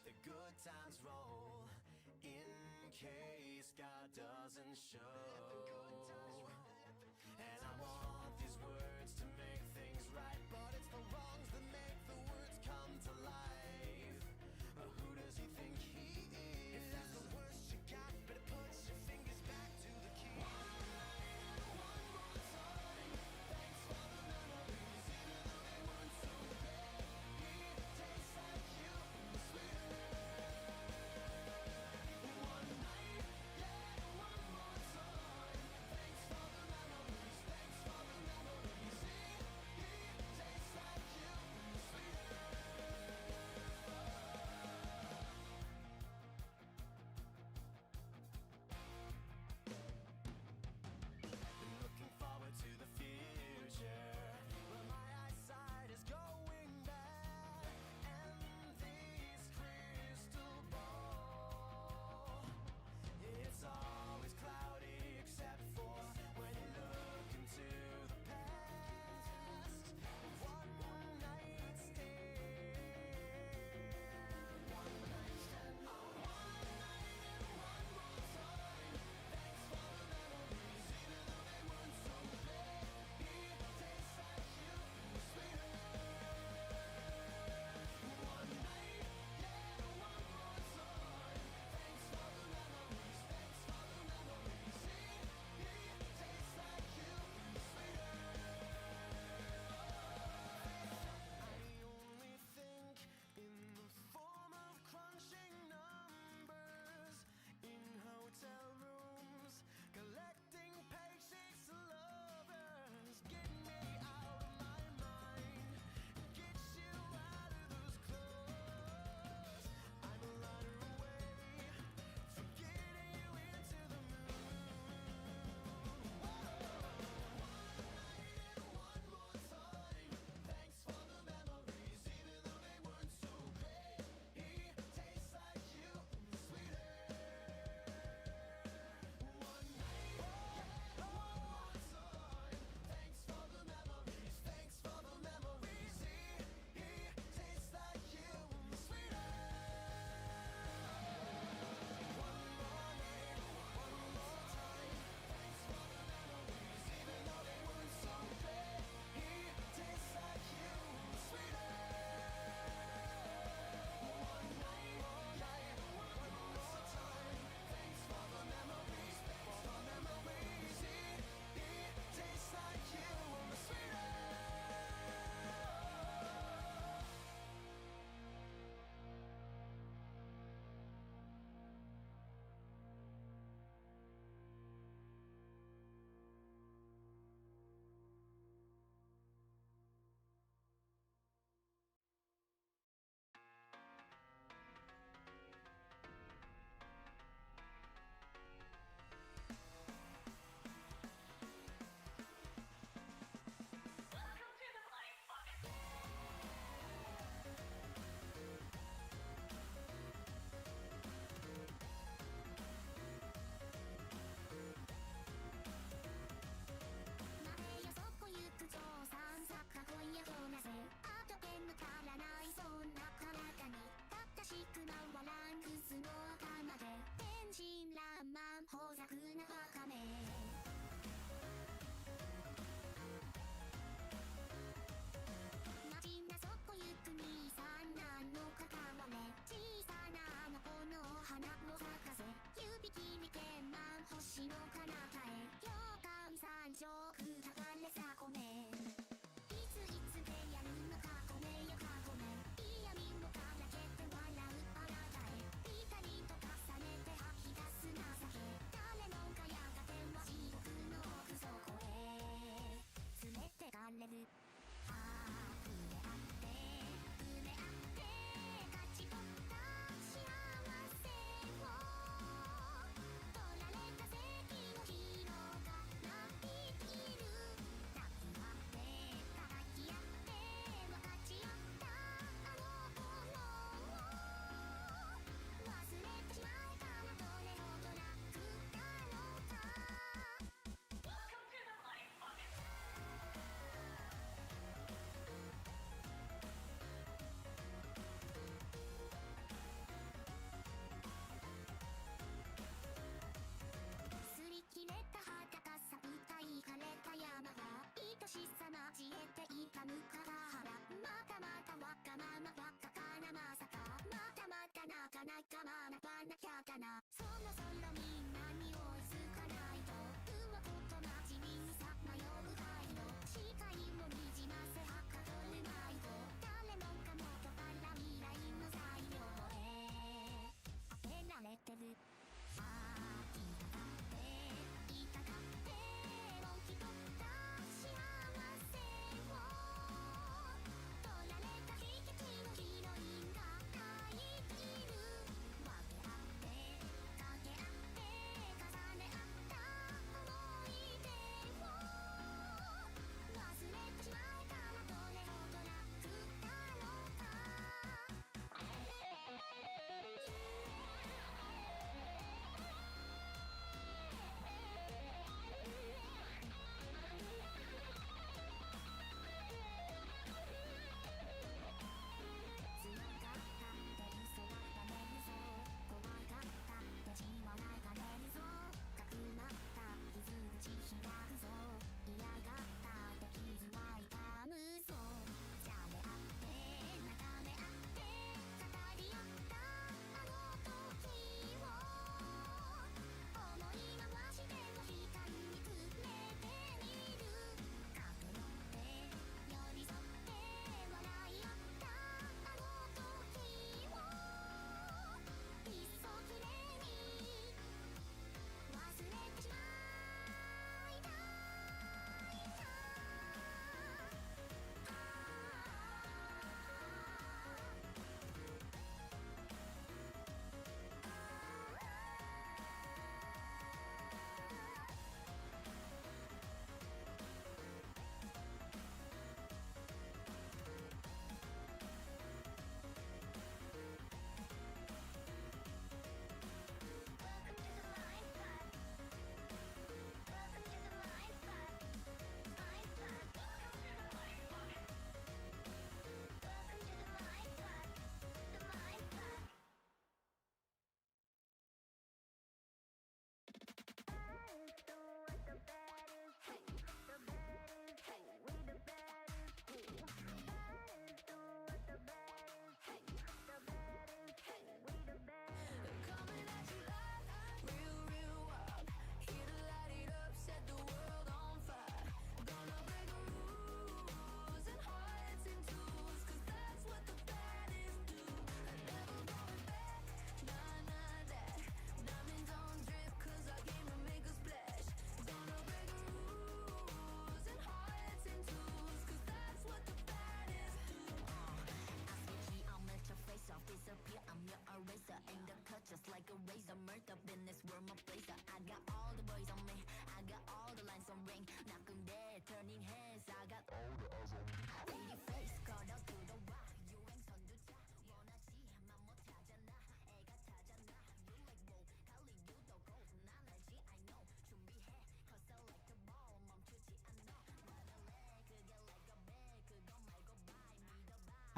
the good times roll, in case God doesn't show. And I want these words to make things right, but it's the wrongs that make the words come to life. But who does he think he is? If that's the worst you got, better put your fingers back to the key. One night and one more time. Thanks for the memories, even though they weren't so great. It tastes like you, sweeter. One night, yeah, one more time.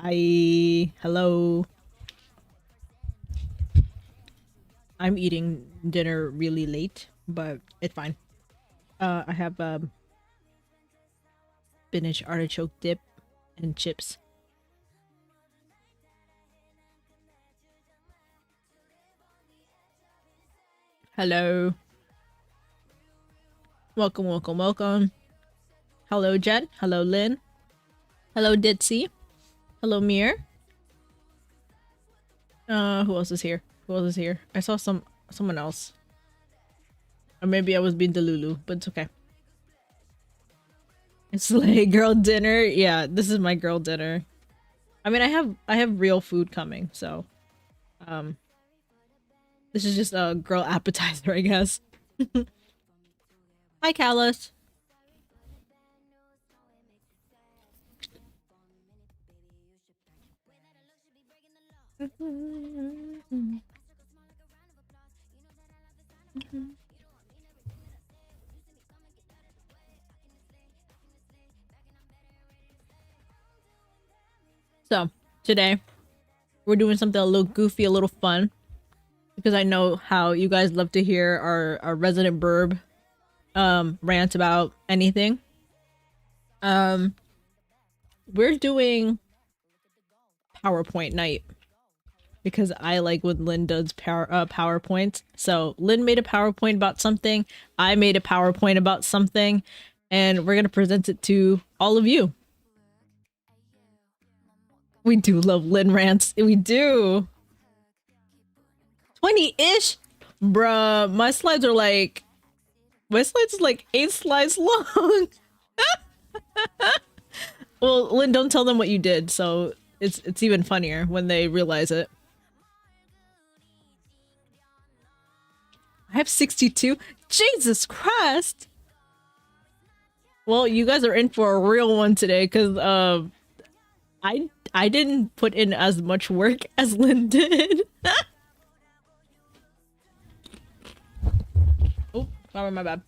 Hello. I'm eating dinner really late, but it's fine. I have spinach artichoke dip and chips. Hello. Welcome, welcome, welcome. Hello, Jen. Hello, Lynn. Hello, Ditzy. Hello, Mir. Who else is here? Who else is here? I saw someone else. Or maybe I was being Delulu, but it's okay. It's like girl dinner. Yeah, this is my girl dinner. I mean, I have real food coming, so this is just a girl appetizer, I guess. Hi, Callus. So, today, we're doing something a little goofy, a little fun. Because I know how you guys love to hear our resident burb rant about anything. We're doing PowerPoint night. Because I like when Lynn does PowerPoints. So, Lynn made a PowerPoint about something. I made a PowerPoint about something. And we're going to present it to all of you. We do love Lynn rants. We do. 20-ish? Bruh, my slides are like 8 slides long. Well, Lynn, don't tell them what you did, so it's even funnier when they realize it. I have 62. Jesus Christ! Well, you guys are in for a real one today, because I didn't put in as much work as Lynn did. Oh, sorry, my bad.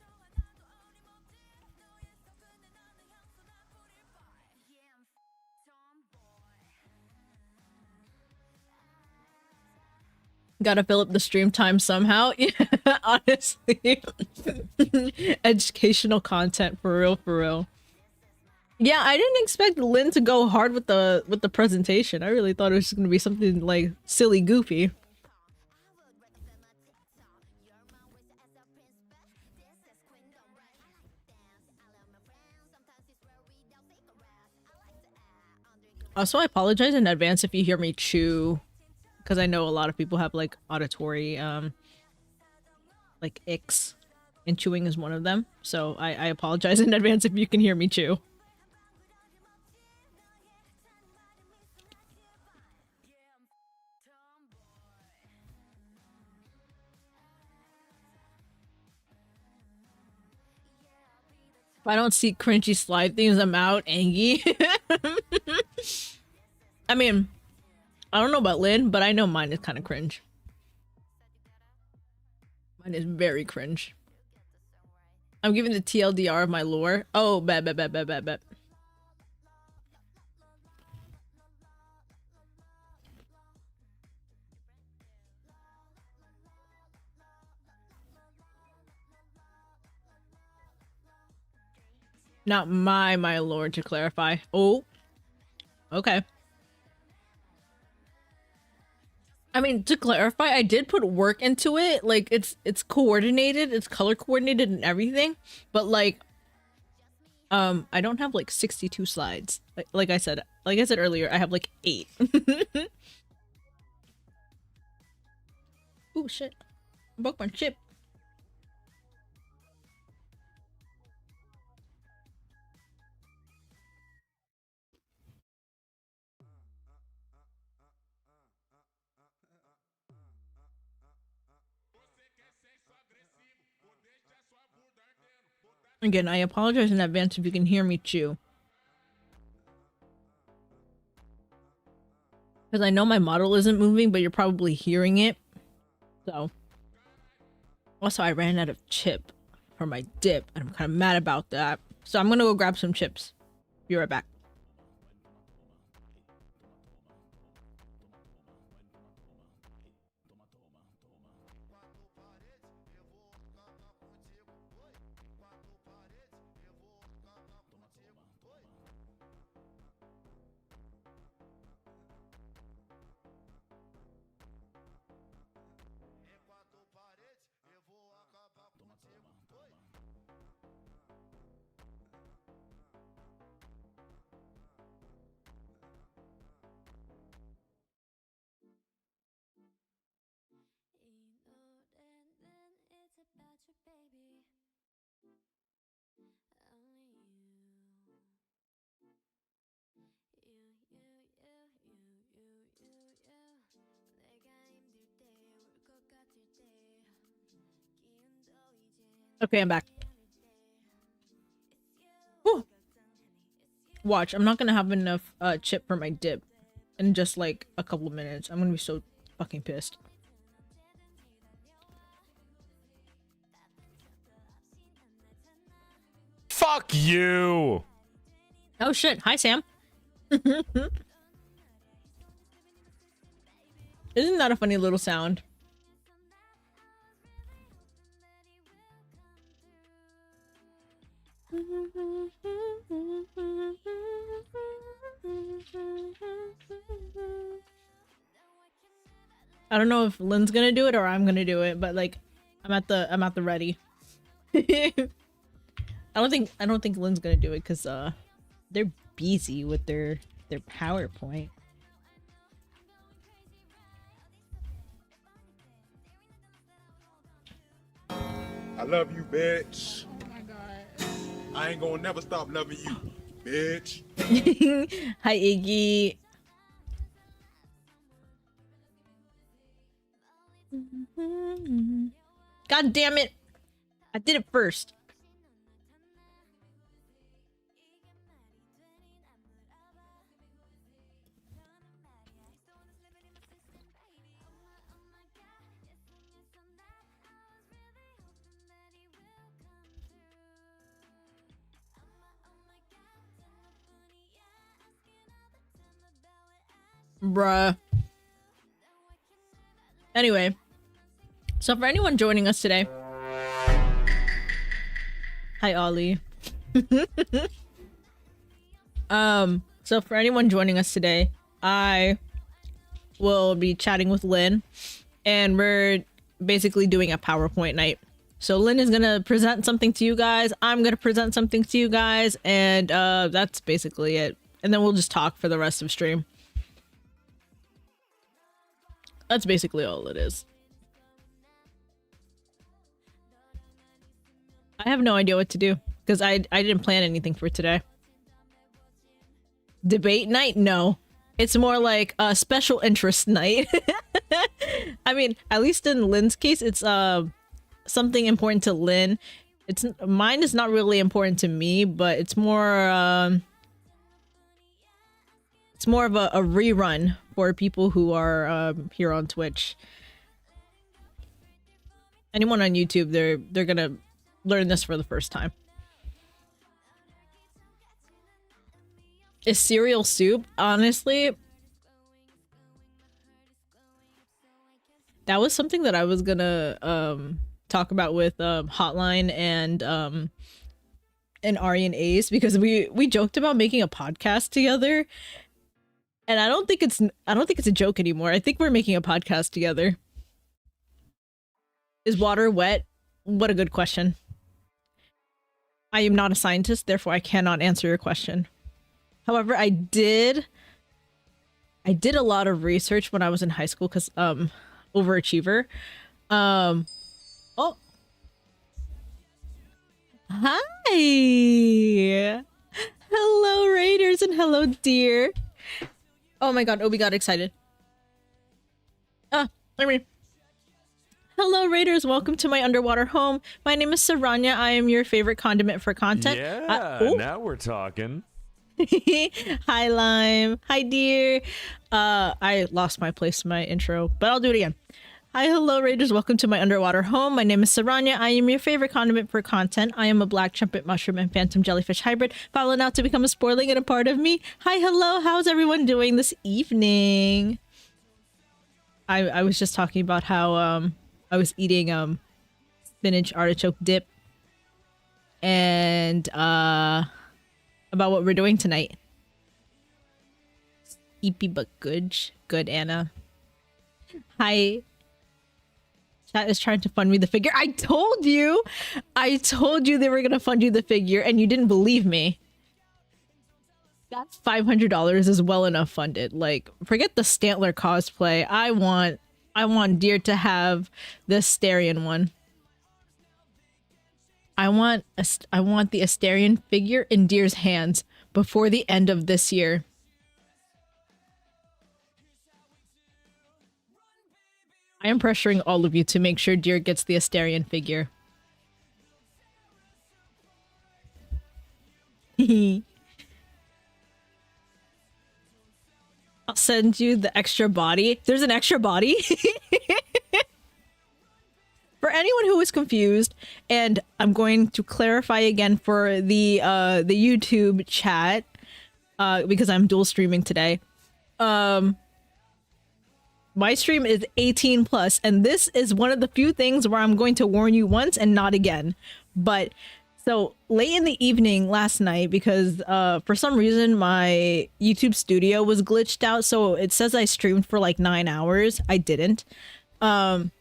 Gotta fill up the stream time somehow. Yeah, honestly. Educational content for real, for real. Yeah, I didn't expect Lynn to go hard with the presentation. I really thought it was just gonna be something like silly goofy. Also, I apologize in advance if you hear me chew, because I know a lot of people have like auditory like icks, and chewing is one of them. So I apologize in advance if you can hear me chew. If I don't see cringy slide themes, I'm out, Angie. I mean, I don't know about Lynn, but I know mine is kind of cringe. Mine is very cringe. I'm giving the TLDR of my lore. Oh, bet. Not my lord, to clarify. Oh. Okay. I mean, to clarify, I did put work into it. Like, it's coordinated, it's color coordinated and everything. But like, I don't have like 62 slides. Like I said earlier, I have like 8. Oh shit. I broke my chip. Again, I apologize in advance if you can hear me chew. Because I know my model isn't moving, but you're probably hearing it. So. Also, I ran out of chip for my dip, and I'm kind of mad about that. So I'm gonna go grab some chips. Be right back. Okay, I'm back. Whew. Watch, I'm not gonna have enough chip for my dip in just like a couple of minutes. I'm gonna be so fucking pissed. Fuck you! Oh shit, hi Sam. Isn't that a funny little sound? I don't know if Lynn's gonna do it or I'm gonna do it, but like I'm at the ready. I don't think Lynn's gonna do it because they're busy with their PowerPoint. I love you, bitch. Oh my god. I ain't gonna never stop loving you, bitch. Hi Iggy. God damn it! I did it first. Bruh. Anyway, so for anyone joining us today, hi Ollie. So for anyone joining us today, I will be chatting with Lynn, and we're basically doing a PowerPoint night. So Lynn is gonna present something to you guys, I'm gonna present something to you guys, and that's basically it. And then we'll just talk for the rest of stream. That's basically all it is. I have no idea what to do because I didn't plan anything for today. Debate night? No. It's more like a special interest night. I mean, at least in Lynn's case, it's something important to Lynn. Mine is not really important to me, but it's more of a rerun for people who are here on Twitch. Anyone on YouTube, they're gonna learn this for the first time. Is cereal soup? Honestly, that was something that I was gonna talk about with Hotline and Ari and Ace, because we joked about making a podcast together. And I don't think it's a joke anymore. I think we're making a podcast together. Is water wet? What a good question. I am not a scientist, therefore I cannot answer your question. However, I did a lot of research when I was in high school because overachiever. Oh. Hi. Hello Raiders and hello dear. Oh my god, Obi got excited. I mean, hello Raiders, welcome to my underwater home. My name is Tsaranya. I am your favorite condiment for content. Yeah, now we're talking. Hi Lime. Hi dear. I lost my place in my intro, but I'll do it again. Hi, hello Raiders, welcome to my underwater home. My name is Tsaranya. I am your favorite condiment for content. I am a black trumpet mushroom and phantom jellyfish hybrid, fallen out to become a sporling and a part of me. Hi, hello, how's everyone doing this evening? I was just talking about how I was eating spinach artichoke dip and about what we're doing tonight. Eepy but good. Good, Anna. Hi. Chat is trying to fund me the figure. I told you they were gonna fund you the figure and you didn't believe me. That $500 is well enough funded. Like, forget the Stantler cosplay. I want Deer to have the Asterion one. I want the Asterion figure in Deer's hands before the end of this year. I am pressuring all of you to make sure Deer gets the Asterion figure. I'll send you the extra body. There's an extra body? For anyone who was confused, and I'm going to clarify again for the YouTube chat, because I'm dual streaming today. My stream is 18 plus, and this is one of the few things where I'm going to warn you once and not again. But so late in the evening last night, because for some reason my YouTube studio was glitched out, so it says I streamed for like 9 hours. I didn't. But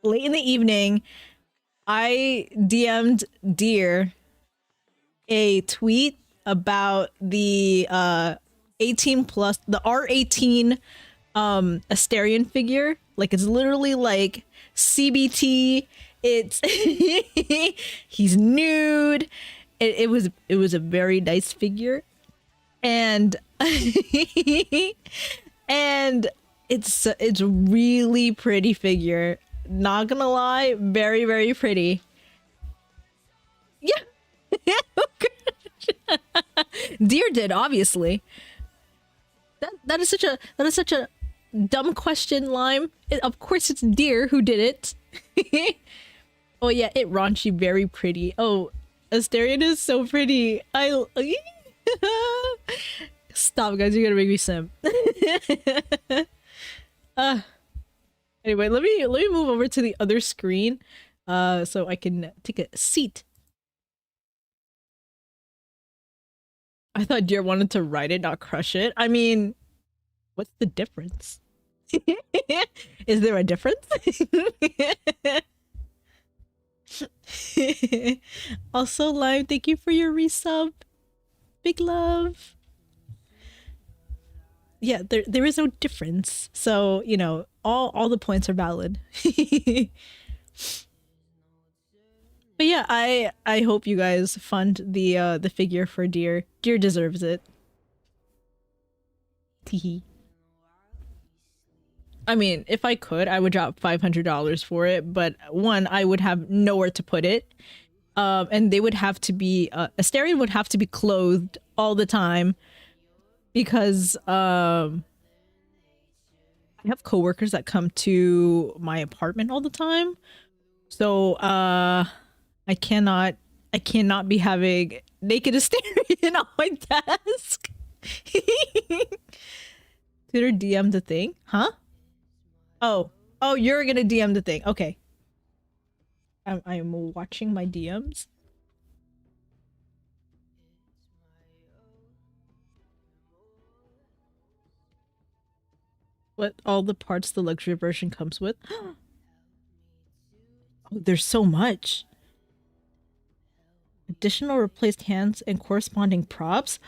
late in the evening, I DM'd Deer a tweet about the 18 plus, the R18 Asterion figure. Like, it's literally like CBT. It's he's nude. It was a very nice figure, and and it's a really pretty figure. Not gonna lie, very, very pretty. Yeah. Deer did, obviously. That is such a dumb question, Lime. Of course it's Deer who did it. Oh yeah, it raunchy, very pretty. Oh, Asterion is so pretty. Stop, guys, you're gonna make me simp. Anyway, let me move over to the other screen, so I can take a seat. I thought Deer wanted to ride it, not crush it. I mean, what's the difference? Is there a difference? Also, Lime, thank you for your resub. Big love. Yeah, there is no difference. So, you know, all the points are valid. But yeah, I hope you guys fund the figure for Deer. Deer deserves it. Teehee. I mean, if I could, I would drop $500 for it, but one, I would have nowhere to put it. And they would have to be Asterion would have to be clothed all the time, because I have coworkers that come to my apartment all the time. So I cannot be having naked Asterion on my desk. Twitter DM the thing, huh? Oh, you're gonna DM the thing. Okay. I'm watching my DMs. What all the parts the luxury version comes with? Oh, there's so much. Additional replaced hands and corresponding props.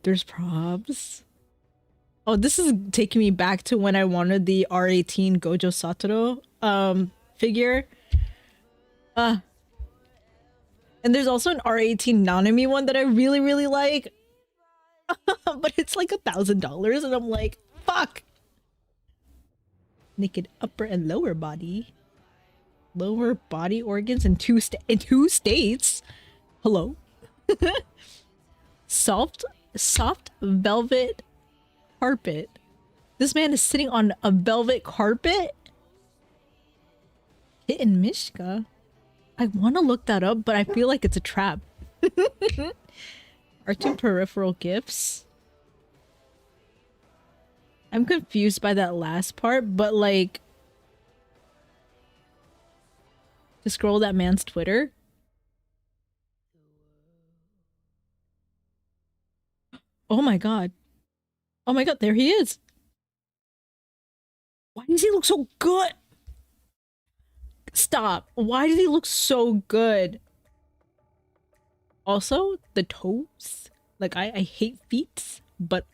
There's props. Oh, this is taking me back to when I wanted the R18 Gojo Satoru figure. And there's also an R18 Nanami one that I really, really like. But it's like $1,000 and I'm like, fuck. Naked upper and lower body. Lower body organs in two states. Hello. Soft velvet carpet. This man is sitting on a velvet carpet? Hit and Mishka. I want to look that up, but I feel like it's a trap. Are two peripheral gifts? I'm confused by that last part, but like, to scroll that man's Twitter. Oh my god. Oh my god, there he is. Why does he look so good? Stop. Why does he look so good? Also, the toes. Like, I hate feet, but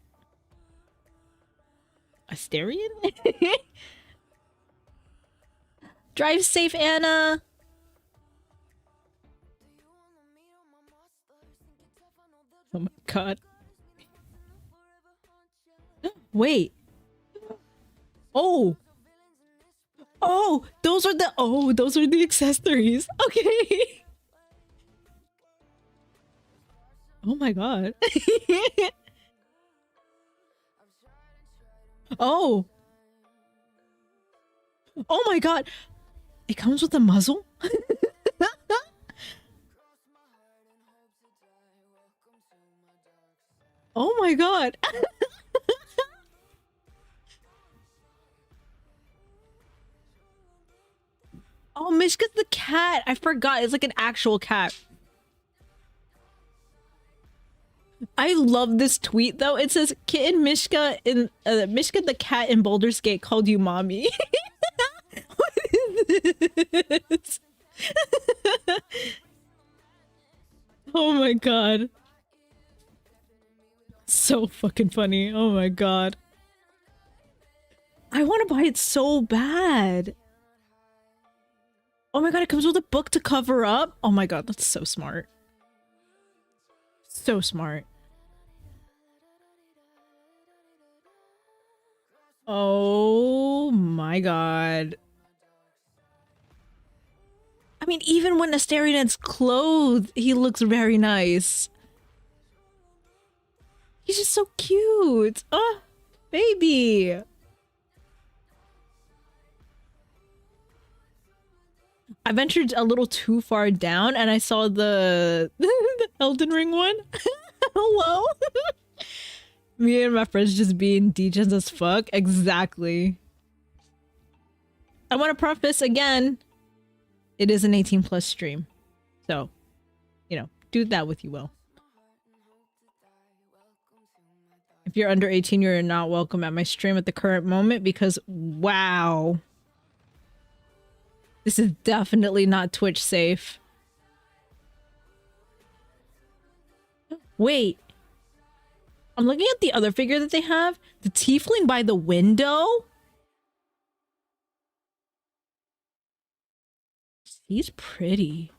Asterion? Drive safe, Anna. Oh my god. Wait. Oh, those are the accessories. Okay. Oh my god. Oh. Oh my god. It comes with a muzzle? Oh my god. Oh, Mishka's the cat. I forgot. It's like an actual cat. I love this tweet though. It says Kitten Mishka in Mishka the cat in Baldur's Gate called you mommy. What is this? Oh my god. So fucking funny. Oh my god. I want to buy it so bad. Oh my god, it comes with a book to cover up. Oh my god, that's so smart. So smart. Oh my god. I mean, even when Asterian's clothed, he looks very nice. He's just so cute. Oh, baby. I ventured a little too far down and I saw the, the Elden Ring one. Hello? Me and my friends just being degens as fuck. Exactly. I want to preface again, it is an 18+ stream. So, you know, do that with you will. If you're under 18, you're not welcome at my stream at the current moment because, wow. This is definitely not Twitch safe. Wait. I'm looking at the other figure that they have. The tiefling by the window? He's pretty.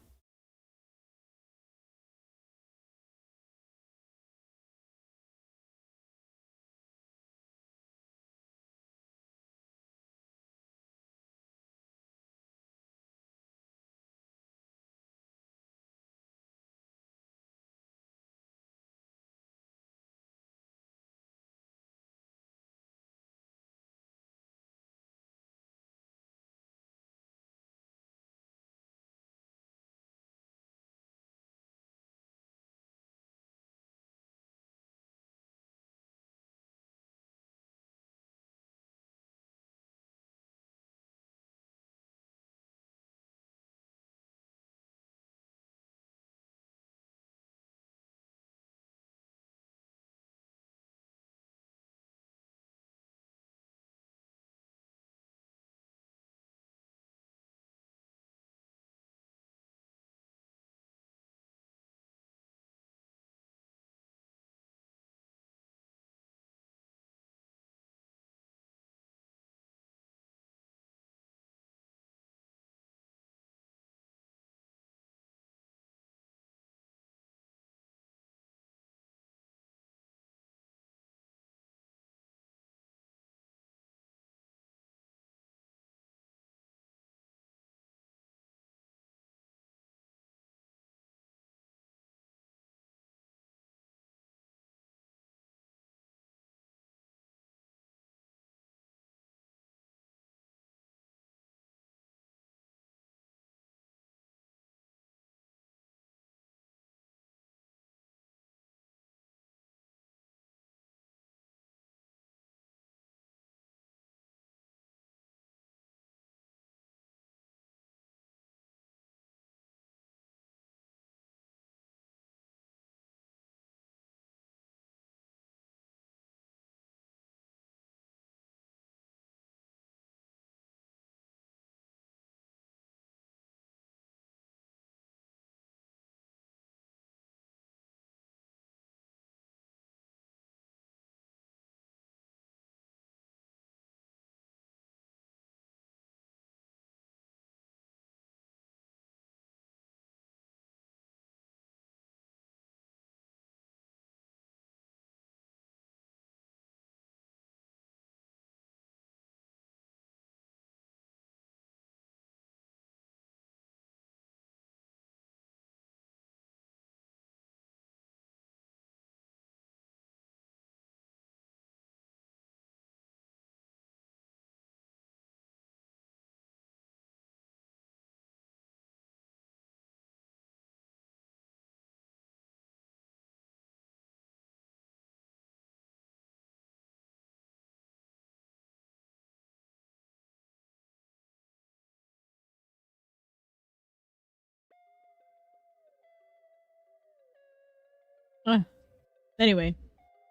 Anyway,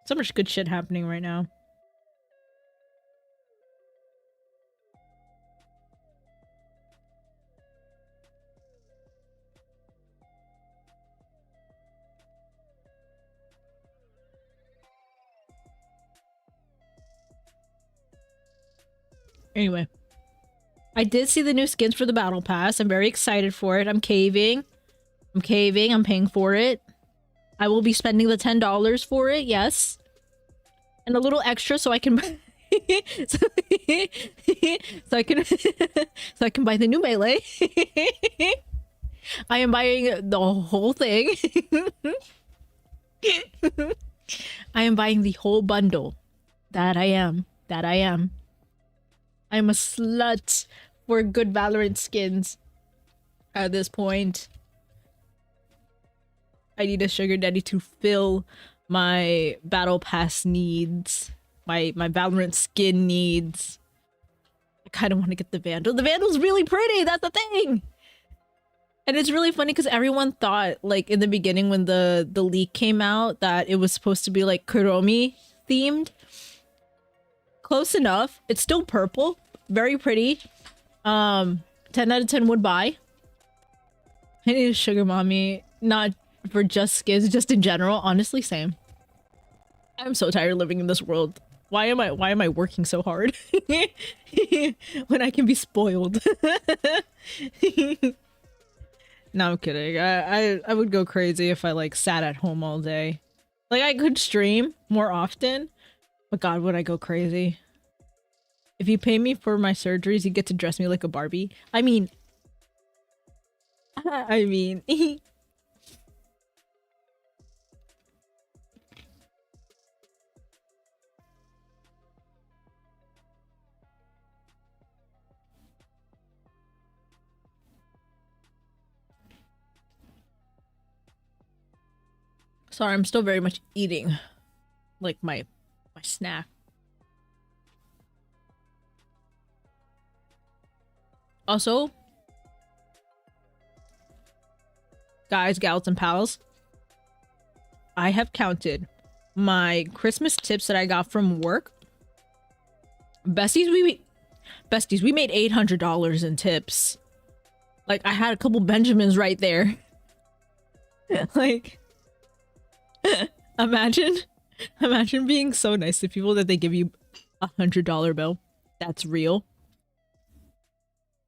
so much good shit happening right now. Anyway, I did see the new skins for the battle pass. I'm very excited for it. I'm caving. I'm paying for it. I will be spending the $10 for it, yes. And a little extra so I can so I can so I can buy the new melee. I am buying the whole thing. I am buying the whole bundle. That I am. I'm a slut for good Valorant skins at this point. I need a sugar daddy to fill my battle pass needs. My Valorant skin needs. I kind of want to get the Vandal. The Vandal's really pretty, that's the thing! And it's really funny because everyone thought, like, in the beginning when the leak came out, that it was supposed to be, like, Kuromi themed. Close enough. It's still purple. Very pretty. 10 out of 10 would buy. I need a sugar mommy. Not for just skins, just in general. Honestly, same. I'm so tired of living in this world. Why am I working so hard? When I can be spoiled. No, I'm kidding. I would go crazy if I like sat at home all day. Like I could stream more often, but God, would I go crazy? If you pay me for my surgeries, you get to dress me like a Barbie. I mean, sorry, I'm still very much eating, like my snack. Also, guys, gals, and pals, I have counted my Christmas tips that I got from work. Besties, we made $800 in tips. Like, I had a couple Benjamins right there. Like, imagine being so nice to people that they give you $100 bill. That's real.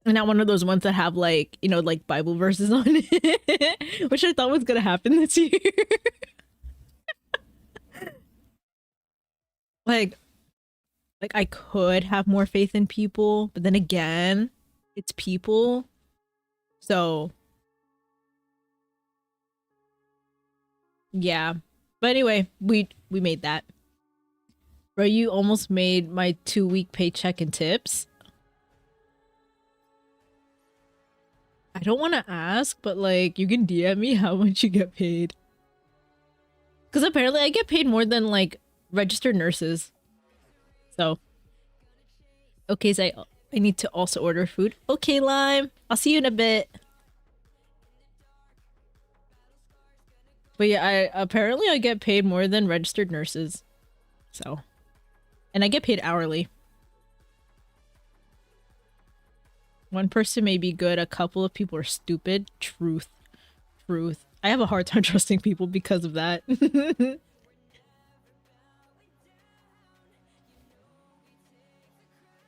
And not one of those ones that have like, you know, like Bible verses on it, which I thought was gonna happen this year. like I could have more faith in people, but then again, it's people. So yeah. But anyway, we made that. Bro, you almost made my 2-week paycheck in tips. I don't want to ask, but like, you can DM me how much you get paid. Because apparently I get paid more than like registered nurses. So. Okay, so I need to also order food. Okay, Lime. I'll see you in a bit. But yeah, apparently I get paid more than registered nurses. So. And I get paid hourly. One person may be good, a couple of people are stupid. Truth. I have a hard time trusting people because of that.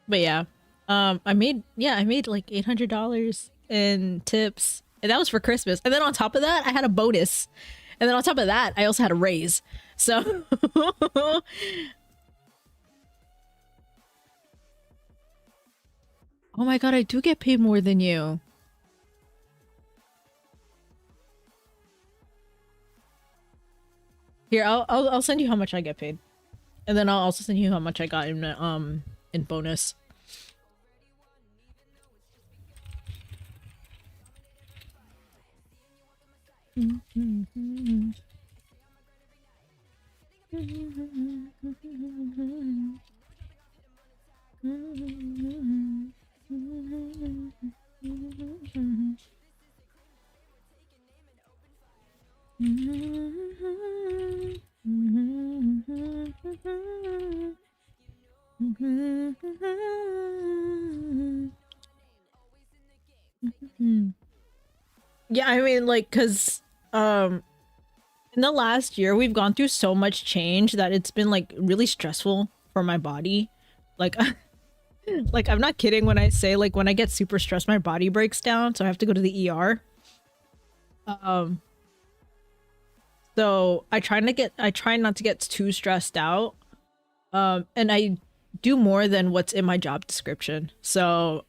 But yeah. I made like $800 in tips. And that was for Christmas. And then on top of that, I had a bonus. And then on top of that, I also had a raise. So oh my god, I do get paid more than you. Here, I'll send you how much I get paid. And then I'll also send you how much I got in bonus. Yeah, I mean, like, because in the last year we've gone through so much change that it's been like really stressful for my body. Like like I'm not kidding when I say like when I get super stressed my body breaks down, so I have to go to the ER. So I try not to get too stressed out. And I do more than what's in my job description. So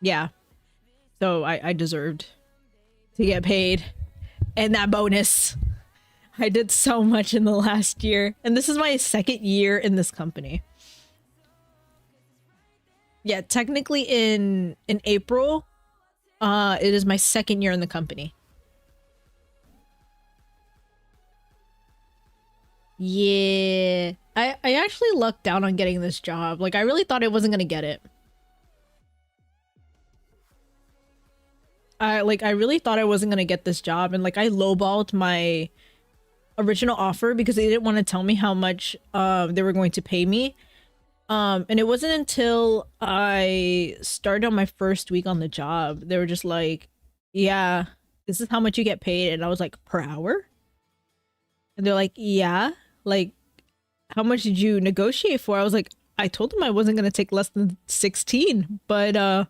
yeah. So I deserved to get paid. And that bonus. I did so much in the last year. And this is my second year in this company. Yeah, technically in April, it is my second year in the company. Yeah. I actually lucked out on getting this job. Like, I really thought I wasn't gonna get it. I really thought I wasn't gonna get this job, and like I lowballed my original offer because they didn't want to tell me how much they were going to pay me. And it wasn't until I started on my first week on the job, they were just like, yeah, this is how much you get paid. And I was like, per hour? And they're like, yeah, like, how much did you negotiate for? I was like, I told them I wasn't gonna take less than 16, but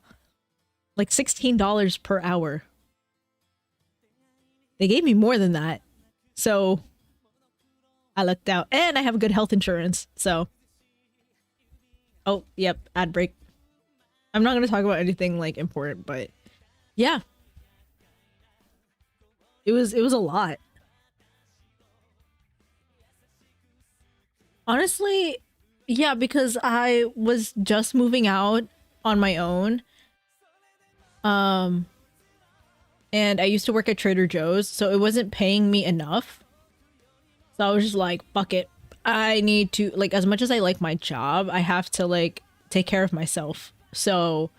like $16 per hour. They gave me more than that. So I lucked out. And I have good health insurance, so. Oh, yep, ad break. I'm not going to talk about anything like important, but yeah. It was a lot. Honestly, yeah, because I was just moving out on my own. And I used to work at Trader Joe's, so it wasn't paying me enough. So I was just like, fuck it. I need to, like, as much as I like my job, I have to, like, take care of myself. So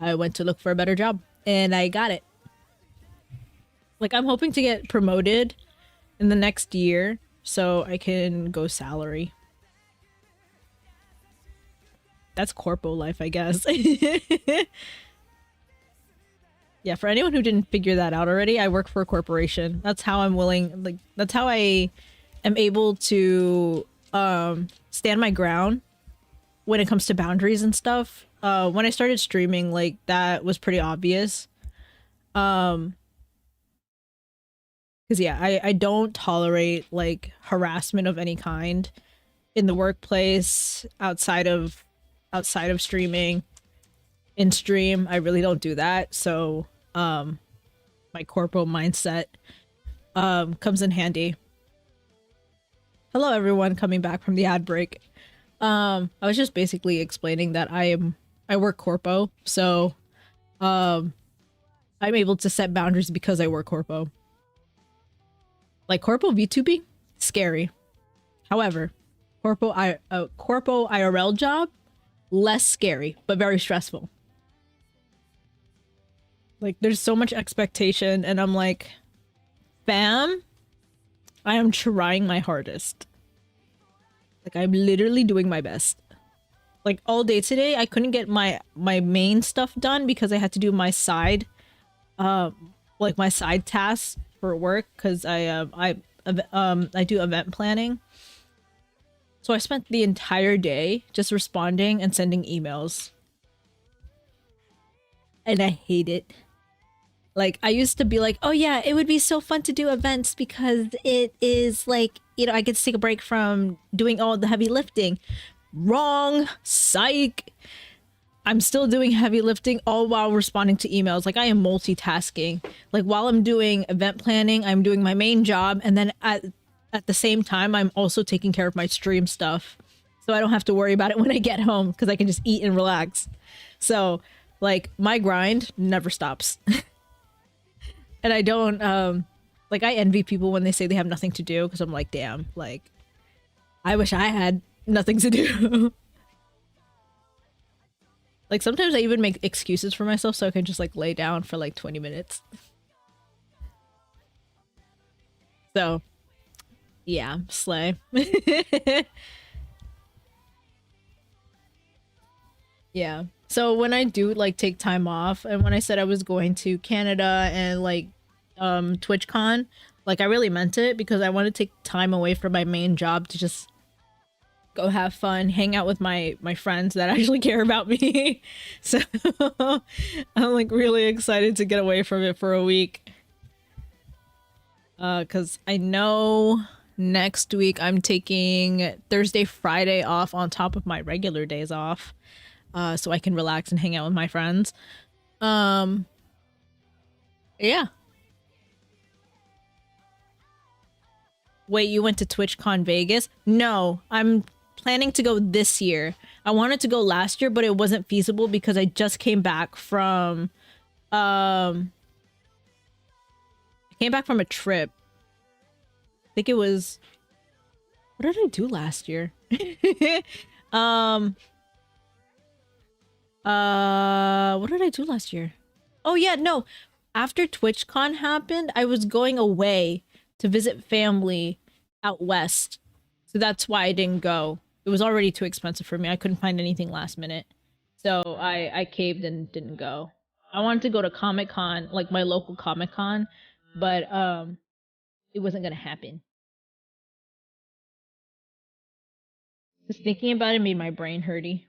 I went to look for a better job, and I got it. Like, I'm hoping to get promoted in the next year so I can go salary. That's corpo life, I guess. Yeah, for anyone who didn't figure that out already, I work for a corporation. That's how I'm willing, like, that's how I am able to stand my ground when it comes to boundaries and stuff. When I started streaming, like, that was pretty obvious. Because yeah, I don't tolerate like harassment of any kind in the workplace, outside of streaming. In stream, I really don't do that. So my corporal mindset comes in handy. Hello everyone coming back from the ad break. I was just basically explaining that I work corpo, so I'm able to set boundaries because I work corpo. Like corpo VTubing, scary. However, corpo IRL job, less scary, but very stressful. Like, there's so much expectation, and I'm like, fam, I am trying my hardest. Like, I'm literally doing my best. Like, all day today, I couldn't get my main stuff done because I had to do my side, like my side tasks for work, because I do event planning. So I spent the entire day just responding and sending emails. And I hate it. Like, I used to be like, oh yeah, it would be so fun to do events because it is like, you know, I get to take a break from doing all the heavy lifting. Wrong. Psych. I'm still doing heavy lifting all while responding to emails. Like, I am multitasking. Like, while I'm doing event planning, I'm doing my main job, and then at the same time, I'm also taking care of my stream stuff. So I don't have to worry about it when I get home because I can just eat and relax. So, like, my grind never stops. And I don't, like, I envy people when they say they have nothing to do, because I'm like, damn, like, I wish I had nothing to do. Like, sometimes I even make excuses for myself so I can just, like, lay down for, like, 20 minutes. So, yeah, slay. Yeah. So when I do like take time off, and when I said I was going to Canada and like TwitchCon, like I really meant it because I want to take time away from my main job to just go have fun, hang out with my friends that actually care about me. So I'm like really excited to get away from it for a week. Cause I know next week I'm taking Thursday, Friday off on top of my regular days off. So I can relax and hang out with my friends. Yeah. Wait, you went to TwitchCon Vegas? No, I'm planning to go this year. I wanted to go last year, but it wasn't feasible because I just came back from I came back from a trip. I think it was, what did I do last year? What did I do last year? Oh yeah, no. After TwitchCon happened, I was going away to visit family out west. So that's why I didn't go. It was already too expensive for me. I couldn't find anything last minute. So I caved and didn't go. I wanted to go to Comic-Con, like my local Comic-Con, but it wasn't gonna happen. Just thinking about it made my brain hurty.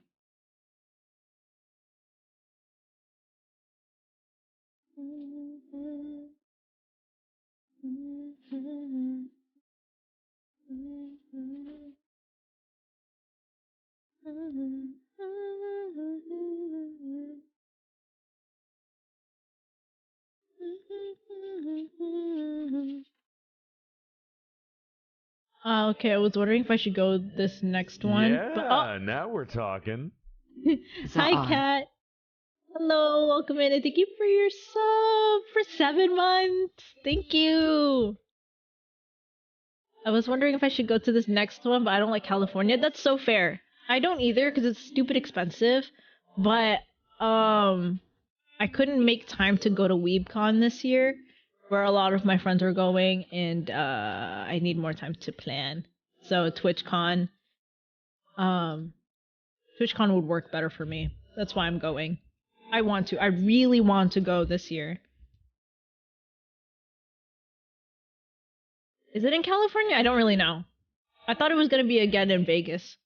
Okay, I was wondering if I should go this next one. Yeah, but, now we're talking. Hi, Kat. Hello, welcome in, and thank you for your sub for 7 months. Thank you. I was wondering if I should go to this next one, but I don't like California. That's so fair. I don't either because it's stupid expensive. But I couldn't make time to go to WeebCon this year, where a lot of my friends are going, and I need more time to plan. So TwitchCon would work better for me. That's why I'm going. I really want to go this year. Is it in California? I don't really know. I thought it was gonna be again in Vegas.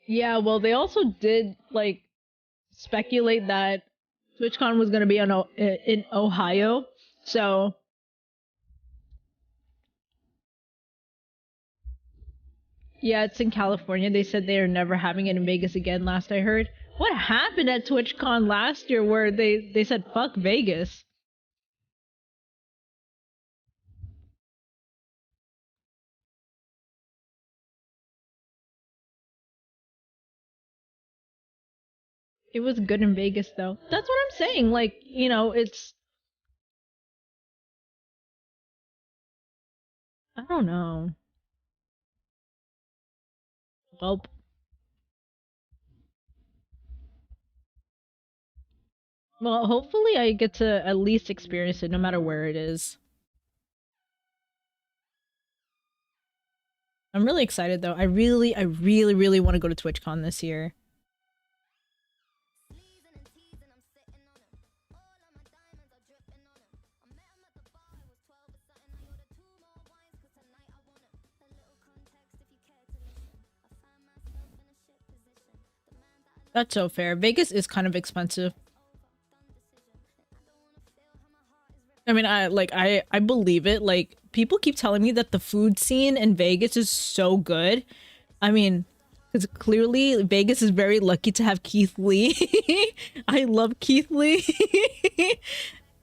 Yeah, well, they also did like speculate that TwitchCon was gonna be in Ohio, so yeah, it's in California. They said they are never having it in Vegas again. Last I heard, what happened at TwitchCon last year where they said fuck Vegas? It was good in Vegas though. That's what I'm saying. Like, you know, it's, I don't know. Well, hopefully I get to at least experience it no matter where it is. I'm really excited though. I really want to go to TwitchCon this year. That's so fair. Vegas is kind of expensive. I mean, I believe it. Like, people keep telling me that the food scene in Vegas is so good. I mean, because clearly Vegas is very lucky to have Keith Lee. I love Keith Lee.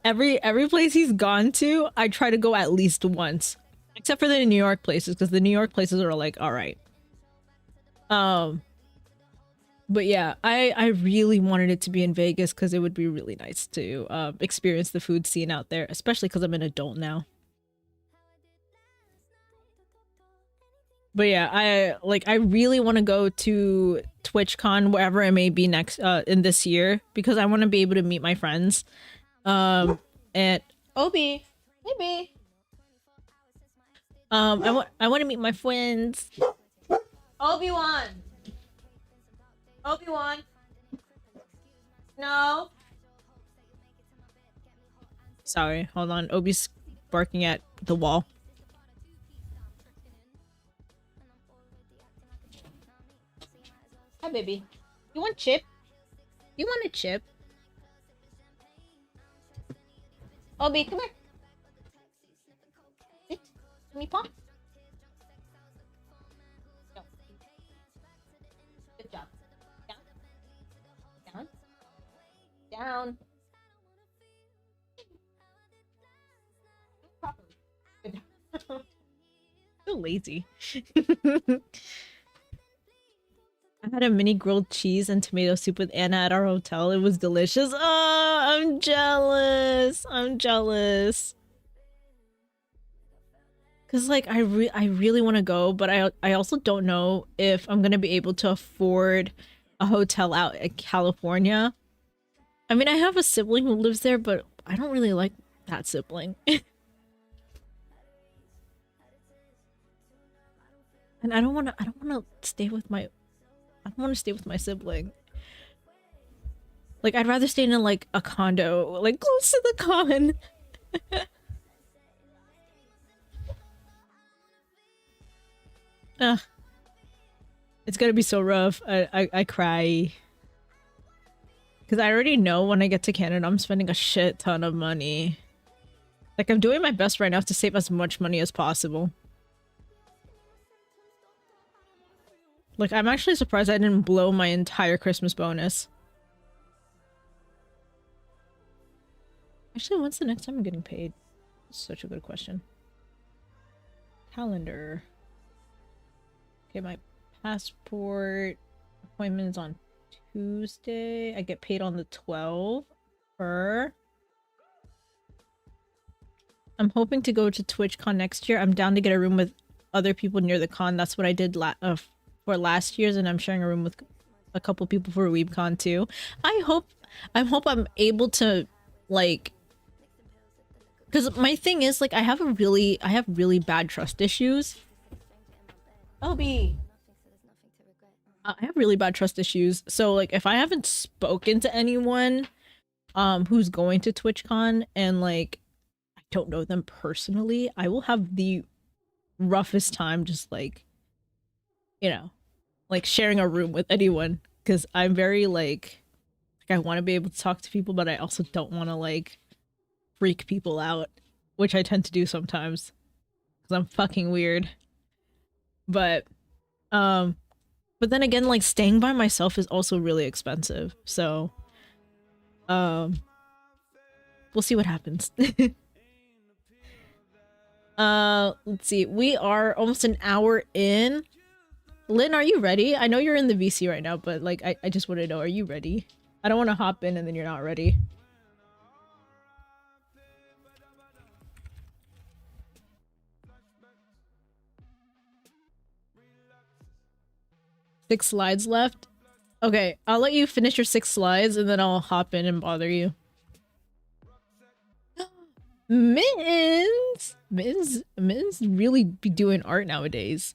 Every place he's gone to, I try to go at least once. Except for the New York places, because the New York places are like, alright. But yeah, I really wanted it to be in Vegas because it would be really nice to experience the food scene out there, especially because I'm an adult now. But yeah, I really want to go to TwitchCon wherever it may be next in this year because I want to be able to meet my friends. And Obi, maybe. I want to meet my friends. Obi-Wan. Obi-Wan. No. Sorry, hold on. Obi's barking at the wall. Hi, baby. You want chip? You want a chip? Obi, come here. Sit. Let me paw. No. Good job. Down. Down. Down. So lazy. I had a mini grilled cheese and tomato soup with Anna at our hotel. It was delicious. Oh, I'm jealous. I'm jealous. Cause like I really want to go, but I also don't know if I'm gonna be able to afford a hotel out in California. I mean, I have a sibling who lives there, but I don't really like that sibling. And I don't want to stay with my sibling. Like, I'd rather stay in like a condo, like close to the con. It's gonna be so rough. I cry. Because I already know when I get to Canada, I'm spending a shit ton of money. Like, I'm doing my best right now to save as much money as possible. Like, I'm actually surprised I didn't blow my entire Christmas bonus. Actually, when's the next time I'm getting paid? That's such a good question. Calendar. Okay, my passport appointment is on Tuesday. I get paid on the 12th. I'm hoping to go to TwitchCon next year. I'm down to get a room with other people near the con. That's what I did for last year's, and I'm sharing a room with a couple people for WeebCon too. I hope I'm able to, like, because my thing is, like, I have really bad trust issues. Obi, I have really bad trust issues. So like, if I haven't spoken to anyone who's going to TwitchCon and like I don't know them personally, I will have the roughest time just like, you know, like sharing a room with anyone, because I'm very like I want to be able to talk to people, but I also don't want to like freak people out, which I tend to do sometimes because I'm fucking weird. But then again, like, staying by myself is also really expensive, so we'll see what happens. Let's see, we are almost an hour in. Lynn, are you ready? I know you're in the VC right now, but like I just want to know, are you ready? I don't want to hop in and then you're not ready. Six slides left? Okay, I'll let you finish your 6 slides and then I'll hop in and bother you. Mittens! Mittens really be doing art nowadays.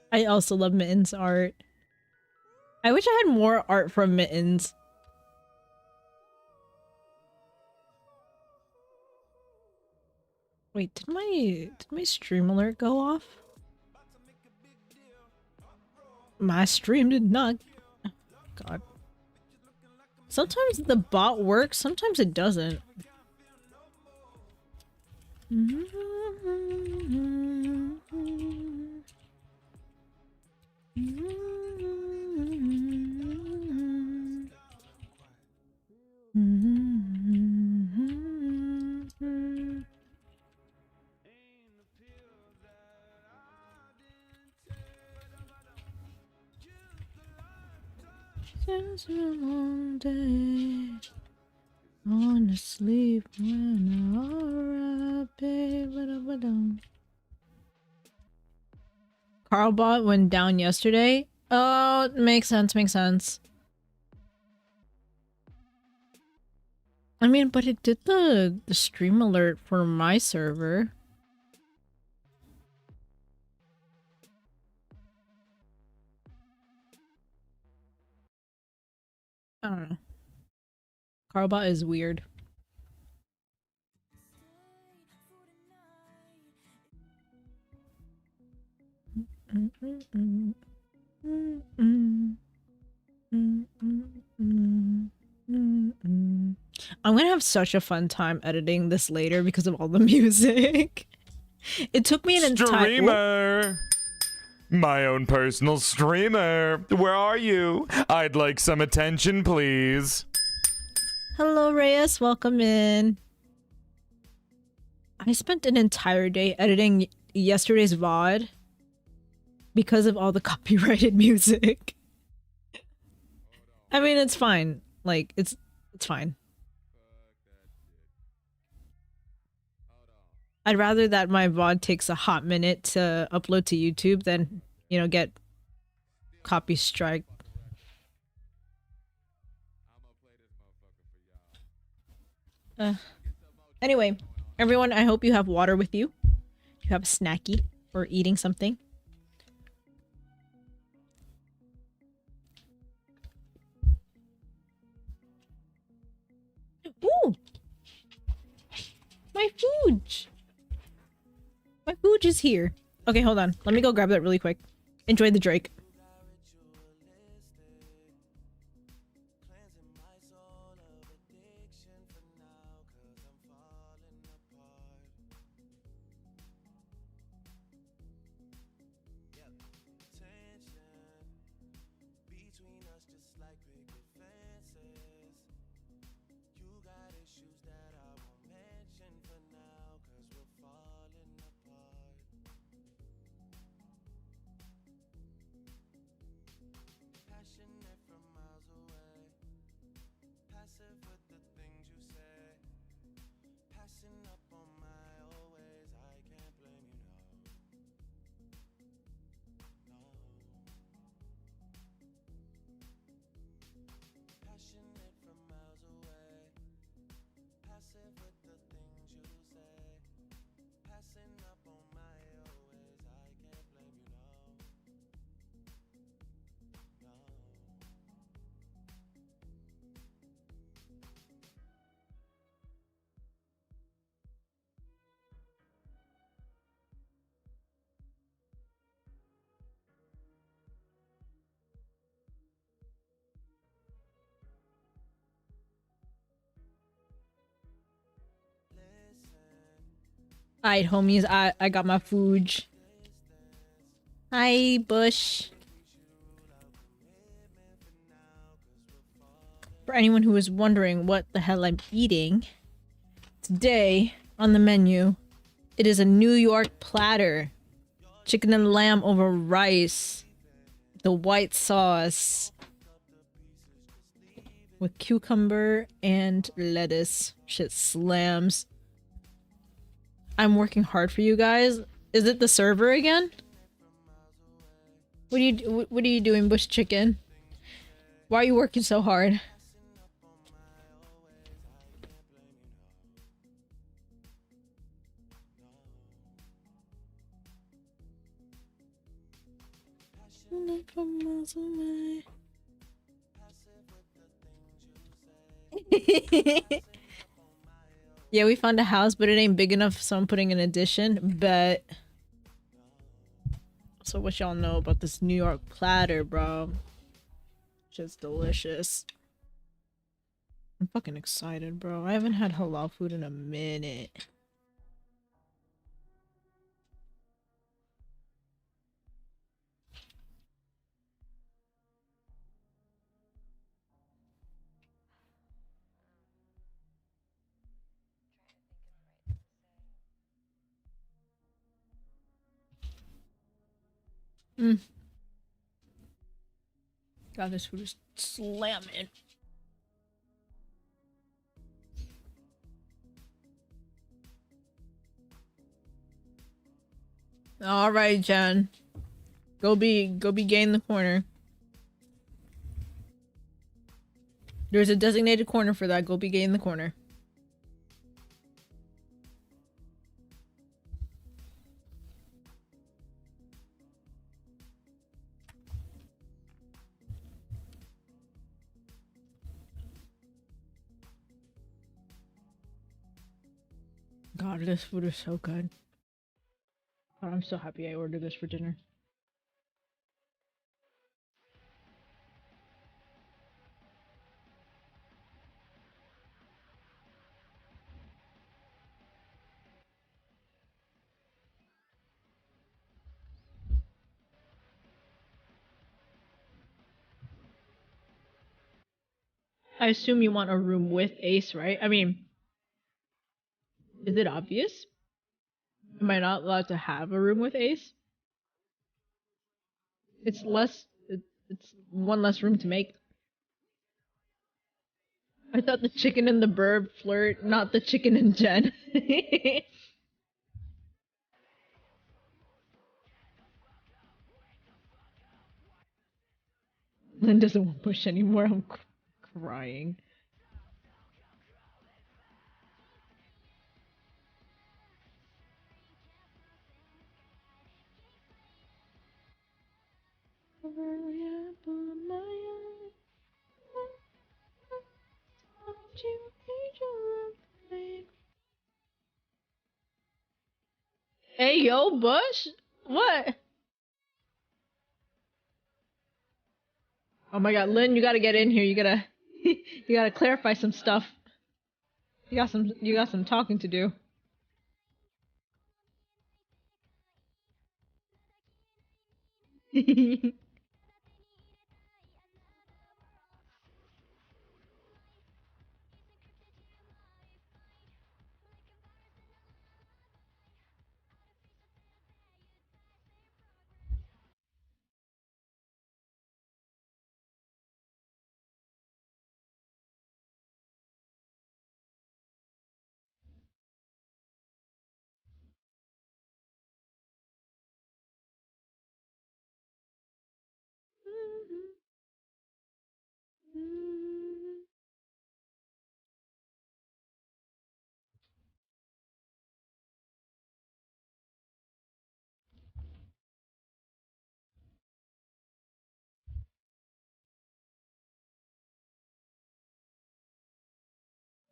I also love Mittens art. I wish I had more art from Mittens. Wait, did my stream alert go off? My stream did not. Oh, God. Sometimes the bot works, sometimes it doesn't. Just a long day. I wanna sleep when I'm alright, babe. Carlbot went down yesterday. Oh, makes sense, makes sense. I mean, but it did the stream alert for my server. I don't know. Carlbot is weird. I'm gonna have such a fun time editing this later because of all the music. It took me an entire— Streamer! My own personal streamer. Where are you? I'd like some attention, please. Hello, Reyes. Welcome in. I spent an entire day editing yesterday's VOD because of all the copyrighted music. I mean, it's fine. Like, it's fine. I'd rather that my VOD takes a hot minute to upload to YouTube than, you know, get copy strike. Anyway, everyone, I hope you have water with you. You have a snacky or eating something. Ooh! My food! My food is here. Okay, hold on. Let me go grab that really quick. Enjoy the Drake. Alright, homies, I got my food. Hi, Bush. For anyone who is wondering what the hell I'm eating, today on the menu, it is a New York platter. Chicken and lamb over rice. The white sauce. With cucumber and lettuce. Shit slams. I'm working hard for you guys. Is it the server again? What are you doing, Bush Chicken? Why are you working so hard? Yeah, we found a house, but it ain't big enough, so I'm putting an addition. But So what y'all know about this New York platter, bro? Just delicious. I'm fucking excited, bro. I haven't had halal food in a minute. God, this food is slamming. All right, Jen. Go be gay in the corner. There's a designated corner for that. Go be gay in the corner. God, this food is so good. God, I'm so happy I ordered this for dinner. I assume you want a room with Ace, right? I mean, is it obvious? Am I not allowed to have a room with Ace? It's less. It's one less room to make. I thought the chicken and the bird flirt, not the chicken and Jen. Lynn doesn't want push anymore. I'm crying. Hey yo, Bush? What? Oh my god, Lynn, you gotta get in here. You gotta you gotta clarify some stuff. You got some talking to do.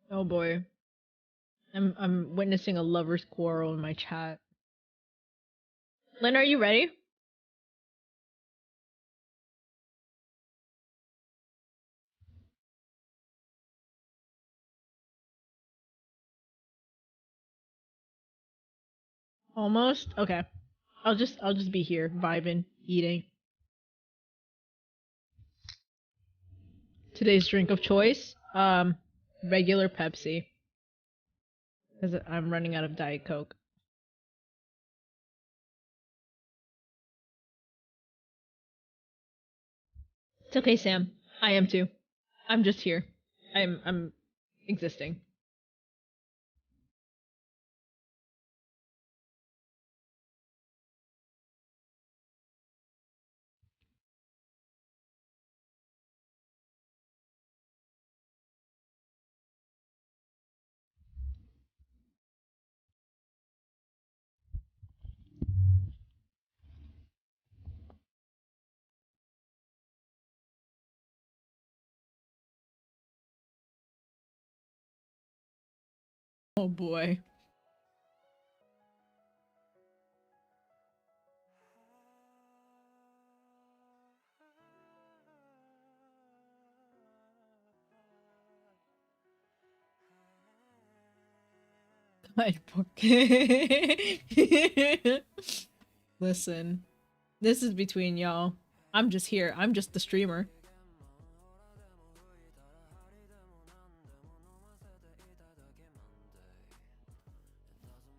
Oh boy. I'm witnessing a lover's quarrel in my chat. Lynn, are you ready? Almost? Okay. I'll just be here, vibing, eating. Today's drink of choice? Regular Pepsi. Because I'm running out of Diet Coke. It's okay, Sam. I am too. I'm just here. I'm existing. Oh boy. My pork. Listen, this is between y'all. I'm just here. I'm just the streamer.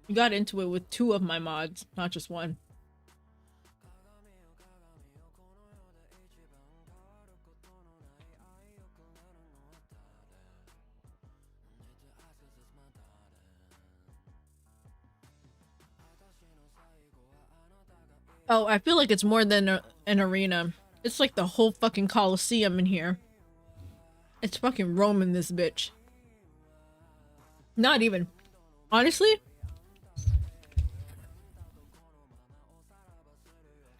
You got into it with 2 of my mods, not just 1. Oh, I feel like it's more than an arena. It's like the whole fucking Coliseum in here. It's fucking Rome in this bitch. Not even. Honestly,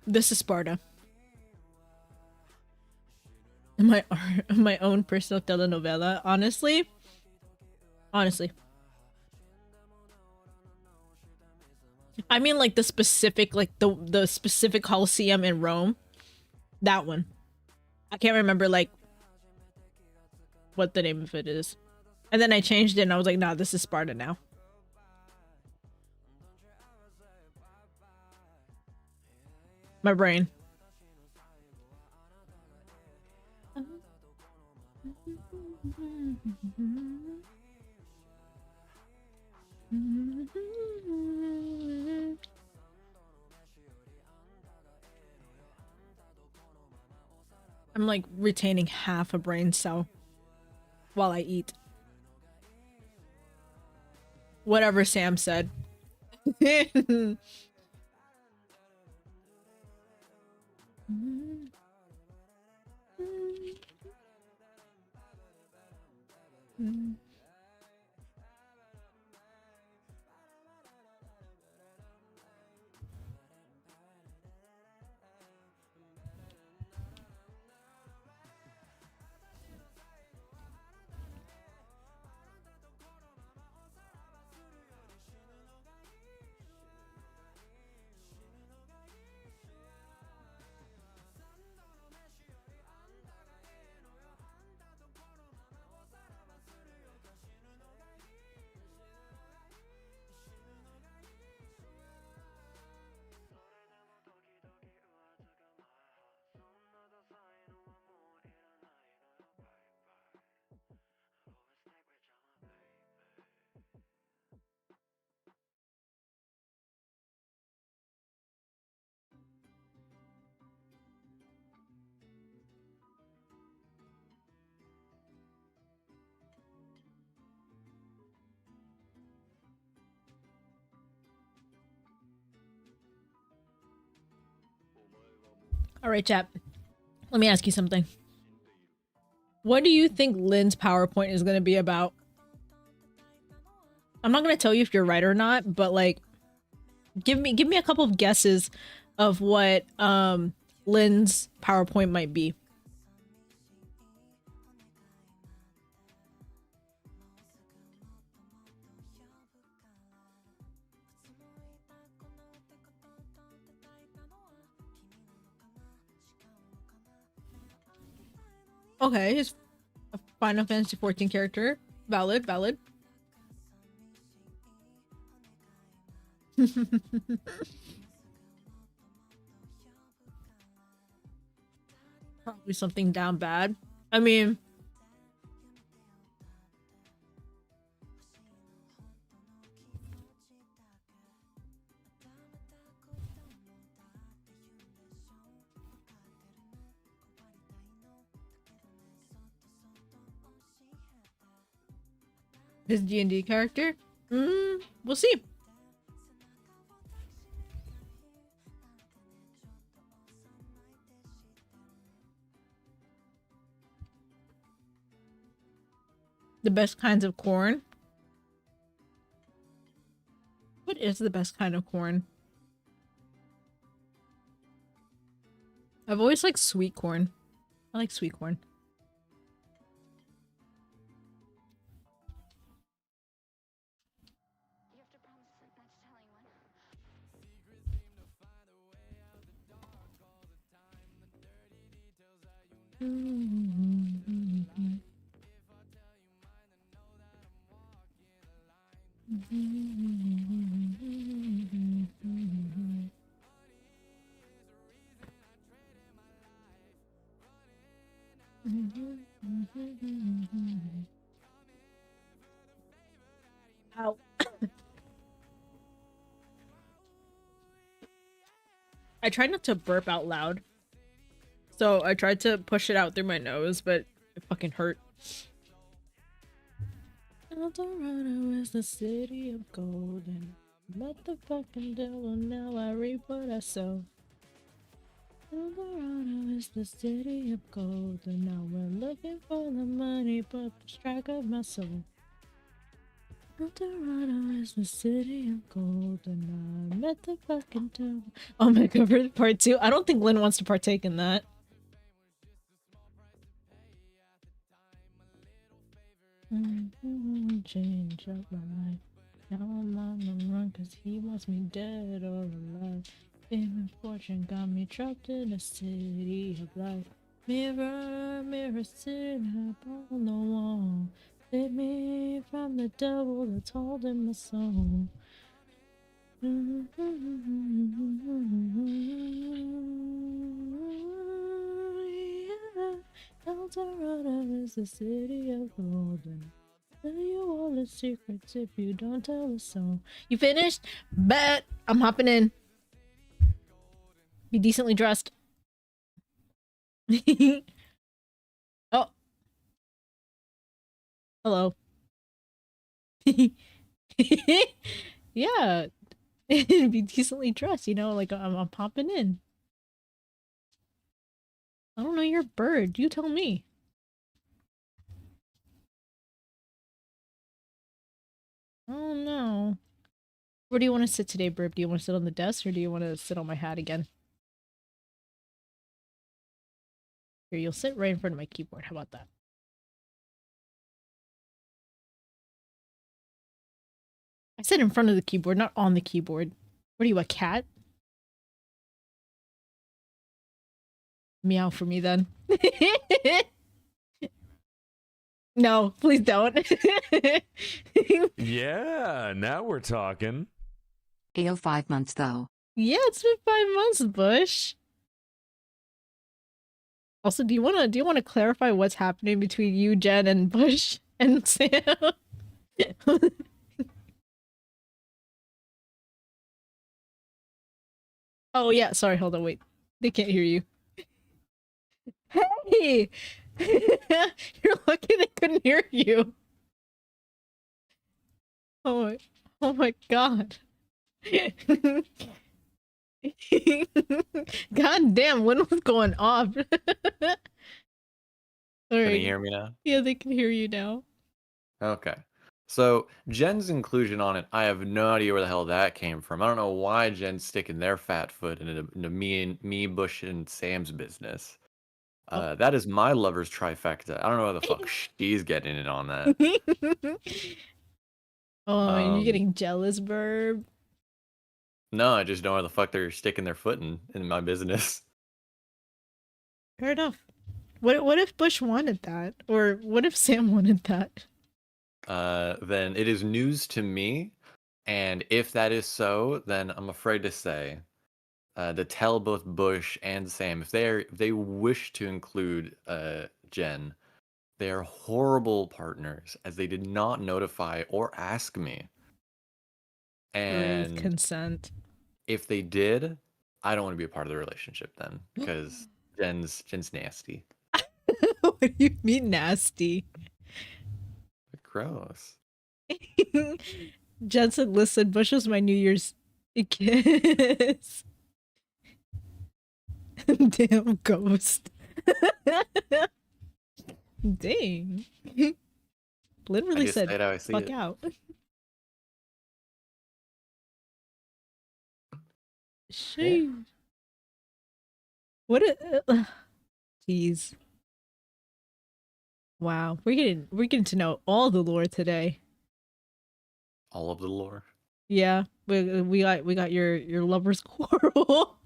this is Sparta. My own personal telenovela. Honestly. I mean like the specific, like the specific Colosseum in Rome. That one. I can't remember like what the name of it is. And then I changed it and I was like, nah, this is Sparta now. My brain. I'm like retaining half a brain cell while I eat. Whatever Sam said. All right, chat. Let me ask you something. What do you think Lynn's PowerPoint is going to be about? I'm not going to tell you if you're right or not, but like give me a couple of guesses of what Lynn's PowerPoint might be. Okay, he's a Final Fantasy 14 character. Valid. Probably something down bad. I mean, his D&D character? We'll see. The best kinds of corn? What is the best kind of corn? I've always liked sweet corn. I like sweet corn. Ow. I tried not to burp out loud. So I tried to push it out through my nose, but it fucking hurt. El Dorado is the city of gold, and met the fucking devil, now I reap what I sow. El Dorado is the city of gold, and now we're looking for the money, but the strike of my soul. El Dorado is the city of gold, and I met the fucking devil. Oh my god, for part 2? I don't think Lynn wants to partake in that. Change up my life. Now I'm on the run cause he wants me dead or alive. Fame and fortune got me trapped in a city of life. Mirror, mirror, sitting up on the wall. Save me from the devil that's holding my soul. El Dorado is the city of gold, and tell you all the secrets if you don't tell us so. You finished? Bet! I'm hopping in. Be decently dressed. Oh. Hello. Yeah. Be decently dressed, you know, like I'm popping in. I don't know, you're a bird. You tell me. Oh no. Where do you want to sit today, Burp? Do you want to sit on the desk or do you want to sit on my hat again? Here, you'll sit right in front of my keyboard. How about that? I sit in front of the keyboard, not on the keyboard. What are you, a cat? Meow for me then. No, please don't. Yeah, now we're talking. AO 5 months though. Yeah, it's been 5 months, Bush. Also, do you wanna clarify what's happening between you, Jen, and Bush and Sam? Oh yeah, sorry, hold on, wait. They can't hear you. Hey! You're lucky they couldn't hear you. Oh my god. God damn, when was going off? Alright. Can you hear me now? Yeah, they can hear you now. Okay. So Jen's inclusion on it, I have no idea where the hell that came from. I don't know why Jen's sticking their fat foot into me, Bush, and Sam's business. That is my lover's trifecta. I don't know what the fuck she's getting in on that. Oh, you're getting jealous, Burb. No, I just don't know where the fuck they're sticking their foot in my business. Fair enough. What if Bush wanted that? Or what if Sam wanted that? Then it is news to me, and if that is so, then I'm afraid to say to tell both Bush and Sam if they wish to include Jen, they are horrible partners as they did not notify or ask me. And With consent. if they did, I don't want to be a part of the relationship then because Jen's nasty. What do you mean nasty? Gross. Jen said, listen, Bush was my New Year's kiss. Damn ghost. Dang. Lynn really said, fuck out. Sheesh. What a... Jeez. Wow, we're getting to know all the lore today. All of the lore. Yeah, we got your lover's quarrel.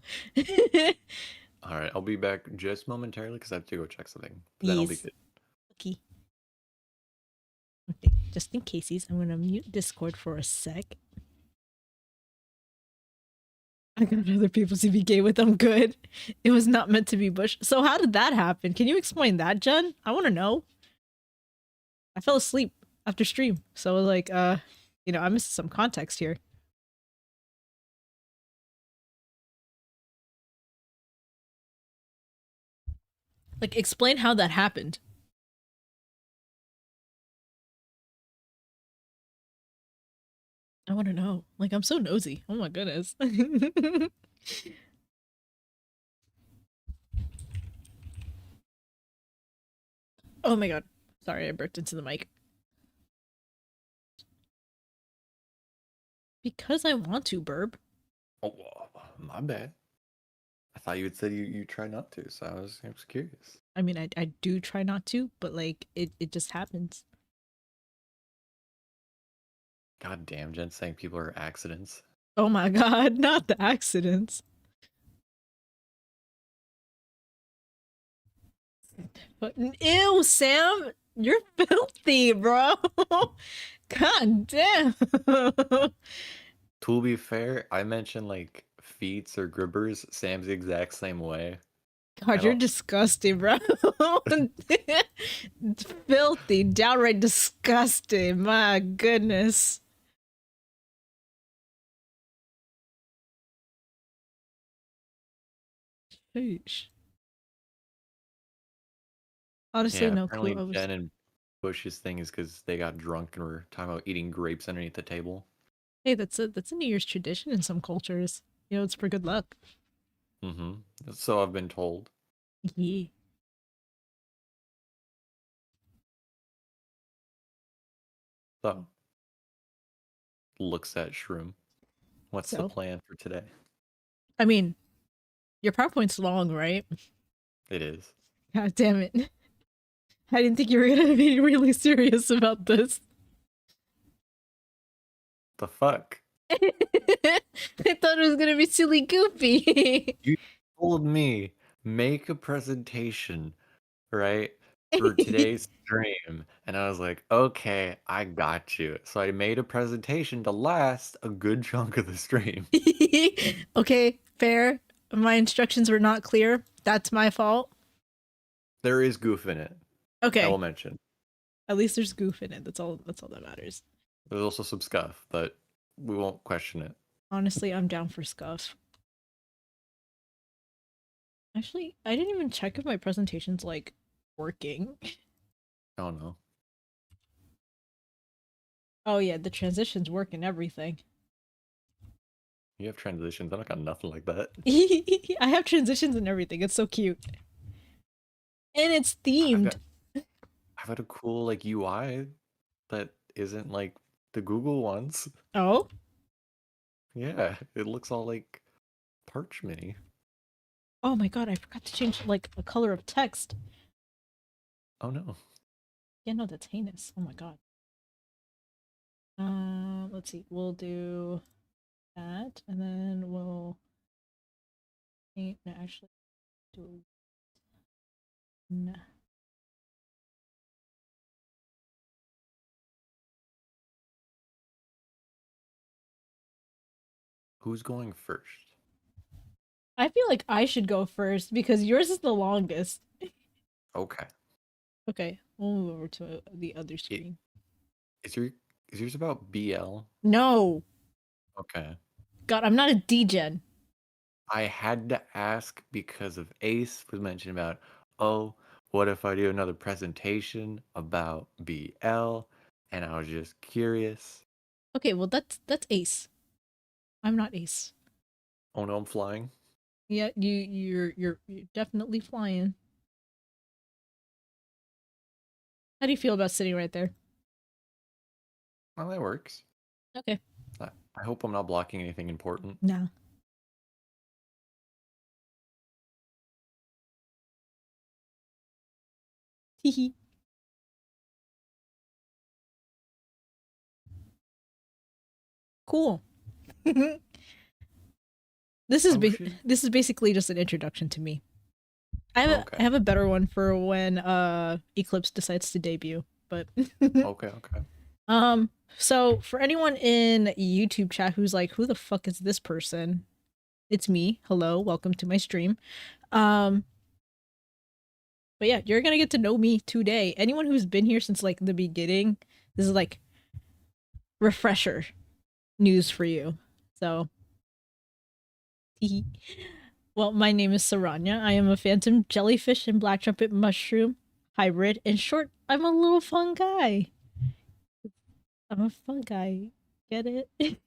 All right, I'll be back just momentarily because I have to go check something. But then I'll be good. Okay. Okay, just in cases, I'm gonna mute Discord for a sec. I got other people to be gay with. I'm good. It was not meant to be Bush. So how did that happen? Can you explain that, Jen? I want to know. I fell asleep after stream, so like, you know, I missed some context here. Like, explain how that happened. I want to know. Like, I'm so nosy. Oh my goodness. Oh my god. Sorry, I burped into the mic. Because I want to burp. Oh, my bad. I thought you had said you try not to, so I was curious. I mean, I do try not to, but like, it just happens. God damn, Jen saying people are accidents. Oh my god, not the accidents. But ew, Sam, you're filthy, bro. God damn. To be fair, I mentioned like feets or grippers. Sam's the exact same way. God, you're disgusting, bro. Filthy, downright disgusting. My goodness. Sheesh. Honestly, Yeah, no apparently clue. Jen and Bush's thing is because they got drunk and were talking about eating grapes underneath the table. Hey, that's a New Year's tradition in some cultures. You know, it's for good luck. Mm-hmm. So I've been told. Yeah. So looks at shroom. What's the So? plan for today? I mean, your PowerPoint's long, right? It is. God damn it. I didn't think you were gonna be really serious about this. The fuck? I thought it was gonna be silly goofy. You told me make a presentation, right, for today's stream, and I was like, okay, I got you. So I made a presentation to last a good chunk of the stream. Okay, fair. My instructions were not clear. That's my fault. There is goof in it. Okay. I will mention. At least there's goof in it. That's all that matters. There's also some scuff, but we won't question it. Honestly, I'm down for scuff. Actually, I didn't even check if my presentation's like working. Oh no. Oh yeah, the transitions work and everything. You have transitions. I don't got nothing like that. I have transitions and everything. It's so cute. And it's themed. I've got a cool like UI that isn't like the Google ones. Oh? Yeah, it looks all like parchment-y. Oh my god, I forgot to change like a color of text. Oh no. Yeah, no, that's heinous. Oh my god. Let's see. We'll do that, and then we'll paint. No, actually, do. Nah. Who's going first? I feel like I should go first because yours is the longest. Okay. Okay, we'll move over to the other screen. Is yours about BL? No. Okay. God, I'm not a degen. I had to ask because of Ace was mentioning about, oh, what if I do another presentation about BL? And I was just curious. Okay, well that's Ace. I'm not Ace. Oh no, I'm flying. Yeah, you're definitely flying. How do you feel about sitting right there? Well, that works. Okay. I hope I'm not blocking anything important. Nah. Hehe. Cool. This is this is basically just an introduction to me. I have a better one for when Eclipse decides to debut, but okay. So for anyone in YouTube chat who's like, who the fuck is this person? It's me. Hello, welcome to my stream. But yeah, you're gonna get to know me today. Anyone who's been here since like the beginning, this is like refresher news for you. So, well, my name is Tsaranya. I am a phantom jellyfish and black trumpet mushroom hybrid. In short, I'm a little fun guy. I'm a fun guy. Get it?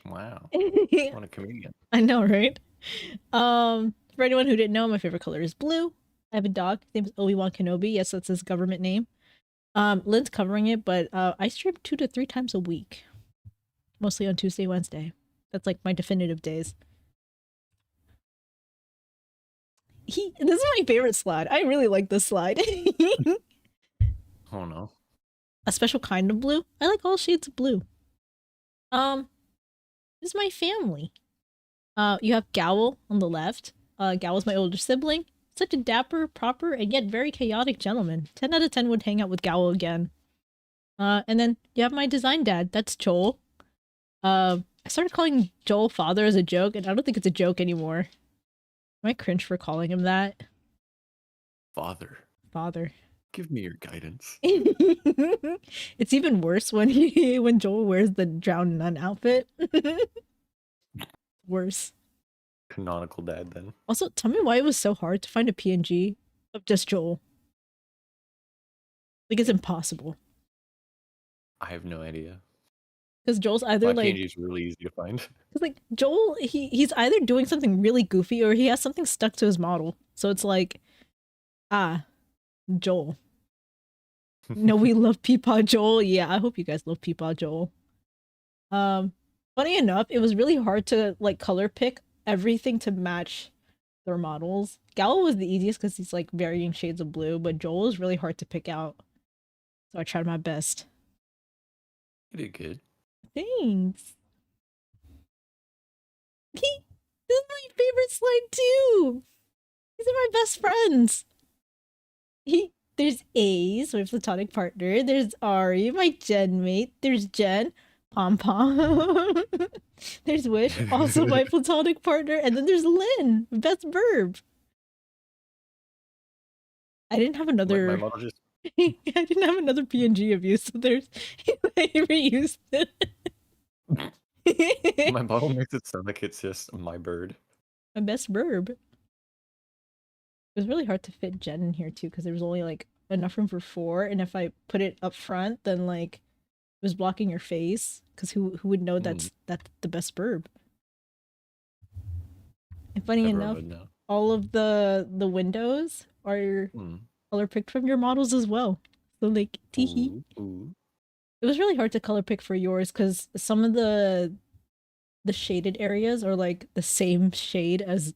Wow. What a comedian. I know, right? For anyone who didn't know, my favorite color is blue. I have a dog. His name is Obi-Wan Kenobi. Yes, that's his government name. Lynn's covering it, but I stream 2 to 3 times a week. Mostly on Tuesday, Wednesday. That's like my definitive days. This is my favorite slide. I really like this slide. Oh no. A special kind of blue. I like all shades of blue. This is my family. You have Gowl on the left. Gowl's my older sibling. Such a dapper, proper, and yet very chaotic gentleman. 10 out of 10 would hang out with Gowl again. And then you have my design dad. That's Joel. I started calling Joel father as a joke, and I don't think it's a joke anymore. Am I cringe for calling him that? Father. Father. Give me your guidance. It's even worse when when Joel wears the drowned nun outfit. Worse. Canonical dad then. Also, tell me why it was so hard to find a PNG of just Joel. Like, it's impossible. I have no idea. Because Joel's either My like... PNG is really easy to find. Because like, Joel, he's either doing something really goofy or he has something stuck to his model. So it's like, Joel. No, we love Peepaw Joel. Yeah, I hope you guys love Peepaw Joel. Funny enough, it was really hard to like color pick everything to match their models. Gowl was the easiest because he's like varying shades of blue, but Joel is really hard to pick out. So I tried my best. You did good. Thanks. This is my favorite slide too. These are my best friends. There's Ace, my platonic partner. There's Ari, my gen mate. There's Jen, Pom Pom. There's Wish, also my platonic partner. And then there's Lynn, best verb. I didn't have another. My model just... I didn't have another PNG of you, so there's. I reused it. My model makes it sound like it's just my bird. My best verb. It was really hard to fit Jen in here too because there was only like enough room for 4, and if I put it up front, then like it was blocking your face. Because who would know that's the best verb? And funny enough, all of the windows are color picked from your models as well. So like, teehee. It was really hard to color pick for yours because some of the shaded areas are like the same shade as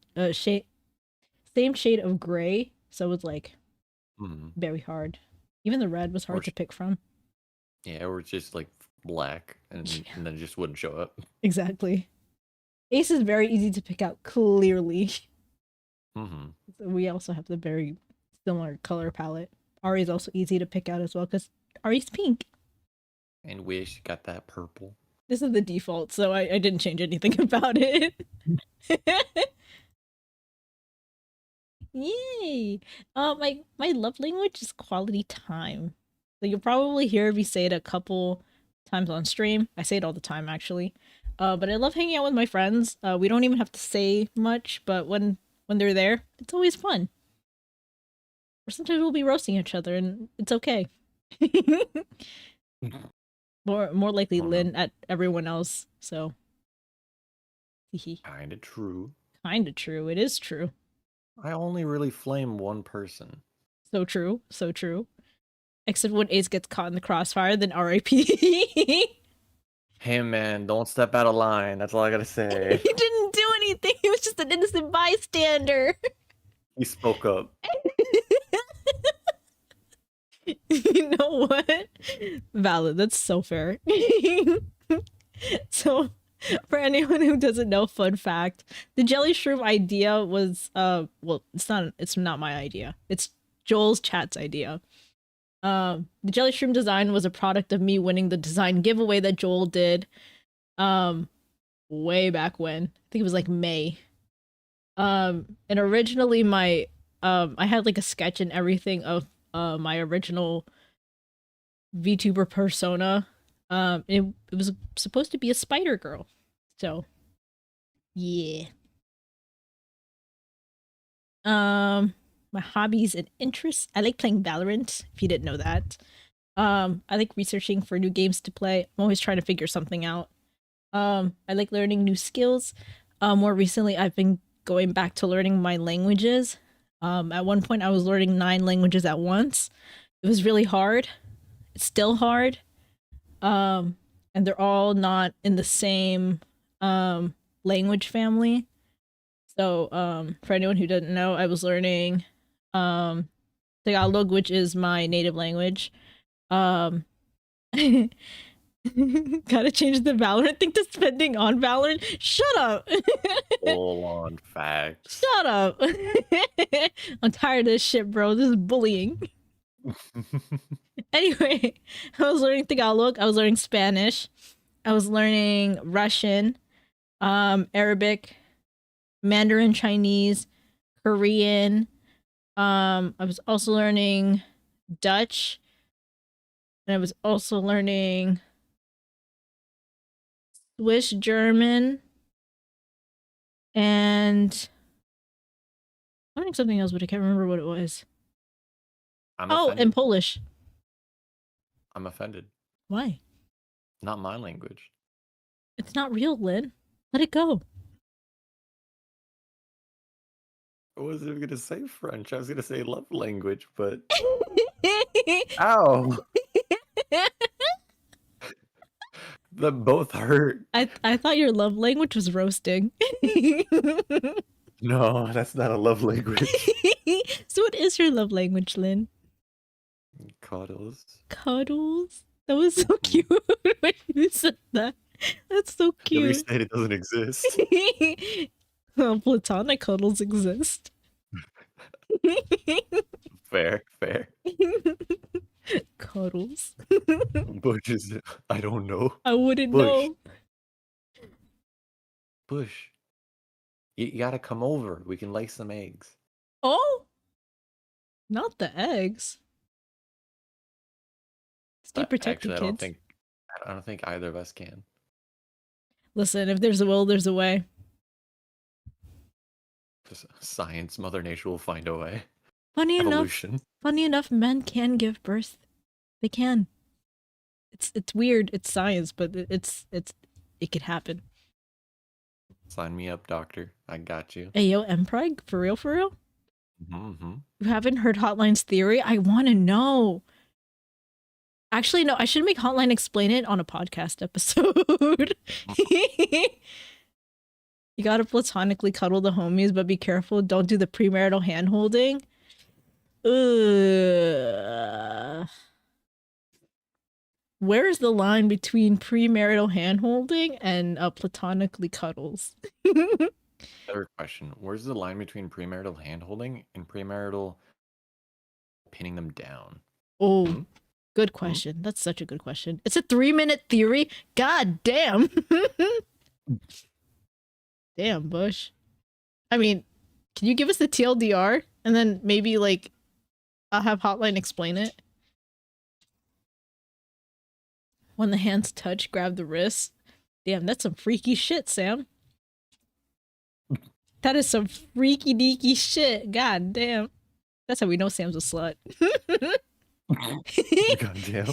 same shade of gray, so it was like very hard. Even the red was hard to pick from. Yeah, or it's just like black and then it just wouldn't show up. Exactly. Ace is very easy to pick out clearly. So we also have the very similar color palette. Ari is also easy to pick out as well because Ari's pink. And Wish got that purple. This is the default, so I didn't change anything about it. Yay! My love language is quality time. So you'll probably hear me say it a couple times on stream. I say it all the time, actually. But I love hanging out with my friends. We don't even have to say much, but when they're there, it's always fun. Or sometimes we'll be roasting each other, and it's okay. More likely Lynn at everyone else, so. Kinda true. Kinda true. It is true. I only really flame one person. So true. So true. Except when Ace gets caught in the crossfire, then RIP. Hey man, don't step out of line. That's all I gotta say. He didn't do anything. He was just an innocent bystander. He spoke up. You know what? Valid. That's so fair. So, for anyone who doesn't know, fun fact, the jelly shroom idea was well, it's not my idea. It's Joel's chat's idea. The jelly shroom design was a product of me winning the design giveaway that Joel did way back when. I think it was like May. And originally my I had like a sketch and everything of my original VTuber persona. It was supposed to be a spider girl. So yeah. My hobbies and interests. I like playing Valorant, if you didn't know that. I like researching for new games to play. I'm always trying to figure something out. I like learning new skills. More recently I've been going back to learning my languages. At one point I was learning 9 languages at once. It was really hard. It's still hard. And they're all not in the same language family. So for anyone who doesn't know, I was learning Tagalog, which is my native language. Gotta change the Valorant thing to spending on Valorant. Shut up. Full on facts. Shut up. I'm tired of this shit, bro. This is bullying. Anyway, I was learning Tagalog. I was learning Spanish. I was learning Russian, Arabic, Mandarin Chinese, Korean. I was also learning Dutch. And I was also learning Swiss German. And learning something else, but I can't remember what it was. And Polish. I'm offended. Why? Not my language. It's not real, Lynn. Let it go. I wasn't gonna say French. I was gonna say love language, but ow! That both hurt. I thought your love language was roasting. No, that's not a love language. So what is your love language, Lynn? Cuddles. Cuddles? That was so cute when you said that. That's so Nobody cute. said it doesn't exist. Well, platonic cuddles exist. Fair. Cuddles. Bush is. I don't know. I wouldn't Bush. know. Bush. You gotta come over. We can lay some eggs. Oh? Not the eggs. Stay protected, Actually, kids. I don't think either of us can. Listen, if there's a will, there's a way. Just science, Mother Nature will find a way. Funny Evolution. enough, men can give birth. They can. It's weird. It's science, but it could happen. Sign me up, doctor. I got you. Hey, yo, Mpreg? For real? Mm-hmm. You haven't heard Hotline's theory? I want to know. Actually, no, I should make Hotline explain it on a podcast episode. You gotta platonically cuddle the homies, but be careful. Don't do the premarital hand-holding. Where is the line between premarital hand-holding and platonically cuddles? Third question. Where's the line between premarital hand-holding and premarital pinning them down? Oh, good question. That's such a good question. It's a 3-minute theory? God damn. Damn, Bush. I mean, can you give us the TLDR? And then maybe, like, I'll have Hotline explain it. When the hands touch, grab the wrist. Damn, that's some freaky shit, Sam. That is some freaky deaky shit. God damn. That's how we know Sam's a slut. God damn.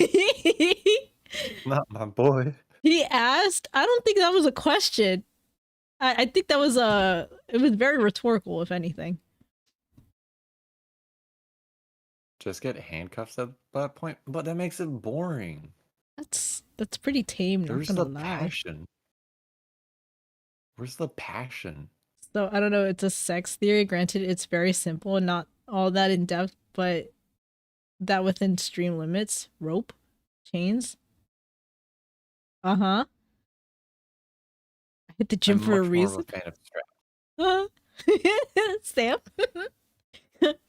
Not my boy. He asked? I don't think that was a question. I think that was it was very rhetorical, if anything. Just get handcuffs at that point, but that makes it boring. That's pretty tame, not Where's gonna the lie. passion? Where's the passion? So I don't know, it's a sex theory. Granted, it's very simple and not all that in depth, but that within stream limits. Rope, chains. I hit the gym I'm for a much more reason. of a fan of strap. Sam,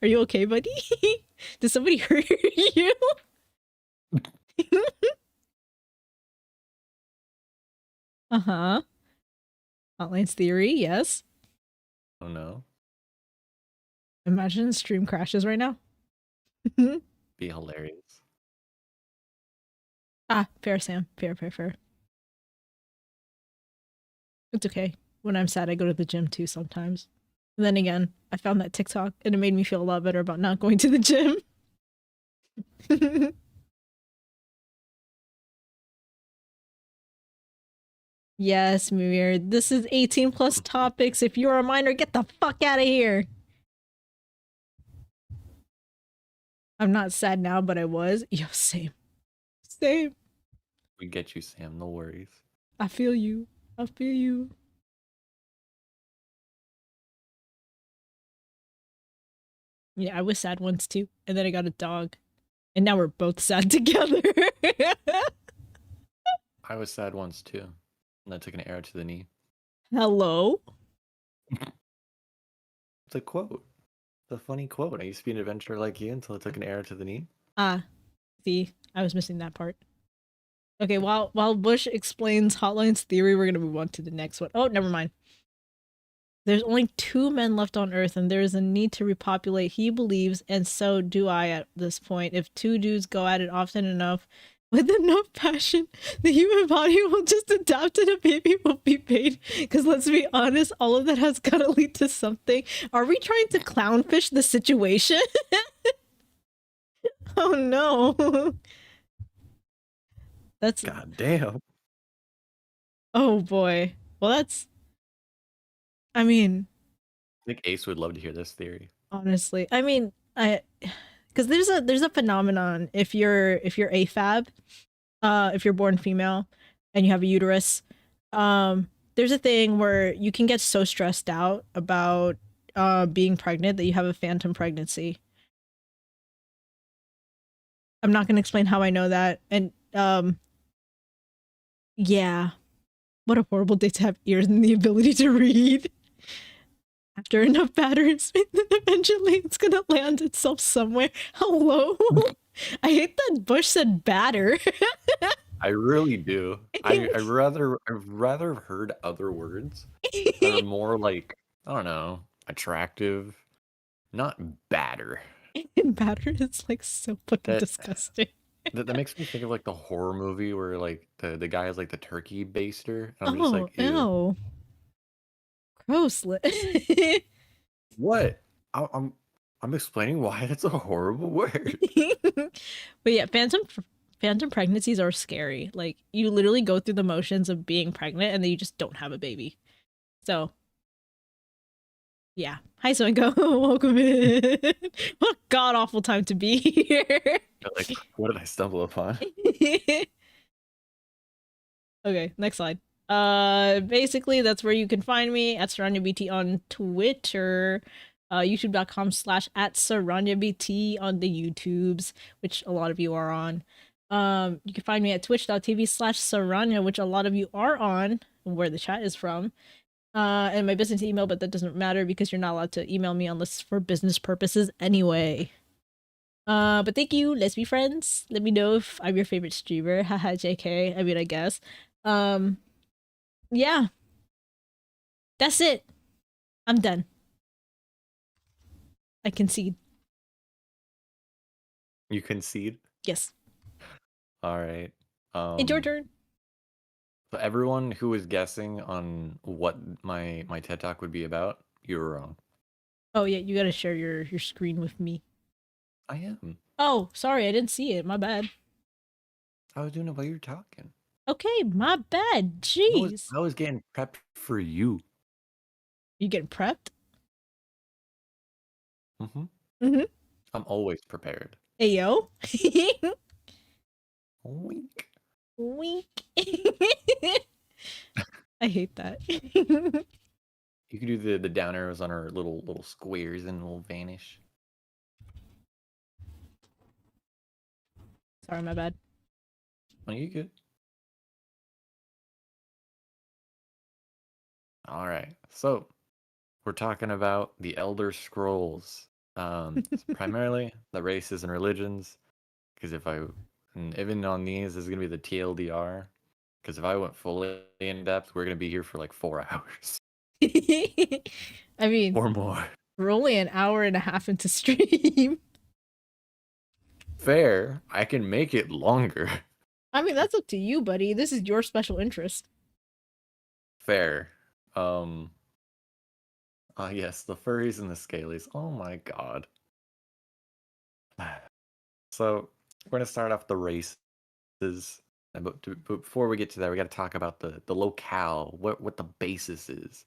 are you okay, buddy? Did somebody hurt you? Hotline's theory, yes. Oh no. Imagine stream crashes right now. Be hilarious. Fair, Sam. Fair. It's okay. When I'm sad, I go to the gym too sometimes. And then again, I found that TikTok and it made me feel a lot better about not going to the gym. Yes, Mimir. This is 18 plus topics. If you're a minor, get the fuck out of here. I'm not sad now, but I was. Yo, same. Same. We get you, Sam. No worries. I feel you. I feel you. Yeah, I was sad once too. And then I got a dog. And now we're both sad together. I was sad once too. And I took an arrow to the knee. Hello? It's a quote. It's a funny quote. I used to be an adventurer like you until I took an arrow to the knee. See, I was missing that part. Okay, while Bush explains Hotline's theory, we're gonna move on to the next one. Oh, never mind. There's only 2 men left on Earth, and there is a need to repopulate. He believes, and so do I at this point. If 2 dudes go at it often enough, with enough passion, the human body will just adapt and a baby will be made. Because let's be honest, all of that has got to lead to something. Are we trying to clownfish the situation? Oh no. That's... God damn. Oh boy. Well, that's... I mean... I think Ace would love to hear this theory. Honestly. I mean, because there's a phenomenon if you're AFAB, if you're born female and you have a uterus, there's a thing where you can get so stressed out about being pregnant that you have a phantom pregnancy. I'm not going to explain how I know that. And yeah, what a horrible day to have ears and the ability to read. After enough batteries, then eventually it's gonna land itself somewhere. Hello? I hate that Bush said batter. I really do. I've rather heard other words that are more like, I don't know, attractive, not batter. Batter is like so fucking disgusting. That makes me think of like the horror movie where like the guy is like the turkey baster. And I'm just Oh, like, ew. ew. Gross. What? I'm explaining why that's a horrible word. But yeah, phantom pregnancies are scary. Like, you literally go through the motions of being pregnant and then you just don't have a baby. So, yeah. Hi, Soinko. Welcome in. What god-awful time to be here. Like, what did I stumble upon? Okay, next slide. Basically, that's where you can find me, at TsaranyaBT on Twitter, youtube.com/@TsaranyaBT on the YouTubes, which a lot of you are on. You can find me at twitch.tv/Tsaranya, which a lot of you are on, where the chat is from. And my business email, but that doesn't matter because you're not allowed to email me unless it's for business purposes anyway. But thank you, let's be friends. Let me know if I'm your favorite streamer. Haha, JK. I mean, I guess. Yeah. That's it. I'm done. I concede. You concede? Yes. All right. It's your turn. So everyone who was guessing on what my TED Talk would be about, you were wrong. Oh yeah, you gotta share your screen with me. I am. Oh, sorry, I didn't see it. My bad. I was doing it while you were talking. Okay, my bad. Jeez. I was getting prepped for you. You getting prepped? Mm-hmm. Mm-hmm. I'm always prepared. Ayo. Wink. Wink. I hate that. You can do the down arrows on our little squares and it'll vanish. Sorry, my bad. Oh, you good? All right. So we're talking about the Elder Scrolls. Primarily the races and religions. Because and even on these, this is gonna be the TLDR. Because if I went fully in depth, we're gonna be here for like 4 hours. I mean, Or more. We're only an hour and a half into stream. Fair. I can make it longer. I mean, that's up to you, buddy. This is your special interest. Fair. Yes, the furries and the scalies. Oh my god. So we're gonna start off the races. But before we get to that, we got to talk about the locale, what the basis is.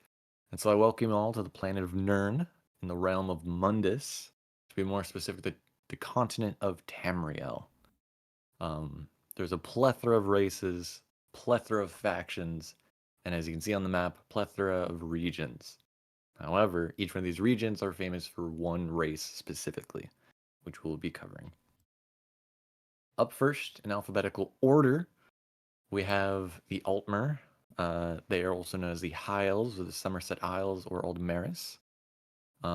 And so I welcome you all to the planet of Nirn in the realm of Mundus. To be more specific, the continent of Tamriel. There's a plethora of races, plethora of factions, and as you can see on the map, plethora of regions. However, each one of these regions are famous for one race specifically, which we'll be covering. Up first, in alphabetical order, we have the Altmer. They are also known as the High Elves, or the Somerset Isles, or Old Maris. They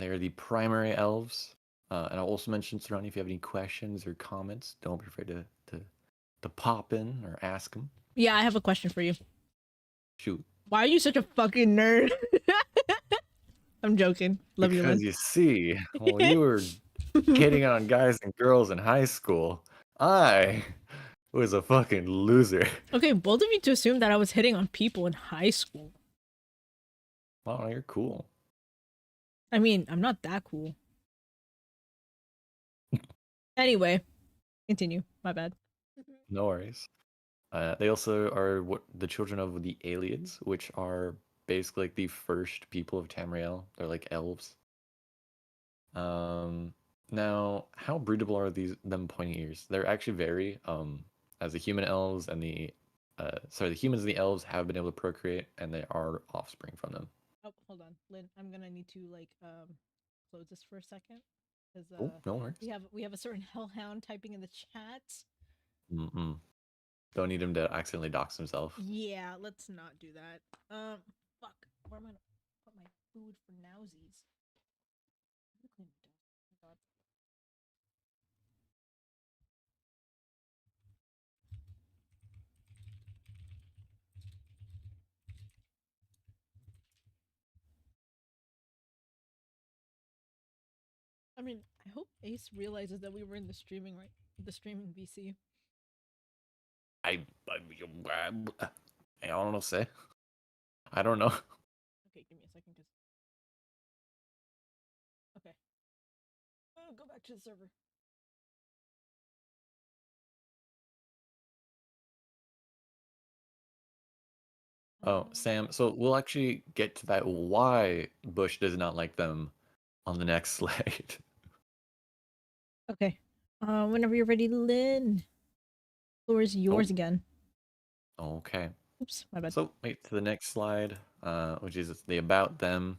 are the primary elves. And I'll also mention, Tsaranya, if you have any questions or comments, don't be afraid to pop in or ask them. Yeah, I have a question for you. Shoot. Why are you such a fucking nerd? I'm joking. Love you, Lynn. Because you see, while you were hitting on guys and girls in high school, I was a fucking loser. Okay, both of you to assume that I was hitting on people in high school. Wow, you're cool. I mean, I'm not that cool. Anyway, continue. My bad. No worries. They also are the children of the Aliens, which are basically like the first people of Tamriel. They're like elves. Now, how breedable are them pointy ears? They're actually very, as the human elves and the humans and the elves have been able to procreate, and they are offspring from them. Oh, hold on, Lynn. I'm gonna need to close this for a second because No worries. we have a certain hellhound typing in the chat. Don't need him to accidentally dox himself. Yeah, let's not do that. Fuck. Where am I gonna put my food for nowsies? Oh my God. I mean, I hope Ace realizes that we were in the streaming VC. I don't know. Say, I don't know. Okay, give me a second, okay. Go back to the server. Oh, Sam. So we'll actually get to that. Why Bush does not like them on the next slide. Okay. Whenever you're ready, Lynn. Floor is yours again. Okay. Oops, my bad. So wait to the next slide, which is the about them.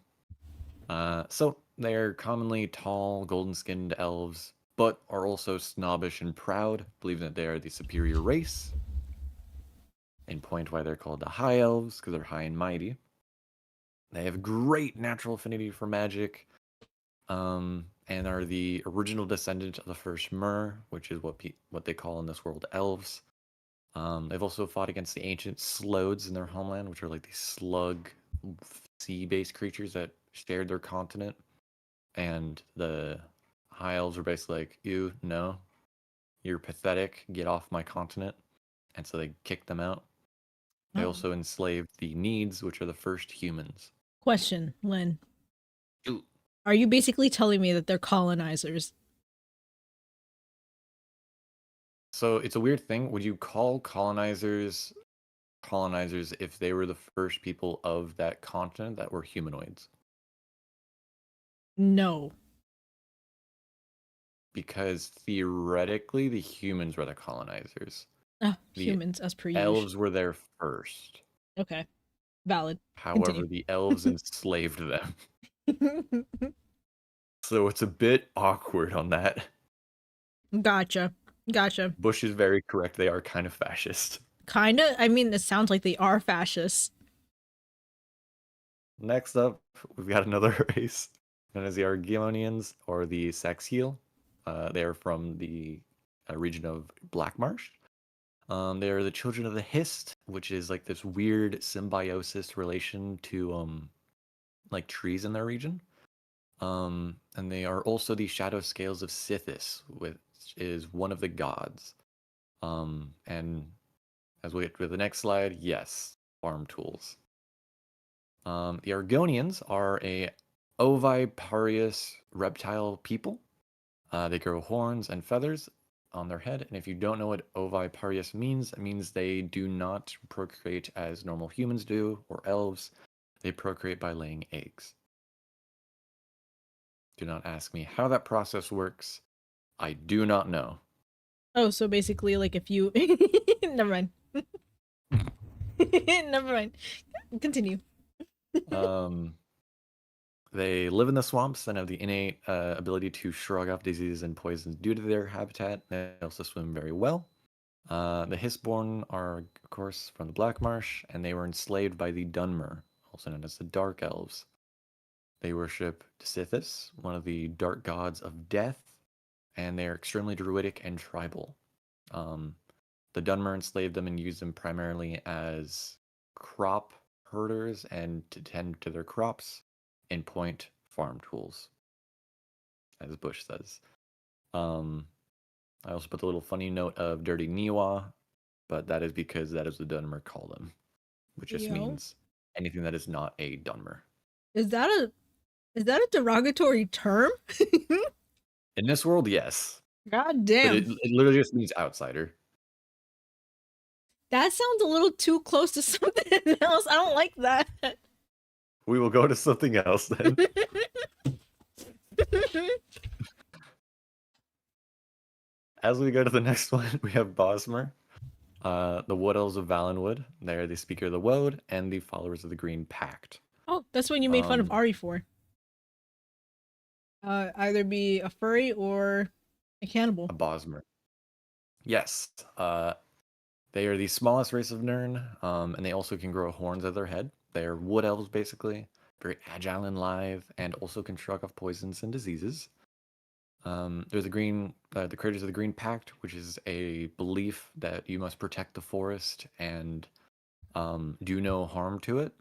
So they're commonly tall, golden-skinned elves, but are also snobbish and proud, believing that they are the superior race. And point why they're called the High Elves, because they're high and mighty. They have great natural affinity for magic, and are the original descendant of the first Mer, which is what they call in this world elves. They've also fought against the ancient Slodes in their homeland, which are like these slug sea-based creatures that shared their continent. And the High Elves are basically like, no, you're pathetic, get off my continent. And so they kicked them out. They also enslaved the Needs, which are the first humans. Question, Lynn. Shoot. Are you basically telling me that they're colonizers? So it's a weird thing. Would you call colonizers if they were the first people of that continent that were humanoids? No. Because theoretically, the humans were the colonizers. The humans, as per usual. elves were there first. Okay. Valid. However, Continue. the elves enslaved them. So it's a bit awkward on that. Gotcha. Bush is very correct. They are kind of fascist. Kinda? I mean, it sounds like they are fascists. Next up, we've got another race known as the Argonians or the Saxiel. They are from the region of Blackmarsh. They are the children of the Hist, which is like this weird symbiosis relation to like trees in their region. And they are also the shadow scales of Sithis, which is one of the gods. And as we get to the next slide, yes, farm tools. The Argonians are a oviparous reptile people. They grow horns and feathers on their head, and if you don't know what oviparous means, it means they do not procreate as normal humans do, or elves. They procreate by laying eggs. Do not ask me how that process works. I do not know. Oh, so basically, like if you never mind. Never mind. Continue. They live in the swamps and have the innate ability to shrug off diseases and poisons due to their habitat. They also swim very well. The Hissborn are, of course, from the Black Marsh, and they were enslaved by the Dunmer, also known as the Dark Elves. They worship Sithis, one of the dark gods of death, and they are extremely druidic and tribal. The Dunmer enslaved them and used them primarily as crop herders and to tend to their crops and point farm tools, as Bush says. I also put the little funny note of dirty Niwa, but that is because that is what the Dunmer call them, which just means anything that is not a Dunmer. Is that a derogatory term? In this world, yes. God But damn. it literally just means outsider. That sounds a little too close to something else. I don't like that. We will go to something else then. As we go to the next one, we have Bosmer. The Wood Elves of Valenwood. They're the Speaker of the Woad and the followers of the Green Pact. Oh, that's when you made fun of Ari for. Either be a furry or a cannibal. A Bosmer. Yes. They are the smallest race of Nirn, and they also can grow horns at their head. They are wood elves, basically. Very agile and lithe, and also can shrug off poisons and diseases. There's the creators of the Green Pact, which is a belief that you must protect the forest and do no harm to it.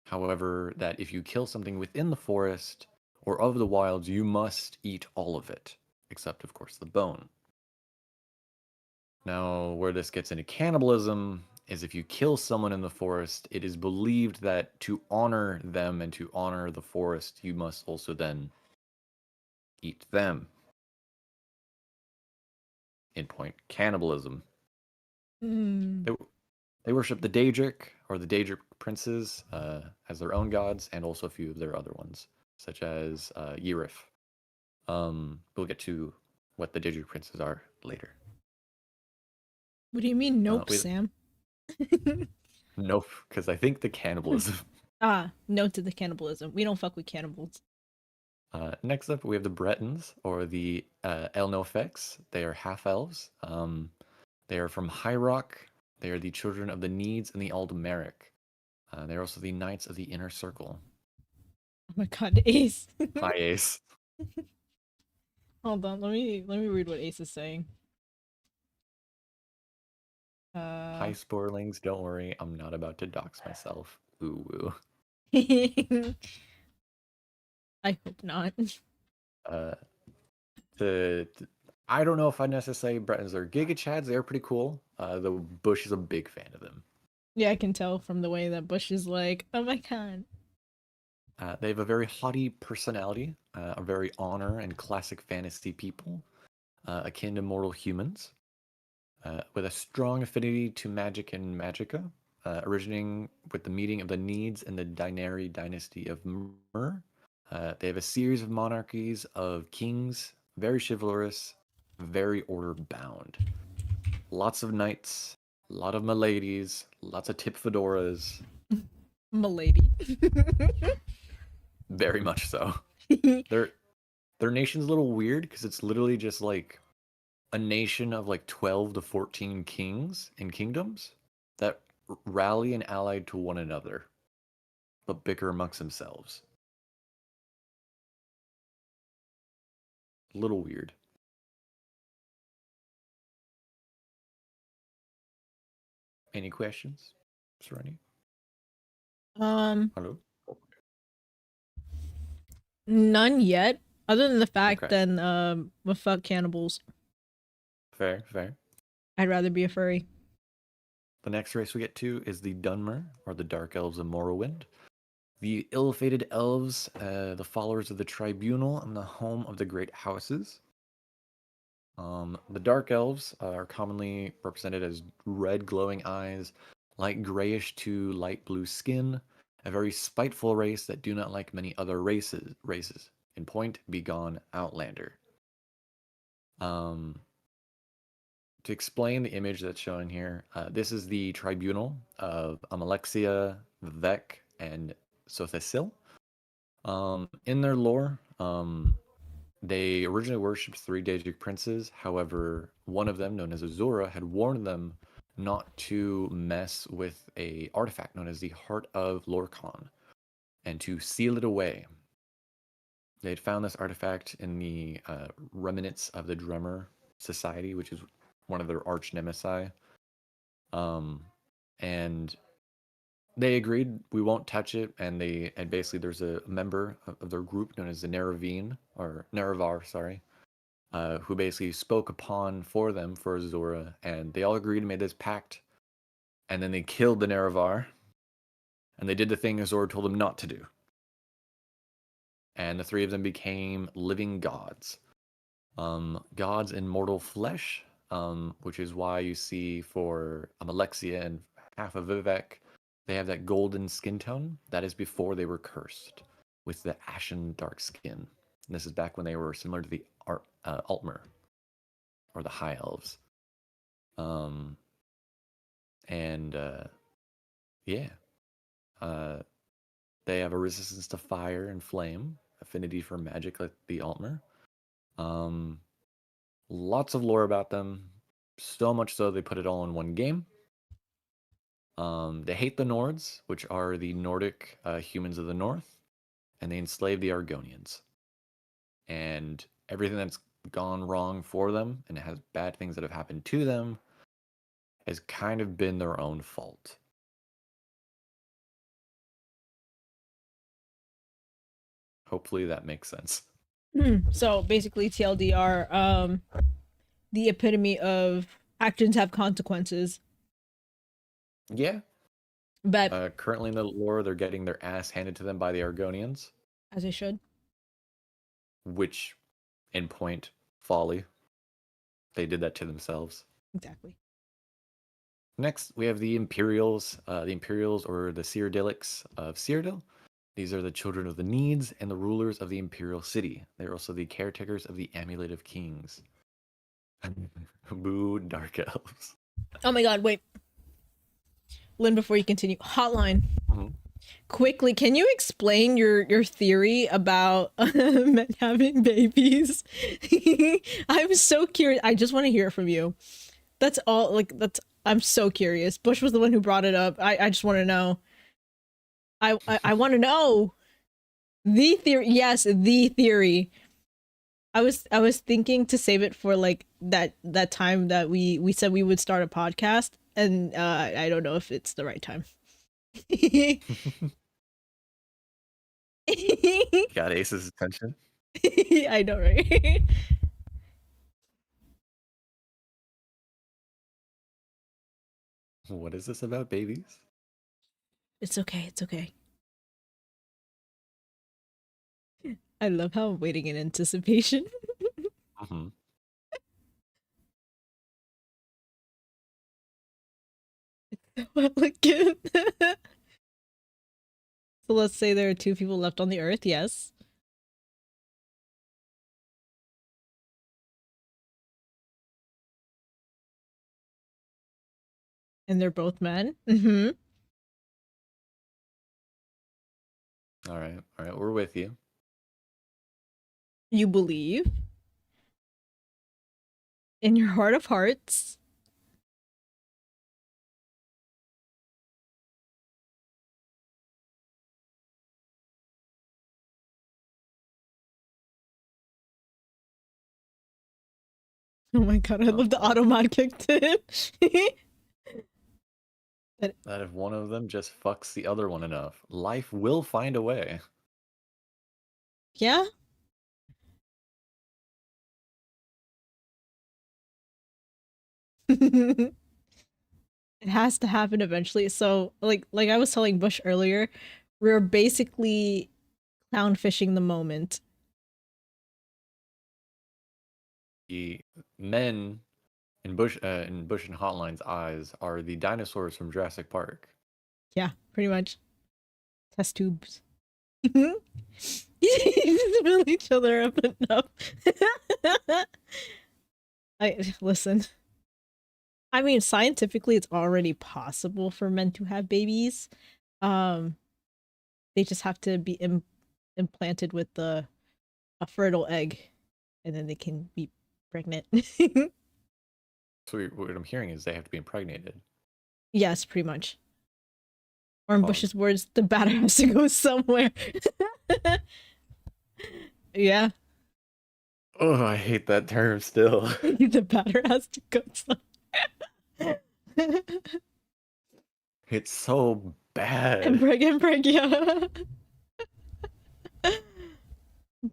However, that if you kill something within the forest or of the wilds, you must eat all of it, except, of course, the bone. Now, where this gets into cannibalism is if you kill someone in the forest, it is believed that to honor them and to honor the forest, you must also then eat them. In point, cannibalism. They worship the Daedric, or the Daedric princes, as their own gods, and also a few of their other ones, such as Yrith. We'll get to what the Daedric princes are later. What do you mean, nope, Sam? Nope, because I think the cannibalism. No to the cannibalism. We don't fuck with cannibals. Next up, we have the Bretons, or the Elnofex. They are half-elves. They are from High Rock. They are the children of the Needs and the Aldmeric. They're also the Knights of the Inner Circle. Oh my god, Ace. Hi, Ace. Hold on, let me read what Ace is saying. Hi, Sporlings. Don't worry, I'm not about to dox myself. Ooh, woo. I hope not. I don't know if I'd necessarily say Bretons are Giga Chads. They're pretty cool. The Bush is a big fan of them. Yeah, I can tell from the way that Bush is like, oh my god. They have a very haughty personality, a very honor and classic fantasy people, akin to mortal humans, with a strong affinity to magic and magicka, originating with the meeting of the Needs and the Dainari dynasty of Myr. They have a series of monarchies of kings, very chivalrous, very order-bound. Lots of knights, a lot of miladies, lots of tip fedoras. Milady. Very much so. Their nation's a little weird because it's literally just like a nation of like 12 to 14 kings and kingdoms that rally and allied to one another, but bicker amongst themselves. A little weird. Any questions, Tsaranya? Hello? None yet, other than the fact Okay. that well, fuck cannibals. Fair, fair. I'd rather be a furry. The next race we get to is the Dunmer, or the Dark Elves of Morrowind. The ill-fated elves, the followers of the Tribunal, and the home of the Great Houses. The Dark Elves are commonly represented as red glowing eyes, light grayish to light blue skin, a very spiteful race that do not like many other races. In point, begone Outlander. To explain the image that's showing here, this is the tribunal of Amalexia, Vivek, and Sothesil. In their lore, they originally worshipped 3 Daedric princes. However, one of them, known as Azura, had warned them not to mess with a artifact known as the Heart of Lorkhan and to seal it away. They had found this artifact in the remnants of the Drummer Society, which is one of their arch nemesis. And they agreed we won't touch it, and basically there's a member of their group known as the Nerevar, sorry, who basically spoke upon for them for Azura, and they all agreed and made this pact, and then they killed the Nerevar, and they did the thing Azura told them not to do. And the 3 of them became living gods. Gods in mortal flesh, which is why you see for Amalexia and half of Vivek, they have that golden skin tone. That is before they were cursed with the ashen dark skin. And this is back when they were similar to the Altmer, or the High Elves. They have a resistance to fire and flame, affinity for magic like the Altmer. Lots of lore about them, so much so they put it all in one game. They hate the Nords, which are the Nordic humans of the north, and they enslave the Argonians. And everything that's gone wrong for them, and it has bad things that have happened to them, has kind of been their own fault. Hopefully that makes sense. So basically, TLDR, the epitome of actions have consequences. Yeah. But Currently in the lore, they're getting their ass handed to them by the Argonians, as they should. which, in point, folly. They did that to themselves. Exactly. Next, we have the Imperials. The Imperials, or the Cyrodiilics of Cyrodiil. These are the children of the Needs and the rulers of the Imperial City. They're also the caretakers of the Amulet of Kings. Boo, Dark Elves. Oh my god, wait. Lynn, before you continue, hotline. Mhm. Quickly, can you explain your theory about men having babies? I'm so curious. I just want to hear it from you. That's all. I'm so curious. Bush was the one who brought it up. I just want to know. I want to know the theory. Yes, the theory. I was thinking to save it for like that time that we said we would start a podcast, and I don't know if it's the right time. Got Ace's attention. I know, right? What is this about babies? It's okay. It's okay. I love how I'm waiting in anticipation. Mm-hmm. So elegant. So let's say there are 2 people left on the earth. Yes. And they're both men. Mm-hmm. All right, we're with you. You believe in your heart of hearts. Oh my god, I love the automat kicked in. That if one of them just fucks the other one enough, life will find a way. Yeah? It has to happen eventually. So, like I was telling Bush earlier, we're basically clown fishing the moment. The men in Bush and Hotline's eyes are the dinosaurs from Jurassic Park. Yeah, pretty much. Test tubes. You just fill each other up enough. Listen. I mean, scientifically, it's already possible for men to have babies. They just have to be implanted with a fertile egg, and then they can be pregnant. So what I'm hearing is they have to be impregnated. Yes, pretty much. Or in Oh. Bush's words, the batter has to go somewhere. Yeah. Oh, I hate that term still. The batter has to go somewhere. It's so bad. Impreg, yeah.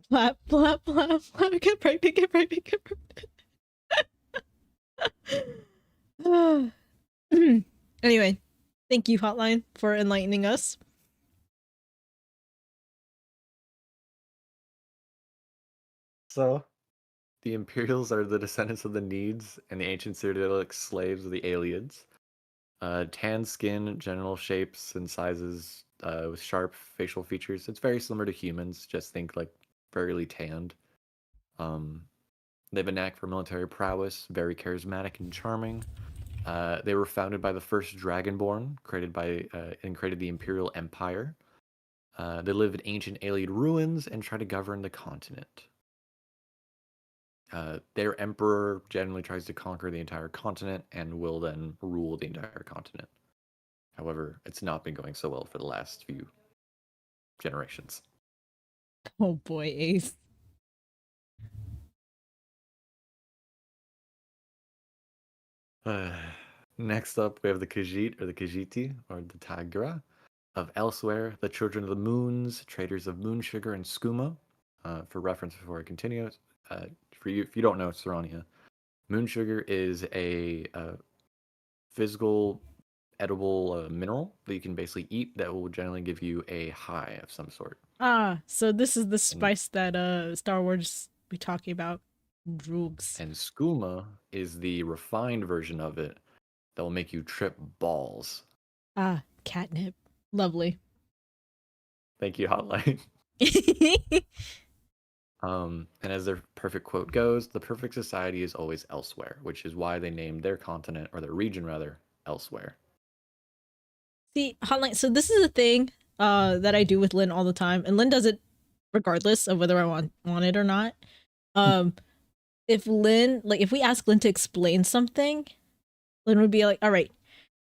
Flap, flap, flap, flap. Get pregnant, get pregnant, get pregnant. Anyway, thank you, Hotline, for enlightening us. So, the Imperials are the descendants of the Needs and the ancient Citadelic slaves of the aliens. Tan skin, general shapes and sizes, with sharp facial features. It's very similar to humans, just think like fairly tanned. They have a knack for military prowess, very charismatic and charming. They were founded by the first Dragonborn, created the Imperial Empire. They live in ancient alien ruins and try to govern the continent. Their emperor generally tries to conquer the entire continent and will then rule the entire continent. However, it's not been going so well for the last few generations. Oh boy, Ace. Next up, we have the Khajiit, or the Khajiiti, or the Tagra of Elsewhere, the Children of the Moons, traders of moon sugar and skooma. For reference, before I continue, for you, if you don't know Tsaranya, moon sugar is a physical, edible mineral that you can basically eat that will generally give you a high of some sort. Ah, so this is the spice that Star Wars be talking about. Drugs. And skooma is the refined version of it that will make you trip balls. Ah, catnip. Lovely. Thank you, Hotline. And as their perfect quote goes, the perfect society is always elsewhere, which is why they named their continent, or their region rather, Elsewhere. See, Hotline, so this is a thing that I do with Lynn all the time, and Lynn does it regardless of whether I want it or not. If we ask Lynn to explain something, Lynn would be like, all right,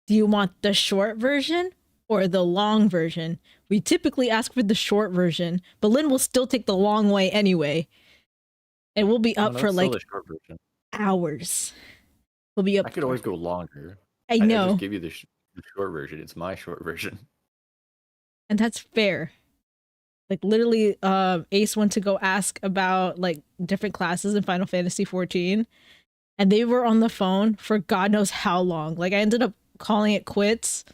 do you want the short version or the long version? We typically ask for the short version, but Lynn will still take the long way anyway. And we'll be up for like hours. We'll be up. I could always go longer. I know. I just give you the short version. It's my short version. And that's fair. Like literally, Ace went to go ask about like different classes in Final Fantasy 14, and they were on the phone for God knows how long. Like I ended up calling it quits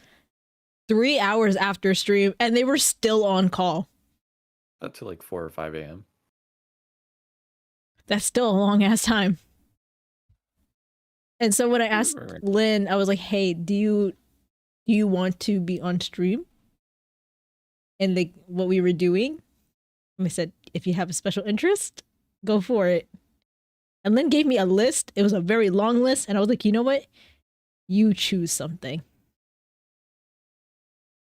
3 hours after stream, and they were still on call. Up to like 4 or 5 a.m. That's still a long ass time. And so when I asked Lynn, I was like, "Hey, do you want to be on stream?" And like what we were doing, and I said, "If you have a special interest, go for it." And Lynn gave me a list. It was a very long list, and I was like, "You know what? You choose something."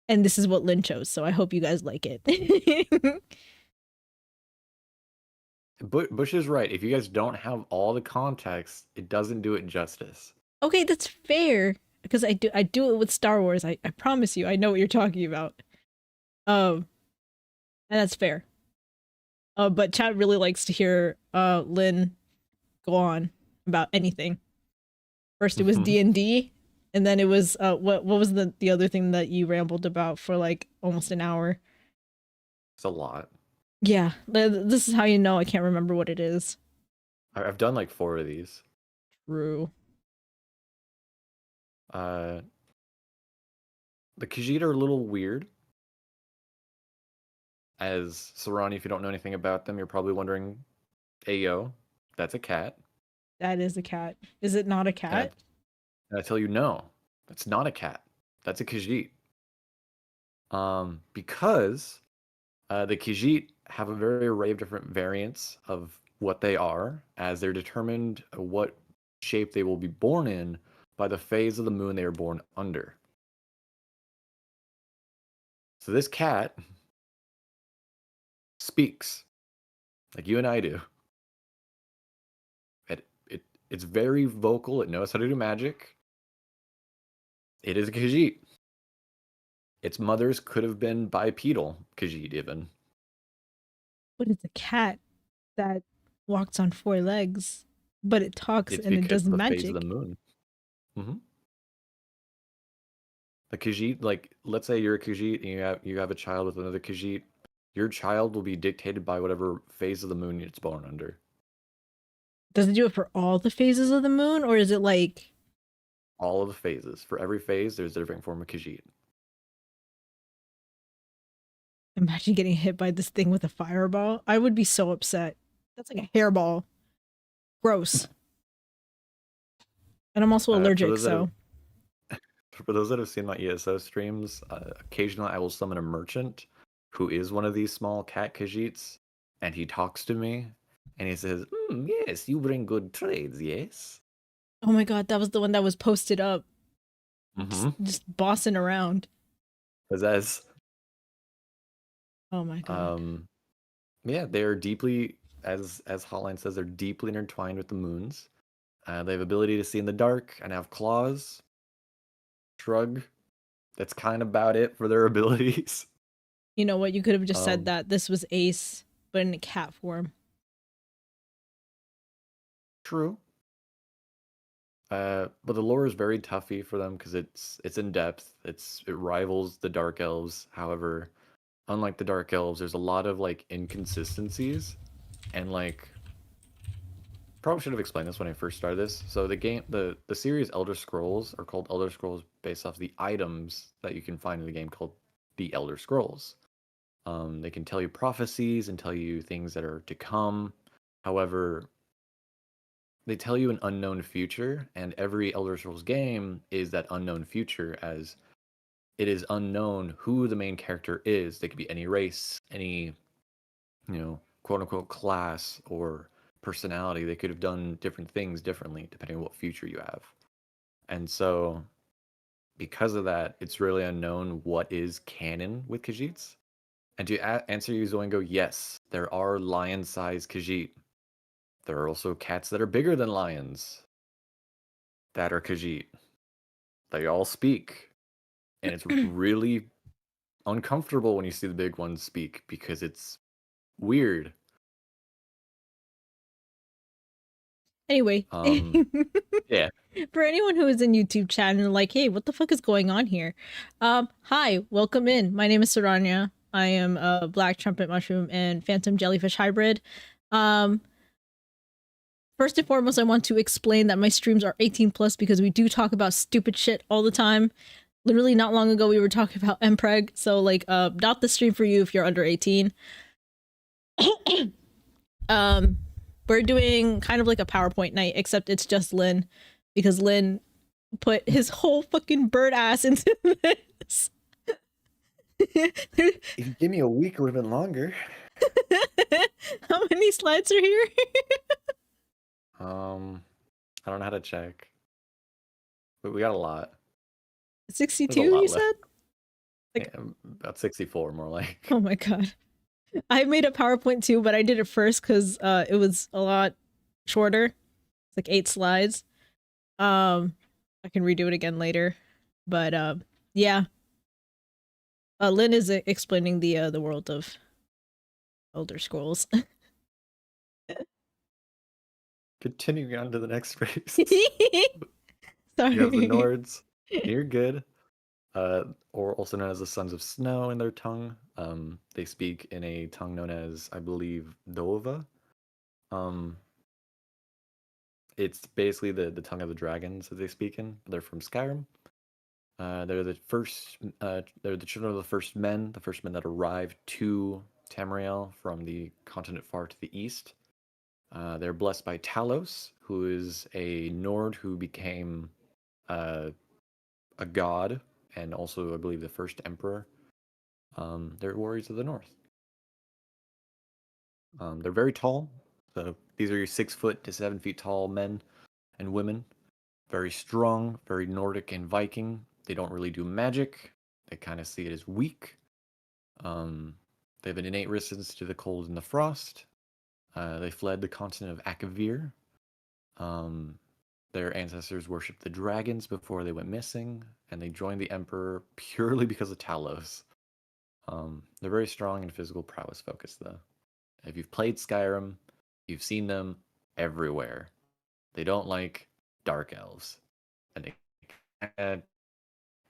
And this is what Lynn chose, so I hope you guys like it. Bush is right. If you guys don't have all the context, it doesn't do it justice. Okay, that's fair. Because I do it with Star Wars. I promise you, I know what you're talking about. And that's fair. But chat really likes to hear Lynn go on about anything. First it was D&D, and then it was what was the other thing that you rambled about for like almost an hour? It's a lot. Yeah, this is how you know I can't remember what it is. I've done like 4 of these. True. The Khajiit are a little weird. As Tsaranya, if you don't know anything about them, you're probably wondering, Ayo, that's a cat. That is a cat. Is it not a cat? And I tell you, no, that's not a cat. That's a Khajiit. Because the Khajiit have a very array of different variants of what they are, as they're determined what shape they will be born in by the phase of the moon they are born under. So this cat speaks like you and I do. It's very vocal. It knows how to do magic. It is a Khajiit. Its mothers could have been bipedal Khajiit even. But it's a cat that walks on 4 legs, but it talks It's and it because does of the magic. phase of the moon. The Khajiit, like, let's say you're a Khajiit and you have a child with another Khajiit. Your child will be dictated by whatever phase of the moon it's born under. Does it do it for all the phases of the moon, or is it like All of the phases. For every phase, there's a different form of Khajiit. imagine getting hit by this thing with a fireball? I would be so upset. That's like a hairball. Gross. And I'm also allergic, so. For those that have seen my ESO streams, occasionally I will summon a merchant who is one of these small cat Khajiits, and he talks to me, and he says, yes, you bring good trades, yes? Oh my god, that was the one that was posted up. Just bossing around. As Oh my god. yeah, they're deeply, as Hotline says, they're deeply intertwined with the moons. They have ability to see in the dark and have claws. Shrug. That's kind of about it for their abilities. You know what? You could have just said that this was Ace, but in a cat form. True. But the lore is very toughy for them because it's in depth. It rivals the Dark Elves. However, unlike the Dark Elves, there's a lot of like inconsistencies, and like probably should have explained this when I first started this. So the game, the series Elder Scrolls are called Elder Scrolls based off the items that you can find in the game called the Elder Scrolls. They can tell you prophecies and tell you things that are to come. However, they tell you an unknown future, and every Elder Scrolls game is that unknown future, as it is unknown who the main character is. They could be any race, any, quote unquote class or personality. They could have done different things differently depending on what future you have. And so, because of that, it's really unknown what is canon with Khajiits. And to answer you, Zoingo, yes, there are lion-sized Khajiit. There are also cats that are bigger than lions that are Khajiit. They all speak. And it's really uncomfortable when you see the big ones speak because it's weird. Anyway. Yeah. For anyone who is in YouTube chat and like, hey, what the fuck is going on here? Hi, welcome in. My name is Tsaranya. I am a black trumpet mushroom and phantom jellyfish hybrid. First and foremost, I want to explain that my streams are 18 plus because we do talk about stupid shit all the time. Literally not long ago, we were talking about MPreg, so like, not the stream for you if you're under 18. We're doing kind of like a PowerPoint night, except it's just Lynn, because Lynn put his whole fucking bird ass into this. If you give me a week, it would have been longer. How many slides are here? I don't know how to check. But we got a lot. 62, you said? Like, yeah, about 64, more like. Oh my god. I made a PowerPoint too, but I did it first because it was a lot shorter. It's like 8 slides. I can redo it again later. But yeah. Lynn is explaining the world of Elder Scrolls. Continuing on to the next phrase. Sorry. You have the Nords. You're good. Or also known as the Sons of Snow in their tongue. They speak in a tongue known as, I believe, Dova. Um, it's basically the tongue of the dragons that they speak in. They're from Skyrim. They're the first. They're the children of the first men that arrived to Tamriel from the continent far to the east. They're blessed by Talos, who is a Nord who became a god and also, I believe, the first emperor. They're warriors of the north. They're very tall. So these are your 6 foot to 7 feet tall men and women. Very strong, very Nordic and Viking. They don't really do magic. They kind of see it as weak. They have an innate resistance to the cold and the frost. They fled the continent of Akavir. Their ancestors worshipped the dragons before they went missing, and they joined the Emperor purely because of Talos. They're very strong and physical prowess focused, though. If you've played Skyrim, you've seen them everywhere. They don't like dark elves, and they kinda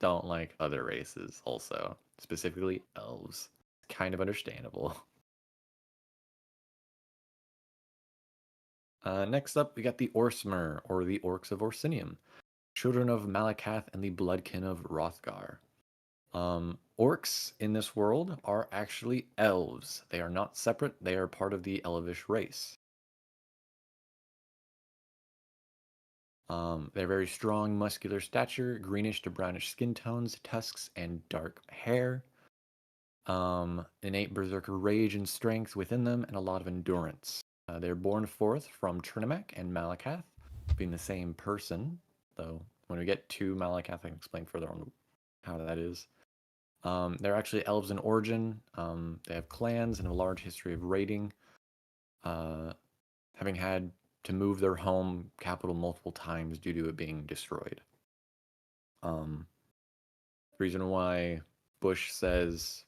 don't like other races also, specifically elves. Kind of understandable. Next up, we got the Orsmer, or the Orcs of Orsinium, children of Malakath and the Bloodkin of Hrothgar. Orcs in this world are actually elves. They are not separate, they are part of the elvish race. They're very strong, muscular stature, greenish to brownish skin tones, tusks, and dark hair. Innate berserker rage and strength within them, and a lot of endurance. They're born forth from Trinimac and Malakath, being the same person, though when we get to Malakath, I can explain further on how that is. They're actually elves in origin. They have clans and a large history of raiding, having had to move their home capital multiple times due to it being destroyed. The reason why Bush says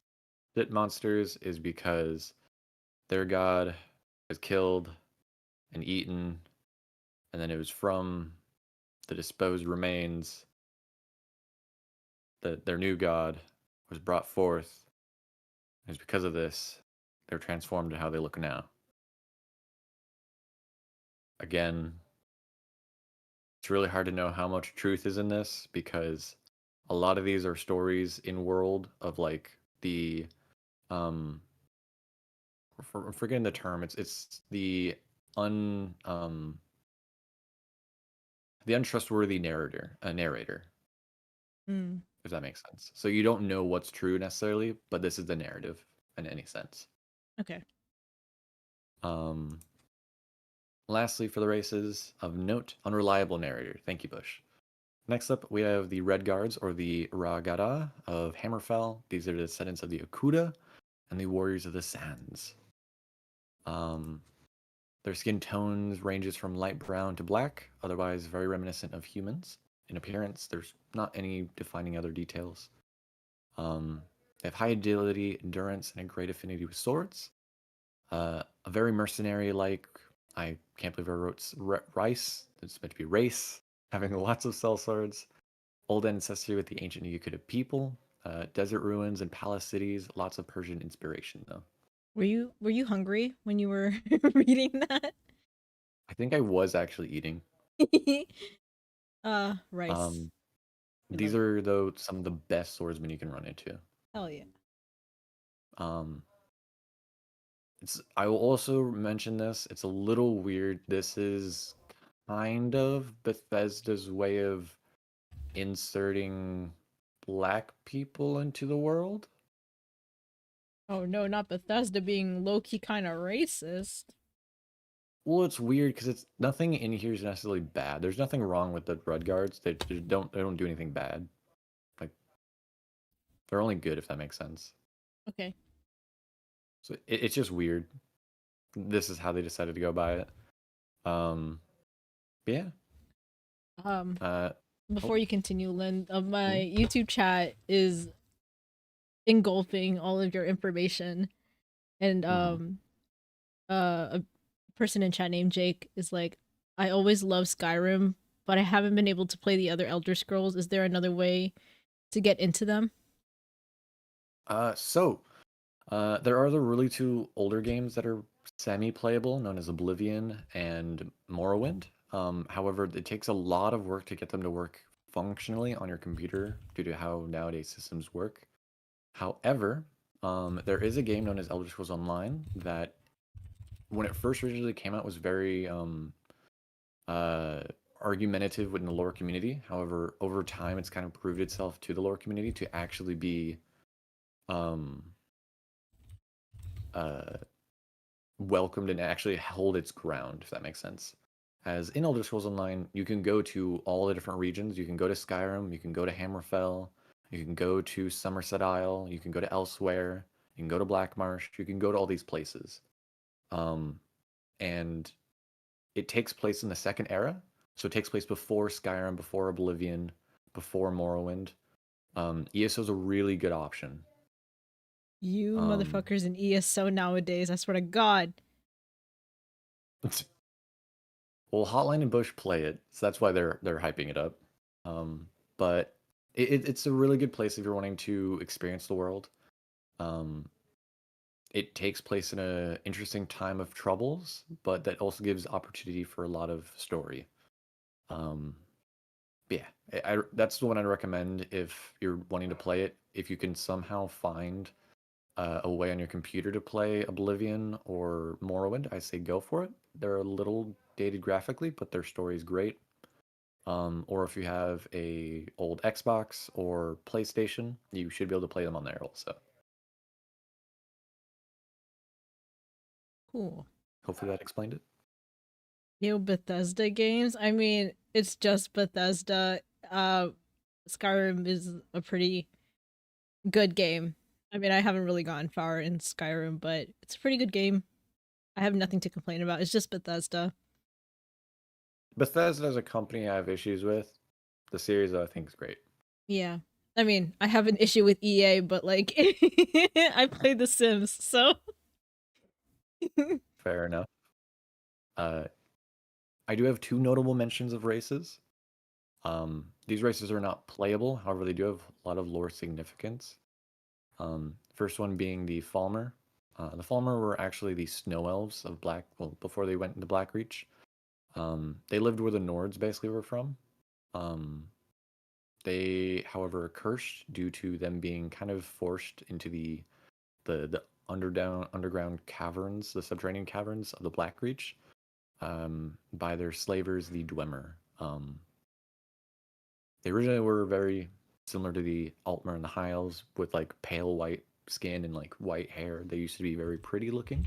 pit monsters is because their god was killed and eaten, and then it was from the disposed remains that their new god was brought forth. It's because of this they're transformed to how they look now. Again, it's really hard to know how much truth is in this because a lot of these are stories in world of like the I'm forgetting the term. It's the untrustworthy narrator, Mm. if that makes sense. So you don't know what's true necessarily, but this is the narrative in any sense. Okay. Lastly, for the races of note, unreliable narrator. Thank you, Bush. Next up, we have the Red Guards, or the Ragada of Hammerfell. These are the descendants of the Okuda and the Warriors of the Sands. Their skin tones ranges from light brown to black, otherwise very reminiscent of humans. In appearance, there's not any defining other details. They have high agility, endurance, and a great affinity with swords. A very mercenary-like, I can't believe I wrote rice. It's meant to be race, having lots of cell swords. Old ancestry with the ancient Yakuta people. Desert ruins and palace cities. Lots of Persian inspiration, though. Were you hungry when you were reading that? I think I was actually eating. Rice. These are, though, some of the best swordsmen you can run into. Hell yeah. I will also mention this. It's a little weird. This is kind of Bethesda's way of inserting black people into the world. Oh no, not Bethesda being low-key kind of racist. Well, it's weird because it's nothing in here is necessarily bad. There's nothing wrong with the Red Guards. They don't do anything bad. Like they're only good if that makes sense. Okay. So it's just weird. This is how they decided to go by it. But yeah. Before you continue, Lynn, my YouTube chat is engulfing all of your information, and a person in chat named Jake is like, I always love Skyrim, but I haven't been able to play the other Elder Scrolls. Is there another way to get into them? So There are the really two older games that are semi-playable, known as Oblivion and Morrowind. However, it takes a lot of work to get them to work functionally on your computer due to how nowadays systems work. However, there is a game known as Elder Scrolls Online that, when it first originally came out, was very argumentative within the lore community. However, over time, it's kind of proved itself to the lore community to actually be welcomed and actually hold its ground, if that makes sense. As in Elder Scrolls Online, you can go to all the different regions. You can go to Skyrim, you can go to Hammerfell, you can go to Somerset Isle, you can go to Elsewhere, you can go to Blackmarsh, you can go to all these places. And it takes place in the second era. So it takes place before Skyrim, before Oblivion, before Morrowind. ESO is a really good option. You motherfuckers in ESO nowadays, I swear to God. Well, Hotline and Bush play it, so that's why they're hyping it up. But it's a really good place if you're wanting to experience the world. It takes place in an interesting time of troubles, but that also gives opportunity for a lot of story. Yeah, that's the one I'd recommend if you're wanting to play it. If you can somehow find a way on your computer to play Oblivion or Morrowind, I say go for it. They're a little dated graphically, but their story is great. Or if you have a old Xbox or PlayStation, you should be able to play them on there also. Cool. Hopefully that explained it. New Bethesda games. I mean, it's just Bethesda. Skyrim is a pretty good game. I mean, I haven't really gone far in Skyrim, but it's a pretty good game. I have nothing to complain about. It's just Bethesda. Bethesda as a company I have issues with. The series I think is great. Yeah. I mean, I have an issue with EA, but like I play The Sims, so Fair enough. I do have two notable mentions of races. These races are not playable, however, they do have a lot of lore significance. First one being the Falmer. The Falmer were actually the snow elves of before they went into Blackreach. They lived where the Nords basically were from. They, however, are cursed due to them being kind of forced into the underground caverns, the subterranean caverns of the Blackreach, by their slavers, the Dwemer. They originally were very similar to the Altmer and the High Elves, with like pale white skin and like white hair. They used to be very pretty looking.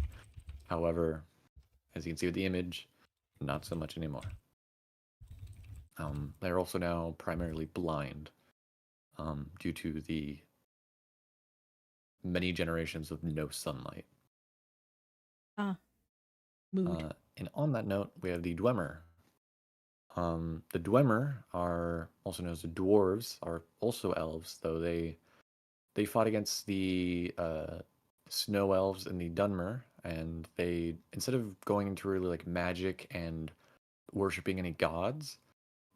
However, as you can see with the image, not so much anymore. They're also now primarily blind, due to the many generations of no sunlight. mood. And on that note, we have the Dwemer. The Dwemer are also known as the dwarves, are also elves, though they fought against the snow elves and the Dunmer, and they, instead of going into really like magic and worshipping any gods,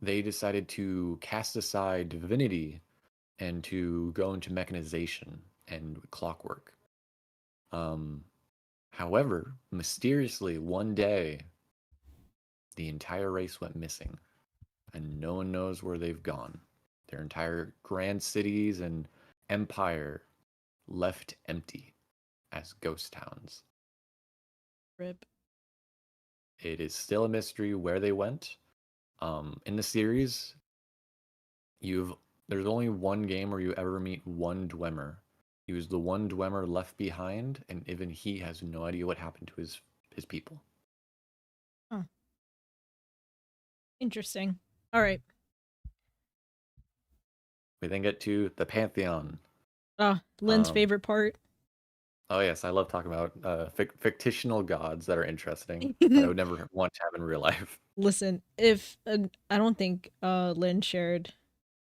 they decided to cast aside divinity and to go into mechanization and clockwork. However, mysteriously, one day, the entire race went missing, and no one knows where they've gone. Their entire grand cities and empire left empty as ghost towns. Rip. It is still a mystery where they went. In the series, there's only one game where you ever meet one Dwemer. He was the one Dwemer left behind, and even he has no idea what happened to his people. Huh. Interesting. All right. We then get to the Pantheon. Lynn's favorite part. Oh yes, I love talking about fictional gods that are interesting that I would never want to have in real life. Listen, if I don't think Lynn shared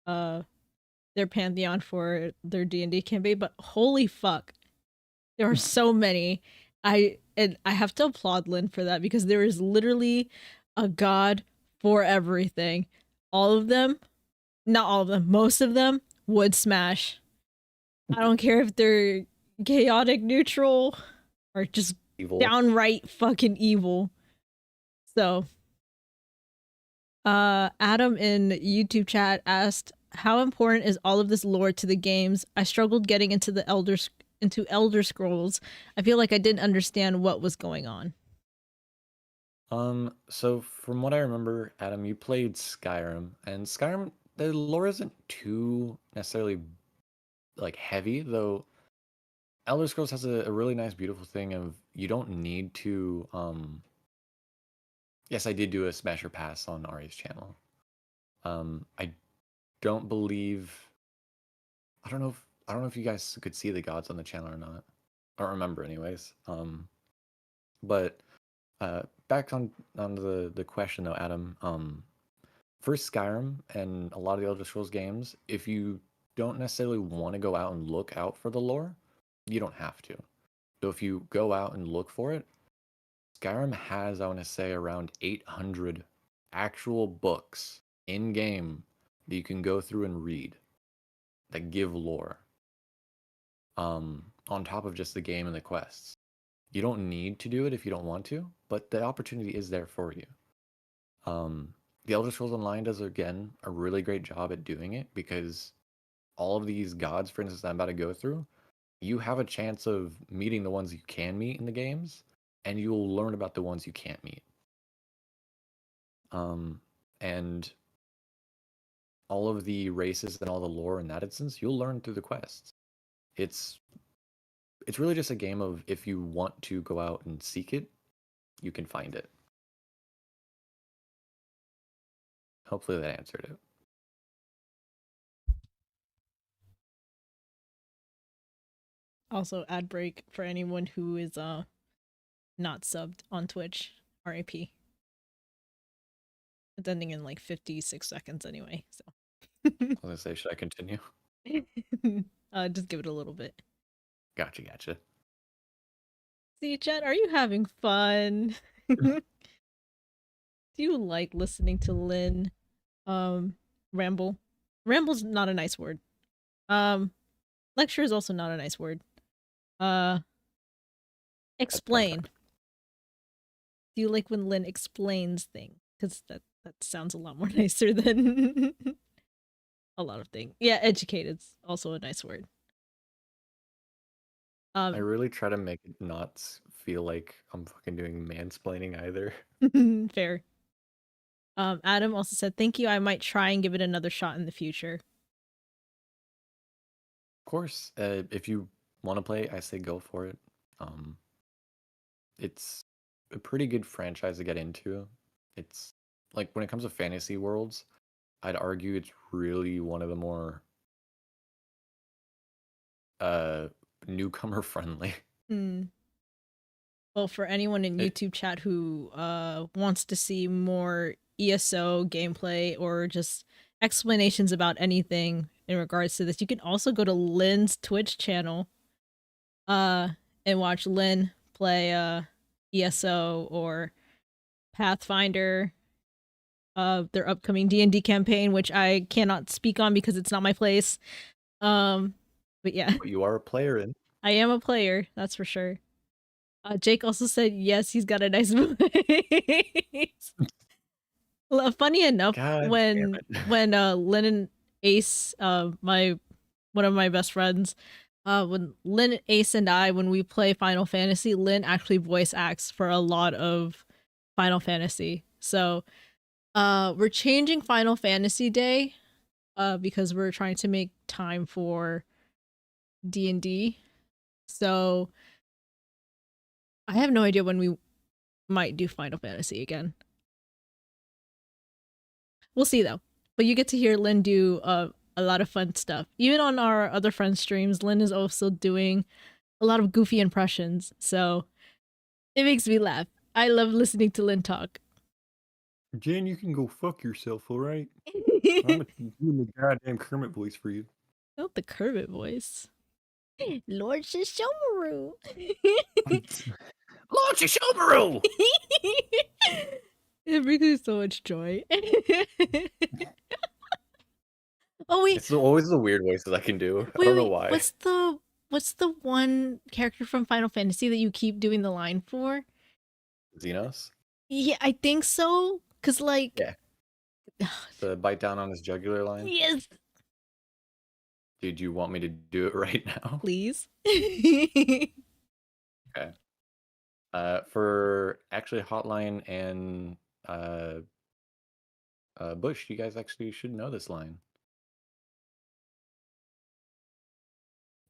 their pantheon for their D&D campaign, but holy fuck, there are so many. I have to applaud Lynn for that, because there is literally a god for everything. All of them, not all of them, most of them would smash. I don't care if they're chaotic neutral or just Evil. downright fucking evil. So, Adam in YouTube chat asked, "How important is all of this lore to the games? I struggled getting into the Elder Scrolls. I feel like I didn't understand what was going on." So from what I remember, Adam, you played Skyrim, and Skyrim, the lore isn't too necessarily like heavy, though Elder Scrolls has a really nice, beautiful thing of you don't need to. Yes, I did do a Smasher Pass on Ari's channel. I don't believe. I don't know if you guys could see the gods on the channel or not. I don't remember, anyways. But back on the question though, Adam. For Skyrim and a lot of the Elder Scrolls games, if you don't necessarily want to go out and look out for the lore, you don't have to. So if you go out and look for it, Skyrim has, I want to say, around 800 actual books in game that you can go through and read that give lore. On top of just the game and the quests. You don't need to do it if you don't want to, but the opportunity is there for you. The Elder Scrolls Online does, again, a really great job at doing it because all of these gods, for instance, that I'm about to go through, you have a chance of meeting the ones you can meet in the games, and you'll learn about the ones you can't meet. And all of the races and all the lore in that instance, you'll learn through the quests. It's really just a game of if you want to go out and seek it, you can find it. Hopefully that answered it. Also, ad break for anyone who is not subbed on Twitch. RIP. It's ending in like 56 seconds anyway, so. I was gonna say, should I continue? Just give it a little bit. Gotcha. See, chat, are you having fun? Do you like listening to Lynn ramble? Ramble's not a nice word. Lecture is also not a nice word. Explain. Do you like when Lynn explains things? Because that sounds a lot more nicer than a lot of things. Yeah, educated's also a nice word. I really try to make it not feel like I'm fucking doing mansplaining either. Fair. Adam also said, "Thank you. I might try and give it another shot in the future." Of course, if you want to play, I say go for it. It's a pretty good franchise to get into. It's like when it comes to fantasy worlds, I'd argue it's really one of the more newcomer friendly. Well, for anyone in YouTube chat who wants to see more ESO gameplay or just explanations about anything in regards to this, you can also go to Lynn's Twitch channel and watch Lynn play ESO or Pathfinder, their upcoming D&D campaign, which I cannot speak on because it's not my place. But yeah. But you are a player in. I am a player, that's for sure. Jake also said, yes, he's got a nice voice. Funny enough, God when Lynn and Ace, one of my best friends, when Lynn, Ace, and I, when we play Final Fantasy, Lynn actually voice acts for a lot of Final Fantasy. So we're changing Final Fantasy Day because we're trying to make time for D&D. So I have no idea when we might do Final Fantasy again. We'll see though. But you get to hear Lynn do a lot of fun stuff. Even on our other friends' streams, Lynn is also doing a lot of goofy impressions. So it makes me laugh. I love listening to Lynn talk. Jen, you can go fuck yourself, alright? I'm doing the goddamn Kermit voice for you. Not the Kermit voice. Lord Shishomaru. Lord Shishomaru! It brings me so much joy. Oh wait, It's always the weird voices I can do. I don't know why. What's the what's the one character from Final Fantasy that you keep doing the line for? Xenos? Yeah, I think so. Cause like, Yeah. The bite down on his jugular line? yes, Did you want me to do it right now? please. Okay. For actually Hotline and Bush, you guys actually should know this line.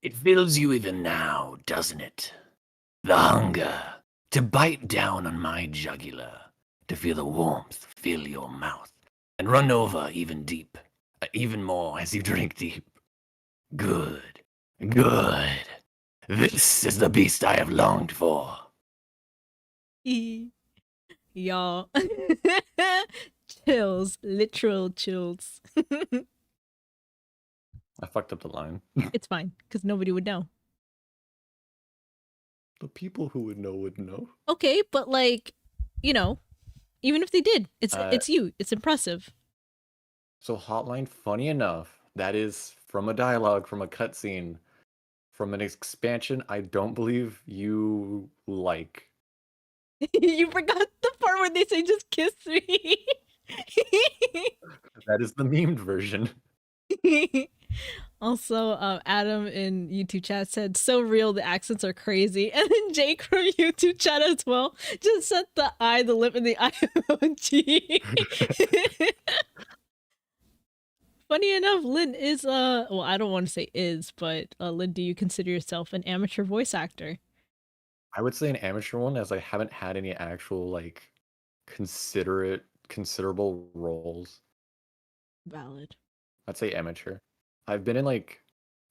It fills you even now, doesn't it? The hunger to bite down on my jugular, to feel the warmth fill your mouth, and run over even more as you drink deep. Good, good. This is the beast I have longed for. Y'all. Chills, literal chills. I fucked up the line. It's fine, because nobody would know. The people who would know. Okay, but like, you know, even if they did, it's you. It's impressive. So Hotline, funny enough, that is from a dialogue, from a cutscene, from an expansion I don't believe you like. You forgot the part where they say just kiss me. That is the memed version. Also, Adam in YouTube chat said, so real, the accents are crazy. And then Jake from YouTube chat as well just said the I, the lip, and the IOG. Funny enough, Lynn is, well, I don't want to say is, but Lynn, do you consider yourself an amateur voice actor? I would say an amateur one, as I haven't had any actual, like, considerable roles. Valid. I'd say amateur. I've been in, like,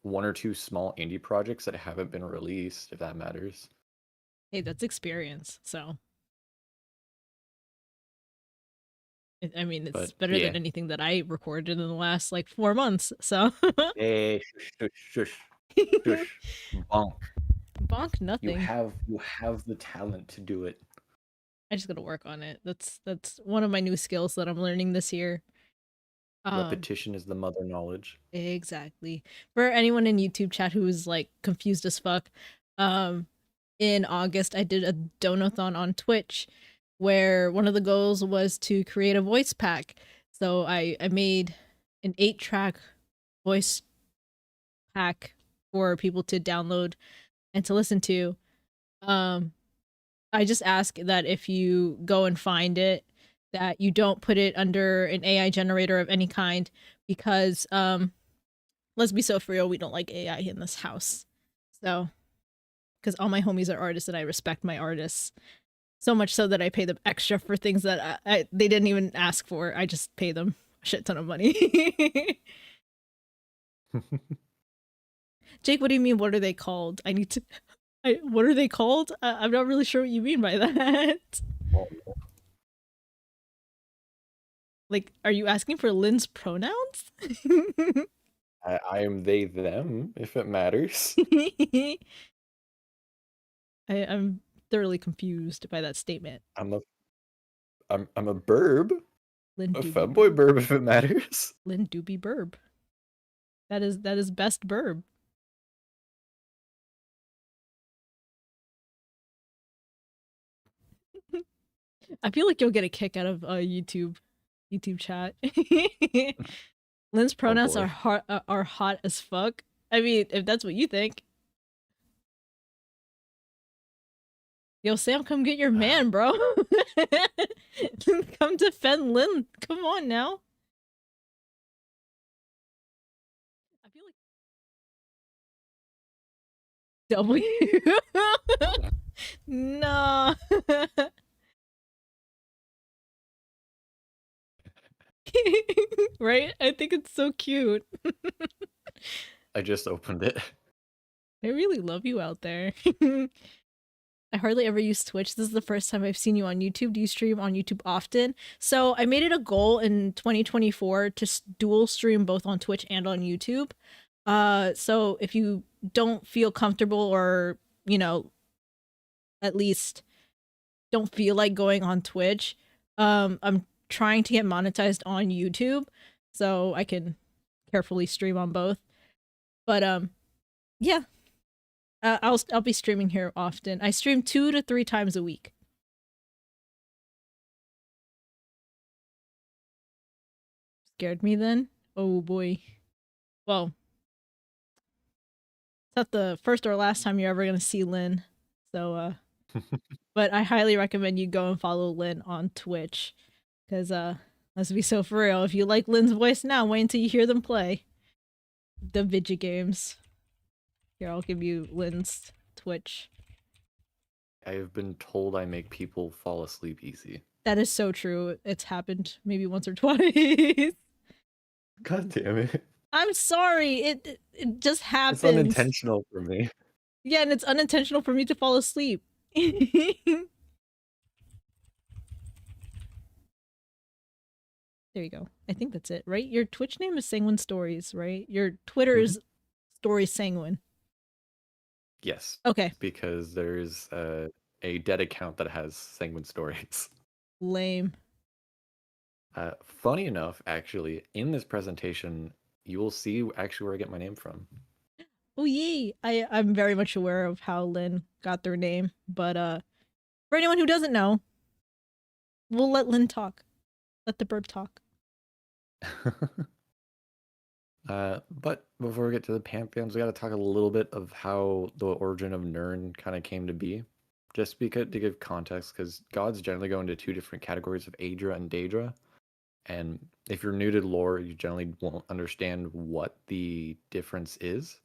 1 or 2 small indie projects that haven't been released, if that matters. Hey, that's experience, so. I mean, it's But, better yeah. than anything that I recorded in the last, like, 4 months, so. Hey, shush. Bonk. Bonk nothing. You have the talent to do it. I just gotta work on it. That's one of my new skills that I'm learning this year. Repetition is the mother knowledge. Exactly. For anyone in YouTube chat who's like confused as fuck, in August I did a donathon on Twitch where one of the goals was to create a voice pack. So I made an 8-track voice pack for people to download and to listen to. I just ask that if you go and find it, that you don't put it under an AI generator of any kind, because let's be so for real, we don't like AI in this house. So, because all my homies are artists and I respect my artists. So much so that I pay them extra for things that they didn't even ask for. I just pay them a shit ton of money. Jake, what do you mean? What are they called? What are they called? I'm not really sure what you mean by that. Like, are you asking for Lynn's pronouns? I am they, them, if it matters. I'm thoroughly confused by that statement. I'm a burb. Lynn A Doobie femboy Burb. burb if it matters. Lynn Doobie Burb. That is best burb. I feel like you'll get a kick out of YouTube chat. Lynn's pronouns boy. are hot as fuck. I mean, if that's what you think. Yo, Sam, come get your man, bro. Come defend Lynn. Come on now. I feel like W. No. Right? I think it's so cute. I just opened it. I really love you out there. I hardly ever use Twitch. This is the first time I've seen you on YouTube. Do you stream on YouTube often? So I made it a goal in 2024 to dual stream both on Twitch and on YouTube. So if you don't feel comfortable, or, you know, at least don't feel like going on Twitch, I'm trying to get monetized on YouTube so I can carefully stream on both. But yeah, I'll be streaming here often. I stream 2 to 3 times a week. Scared me then? Oh boy. Well, it's not the first or last time you're ever gonna see Lynn. So but I highly recommend you go and follow Lynn on Twitch. Cause let's be so for real. If you like Lynn's voice now, wait until you hear them play the video games. Here, I'll give you Lynn's Twitch. I have been told I make people fall asleep easy. That is so true. It's happened maybe once or twice. God damn it. I'm sorry. It just happens. It's unintentional for me. Yeah, and it's unintentional for me to fall asleep. There you go. I think that's it, right? Your Twitch name is Sanguine Stories, right? Your Twitter is Stories Sanguine. Yes. Okay. Because there's a dead account that has Sanguine Stories. Lame. Funny enough, actually, in this presentation, you will see actually where I get my name from. Oh yay! I'm very much aware of how Lynn got their name, but for anyone who doesn't know, we'll let Lynn talk. Let the burp talk. But before we get to the pantheons, we got to talk a little bit of how the origin of Nirn kind of came to be. Just because to give context, because gods generally go into 2 different categories of Aedra and Daedra. And if you're new to lore, you generally won't understand what the difference is.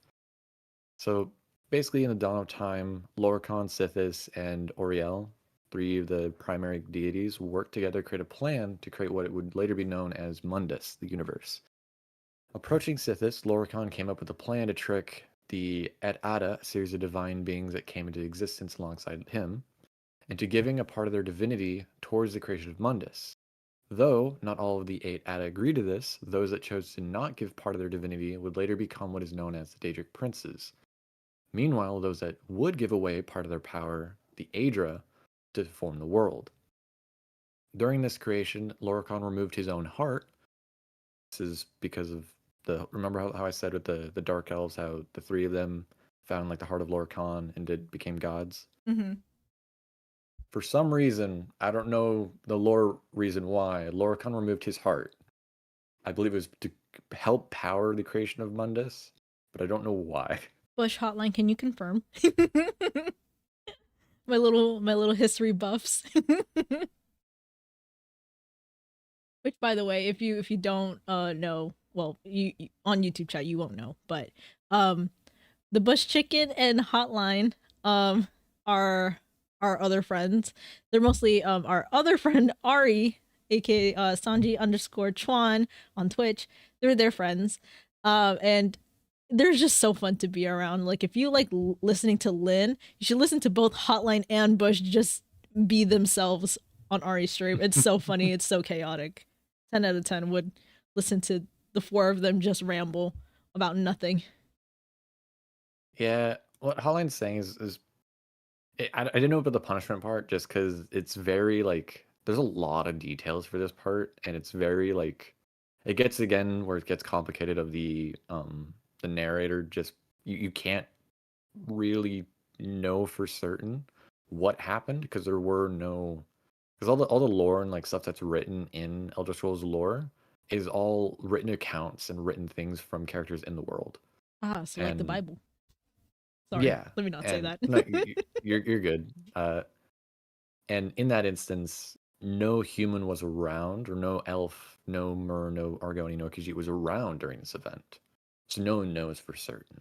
So basically, in the dawn of time, Lorcan, Sithis, and Auriel, 3 of the primary deities, worked together to create a plan to create what it would later be known as Mundus, the universe. Approaching Sithis, Lorcan came up with a plan to trick the Et Ada, a series of divine beings that came into existence alongside him, into giving a part of their divinity towards the creation of Mundus. Though not all of the 8 Ada agreed to this, those that chose to not give part of their divinity would later become what is known as the Daedric Princes. Meanwhile, those that would give away part of their power, the Aedra, to form the world. During this creation, Lorcan removed his own heart. This is because of remember how I said with the Dark Elves, how the 3 of them found like the heart of Lorcan and became gods? Mm-hmm. For some reason, I don't know the lore reason why, Lorcan removed his heart. I believe it was to help power the creation of Mundus, but I don't know why. Bush Hotline, can you confirm? my little history buffs. Which, by the way, if you don't know, well, you on YouTube chat you won't know, but the Bush Chicken and Hotline are our other friends. They're mostly our other friend Ari, aka Sanji_Chuan on Twitch. They're their friends, and they're just so fun to be around. Like, if you like listening to Lynn, you should listen to both Hotline and Bush just be themselves on Ari's stream. It's so funny. It's so chaotic. 10 out of 10 would listen to the 4 of them just ramble about nothing. Yeah, what Hotline's saying is I didn't know about the punishment part just because it's very like there's a lot of details for this part, and it's very like it gets again where it gets complicated of the narrator just you can't really know for certain what happened because there were no because all the lore and like stuff that's written in Elder Scrolls lore is all written accounts and written things from characters in the world. Ah, so like the And- Bible. Sorry, Yeah, let me not say and- that. no, you're good. And in that instance, no human was around, or no elf, no Mer, no Argoni, no Khajiit was around during this event, so no one knows for certain.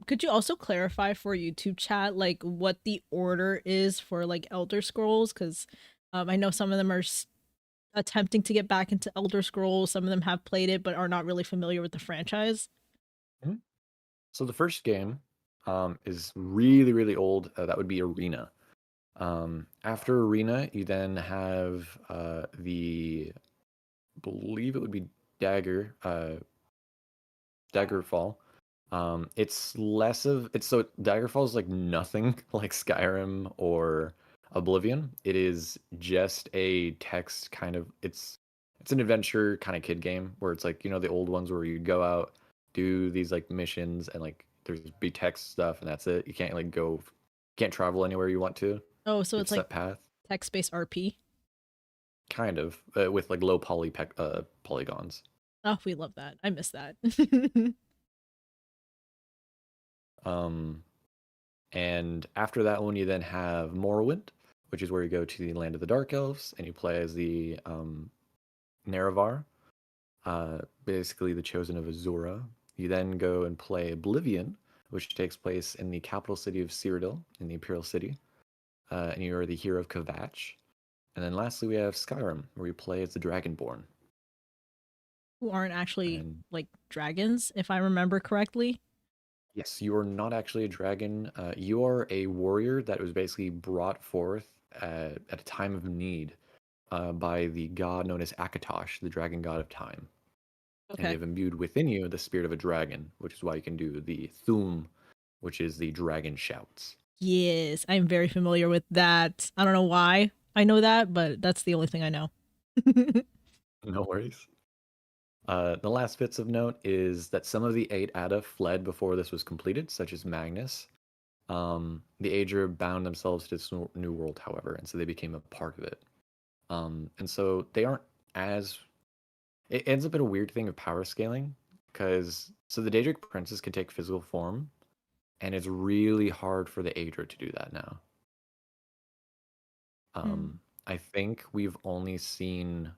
Could you also clarify for YouTube chat like what the order is for like Elder Scrolls? Because I know some of them are attempting to get back into Elder Scrolls. Some of them have played it but are not really familiar with the franchise. So the first game is really, really old. That would be Arena. After Arena, you then have believe it would be Daggerfall. It's less of so Daggerfall is like nothing like Skyrim or Oblivion. It is just a text kind of it's an adventure kind of kid game where it's like, you know, the old ones where you go out, do these like missions and like there's be text stuff, and that's it. You can't like can't travel anywhere you want to. Oh, so You have it's a like set path, text-based RP. kind of, with like low polygons. Oh, we love that. I miss that. And after that one, you then have Morrowind, which is where you go to the land of the Dark Elves, and you play as the Nerevar, basically the chosen of Azura. You then go and play Oblivion, which takes place in the capital city of Cyrodiil, in the Imperial City, and you are the hero of Kvatch. And then lastly, we have Skyrim, where you play as the Dragonborn. Who aren't actually And like dragons, if I remember correctly. yes, you are not actually a dragon. You are a warrior that was basically brought forth at a time of need by the god known as Akatosh, the dragon god of time. And Okay. they have imbued within you the spirit of a dragon, which is why you can do the Thum, which is the dragon shouts. Yes, I'm very familiar with that. I don't know why I know that, but that's the only thing I know. No worries. The last bits of note is that some of the 8 Ada fled before this was completed, such as Magnus. The Aedra bound themselves to this new world, however, and so they became a part of it. And so they aren't as... It ends up in a weird thing of power scaling, because... So the Daedric princes can take physical form, and it's really hard for the Aedra to do that now. I think we've only seen...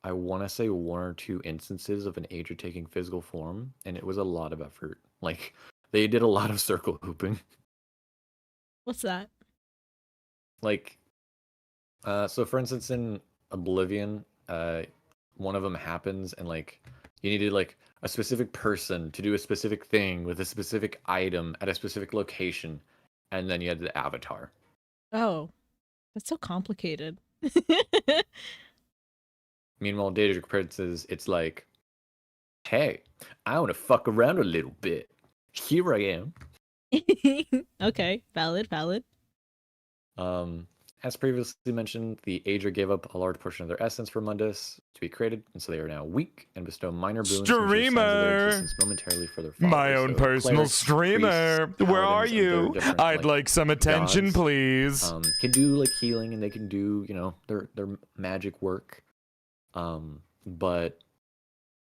I want to say 1 or 2 instances of an Aedra taking physical form, and it was a lot of effort. Like, they did a lot of circle hooping. What's that? Like, so for instance, in Oblivion, one of them happens, and like, you needed like a specific person to do a specific thing with a specific item at a specific location, and then you had the avatar. Oh, that's so complicated. Meanwhile, Daedric Princes, it's like, hey, I want to fuck around a little bit. Here I am. Okay, valid. As previously mentioned, the Aedra gave up a large portion of their essence for Mundus to be created, and so they are now weak and bestow minor boons and show signs of their existence momentarily for their followers. My own So personal clerics, streamer. priests, Where are paladins, and their you? different, I'd like some attention, gods, please. can do like healing, and they can do, you know, their magic work. But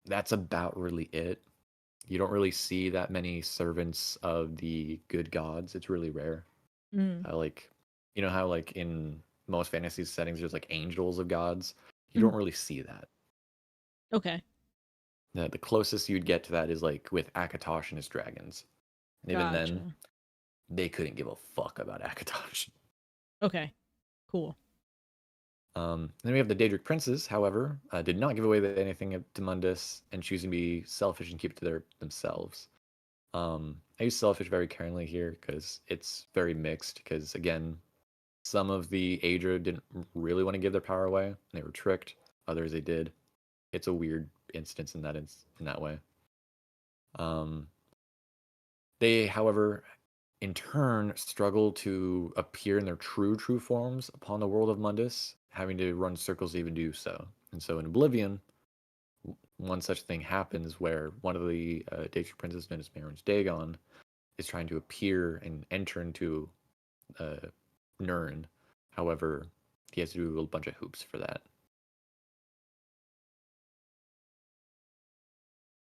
that's about really it. You don't really see that many servants of the good gods. It's really rare. Like, you know how like in most fantasy settings there's like angels of gods? You don't really see that. Okay. The closest you'd get to that is like with Akatosh and his dragons. And even then, they couldn't give a fuck about Akatosh. Okay. Cool. Then we have the Daedric princes, however, did not give away anything to Mundus and choosing to be selfish and keep it to themselves. I use selfish very caringly here because it's very mixed. Because again, some of the Aedra didn't really want to give their power away, and they were tricked. Others they did. It's a weird instance in that way. They, however, in turn struggle to appear in their true forms upon the world of Mundus, having to run circles to even do so. And so in Oblivion, one such thing happens where one of the Daedric princes, known as Marin's Dagon, is trying to appear and enter into Nirn. However, he has to do a bunch of hoops for that.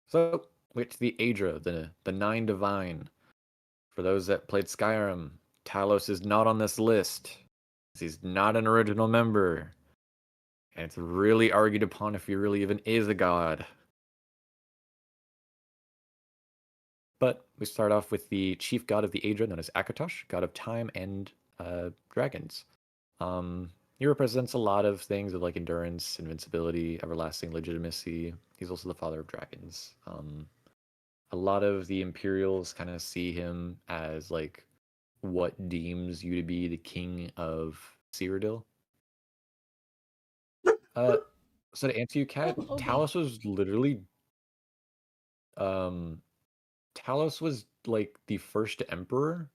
So, we get to the Aedra, the 9 Divine. For those that played Skyrim, Talos is not on this list. He's not an original member. And it's really argued upon if he really even is a god. But we start off with the chief god of the Aedra, known as Akatosh, god of time and dragons. He represents a lot of things of like endurance, invincibility, everlasting legitimacy. He's also the father of dragons. A lot of the Imperials kind of see him as like what deems you to be the king of Cyrodiil. So to answer you, Kat, Talos was literally Talos was like the first emperor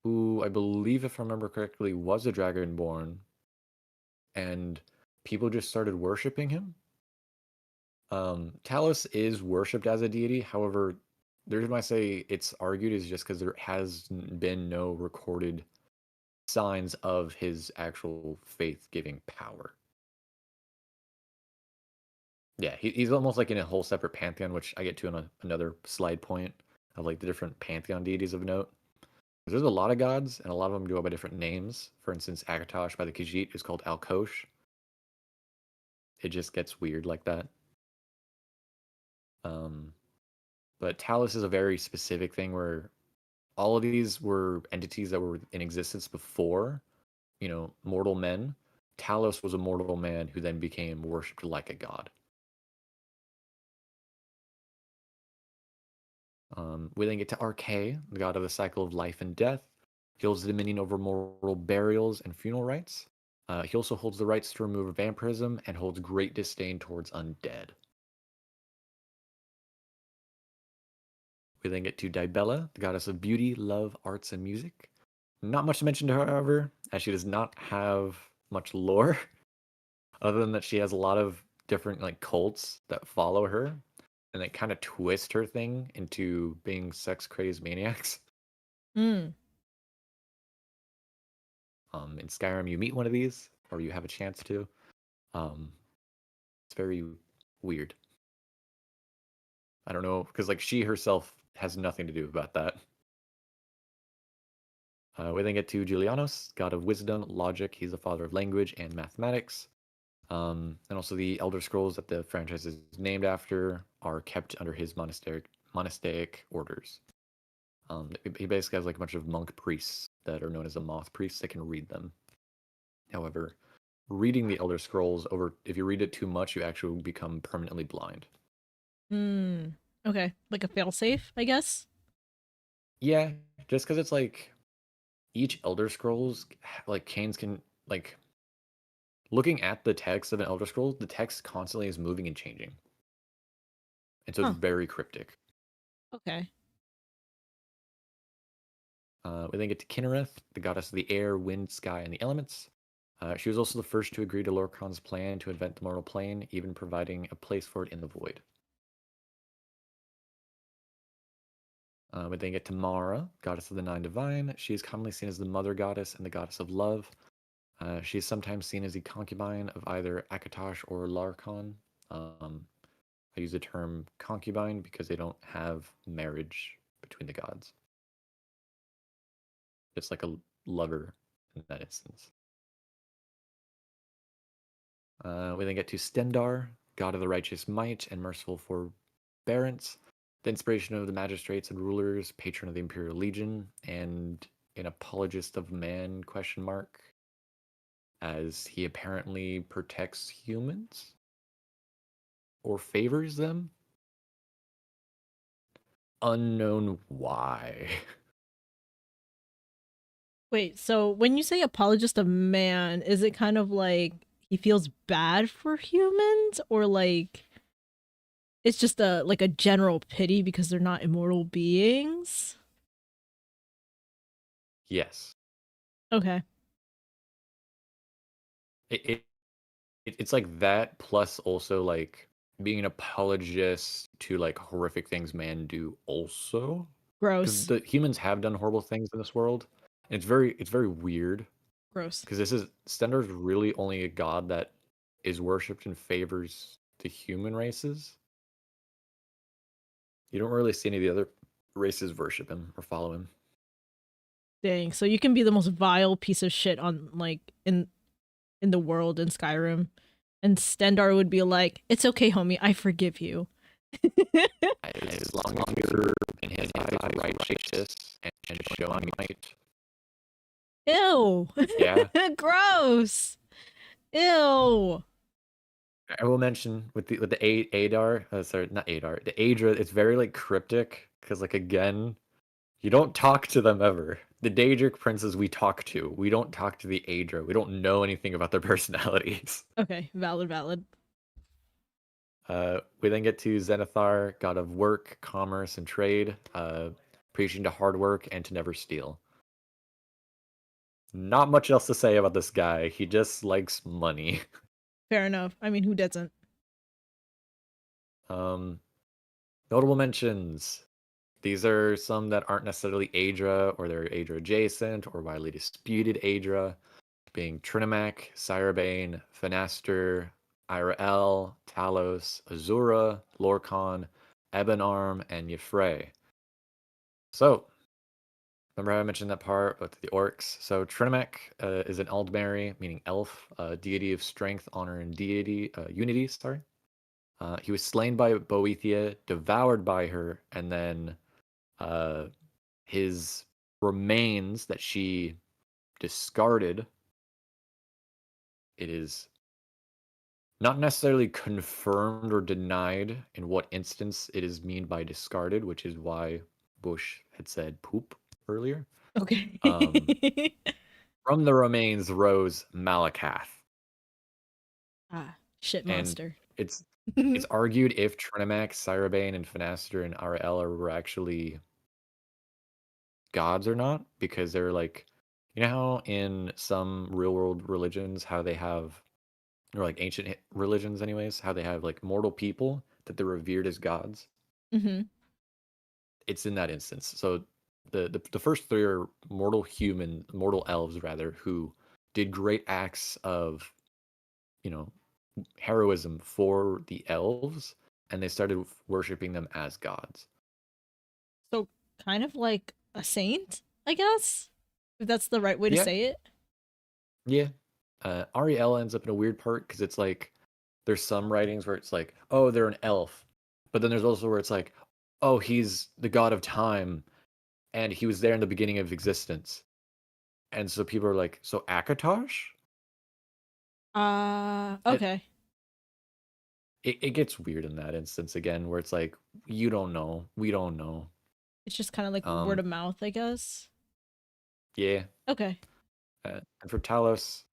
who I believe, if I remember correctly, was a dragonborn, and people just started worshiping him. Talos is worshipped as a deity. However, the reason why I say it's argued is just because there has been no recorded signs of his actual faith-giving power. Yeah, he's almost like in a whole separate pantheon, which I get to in another slide point of like the different pantheon deities of note. There's a lot of gods, and a lot of them go by different names. For instance, Akatosh by the Khajiit is called Alkosh. It just gets weird like that. But Talos is a very specific thing where all of these were entities that were in existence before, mortal men. Talos was a mortal man who then became worshipped like a god. We then get to Arche, the god of the cycle of life and death. He holds the dominion over mortal burials and funeral rites. He also holds the rights to remove vampirism and holds great disdain towards undead. We then get to Dibella, the goddess of beauty, love, arts, and music. Not much to mention to her, however, as she does not have much lore, other than that she has a lot of different cults that follow her, and they kind of twist her thing into being sex-crazed maniacs. Mm. In Skyrim, you meet one of these, or you have a chance to. It's very weird. I don't know, because she herself has nothing to do about that. We then get to Julianos, god of wisdom, logic. He's the father of language and mathematics. And also the Elder Scrolls that the franchise is named after are kept under his monastic orders. He basically has a bunch of monk priests that are known as the moth priests that can read them. However, reading the Elder Scrolls if you read it too much, you actually become permanently blind. Okay, like a failsafe, I guess. Yeah, just because it's each Elder Scrolls, Canes can looking at the text of an Elder Scroll, the text constantly is moving and changing, and so it's very cryptic. Okay. We then get to Kinnereth, the goddess of the air, wind, sky, and the elements. She was also the first to agree to Lorkhan's plan to invent the mortal plane, even providing a place for it in the void. We then get to Mara, goddess of the nine divine. She is commonly seen as the mother goddess and the goddess of love. She is sometimes seen as the concubine of either Akatosh or Larkhan. I use the term concubine because they don't have marriage between the gods. It's like a lover in that instance. We then get to Stendar, god of the righteous might and merciful forbearance, the inspiration of the magistrates and rulers, patron of the Imperial Legion, and an apologist of man, ? As he apparently protects humans or favors them. Unknown why. Wait, so when you say apologist of man, is it kind of like he feels bad for humans, or it's just a general pity because they're not immortal beings? Yes. Okay. It's like that, plus also being an apologist to horrific things man do also. Gross. Because the humans have done horrible things in this world. And it's very weird. Gross. Because Stendar's really only a god that is worshipped and favors the human races. You don't really see any of the other races worship him or follow him. Dang. So you can be the most vile piece of shit on in the world in Skyrim, and Stendar would be like, "It's okay, homie. I forgive you." As long as you're in his eyes righteous and showing might. Ew. Yeah. Gross. Ew. I will mention with the Adar, sorry, not Adar, the Aedra, it's very cryptic because again, you don't talk to them ever. The Daedric princes we talk to. We don't talk to the Aedra. We don't know anything about their personalities. Okay, valid. We then get to Zenithar, god of work, commerce, and trade, preaching to hard work and to never steal. Not much else to say about this guy. He just likes money. Fair enough. I mean, who doesn't? Notable mentions. These are some that aren't necessarily Aedra, or they're Aedra adjacent, or widely disputed Aedra, being Trinamac, Sirabane, Fenaster, Irael, Talos, Azura, Lorcan, Ebenarm, and Yfrey. So, remember how I mentioned that part with the orcs? So Trinamac is an Eldmeri, meaning elf, deity of strength, honor, and unity. Sorry. He was slain by Boethia, devoured by her, and then his remains that she discarded. It is not necessarily confirmed or denied in what instance it is mean by discarded, which is why Bush had said poop earlier. Okay. From the remains rose Malakath. Shit And monster. it's argued if Trinamac, Sirabane, and Fenaster and Arael were actually gods or not, because they're like, you know how in some real world religions how they have, or like ancient religions anyways, how they have like mortal people that they're revered as gods. Mm-hmm. It's in that instance. So the first three are mortal elves rather, who did great acts of, heroism for the elves, and they started worshiping them as gods. So kind of like a saint, I guess, if that's the right way to say it. Yeah. Ariel ends up in a weird part because it's like there's some writings where it's like, oh, they're an elf, but then there's also where it's like, oh, he's the god of time, and he was there in the beginning of existence, and so people are like, so Akatosh? Okay. It gets weird in that instance again, where it's like, you don't know, we don't know. It's just kind of like word of mouth, I guess. Yeah. Okay. And for Talos,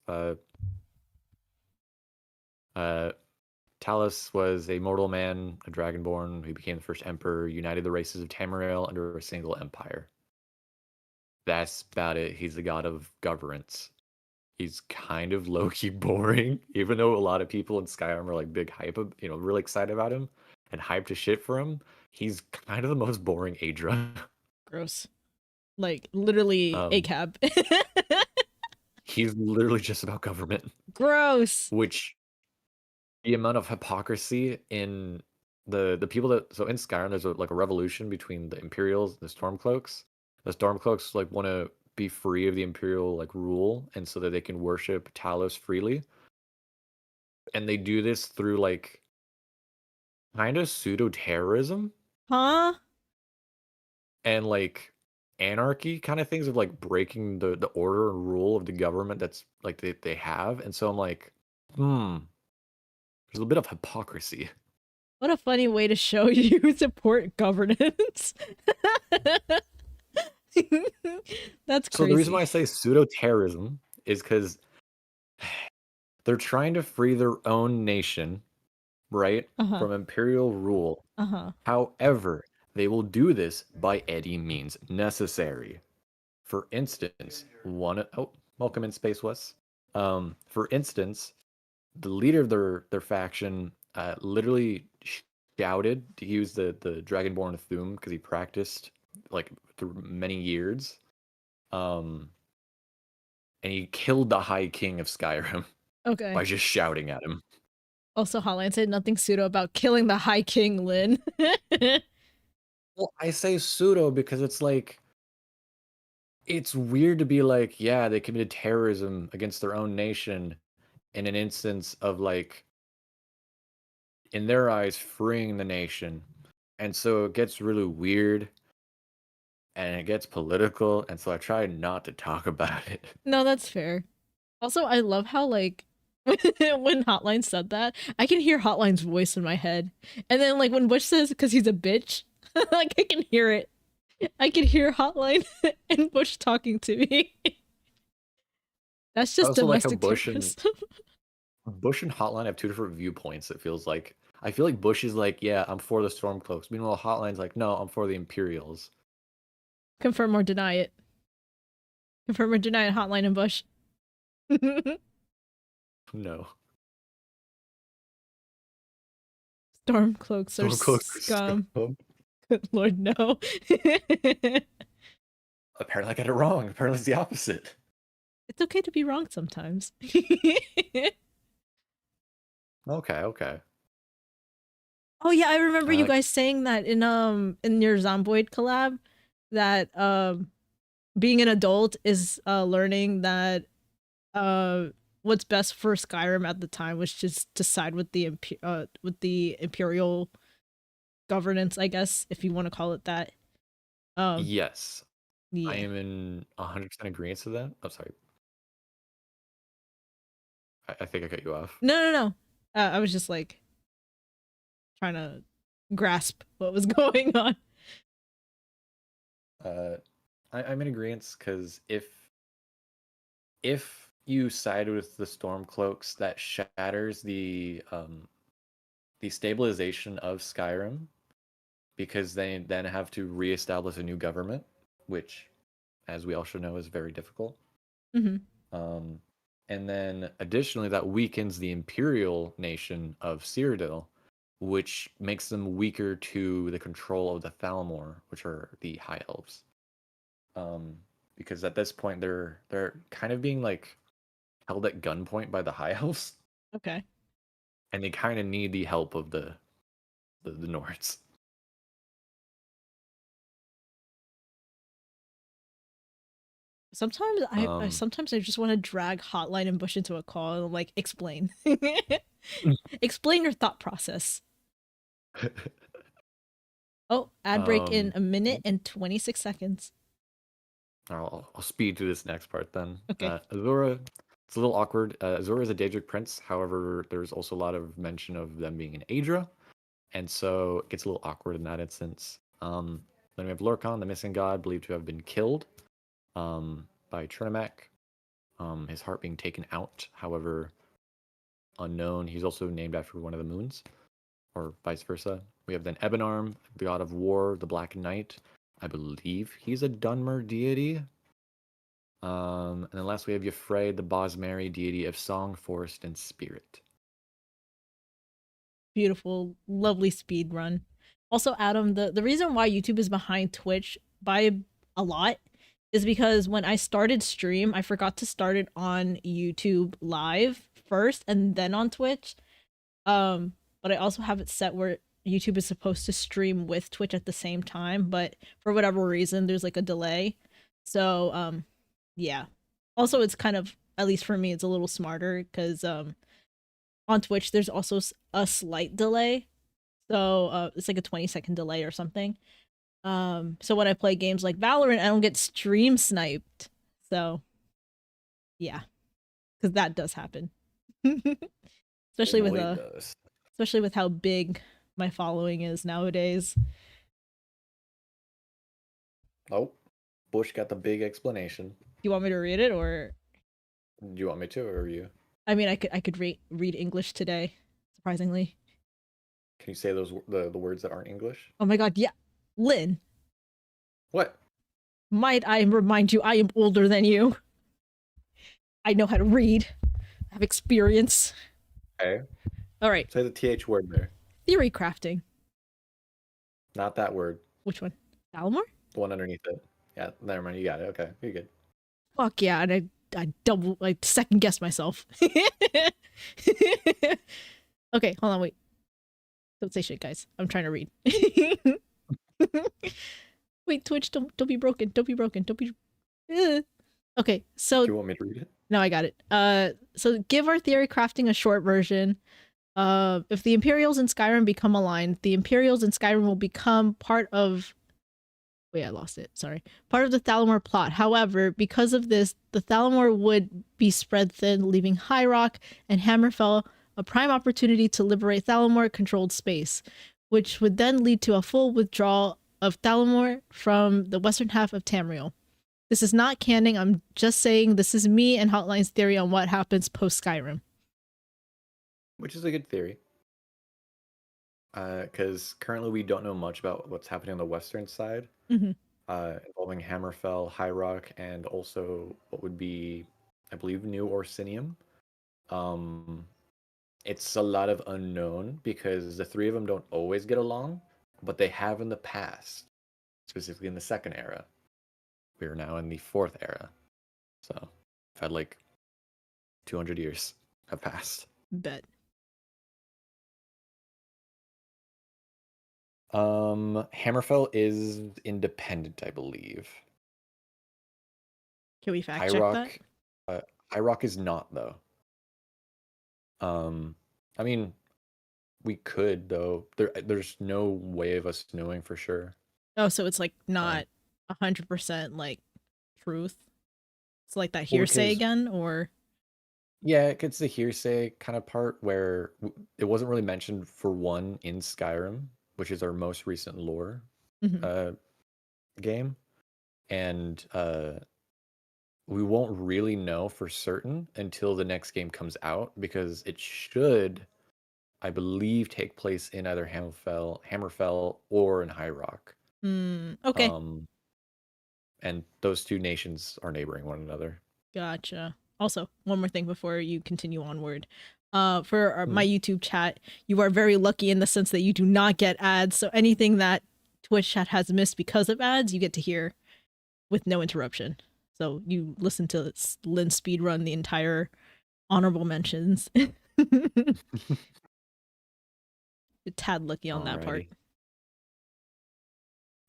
Talos was a mortal man, a dragonborn, who became the first emperor, united the races of Tamriel under a single empire. That's about it. He's the god of governance. He's kind of low-key boring, even though a lot of people in Skyrim are like big hype, really excited about him and hyped to shit for him. He's kind of the most boring Aedra. Gross. Like literally a cab. He's literally just about government. Gross. Which the amount of hypocrisy in the people that, so in Skyrim there's a revolution between the Imperials and the Stormcloaks. The Stormcloaks want to be free of the Imperial rule, and so that they can worship Talos freely. And they do this through kind of pseudo-terrorism. Huh? And anarchy kind of things of breaking the order and rule of the government that's they have. And so I'm like, there's a little bit of hypocrisy. What a funny way to show you support governance. That's crazy. So the reason why I say pseudo-terrorism is because they're trying to free their own nation, right, from imperial rule. However, they will do this by any means necessary. For instance, welcome in, Space West. For instance, the leader of their faction literally shouted to use the Dragonborn Thum because he practiced through many years. And he killed the High King of Skyrim. Okay. By just shouting at him. Also, Hotline said nothing pseudo about killing the High King, Lynn. Well, I say pseudo because it's weird to be yeah, they committed terrorism against their own nation in an instance of in their eyes, freeing the nation. And so it gets really weird and it gets political. And so I try not to talk about it. No, that's fair. Also, I love how when Hotline said that, I can hear Hotline's voice in my head. And then when Bush says because he's a bitch, I can hear it. I can hear Hotline and Bush talking to me. That's just domestic Bush and Hotline have two different viewpoints, it feels like. I feel like Bush is yeah, I'm for the Stormcloaks. Meanwhile, Hotline's no, I'm for the Imperials. Confirm or deny it. Confirm or deny it, Hotline and Bush. No. Stormcloaks are scum. Lord, no. Apparently I got it wrong. Apparently it's the opposite. It's okay to be wrong sometimes. Okay. Oh yeah, I remember I you like- guys saying that in your Zomboid collab that being an adult is learning that what's best for Skyrim at the time was just to side with the imperial governance, I guess, if you want to call it that. Yes. I Yeah. am in 100% agreement to that. Oh, sorry. I think I cut you off. No. I was just like trying to grasp what was going on. I'm in agreement because if you side with the Stormcloaks, that shatters the stabilization of Skyrim, because they then have to reestablish a new government, which, as we also know, is very difficult. Mm-hmm. And then additionally, that weakens the imperial nation of Cyrodiil, which makes them weaker to the control of the Thalmor, which are the High Elves. Because at this point they're kind of being like held at gunpoint by the High Elves, Okay. and they kind of need the help of the Nords. Sometimes I just want to drag Hotline and Bush into a call and like explain. Explain your thought process. Oh, ad break in a minute and 26 seconds. I'll speed through this next part then. Okay. Azura, it's a little awkward. Azura is a Daedric prince. However, there's also a lot of mention of them being an Aedra, and so it gets a little awkward in that instance. Then we have Lorkhan, the missing god, believed to have been killed by Trinimac. His heart being taken out, however, unknown. He's also named after one of the moons, or vice versa. We have then Ebenarm, the god of war, the Black Knight. I believe he's a Dunmer deity. And then last we have Yafre, the Bosmeri deity of song, forest, and spirit. Beautiful, lovely speed run. Also, Adam, the reason why YouTube is behind Twitch by a lot is because when I started stream, I forgot to start it on YouTube live first and then on Twitch. But I also have it set where YouTube is supposed to stream with Twitch at the same time, but for whatever reason, there's like a delay. So, yeah. Also, it's kind of, at least for me, it's a little smarter because on Twitch, there's also a slight delay. So, it's like a 20-second delay or something. So when I play games like Valorant, I don't get stream sniped. So, yeah. Because that does happen. Especially with how big my following is nowadays. Oh, Bush got the big explanation. Do you want me to read it, or Do you want me to, or you? I mean, I could read English today, surprisingly. Can you say those the words that aren't English? Oh my god, yeah. Lynn, What? might I remind you I am older than you. I know how to read. I have experience. Okay. All right. Say the TH word there. Theory crafting. Not that word. Which one? Almor? The one underneath it. Yeah, never mind. You got it. Okay, you're good. Fuck yeah, and I second guessed myself. Okay, hold on, wait. Don't say shit, guys. I'm trying to read. Wait, Twitch, don't be broken. Don't be broken. Don't be. Okay, so Do you want me to read it? no, I got it. So give our theory crafting a short version. If the Imperials and Skyrim become aligned, the Imperials and Skyrim will become part of. Wait, I lost it. Sorry. Part of the Thalmor plot. However, because of this, the Thalmor would be spread thin, leaving High Rock and Hammerfell a prime opportunity to liberate Thalmor-controlled space, which would then lead to a full withdrawal of Thalmor from the western half of Tamriel. This is not canon. I'm just saying this is me and Hotline's theory on what happens post-Skyrim. Which is a good theory. Because currently we don't know much about what's happening on the western side. Mhm. Involving Hammerfell, High Rock, and also what would be, I believe, New Orsinium. It's a lot of unknown because the three of them don't always get along. but they have in the past, specifically in the second era. We are now in the fourth era. So I've had like 200 years have passed. Bet. Hammerfell is independent, I believe. Can we fact High check Rock, that? High Rock is not though. I mean, we could though. There's no way of us knowing for sure. Oh, so it's like not 100% like truth. It's like that hearsay because- again, or Yeah, it gets the hearsay kind of part where it wasn't really mentioned for one in Skyrim, which is our most recent lore Mhm. game, and we won't really know for certain until the next game comes out because it should, I believe, take place in either Hammerfell or in High Rock. Okay, And those two nations are neighboring one another. gotcha. Also, one more thing before you continue onward. For my Mhm. YouTube chat, you are very lucky in the sense that you do not get ads. So anything that Twitch chat has missed because of ads, you get to hear with no interruption. So you listen to Lynn speedrun the entire honorable mentions. A tad lucky on that part. Alrighty.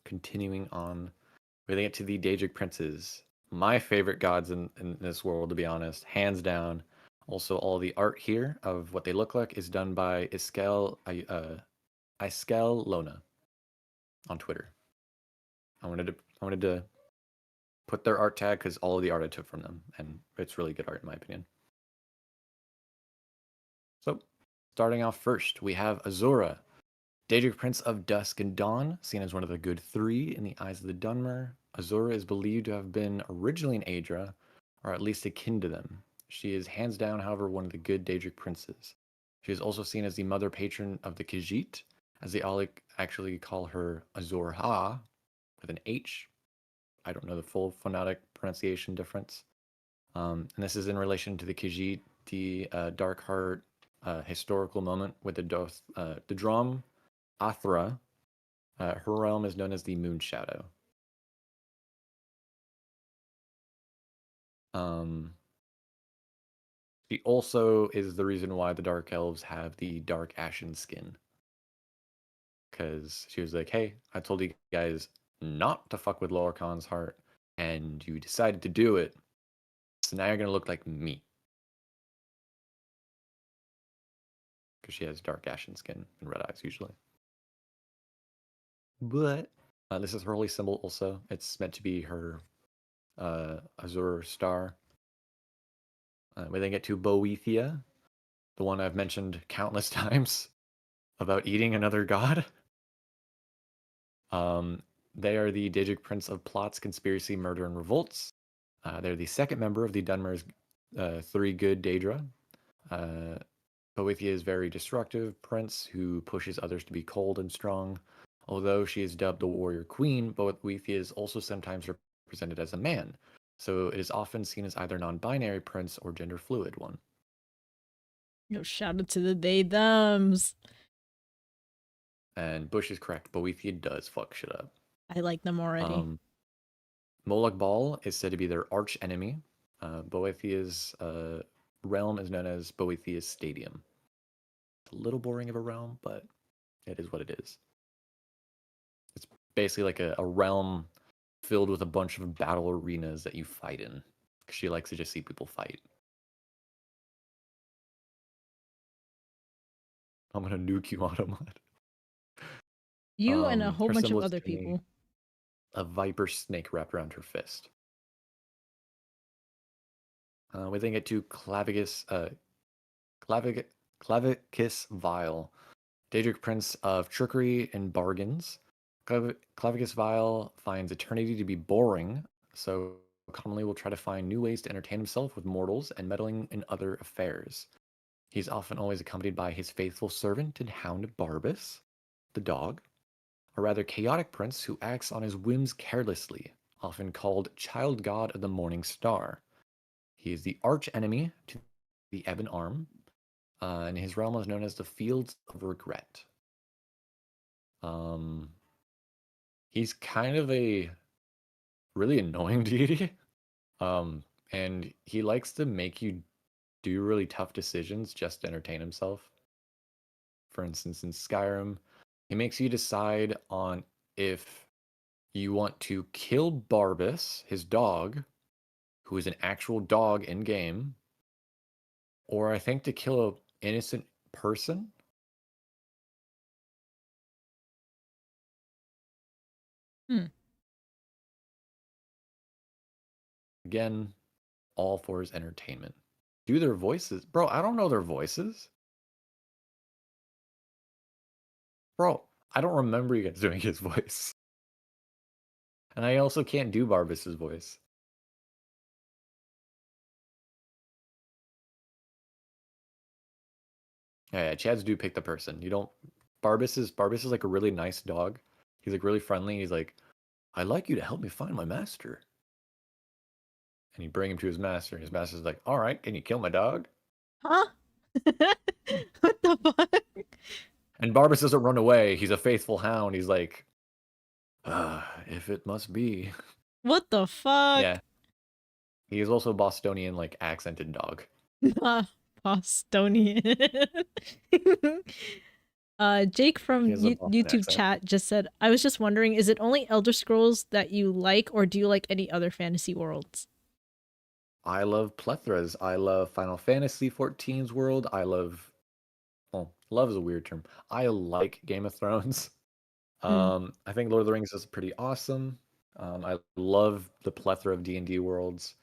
Continuing on, we get to the Daedric princes. My favorite gods in this world, to be honest, hands down. Also, all the art here of what they look like is done by Iskel Lona on Twitter. I wanted to put their art tag because all of the art I took from them, and it's really good art in my opinion. So, starting off first, we have Azura, Daedric Prince of Dusk and Dawn, seen as one of the good three in the eyes of the Dunmer. Azura is believed to have been originally an Aedra, or at least akin to them. She is hands down, however, one of the good Daedric princes. She is also seen as the mother patron of the Khajiit, as they all actually call her Azor-Ha, with an H. I don't know the full phonetic pronunciation difference. And this is in relation to the Khajiit, the Dark Heart historical moment with the Drum Athra. Her realm is known as the Moon Shadow. She also is the reason why the Dark Elves have the dark ashen skin. Because she was like, hey, I told you guys not to fuck with Lorkhan's heart, and you decided to do it, so now you're going to look like me. Because she has dark ashen skin and red eyes usually. But this is her holy symbol also. It's meant to be her Azure star. We then get to Boethia, the one I've mentioned countless times about eating another god. They are the Daedric Prince of Plots, Conspiracy, Murder, and Revolts. They're the second member of the Dunmer's three good Daedra. Boethia is very destructive prince who pushes others to be cold and strong. Although she is dubbed the warrior queen, Boethia is also sometimes represented as a man, so it is often seen as either non-binary prince or gender fluid one. Yo, shout out to the they thems. And Bush is correct. Boethia does fuck shit up. I like them already. Moloch Ball is said to be their arch enemy. Boethia's realm is known as Boethia's Stadium. It's a little boring of a realm, but it is what it is. It's basically like a realm filled with a bunch of battle arenas that you fight in. She likes to just see people fight. I'm gonna nuke you, Automod. You and a whole Her bunch of symbol is other Jimmy. people. A viper snake wrapped around her fist. We then get to Clavicus Vile, Daedric Prince of Trickery and Bargains. Clavicus Vile finds eternity to be boring, so commonly will try to find new ways to entertain himself with mortals and meddling in other affairs. He's often always accompanied by his faithful servant and hound Barbas, the dog, a rather chaotic prince who acts on his whims carelessly, often called Child God of the Morning Star. He is the arch enemy to the Ebon Arm, and his realm is known as the Fields of Regret. He's kind of a really annoying deity. And he likes to make you do really tough decisions just to entertain himself. For instance, in Skyrim, he makes you decide on if you want to kill Barbas, his dog, who is an actual dog in game, or I think to kill an innocent person. Hmm. Again, all for his entertainment. Do their voices. Bro, I don't know their voices. Bro, I don't remember you guys doing his voice. And I also can't do Barbas's voice. Yeah, Chads do pick the person. You don't. Barbas is like a really nice dog. He's like really friendly. He's like, I'd like you to help me find my master. And you bring him to his master, and his master's like, all right, can you kill my dog? Huh? What the fuck? And Barbas doesn't run away. He's a faithful hound. He's like, if it must be. What the fuck? Yeah. He is also a Bostonian, like, accented dog. Bostonian. Jake from He has a Boston YouTube accent. chat just said, I was just wondering, is it only Elder Scrolls that you like, or do you like any other fantasy worlds? I love plethoras. I love Final Fantasy XIV's world. I love, well, love is a weird term. I like Game of Thrones. I think Lord of the Rings is pretty awesome. I love the plethora of D&D worlds.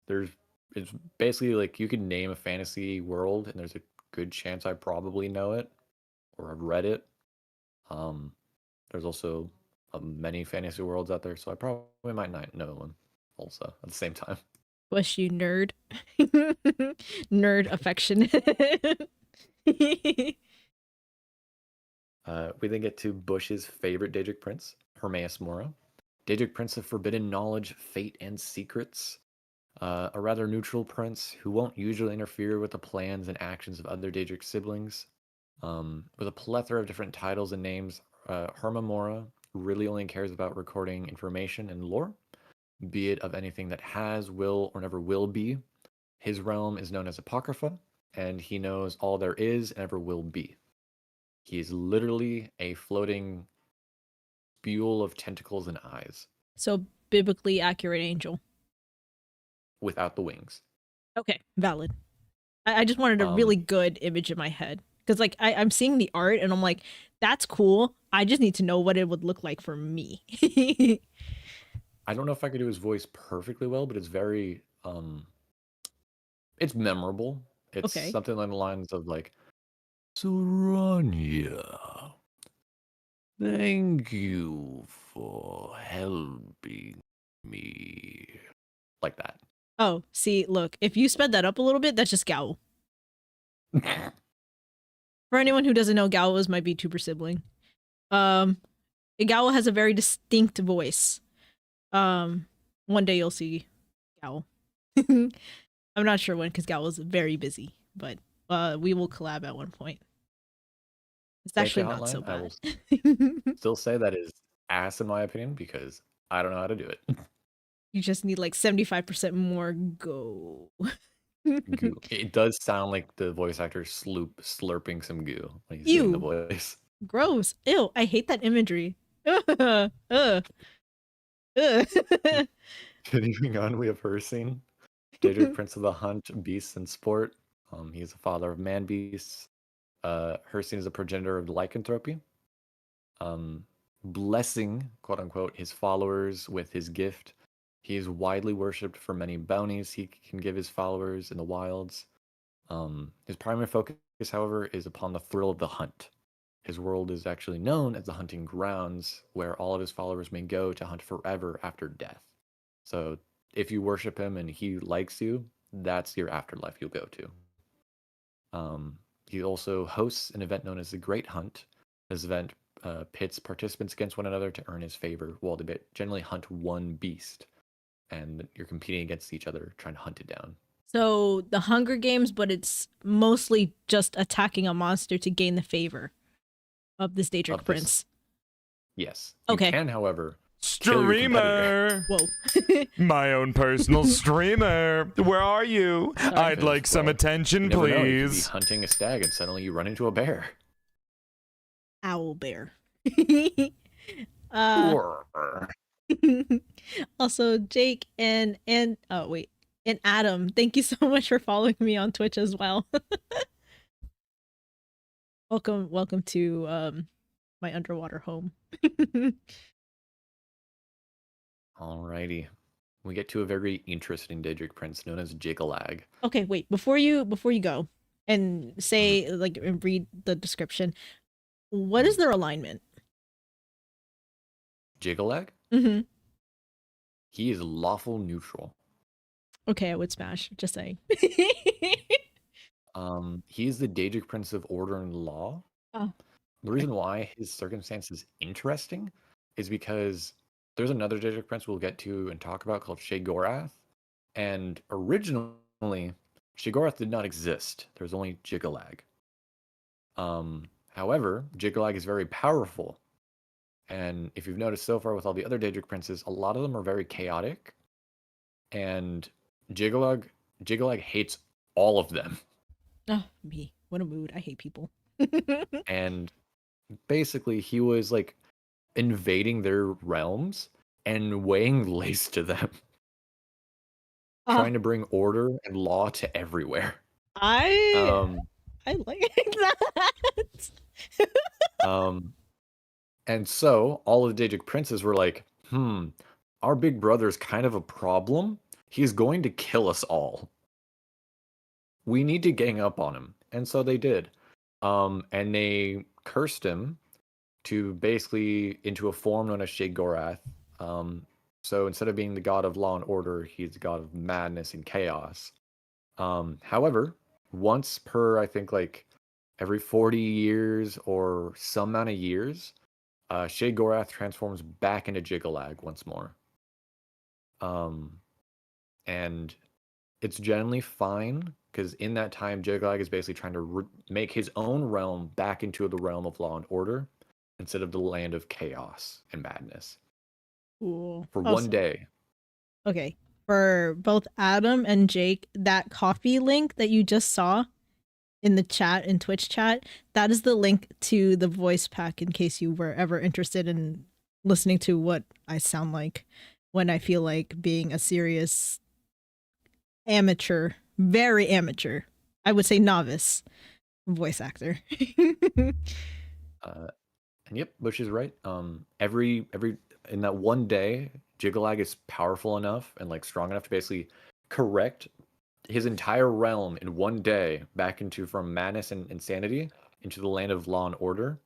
It's basically like you could name a fantasy world, and there's a good chance I probably know it or have read it. There's also many fantasy worlds out there, so I probably might not know one also at the same time. Bless you, nerd. Nerd affectionate. We then get to Bush's favorite Daedric Prince, Hermaeus Mora. Daedric Prince of forbidden knowledge, fate, and secrets. A rather neutral prince who won't usually interfere with the plans and actions of other Daedric siblings. With a plethora of different titles and names, Herma Mora really only cares about recording information and lore, be it of anything that has, will, or never will be. His realm is known as Apocrypha, and he knows all there is and ever will be. He is literally a floating spewel of tentacles and eyes. So, biblically accurate angel. Without the wings. Okay, valid. I just wanted a really good image in my head. Because, like, I'm seeing the art, and I'm like, that's cool. I just need to know what it would look like for me. I don't know if I could do his voice perfectly well, but it's very, it's memorable. It's Okay. something along the lines of, like, Tsaranya, thank you for helping me. Like that. Oh, see, look, if you sped that up a little bit, that's just Gowl. For anyone who doesn't know, Gowl is my VTuber sibling. Gowl has a very distinct voice. One day you'll see Gowl. I'm not sure when, because Gowl is very busy, but we will collab at one point. It's actually not so bad. I will still say that is ass in my opinion, because I don't know how to do it. You just need like 75% more go. Goo. It does sound like the voice actor slurping some goo when he's doing the voice. Gross. Ew, I hate that imagery. Continuing on, we have Hircine, Daedric Prince of the Hunt, Beasts, and Sport. He is the father of man beasts. Hircine is a progenitor of lycanthropy. Blessing, quote unquote, his followers with his gift. He is widely worshipped for many bounties he can give his followers in the wilds. His primary focus, however, is upon the thrill of the hunt. His world is actually known as the hunting grounds, where all of his followers may go to hunt forever after death. So if you worship him and he likes you, that's your afterlife you'll go to. He also hosts an event known as the Great Hunt. This event pits participants against one another to earn his favor, while they generally hunt one beast. And you're competing against each other, trying to hunt it down. So the Hunger Games, but it's mostly just attacking a monster to gain the favor of this Daedric Of this- Prince. Yes. Okay. You can, however, kill your competitor. Streamer! Whoa. My own personal streamer. Where are you? Sorry. I'd like some Well, attention, You never know, you could be please. hunting a stag and suddenly you run into a bear. Owl bear. uh Also, Jake and oh wait, and Adam, thank you so much for following me on Twitch as well. welcome to my underwater home. Alrighty. We get to a very interesting Daedric prince known as Jigalag. Okay, wait, before you go and say like and read the description, what is their alignment? Jigalag? Mm-hmm. He is lawful neutral. Okay, I would smash. Just saying. He is the Daedric Prince of Order and Law. Oh, The reason why his circumstance is interesting is because there's another Daedric Prince we'll get to and talk about called Sheogorath. And originally, Sheogorath did not exist. There was only Jigalag. However, Jigalag is very powerful. And if you've noticed so far with all the other Daedric Princes, a lot of them are very chaotic. And Jigalag hates all of them. oh, me. What a mood. I hate people. And basically he was like invading their realms and weighing lace to them, trying to bring order and law to everywhere. I like that. And so all of the Daedric princes were like, our big brother's kind of a problem. He's going to kill us all. We need to gang up on him. And so they did. And they cursed him to basically into a form known as Sheogorath. So instead of being the god of law and order, he's the god of madness and chaos. However, once per, I think, like every 40 years or some amount of years, Sheogorath transforms back into Jigalag once more. And it's generally fine, because in that time, Jigalag is basically trying to make his own realm back into the realm of law and order, instead of the land of chaos and madness. Cool. For one day. Okay. For both Adam and Jake, that coffee link that you just saw in the chat, in Twitch chat, that is the link to the voice pack in case you were ever interested in listening to what I sound like when I feel like being a serious amateur, very amateur, I would say novice voice actor. And yep, Bush is right. Every in that one day, Jigalag is powerful enough and like strong enough to basically correct his entire realm in one day back into from madness and insanity into the land of law and order.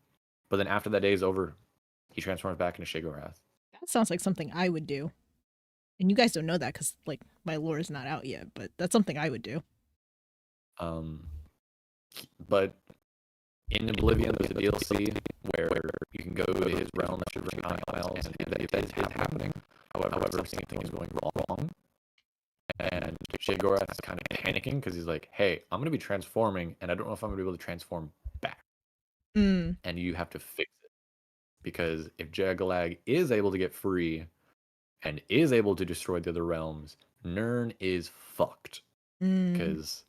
But then after that day is over, he transforms back into Sheogorath. That sounds like something I would do. And you guys don't know that because like my lore is not out yet, but that's something I would do. But in Oblivion, there's a DLC where you can go to his realm that should bring 9 miles, and if that is happening, however, something is going wrong, and Sheogorath is kind of panicking because he's like, hey, I'm going to be transforming, and I don't know if I'm going to be able to transform back. And you have to fix it. Because if Jigalag is able to get free and is able to destroy the other realms, Nirn is fucked. Because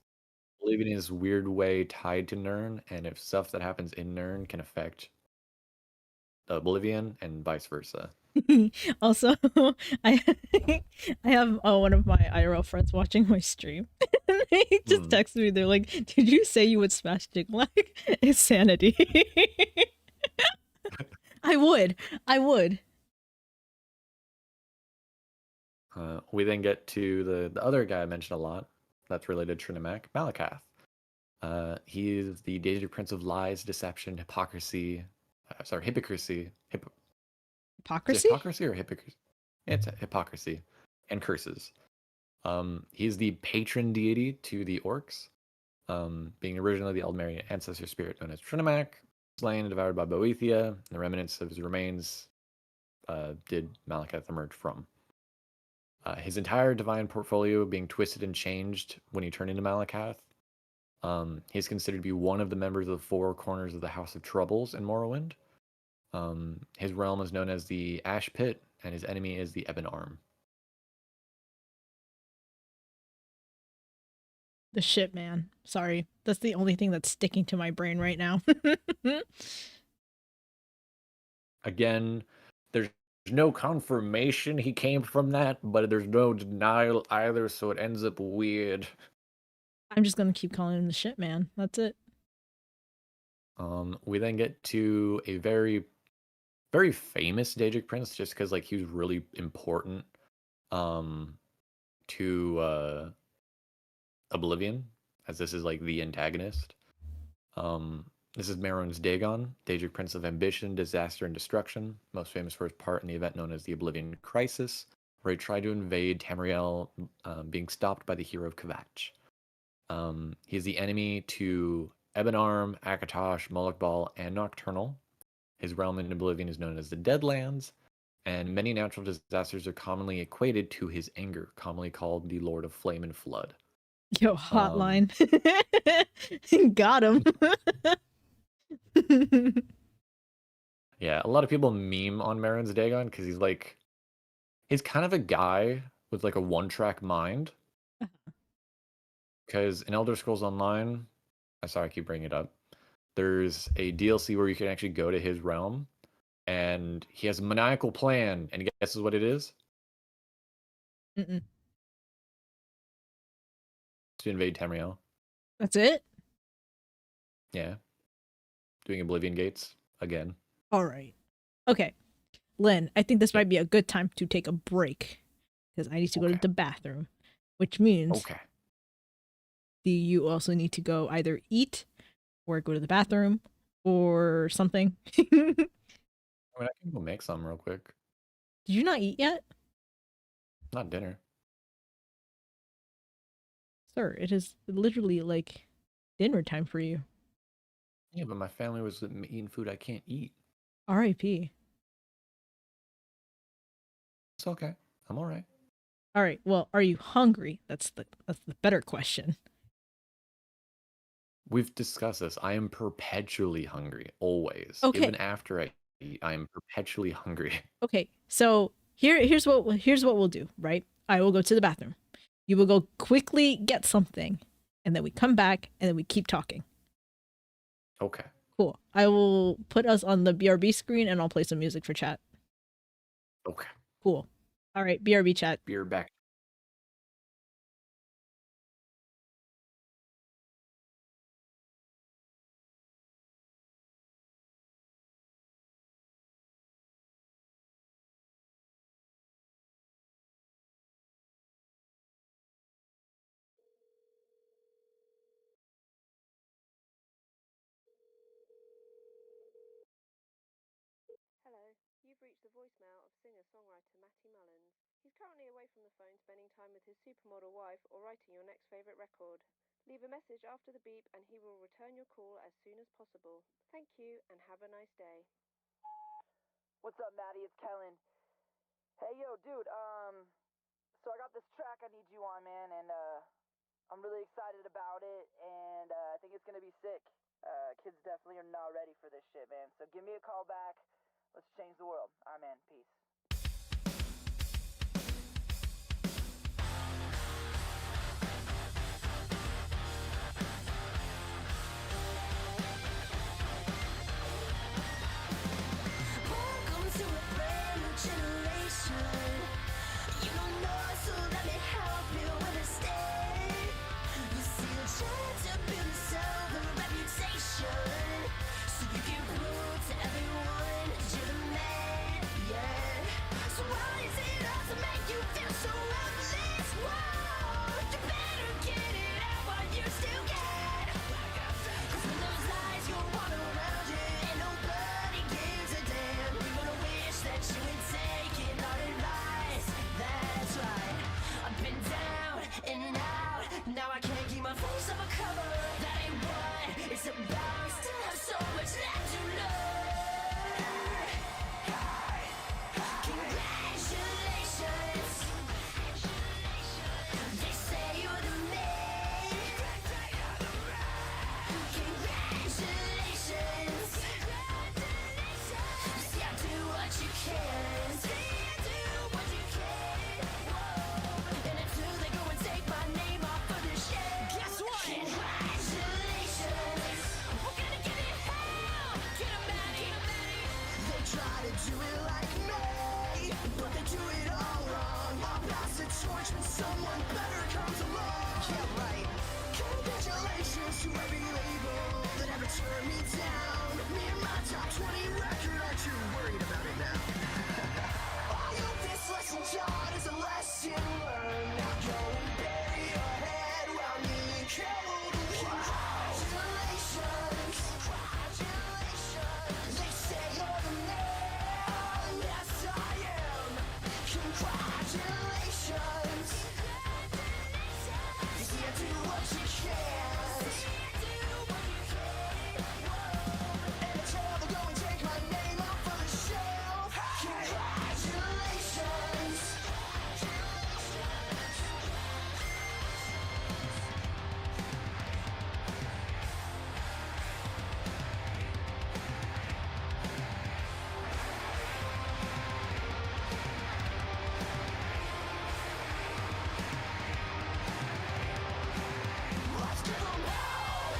Oblivion is weird way tied to Nirn, and if stuff that happens in Nirn can affect Oblivion and vice versa. Also, I have one of my IRL friends watching my stream. They just texted me. They're like, "Did you say you would smash Jigalag? It's sanity." I would. We then get to the other guy I mentioned a lot that's related to Trinimac, Malakath. He is the Daedric Prince of Lies, Deception, Hypocrisy. Hypocrisy. Hypocrisy? Hypocrisy or hypocrisy? It's hypocrisy and curses. He's the patron deity to the orcs, being originally the Eldmerian ancestor spirit known as Trinimac, slain and devoured by Boethia. The remnants of his remains did Malakath emerge from. His entire divine portfolio being twisted and changed when he turned into Malakath. He's considered to be one of the members of the four corners of the House of Troubles in Morrowind. His realm is known as the Ash Pit, and his enemy is the Ebon Arm. The shit man. Sorry. That's the only thing that's sticking to my brain right now. Again, there's no confirmation he came from that, but there's no denial either, so it ends up weird. I'm just gonna keep calling him the shit man. That's it. We then get to a very, very famous Daedric prince, just because like he was really important to Oblivion, as this is like the antagonist. This is Merrin's Dagon, Daedric Prince of Ambition, Disaster, and Destruction, most famous for his part in the event known as the Oblivion Crisis, where he tried to invade Tamriel, being stopped by the hero of Kvatch. He is the enemy to Ebon Arm, Akatosh, Moloch Ball, and Nocturnal. His realm in Oblivion is known as the Deadlands, and many natural disasters are commonly equated to his anger, commonly called the Lord of Flame and Flood. Yo, hotline. Got him. Yeah, a lot of people meme on Merrin's Dagon because he's kind of a guy with like a one-track mind. Because in Elder Scrolls Online, I'm sorry, I keep bringing it up. There's a DLC where you can actually go to his realm, and he has a maniacal plan, and guesses what it is? Mm-mm. To invade Tamriel. That's it? Yeah. Doing Oblivion Gates again. All right. Okay. Lynn, I think this might be a good time to take a break because I need to go to the bathroom, which means you also need to go either eat or go to the bathroom or something. I mean, I can go make some real quick. Did you not eat yet? Not dinner. Sir, it is literally like dinner time for you. Yeah, but my family was eating food I can't eat. R.I.P. It's okay. I'm all right. All right. Well, are you hungry? That's the better question. We've discussed this. I am perpetually hungry, always. Okay. Even after I eat, I am perpetually hungry. Okay. So here's what we'll do, right? I will go to the bathroom. You will go quickly get something, and then we come back and then we keep talking. Okay. Cool. I will put us on the BRB screen and I'll play some music for chat. Okay. Cool. All right, BRB chat. Beer back. Hello, you've reached the voicemail of singer-songwriter Matty Mullins. He's currently away from the phone spending time with his supermodel wife or writing your next favourite record. Leave a message after the beep and he will return your call as soon as possible. Thank you and have a nice day. What's up, Maddie? It's Kellen. Hey, yo, dude, so I got this track I need you on, man, and, I'm really excited about it, and, I think it's gonna be sick. Kids definitely are not ready for this shit, man, so give me a call back. Let's change the world. All right, man. Peace. Welcome to a brand new generation. You don't know, so let me help you understand. You see, you're trying to build yourself a reputation, so you can prove to everyone that you're the man, yeah. turn me down. Near my top 20 record, aren't you worried about it now? All of this lesson taught is a lesson learned. Now go and bury your head while me and cold. Congratulations, congratulations. They say you're the man. Yes, I am. Congratulations. You see, I do what you can't. And tell them go and take my name off of the shelf. Congratulations. Let's give them hell.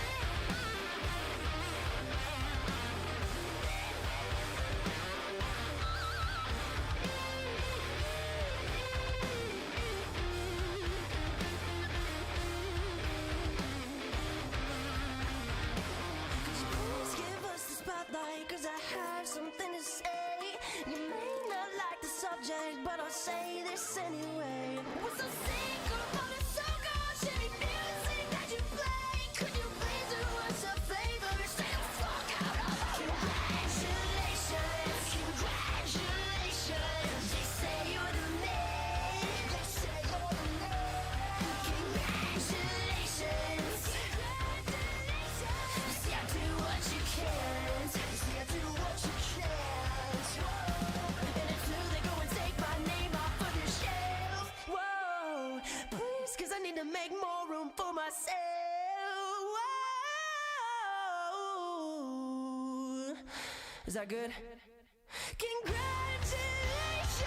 Please give us the spotlight, 'cause I have something to say. You may not like the subject, but I'll say this anyway. We're so sick of all the so-called shitty music that you play. Could you please do us a favor and stay the fuck out of our Congratulations, congratulations. They say you're the man. They say you're the man. Congratulations. You see, I do what you can't. You see, I do what you can't. And until they go and take my name off of the shelf. Whoa, please, 'cause I need to make more room for myself. Whoa. Is that good? Congratulations.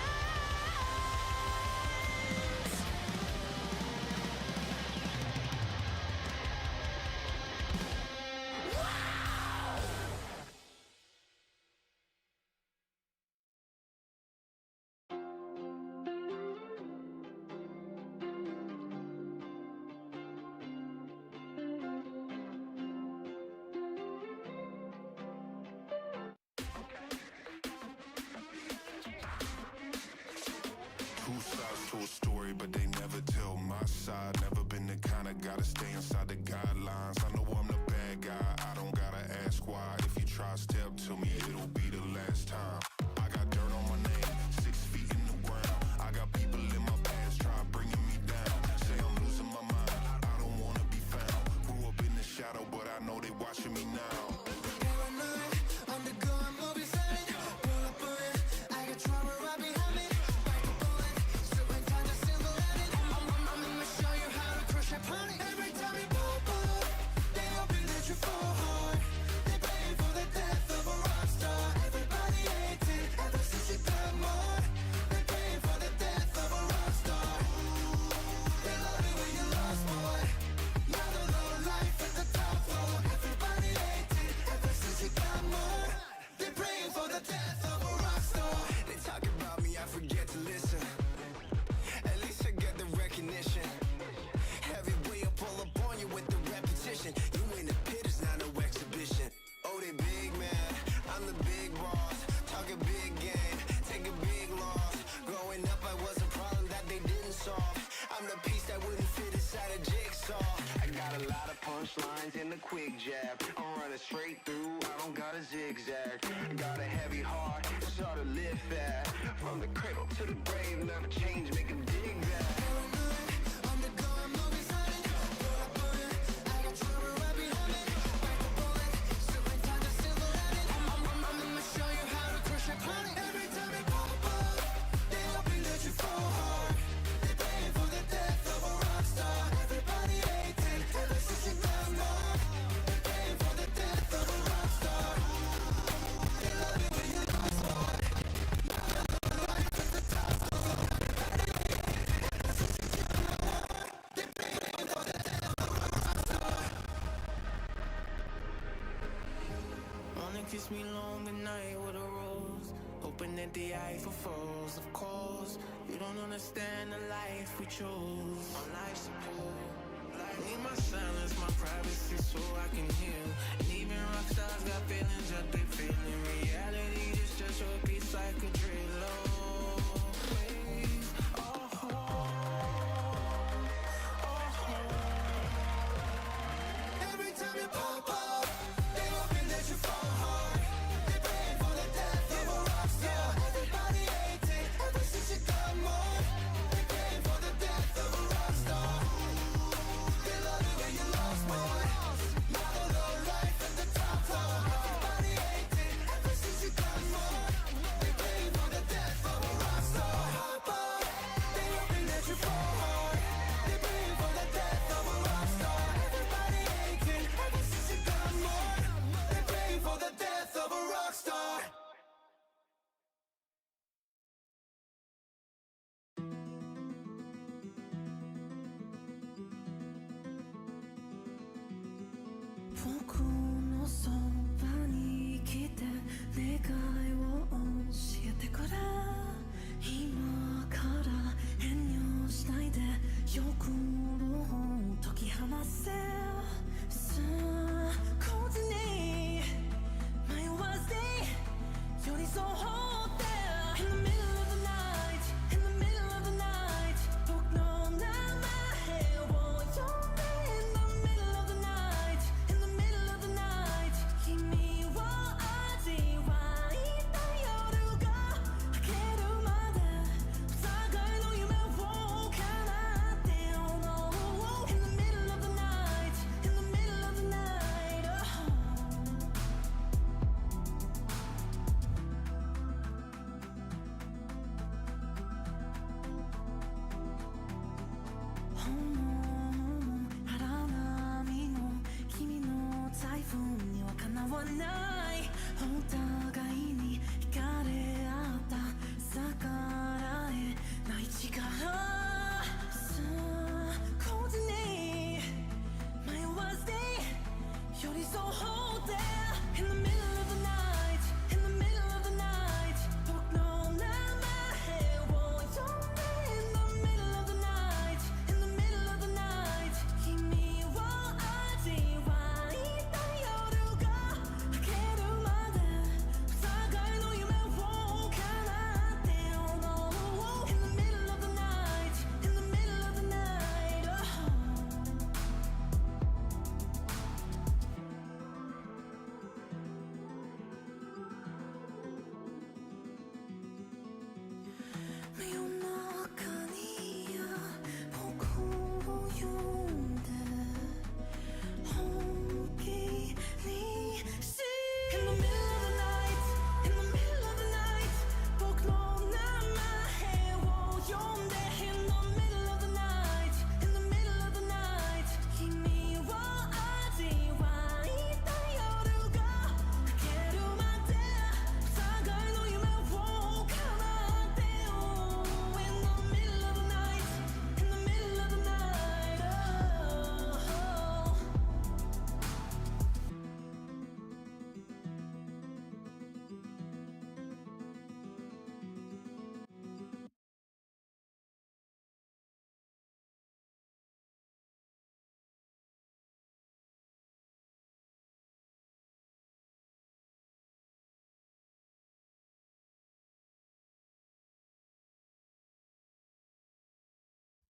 Two sides to a story, but they never tell my side. Never been the kind of guy to stay inside the guidelines. I know I'm the bad guy, I don't gotta ask why. If you try step to me, it'll be the last time. I got dirt on my name, 6 feet in the ground. I got people in my past try bringing me down. Say I'm losing my mind, I don't wanna be found. Grew up in the shadow, but I know they watching me now. Punchlines in the quick jab. I'm running straight through, I don't gotta zigzag. Got a heavy heart, start to live fast. From the cradle to the grave, never change, make a dig that. Kiss me long the night with a rose, hoping that the Eiffel falls. Of course, you don't understand the life we chose. On life support, need my silence, my privacy, so I can heal. And even rock stars got feelings, what they feeling. Reality is just your piece like a drill. Every time you pop up, they hoping that you fall hard. They praying for the death of a rock star. Everybody hates it ever since you got more. They praying for the death of a rock star. They love it when you lost more. Model of life at the top floor. Everybody hates it ever since you got more. They praying for the death of a rock star. Hop up, they hoping that you fall hard. They praying for the death of a rock star. Everybody hates it ever since you got more. They praying for the death of a rock star.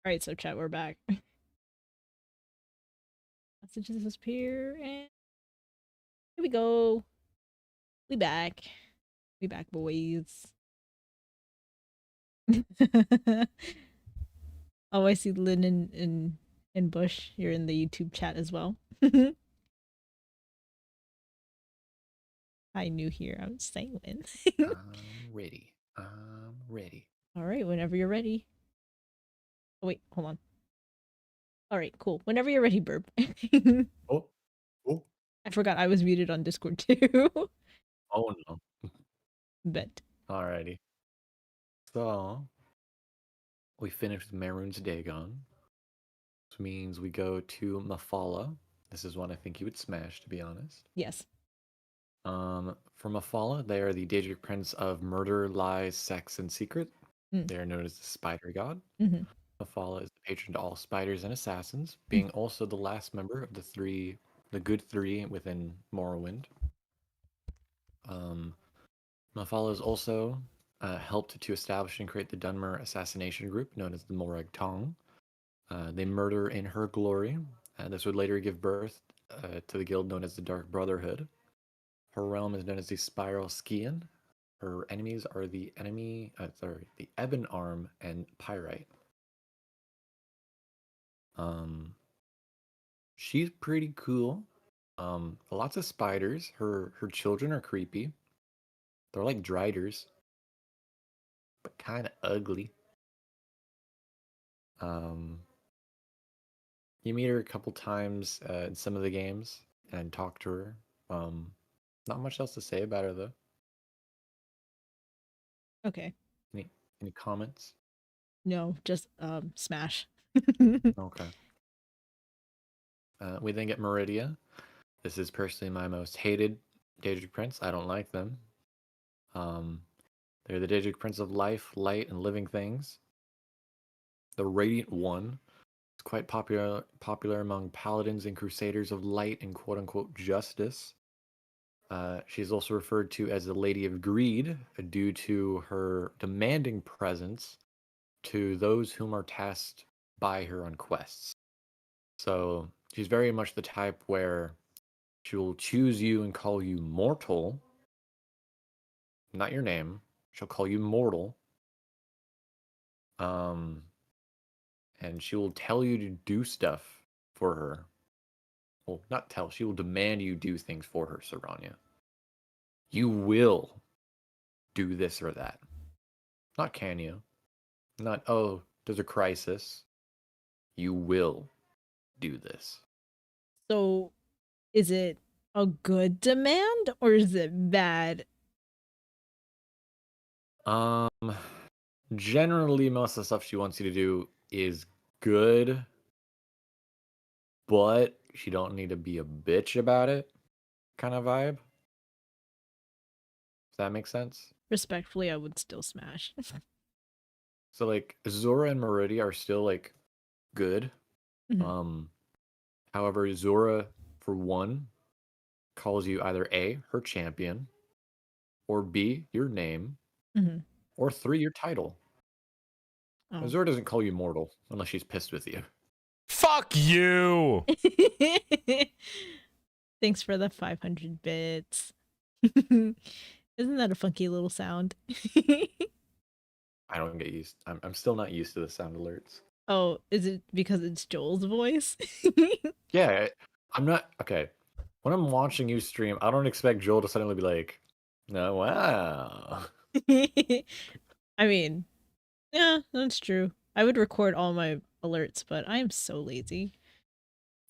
Alright, so chat, we're back. Messages disappear, and here we go. We back. We back, boys. Oh, I see Lynn and Bush. You're in the YouTube chat as well. Hi, new here. I'm saying when. I'm ready. I'm ready. Alright, whenever you're ready. Oh, wait, hold on. Alright, cool. Whenever you're ready, Burp. Oh, oh, I forgot I was muted on Discord too. oh no. Bet. Alrighty. So we finished with Maroon's Dagon. Which means we go to Mafala. This is one I think you would smash, to be honest. Yes. For Mafala, they are the Daedric Prince of Murder, Lies, Sex, and Secret. They are known as the Spider God. Mm-hmm. Mafala is the patron to all spiders and assassins, being also the last member of the the good three within Morrowind. Mafala has also helped to establish and create the Dunmer assassination group known as the Morag Tong. They murder in her glory. This would later give birth to the guild known as the Dark Brotherhood. Her realm is known as the Spiral Skian. Her enemies are the Ebon Arm and Pyrite. She's pretty cool. Lots of spiders. Her children are creepy. They're like driders, but kind of ugly. You meet her a couple times in some of the games and talk to her. Not much else to say about her though. Okay. Any comments? No, just smash. Okay. We then get Meridia. This is personally my most hated Daedric Prince. I don't like them. They're the Daedric Prince of life, light, and living things. The Radiant One is quite popular among paladins and crusaders of light and quote-unquote justice. She's also referred to as the Lady of Greed due to her demanding presence to those whom are tasked by her on quests. So she's very much the type where she will choose you and call you mortal, not your name. She'll call you mortal. And she will tell you to do stuff for her. Well, not tell. She will demand you do things for her, Tsaranya. You will do this or that. Not can you. Not, oh, there's a crisis. You will do this. So, is it a good demand or is it bad? Generally, most of the stuff she wants you to do is good, but she don't need to be a bitch about it, kind of vibe. Does that make sense? Respectfully, I would still smash. So, like, Zora and Meridia are still, like, good. Mhm. However, Zora, for one, calls you either A, her champion, or B, your name, Mhm. or 3, your title. Oh. Zora doesn't call you mortal unless she's pissed with you. Fuck you! Thanks for the 500 bits. Isn't that a funky little sound? I don't get used. I'm still not used to the sound alerts. Oh, is it because it's Joel's voice? Yeah, I'm not okay. When I'm watching you stream, I don't expect Joel to suddenly be like, "No, wow." I mean, yeah, that's true. I would record all my alerts, but I am so lazy.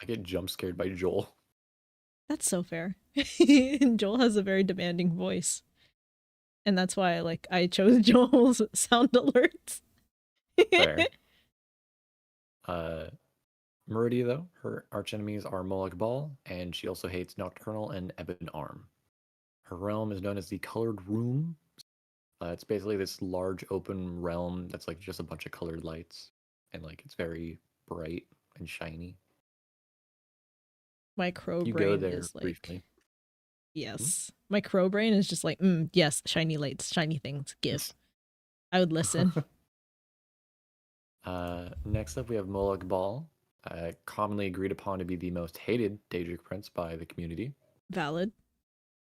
I get jump scared by Joel. That's so fair. Joel has a very demanding voice. And that's why I chose Joel's sound alerts. Fair. Meridia, though, her archenemies are Moloch Ball, and she also hates Nocturnal and Ebon Arm. Her realm is known as the Colored Room. It's basically this large open realm that's like just a bunch of colored lights, and like it's very bright and shiny. My crow You brain go there is like, briefly. yes. My crow brain is just like, yes, shiny lights, shiny things, give. I would listen. Next up, we have Moloch Ball, commonly agreed upon to be the most hated Daedric Prince by the community. Valid.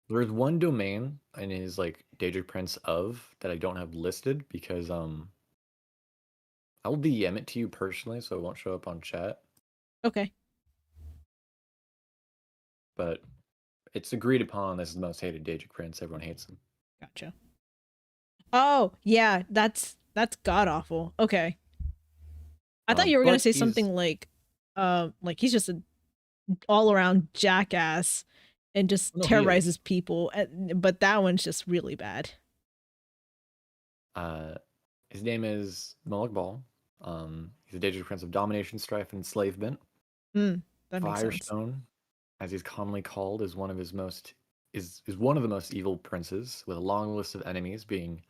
There's one domain in his like Daedric Prince of that I don't have listed because I'll DM it to you personally, so it won't show up on chat. Okay. But it's agreed upon this is the most hated Daedric Prince. Everyone hates him. Gotcha. Oh, yeah, that's god awful. Okay. I thought you were gonna say something like he's just an all around jackass and just terrorizes people, but that one's just really bad. His name is Moloch Ball. He's a Daedric Prince of domination, strife, and enslavement. That makes sense. Firestone, as he's commonly called, is one of his most one of the most evil princes, with a long list of enemies being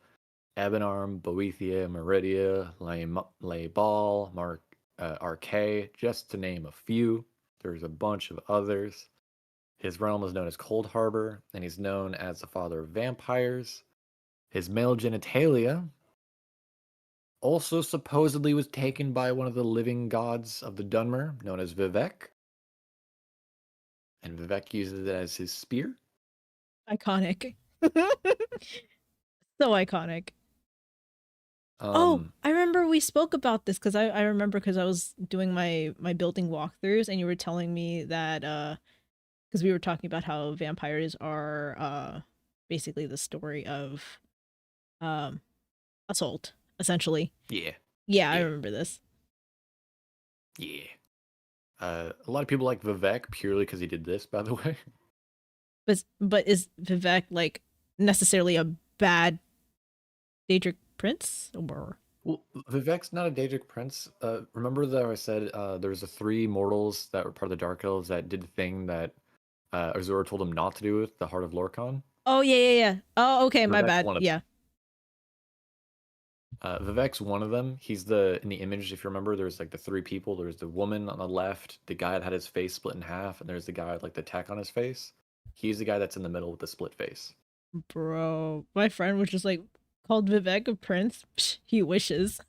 Ebonarm, Boethia, Meridia, Laybal, Archay, just to name a few. There's a bunch of others. His realm is known as Cold Harbor, and he's known as the father of vampires. His male genitalia also supposedly was taken by one of the living gods of the Dunmer, known as Vivek. And Vivek uses it as his spear. Iconic. So iconic. Oh, I remember we spoke about this because I remember because I was doing my building walkthroughs and you were telling me that because we were talking about how vampires are basically the story of assault, essentially. Yeah. Yeah, I Yeah. remember this. Yeah. A lot of people like Vivek purely because he did this, by the way. But is Vivek like necessarily a bad Daedric prince or? Well, Vivek's not a Daedric prince. Remember that I said there's the 3 mortals that were part of the Dark Elves that did the thing that Azura told him not to do with the Heart of Lorkhan? Oh yeah. Oh, okay, my Vivek's bad. one of Yeah. Vivek's one of them. He's in the image, if you remember, there's like the 3 people. There's the woman on the left, the guy that had his face split in half, and there's the guy with like the tack on his face. He's the guy that's in the middle with the split face. Bro, my friend was just like called Vivek a prince. Psh, he wishes.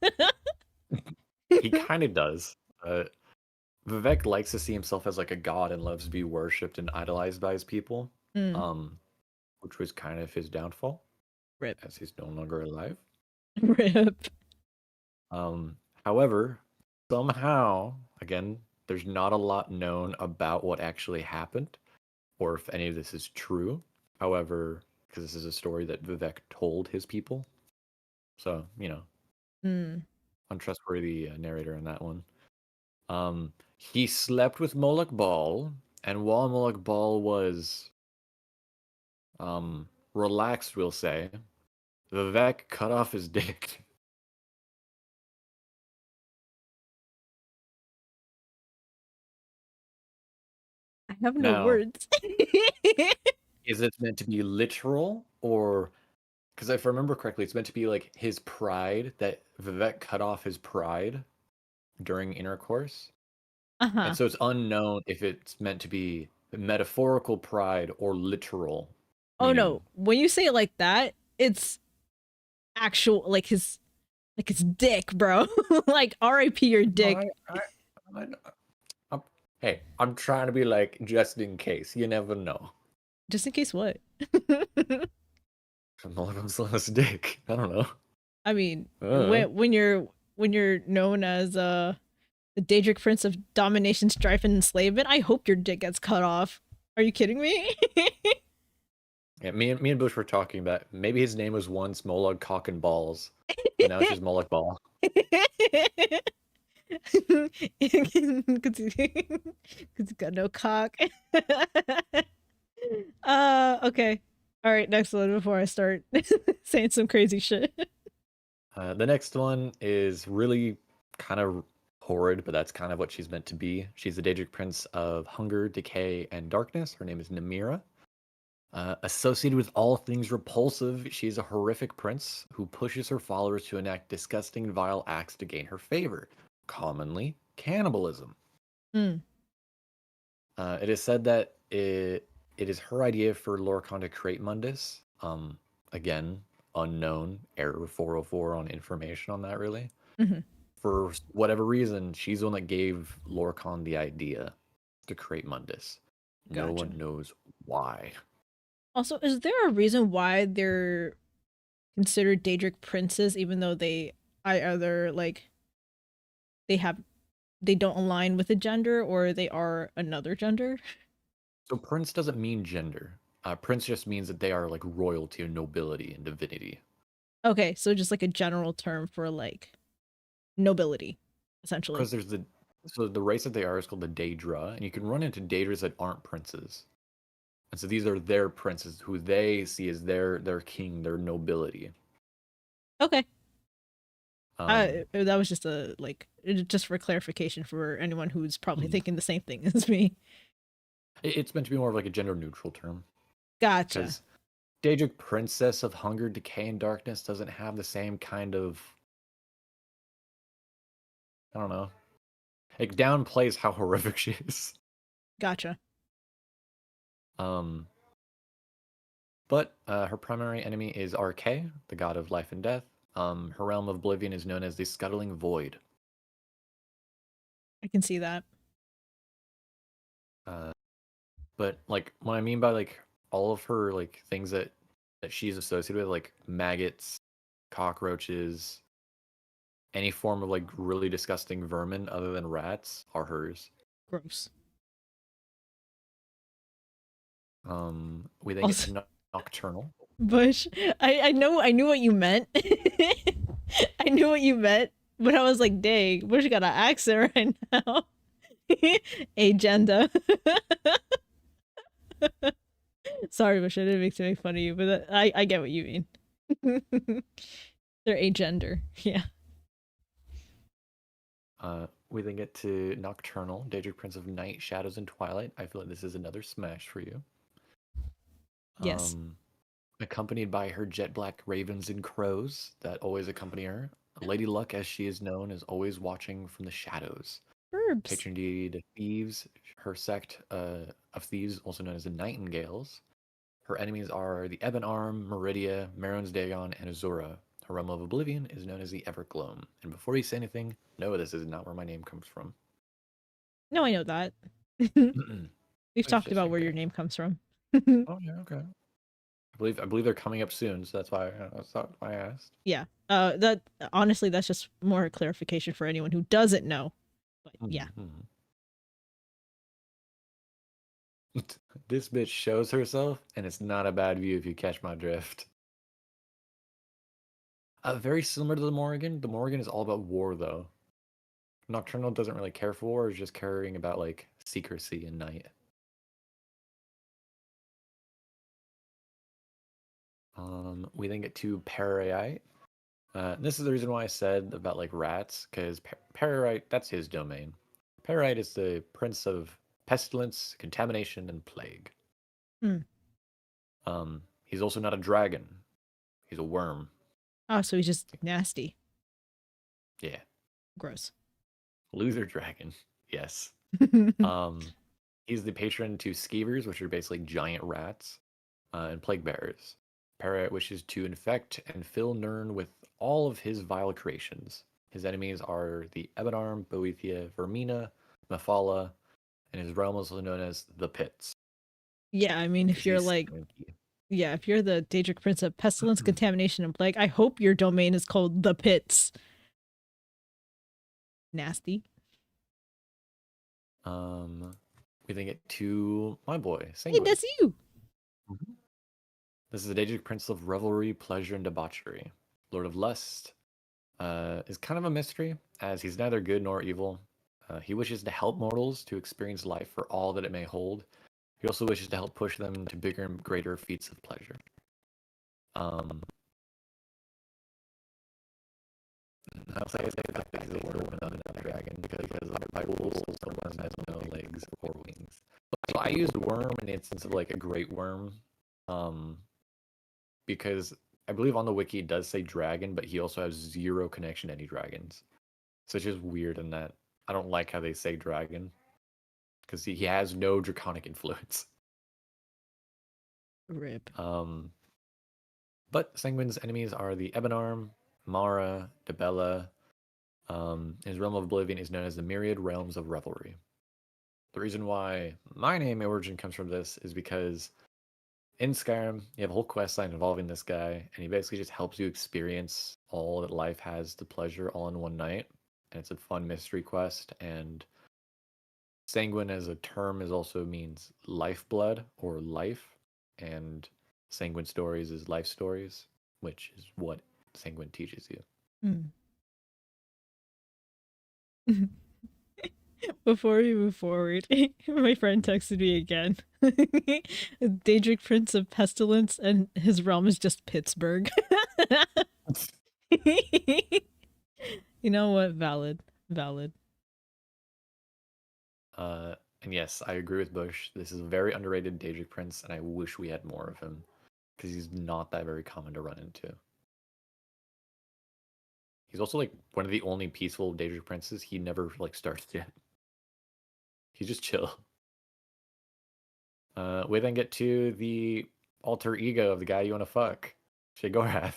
He kind of does. Vivek likes to see himself as like a god and loves to be worshipped and idolized by his people. Which was kind of his downfall. Rip. As he's no longer alive. Rip. However, somehow, again, there's not a lot known about what actually happened or if any of this is true. However, because this is a story that Vivek told his people. So, untrustworthy narrator in that one. He slept with Moloch Ball, and while Moloch Ball was relaxed, we'll say, Vivek cut off his dick. I have no words. Is it meant to be literal, or because if I remember correctly, it's meant to be like his pride, that Vivek cut off his pride during intercourse. And so it's unknown if it's meant to be metaphorical pride or literal. Oh no, when you say it like that, it's actual like his dick, bro. Like R.I.P. your dick. Hey, I'm trying to be like, just in case. You never know. Just in case what? Moloch's on his dick. I don't know. I mean, when you're known as the Daedric Prince of Domination, Strife, and Enslavement, I hope your dick gets cut off. Are you kidding me? Yeah, me and Bush were talking about maybe his name was once Moloch Cock and Balls, and now it's just Moloch Ball. Because he's got no cock. Okay. All right, next one before I start saying some crazy shit. The next one is really kind of horrid, but that's kind of what she's meant to be. She's the Daedric Prince of Hunger, Decay, and Darkness. Her name is Namira. Associated with all things repulsive, she's a horrific prince who pushes her followers to enact disgusting and vile acts to gain her favor, commonly cannibalism. It is said that it is her idea for Lorkhan to create Mundus. Again, unknown, error 404 on information on that, really. For whatever reason, she's the one that gave Lorkhan the idea to create Mundus. No one knows why. Also, is there a reason why they're considered Daedric princes, even though they either like they don't align with a gender or they are another gender? So prince doesn't mean gender. Prince just means that they are like royalty and nobility and divinity. Okay, so just like a general term for like nobility, essentially. Because there's the race that they are is called the Daedra, and you can run into Daedras that aren't princes. And so these are their princes who they see as their king, their nobility. Okay. That was just just for clarification for anyone who's probably thinking the same thing as me. It's meant to be more of like a gender neutral term. Gotcha. Because Daedric Princess of Hunger, Decay, and Darkness doesn't have the same kind of, I don't know. It downplays how horrific she is. Gotcha. But her primary enemy is RK, the god of life and death. Her realm of oblivion is known as the Scuttling Void. I can see that. But like what I mean by like all of her like things that she's associated with, like maggots, cockroaches, any form of like really disgusting vermin other than rats are hers. Gross. We then get to Nocturnal. Bush, I knew what you meant. I knew what you meant, but I was like, dang, Bush got an accent right now. Agenda. Sorry, Bush, I didn't mean to make fun of you, but I get what you mean. They're agender, yeah. We then get to Nocturnal, Daedric Prince of Night, Shadows, and Twilight. I feel like this is another smash for you. Yes. Accompanied by her jet black ravens and crows that always accompany her. Lady Luck, as she is known, is always watching from the shadows. Herbs. Patron deity to thieves, her sect of thieves, also known as the Nightingales. Her enemies are the Ebon Arm, Meridia, Maron's Dagon, and Azura. Her realm of oblivion is known as the Evergloam. And before you say anything, no, this is not where my name comes from. No, I know that. We've talked about where your name comes from. Oh yeah, okay. I believe they're coming up soon, so that's why I asked. Yeah. That honestly, that's just more clarification for anyone who doesn't know. But yeah. This bitch shows herself, and it's not a bad view if you catch my drift. Very similar to the Morrigan. The Morrigan is all about war, though. Nocturnal doesn't really care for war; it's just caring about like secrecy and night. We then get to Pararite. This is the reason why I said about like rats, because Pararite, that's his domain. Pararite is the prince of pestilence, contamination, and plague. He's also not a dragon. He's a worm. Oh, so he's just nasty. Yeah. Gross. Loser dragon. Yes. He's the patron to skeevers, which are basically giant rats, and plague bearers. Parrot wishes to infect and fill Nirn with all of his vile creations. His enemies are the Ebonarm, Boethia, Vermina, Mephala, and his realm is also known as the Pits. Yeah, I mean, if you're like, yeah, if you're the Daedric Prince of Pestilence, Contamination, and Plague, I hope your domain is called the Pits. Nasty. We then get to my boy, Sanguine. Hey, that's you! This is the Daedric Prince of Revelry, Pleasure, and Debauchery. Lord of Lust is kind of a mystery, as he's neither good nor evil. He wishes to help mortals to experience life for all that it may hold. He also wishes to help push them to bigger and greater feats of pleasure. I'll say that he's a werewolf, not a dragon, because by rules, the worm has no legs or wings. So I used worm in the instance of like a great worm, because I believe on the wiki it does say dragon, but he also has zero connection to any dragons. So it's just weird in that I don't like how they say dragon, because he has no draconic influence. Rip. But Sanguine's enemies are the Ebonarm, Mara, Debella. His realm of oblivion is known as the Myriad Realms of Revelry. The reason why my name origin comes from this is because in Skyrim, you have a whole quest line involving this guy, and he basically just helps you experience all that life has to pleasure all in one night. And it's a fun mystery quest, and Sanguine as a term also means lifeblood or life, and Sanguine stories is life stories, which is what Sanguine teaches you. Before we move forward, my friend texted me again. Daedric Prince of Pestilence, and his realm is just Pittsburgh. You know what? Valid. And yes, I agree with Bush. This is a very underrated Daedric Prince, and I wish we had more of him, because he's not that very common to run into. He's also like one of the only peaceful Daedric Princes. He never like starts yet. He's just chill. We then get to the alter ego of the guy you want to fuck, Shegorath.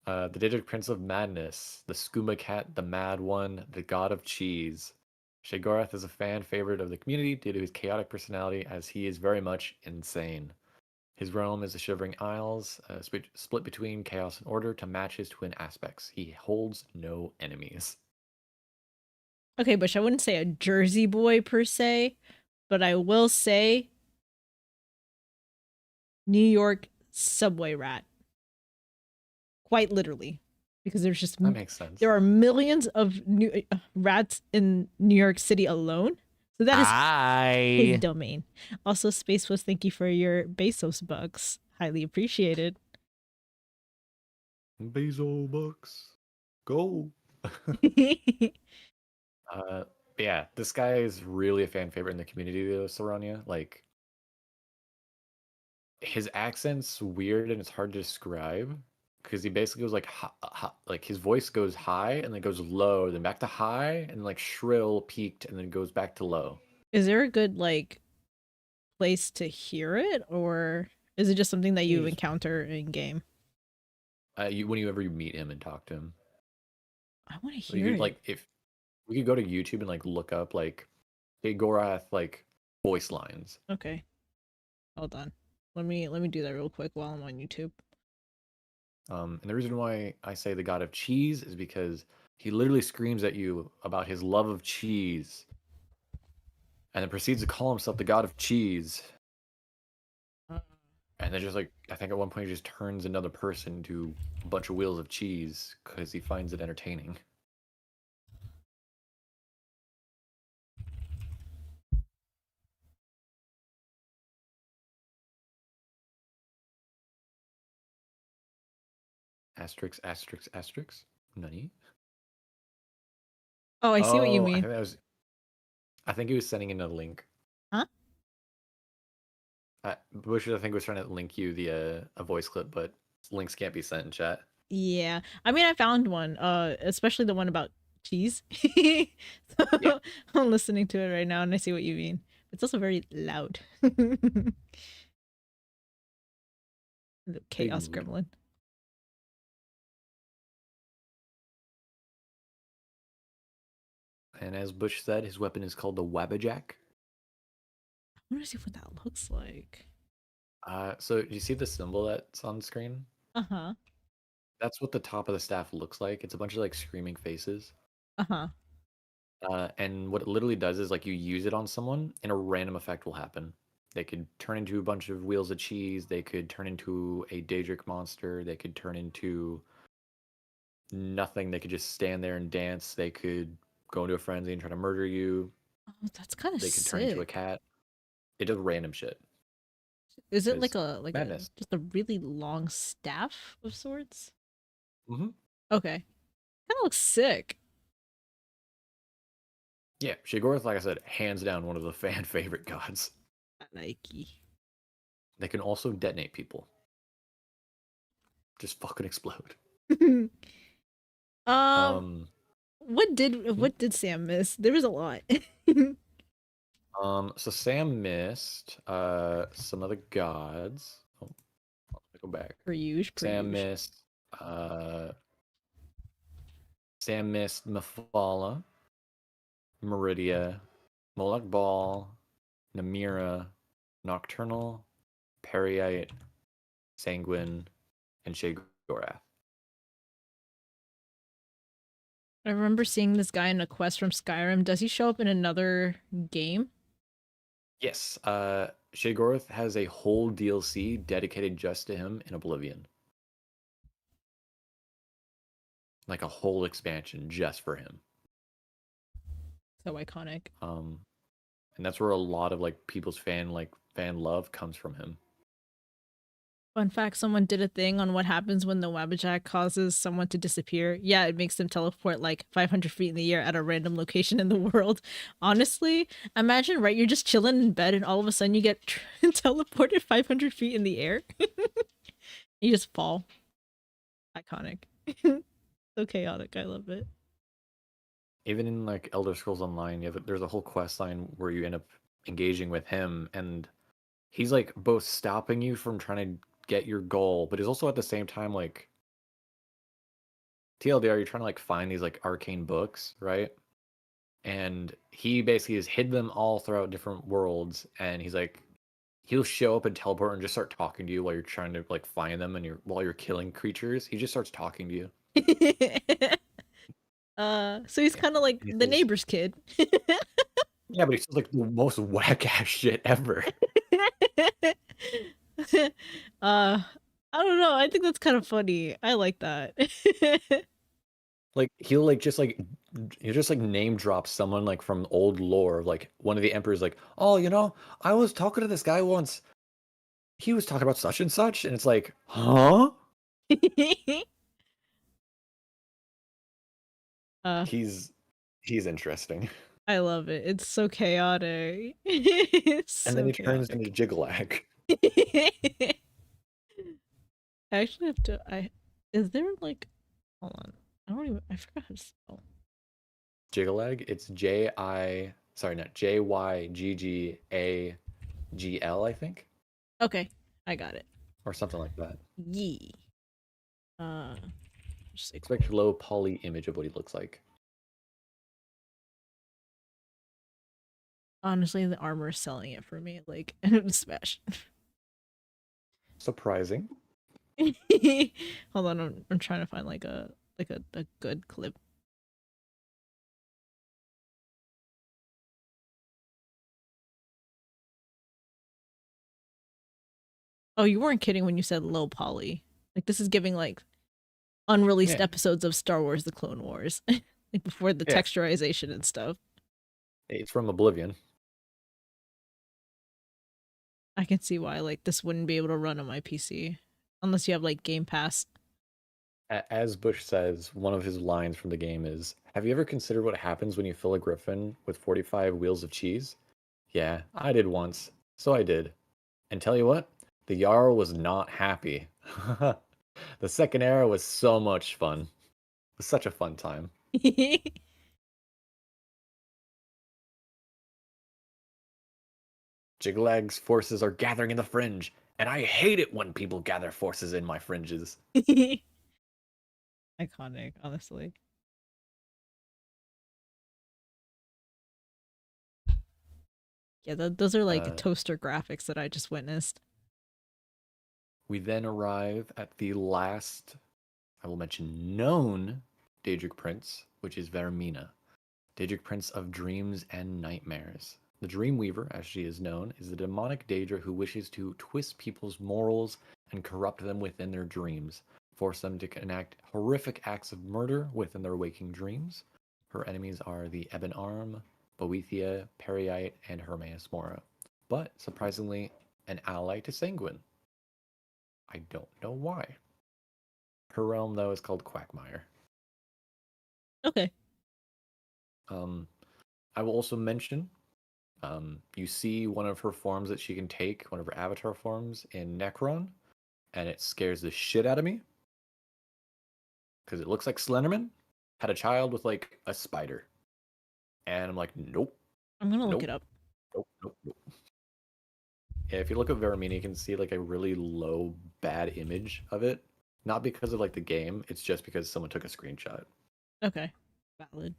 The Digital Prince of Madness, the Skooma Cat, the Mad One, the God of Cheese. Shegorath is a fan favorite of the community due to his chaotic personality, as he is very much insane. His realm is the Shivering Isles, split between chaos and order to match his twin aspects. He holds no enemies. Okay, Bush, I wouldn't say a Jersey boy per se, but I will say New York subway rat. Quite literally. Because there's just That makes sense. there are millions of rats in New York City alone. So that is his domain. Also, Space was thank you for your Bezos bucks. Highly appreciated. Bezos bucks. Go. Yeah, this guy is really a fan favorite in the community though, Tsaranya. Like, his accent's weird and it's hard to describe because he basically goes like like his voice goes high and then goes low, then back to high and like shrill, peaked, and then goes back to low. Is there a good like place to hear it, or is it just something that you encounter in game? Whenever you meet him and talk to him. I want to hear it. Like, if we could go to YouTube and like look up like Gorath like voice lines. Okay, hold on. Let me do that real quick while I'm on YouTube. And the reason why I say the God of Cheese is because he literally screams at you about his love of cheese, and then proceeds to call himself the God of Cheese. And then just like, I think at one point he just turns another person into a bunch of wheels of cheese because he finds it entertaining. Asterisk, asterisk, asterisk. Nani? Oh, I see what you mean. I think he was sending in a link. Huh? Bush, I think, was trying to link you the a voice clip, but links can't be sent in chat. Yeah, I mean, I found one, especially the one about cheese. So Yeah. I'm listening to it right now, and I see what you mean. It's also very loud. The chaos gremlin. And as Bush said, his weapon is called the Wabbajack. I want to see what that looks like. So do you see the symbol that's on screen? Uh-huh. That's what the top of the staff looks like. It's a bunch of like screaming faces. Uh-huh. And what it literally does is like you use it on someone and a random effect will happen. They could turn into a bunch of wheels of cheese. They could turn into a Daedric monster. They could turn into nothing. They could just stand there and dance. They could go into a frenzy and try to murder you. Oh, that's kind of They could sick. turn into a cat. It does random shit. Is it like It's madness. just a really long staff of sorts? Mm-hmm. Okay. Kind of looks sick. Yeah, Shegorath, like I said, hands down one of the fan favorite gods. Nike. They can also detonate people. Just fucking explode. What did Sam miss? There was a lot. So Sam missed some of the gods. Oh, let me go back. Sam missed Mephala, Meridia, Moloch Ball, Namira, Nocturnal, Periite, Sanguine, and Shegorath. I remember seeing this guy in a quest from Skyrim. Does he show up in another game? Yes, Shegorath has a whole DLC dedicated just to him in Oblivion. Like a whole expansion just for him. So iconic. And that's where a lot of like people's fan love comes from him. Fun fact, someone did a thing on what happens when the Wabbajack causes someone to disappear. Yeah, it makes them teleport like 500 feet in the air at a random location in the world. Honestly, imagine, right? You're just chilling in bed and all of a sudden you get teleported 500 feet in the air. You just fall. Iconic. So chaotic. I love it. Even in like Elder Scrolls Online, there's a whole quest line where you end up engaging with him, and he's like both stopping you from trying to get your goal, but he's also at the same time like TLDR, you're trying to like find these like arcane books, right? And he basically has hid them all throughout different worlds, and he's like he'll show up and teleport and just start talking to you while you're trying to like find them, and while you're killing creatures, he just starts talking to you. So he's kind of like He the says- neighbor's kid. Yeah, but he says like the most whack ass shit ever. I don't know. I think that's kind of funny. I like that. Like he'll just like name drop someone like from old lore. Like one of the emperors, like, oh, I was talking to this guy once. He was talking about such and such, and it's like, huh? He's interesting. I love it. It's so chaotic. It's And then so he turns chaotic. into Jiggalag. I actually have to. Is there like? Hold on. I forgot how to spell. Jiggalag. It's not JYGGAGL, I think. Okay, I got it. Or something like that. Yee. Just Expect low poly image of what he looks like. honestly, the armor is selling it for me. Like Smash. Surprising. Hold on, I'm trying to find like a good clip. Oh, you weren't kidding when you said low poly. Like this is giving like unreleased episodes of Star Wars: The Clone Wars, like before the texturization and stuff. It's from Oblivion. I can see why like this wouldn't be able to run on my PC unless you have like Game Pass. As Bush says, one of his lines from the game is, "Have you ever considered what happens when you fill a griffin with 45 wheels of cheese?" Yeah, I did once. So I did. And tell you what, the Jarl was not happy. The second era was so much fun. It was such a fun time. Jiglag's forces are gathering in the fringe, and I hate it when people gather forces in my fringes. Iconic, honestly. Yeah, those are like toaster graphics that I just witnessed. We then arrive at the last, I will mention, known Daedric Prince, which is Vermina, Daedric Prince of Dreams and Nightmares. The Dreamweaver, as she is known, is the demonic Daedra who wishes to twist people's morals and corrupt them within their dreams, force them to enact horrific acts of murder within their waking dreams. Her enemies are the Ebon Arm, Boethia, Periite, and Hermaeus Mora, but surprisingly, an ally to Sanguine. I don't know why. Her realm, though, is called Quagmire. Okay. I will also mention, you see one of her forms that she can take, one of her avatar forms in Necron, and it scares the shit out of me. Because it looks like Slenderman had a child with, like, a spider. And I'm like, nope. I'm gonna look it up. Nope. Yeah, if you look at Vermina, you can see, like, a really low, bad image of it. Not because of, like, the game, it's just because someone took a screenshot. Okay. Valid.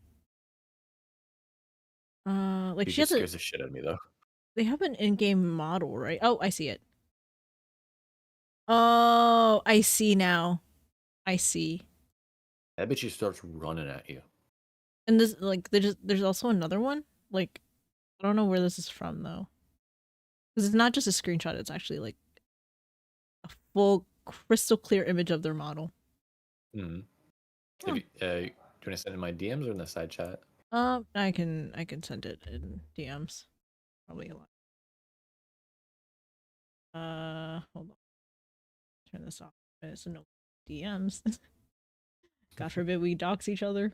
Like It she has scares the shit out of me, though. They have an in-game model, right? Oh, I see it. Oh, I see now. I see. I bet she starts running at you. And this, like, there's also another one. Like, I don't know where this is from though, because it's not just a screenshot. It's actually like a full, crystal clear image of their model. Mm-hmm. Do you want to send it in my DMs or in the side chat? I can send it in DMs. Probably a lot. Hold on. Turn this off. So no DMs. God forbid we dox each other.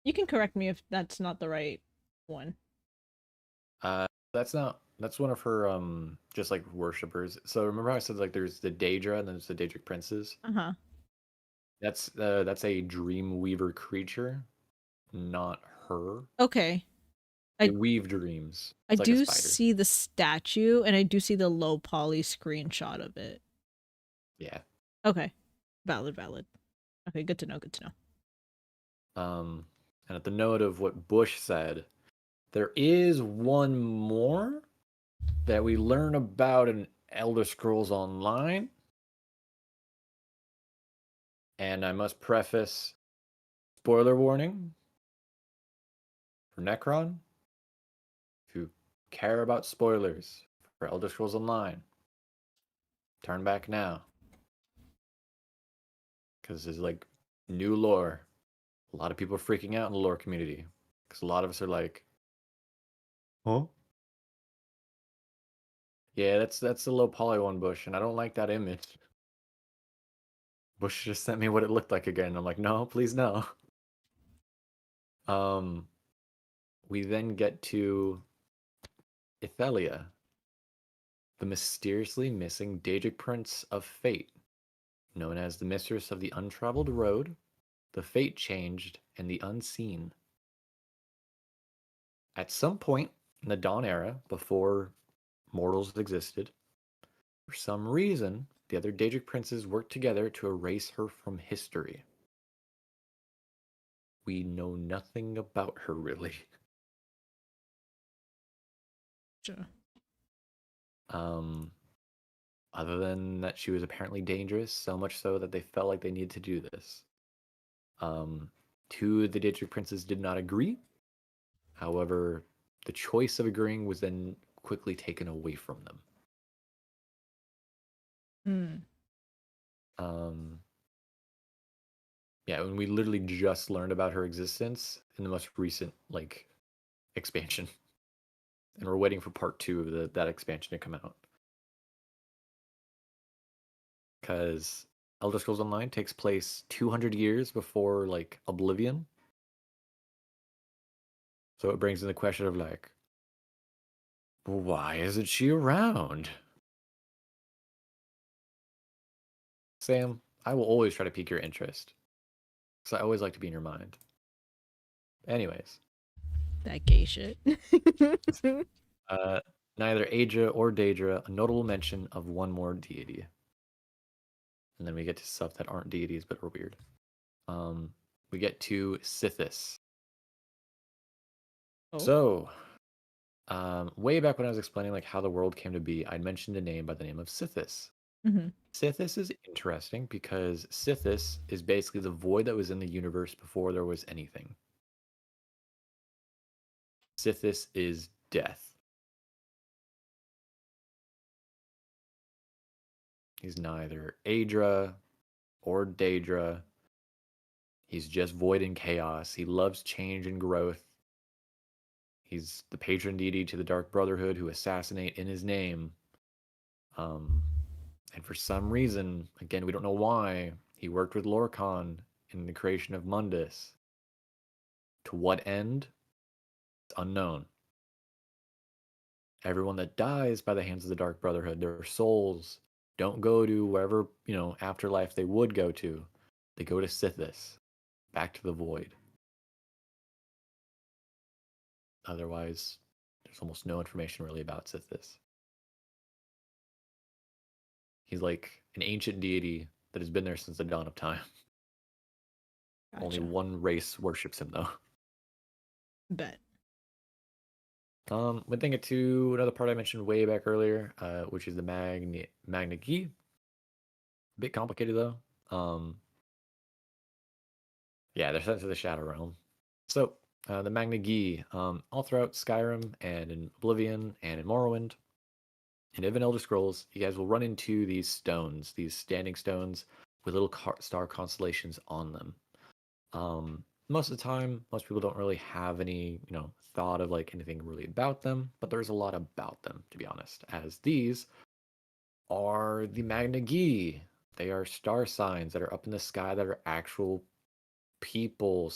You can correct me if that's not the right one. That's one of her just like worshippers. So remember how I said like there's the Daedra and then there's the Daedric princes? Uh-huh. That's a Dreamweaver creature, not her. Okay. They I weave dreams. I It's like a do spider. see the statue, and I do see the low poly screenshot of it. Yeah. Okay. Valid. Okay, good to know. And at the note of what Bush said, there is one more that we learn about in Elder Scrolls Online. And I must preface, spoiler warning for Necron. If you care about spoilers for Elder Scrolls Online, turn back now. Because there's like new lore. A lot of people are freaking out in the lore community. Because a lot of us are like, huh? Yeah, that's the low poly one, Bush, and I don't like that image. Bush just sent me what it looked like again. I'm like, no, please no. We then get to Ithelia, the mysteriously missing Daedric Prince of Fate, known as the Mistress of the Untraveled Road, the Fate Changed, and the Unseen. At some point in the Dawn era, before mortals existed, for some reason, the other Daedric princes worked together to erase her from history. We know nothing about her, really. Sure. Other than that she was apparently dangerous, so much so that they felt like they needed to do this. Two of the Daedric princes did not agree. However, the choice of agreeing was then quickly taken away from them. Yeah, and we literally just learned about her existence in the most recent expansion, and we're waiting for part 2 of that expansion to come out. Because Elder Scrolls Online takes place 200 years before Oblivion, so it brings in the question of why isn't she around? Sam, I will always try to pique your interest, because I always like to be in your mind. Anyways. That gay shit. Neither Aedra or Daedra, a notable mention of one more deity. And then we get to stuff that aren't deities but are weird. We get to Sithis. Oh. So, way back when I was explaining how the world came to be, I'd mentioned a name by the name of Sithis. Mm-hmm. Sithis is interesting because Sithis is basically the void that was in the universe before there was anything. Sithis is death. He's neither Aedra or Daedra. He's just void and chaos. He loves change and growth. He's the patron deity to the Dark Brotherhood who assassinate in his name. And for some reason, again, we don't know why, he worked with Lorkhan in the creation of Mundus. To what end? It's unknown. Everyone that dies by the hands of the Dark Brotherhood, their souls don't go to wherever, afterlife they would go to. They go to Sithis, back to the void. Otherwise, there's almost no information really about Sithis. He's like an ancient deity that has been there since the dawn of time. Gotcha. Only one race worships him, though. Bet. We then get to another part I mentioned way back earlier, which is the Magna Gi. A bit complicated, though. Yeah, they're sent to the Shadow Realm. So, the Magna Gi, all throughout Skyrim and in Oblivion and in Morrowind, and even Elder Scrolls, you guys will run into these stones, these standing stones with little star constellations on them. Most of the time, most people don't really have any, thought of anything really about them, but there's a lot about them, to be honest, as these are the Magna Gi. They are star signs that are up in the sky that are actual people /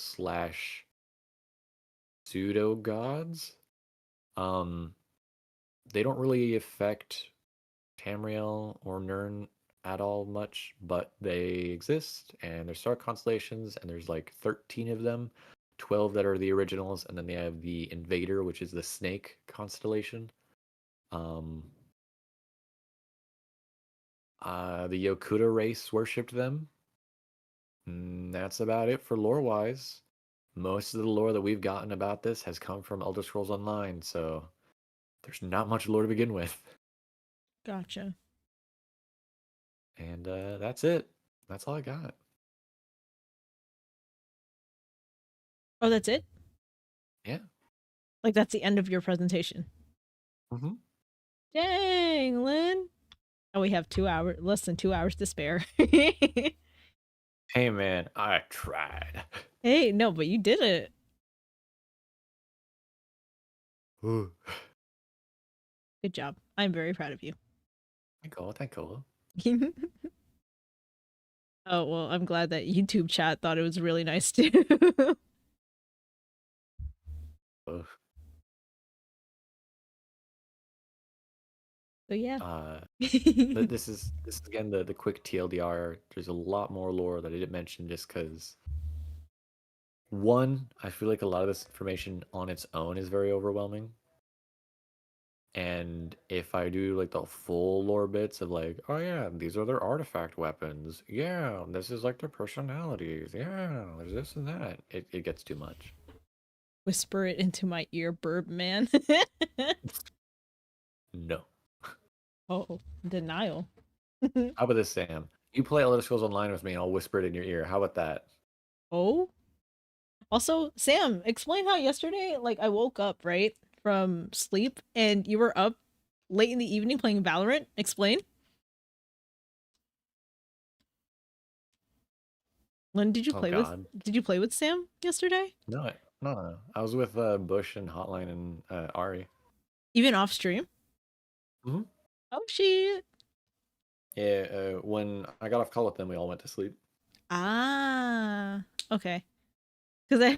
pseudo gods. They don't really affect Tamriel or Nirn at all much, but they exist, and they're star constellations, and there's like 13 of them, 12 that are the originals, and then they have the Invader, which is the snake constellation. The Yokuda race worshipped them. That's about it for lore wise. Most of the lore that we've gotten about this has come from Elder Scrolls Online, so there's not much lore to begin with. Gotcha. And that's it. That's all I got. Oh, that's it? Yeah. Like, that's the end of your presentation. Mm-hmm. Dang, Lynn. Oh, we have less than 2 hours to spare. Hey man, I tried. Hey, no, but you did it. Ooh. Good job. I'm very proud of you. Thank you. Oh, well, I'm glad that YouTube chat thought it was really nice too. Ugh. So yeah. This is again the quick TLDR. There's a lot more lore that I didn't mention just because one, I feel like a lot of this information on its own is very overwhelming. And if I do like the full lore bits of like, oh yeah, these are their artifact weapons. Yeah, this is like their personalities. Yeah, there's this and that. It gets too much. Whisper it into my ear, burb man. No. Oh, denial. How about this, Sam? You play Elder Scrolls Online with me and I'll whisper it in your ear. How about that? Oh? Also, Sam, explain how yesterday, like, I woke up, right, from sleep, and you were up late in the evening playing Valorant. Explain. When did you play with? Did you play with Sam yesterday? No. I was with Bush and Hotline and Ari. Even off stream? Mm-hmm. Oh shit. Yeah, when I got off call with them, we all went to sleep. Ah, okay. Because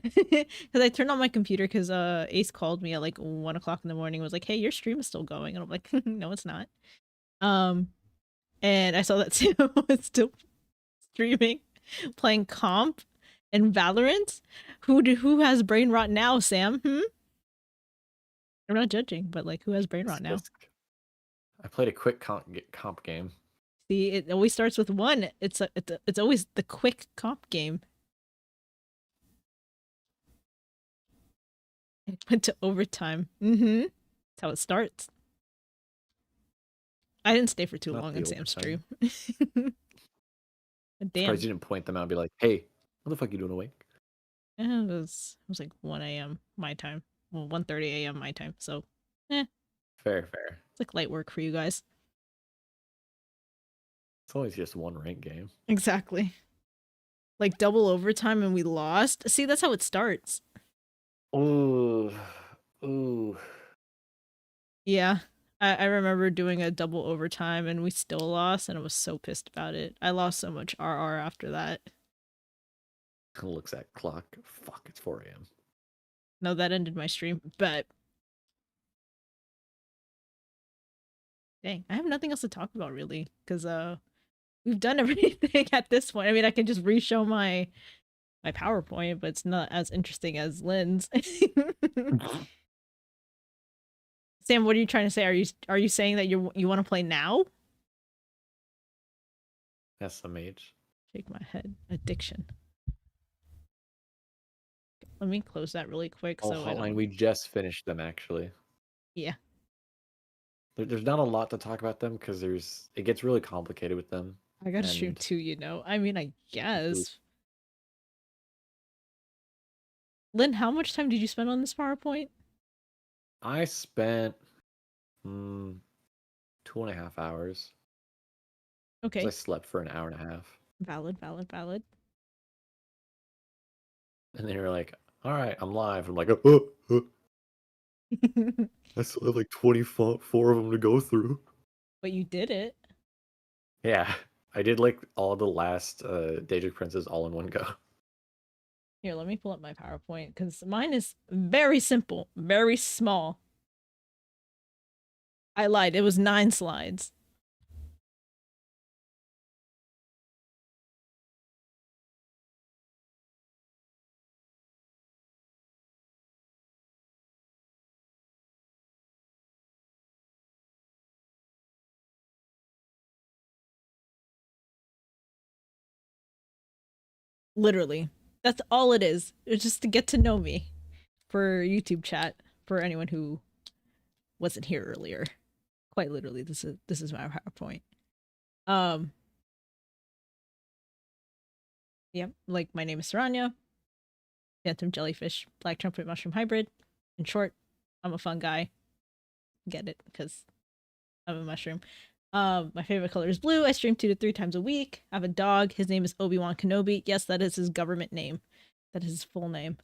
I turned on my computer because Ace called me at like 1 o'clock in the morning. Was like, "Hey, your stream is still going," and I'm like, "No, it's not." And I saw that Sam was still streaming, playing comp and Valorant. Who has brain rot now, Sam? I'm not judging, but like, who has brain rot now? I played a quick comp game. See, it always starts with one. It's always the quick comp game. It went to overtime. That's how it starts. I didn't stay for too long on Sam's stream. Damn. Surprised you didn't point them out and be like, "Hey, what the fuck are you doing awake?" It was like 1 a.m. my time. Well, 1:30 a.m. my time. So, Fair. It's like light work for you guys. It's always just one rank game. Exactly. Like double overtime and we lost. See, that's how it starts. Ooh. Yeah. I remember doing a double overtime and we still lost and I was so pissed about it. I lost so much RR after that. Looks at clock. Fuck, it's 4 a.m. No, that ended my stream, but dang, I have nothing else to talk about really, because we've done everything at this point. I mean, I can just re-show my PowerPoint, but it's not as interesting as Lynn's. Sam, what are you trying to say? Are you saying that you want to play now? SMH. Shake my head. Addiction. Let me close that really quick. Oh, Hotline, we just finished them actually. Yeah. There's not a lot to talk about them because it gets really complicated with them. I gotta stream too, you know. I mean, I guess. Lynn, how much time did you spend on this PowerPoint? I spent 2.5 hours. Okay. I slept for an hour and a half. Valid. And they were like, "All right, I'm live." I'm like, I still have like 24 of them to go through. But you did it. Yeah, I did like all the last Daedric Princes all in one go. Here, let me pull up my PowerPoint because mine is very simple, very small. I lied. It was 9 slides. Literally. That's all it is. It's just to get to know me for YouTube chat for anyone who wasn't here earlier. Quite literally, this is my PowerPoint. Yep, like my name is Tsaranya, phantom jellyfish, black trumpet mushroom hybrid. In short, I'm a fun guy. Get it? Because I'm a mushroom. My favorite color is blue. I stream 2 to 3 times a week. I have a dog. His name is Obi-Wan Kenobi. Yes, that is his government name. That is his full name.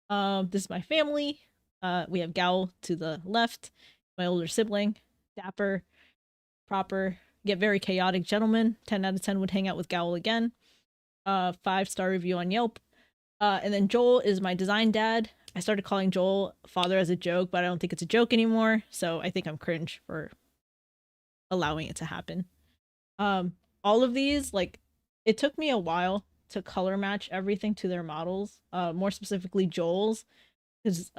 This is my family. We have Gowl to the left, my older sibling, dapper, proper, yet very chaotic gentleman. 10 out of 10 would hang out with Gowl again. 5-star review on Yelp. And then Joel is my design dad. I started calling Joel father as a joke, but I don't think it's a joke anymore. So I think I'm cringe for allowing it to happen. All of these, like, it took me a while to color match everything to their models. More specifically Joel's, because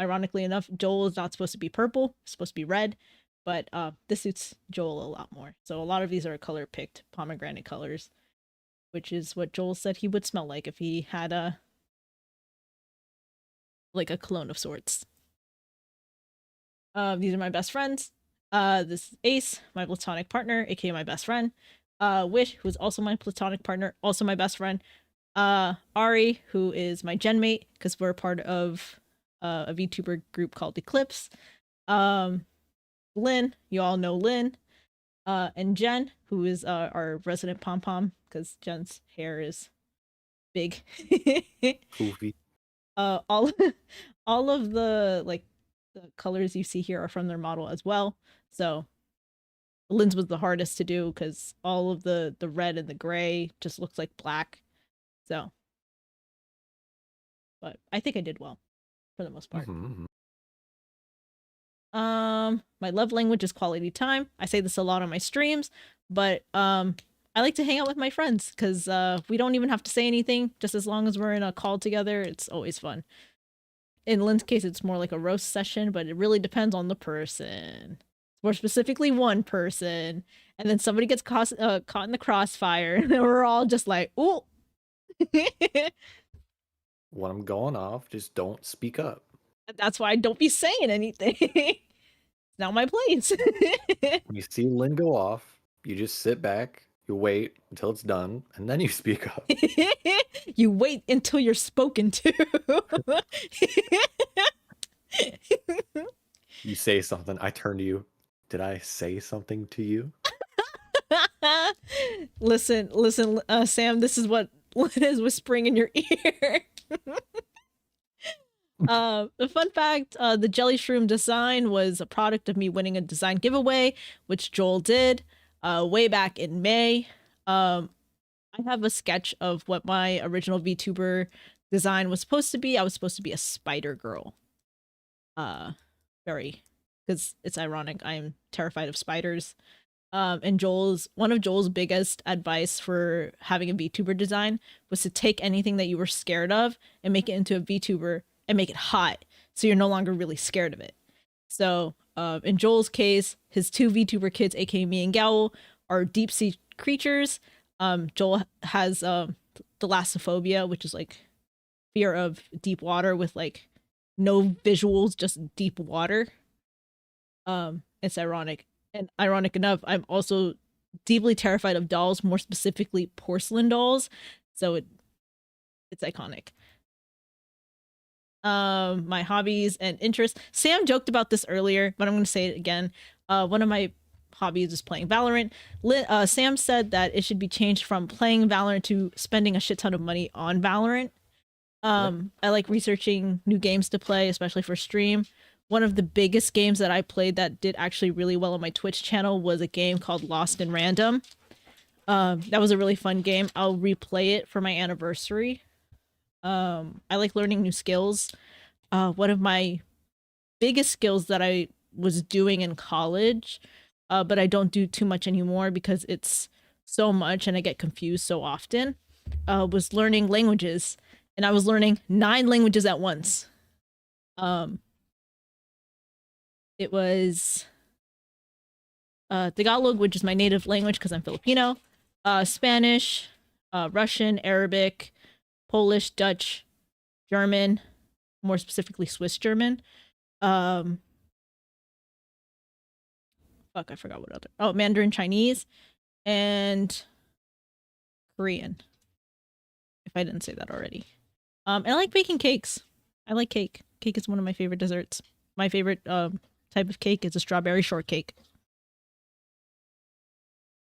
ironically enough, Joel is not supposed to be purple, it's supposed to be red, but this suits Joel a lot more. So a lot of these are color picked pomegranate colors, which is what Joel said he would smell like if he had a cologne of sorts. These are my best friends. This is Ace, my platonic partner, aka my best friend. Wish, who's also my platonic partner, also my best friend. Ari, who is my gen mate, because we're part of a VTuber group called Eclipse. Lynn, you all know Lynn. And Jen, who is our resident pom-pom, because Jen's hair is big. Goofy. All of the colors you see here are from their model as well. So Lynn's was the hardest to do because all of the red and the gray just looks like black. So, but I think I did well for the most part. My love language is quality time. I say this a lot on my streams, but I like to hang out with my friends because we don't even have to say anything. Just as long as we're in a call together, it's always fun. In Lynn's case, it's more like a roast session, but it really depends on the person. More specifically, one person. And then somebody gets caught in the crossfire, and we're all just like, ooh. When I'm going off, just don't speak up. That's why I don't be saying anything. It's not my place. When you see Lynn go off, you just sit back, you wait until it's done, and then you speak up. You wait until you're spoken to. You say something, I turn to you. Did I say something to you? Listen, Sam, this is what Lynn is whispering in your ear. The fun fact, the jelly shroom design was a product of me winning a design giveaway, which Joel did way back in May. I have a sketch of what my original VTuber design was supposed to be. I was supposed to be a spider girl. Because it's ironic, I am terrified of spiders. And one of Joel's biggest advice for having a VTuber design was to take anything that you were scared of and make it into a VTuber and make it hot, so you're no longer really scared of it. So in Joel's case, his 2 VTuber kids, aka me and Gowl, are deep sea creatures. Joel has thalassophobia, which is like fear of deep water with like no visuals, just deep water. It's ironic. And ironic enough, I'm also deeply terrified of dolls, more specifically porcelain dolls. So it's iconic. My hobbies and interests. Sam joked about this earlier, but I'm going to say it again. One of my hobbies is playing Valorant. Sam said that it should be changed from playing Valorant to spending a shit ton of money on Valorant. I like researching new games to play, especially for stream. One of the biggest games that I played that did actually really well on my Twitch channel was a game called Lost in Random. That was a really fun game. I'll replay it for my anniversary. I like learning new skills. One of my biggest skills that I was doing in college, but I don't do too much anymore because it's so much and I get confused so often, was learning languages. And I was learning 9 languages at once. It was Tagalog, which is my native language because I'm Filipino, Spanish, Russian, Arabic, Polish, Dutch, German, more specifically Swiss German. Fuck, I forgot what other. Oh, Mandarin Chinese and Korean. If I didn't say that already. And I like baking cakes. I like cake. Cake is one of my favorite desserts. My favorite type of cake is a strawberry shortcake.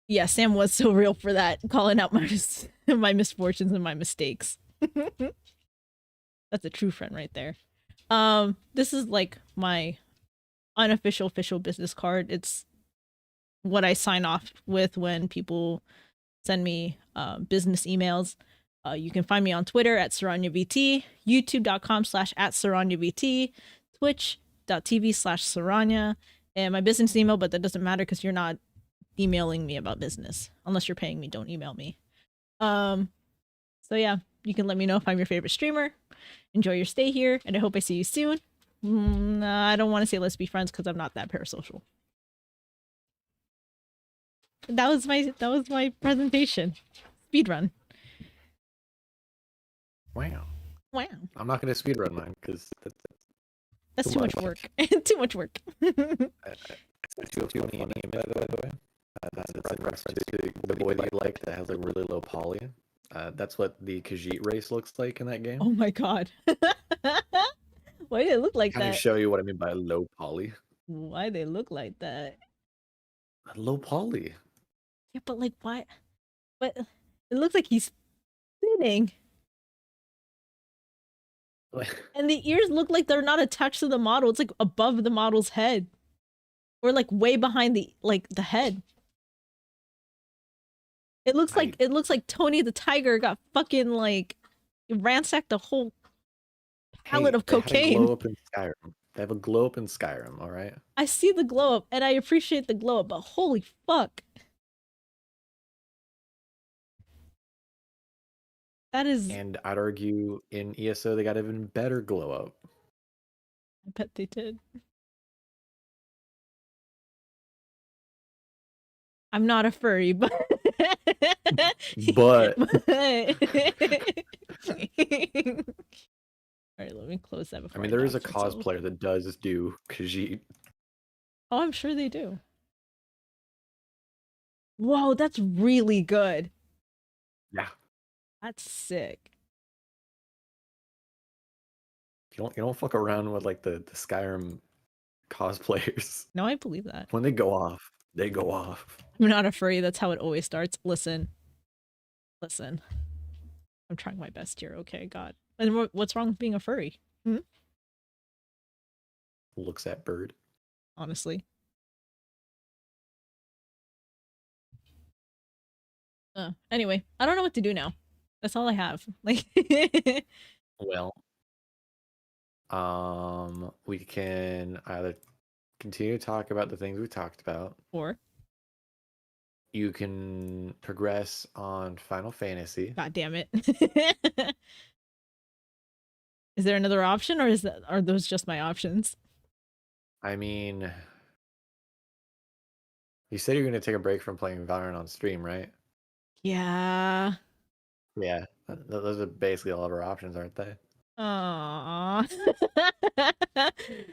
Yeah, Sam was so real for that, calling out my my misfortunes and my mistakes. That's a true friend right there. This is like my unofficial official business card. It's what I sign off with when people send me business emails. You can find me on Twitter at TsaranyVT, youtube.com/@TsaranyVT, twitch.tv/Tsaranya, and my business email, but that doesn't matter because you're not emailing me about business. Unless you're paying me, don't email me. So yeah, you can let me know if I'm your favorite streamer. Enjoy your stay here, and I hope I see you soon. I don't want to say let's be friends because I'm not that parasocial. That was my presentation. Speedrun. Wow. Wow. I'm not going to speedrun mine because That's too much work. Too much work. It's too funny, by the way. That's in reference to the boy that you like that has a really low poly. That's what the Khajiit race looks like in that game. Oh my god. Why do they look like Kind of that? show you what I mean by low poly. Why they look like that? Low poly. Yeah, but like why? But it looks like he's spinning. And the ears look like they're not attached to the model. It's like above the model's head. Or like way behind the head. It looks like Tony the Tiger got fucking like ransacked the whole pallet of cocaine. Glow up in Skyrim. They have a glow up in Skyrim, all right? I see the glow up and I appreciate the glow up, but holy fuck. That is. And I'd argue in ESO they got even better glow up. I bet they did. I'm not a furry, but But Alright, let me close that before I mean there is a dox myself. cosplayer that does do Khajiit. Oh, I'm sure they do. Whoa, that's really good. Yeah. That's sick. You don't fuck around with like the Skyrim cosplayers. No, I believe that. When they go off, they go off. I'm not a furry, that's how it always starts. Listen. I'm trying my best here, okay, God. And what's wrong with being a furry? Looks at bird. Honestly. Anyway, I don't know what to do now. That's all I have. Like Well, we can either continue to talk about the things we talked about, or you can progress on Final Fantasy. God damn it. Is there another option, or are those just my options? I mean, you said you're going to take a break from playing Valorant on stream, right? Yeah. Yeah, those are basically all of our options, aren't they? Aww.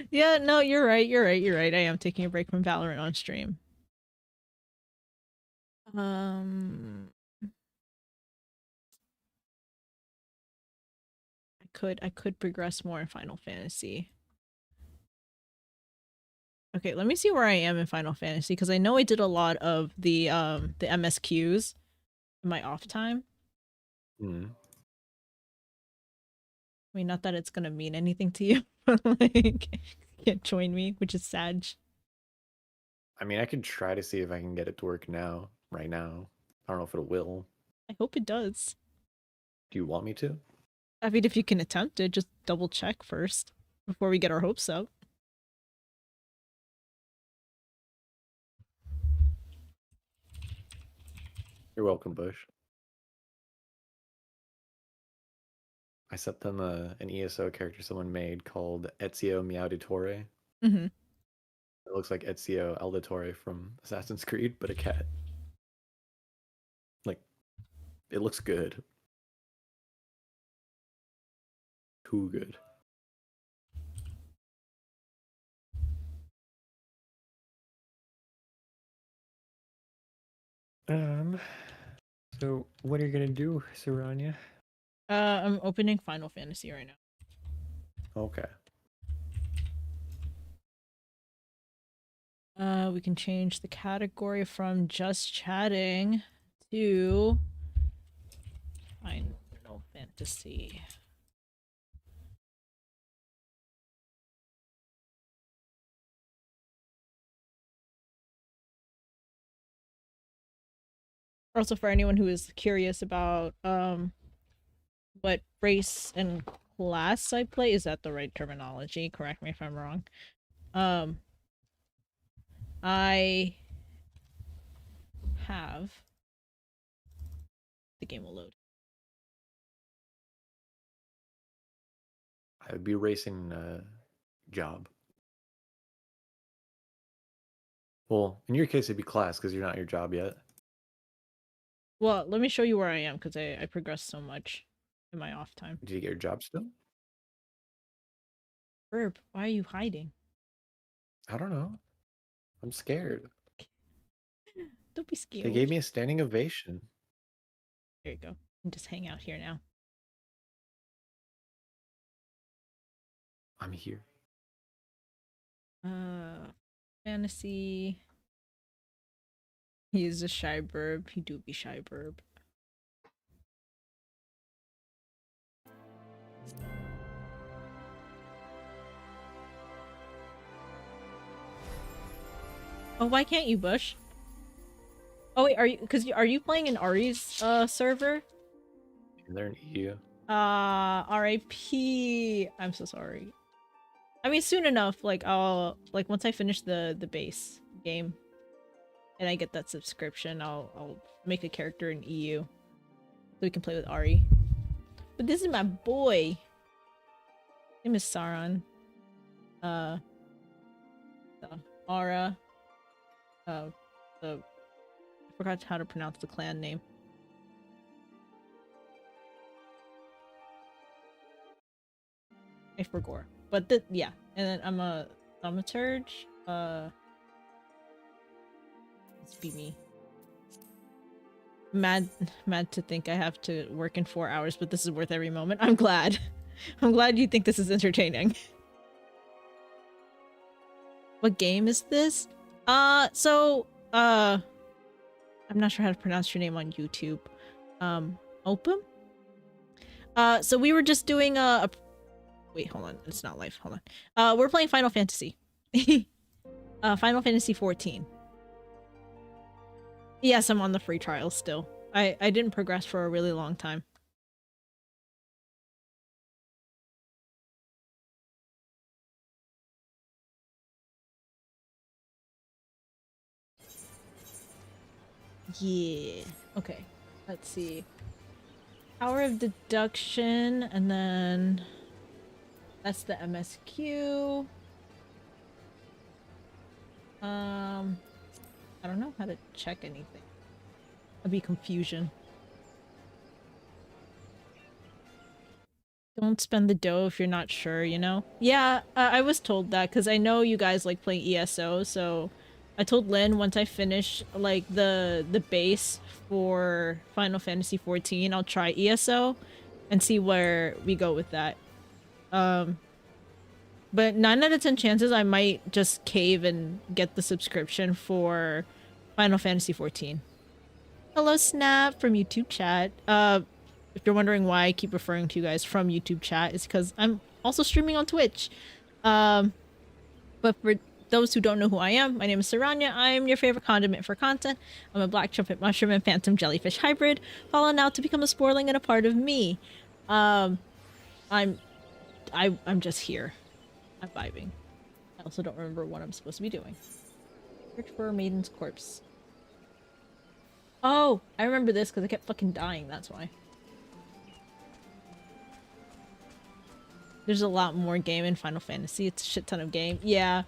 Yeah, no, you're right. I am taking a break from Valorant on stream. I could progress more in Final Fantasy. Okay, let me see where I am in Final Fantasy, because I know I did a lot of the MSQs in my off time. I mean, not that it's gonna mean anything to you, but like, you can't join me, which is sad. I mean, I could try to see if I can get it to work now, right now. I don't know if it will. I hope it does. Do you want me to? I mean, if you can attempt it, just double check first before we get our hopes up. You're welcome, Bush. I sent them an ESO character someone made called Ezio Meowditore. Mm-hmm. It looks like Ezio Auditore from Assassin's Creed, but a cat. Like, It looks good. Too good. So what are you gonna do, Tsaranya? I'm opening Final Fantasy right now. Okay. We can change the category from just chatting to Final Fantasy. Also, for anyone who is curious about what race and class I play, is that the right terminology? Correct me if I'm wrong. I have the game will load. I would be racing job. Well, in your case, it'd be class because you're not your job yet. Well, let me show you where I am because I progressed so much in my off time. Did you get your job still? Herb, why are you hiding? I don't know. I'm scared. Don't be scared. They gave me a standing ovation. There you go. And just hang out here now. I'm here. Fantasy. He is a shy burb. He do be shy burb. Oh, why can't you, Bush? Oh wait, are you playing in Ari's server? They're in EU. RIP. I'm so sorry. I mean, soon enough, like I'll once I finish the base game and I get that subscription, I'll make a character in EU so we can play with Ari. But this is my boy. His name is Saran. Ara. I forgot how to pronounce the clan name. I forgot. But yeah, and then I'm a thaumaturge. Let's be me. Mad to think I have to work in 4 hours, but this is worth every moment. I'm glad. I'm glad you think this is entertaining. What game is this? I'm not sure how to pronounce your name on YouTube. Opum? So we were just doing a wait, hold on. It's not live. Hold on. We're playing Final Fantasy. Final Fantasy 14. Yes, I'm on the free trial still. I didn't progress for a really long time. Yeah. Okay. Let's see. Power of deduction, and then that's the MSQ. I don't know how to check anything. That'd be confusion. Don't spend the dough if you're not sure, you know? Yeah, I was told that because I know you guys like playing ESO, so I told Lynn once I finish like the base for Final Fantasy 14, I'll try ESO and see where we go with that. But 9 out of 10 chances I might just cave and get the subscription for Final Fantasy 14. Hello, Snap from YouTube chat. If you're wondering why I keep referring to you guys from YouTube chat, it's because I'm also streaming on Twitch. But for those who don't know who I am, my name is Tsaranya. I am your favorite condiment for content. I'm a black trumpet mushroom and phantom jellyfish hybrid, fallen out to become a sporling and a part of me. I'm just here. I'm vibing. I also don't remember what I'm supposed to be doing. Search for a maiden's corpse. Oh, I remember this because I kept fucking dying, that's why. There's a lot more game in Final Fantasy. It's a shit ton of game. Yeah.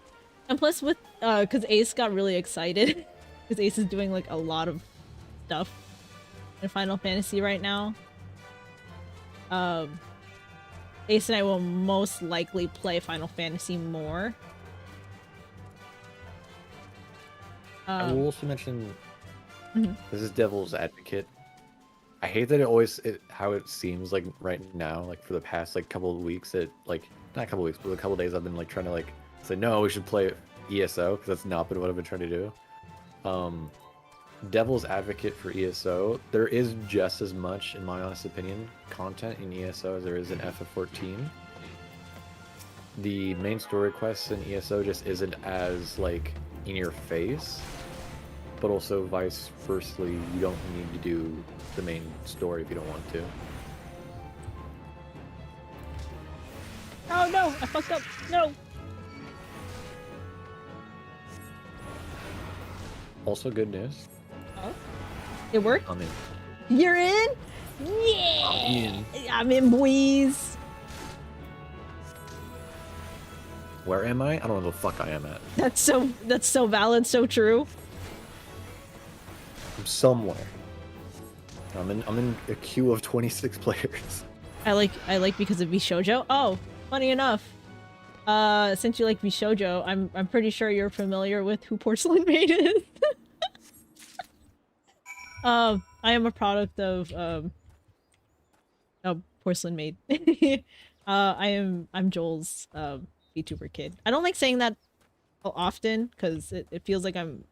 And plus with, because Ace got really excited. Because Ace is doing, like, a lot of stuff. in Final Fantasy right now. Ace and I will most likely play Final Fantasy more. I will also mention, Mhm. this is Devil's Advocate. I hate that how it seems like right now, like for the past like couple of weeks, that like not a couple of weeks, but a couple of days I've been like trying to like say no, we should play ESO because that's not been what I've been trying to do. Devil's Advocate for ESO, there is just as much, in my honest opinion, content in ESO as there is in FF14. The main story quests in ESO just isn't as like in your face, but also vice versa, you don't need to do the main story if you don't want to. Oh no, I fucked up. No. Also good news. Oh, it worked. I'm in. You're in? Yeah. I'm in, boys. Where am I? I don't know where the fuck I am at. That's so valid, so true. I'm somewhere. I'm in a queue of 26 players. I like because of VShojo. Oh, funny enough. Since you like VShojo, I'm pretty sure you're familiar with who Porcelain Maid is. I am a product of Porcelain Maid. I'm Joel's VTuber kid. I don't like saying that often because it feels like I'm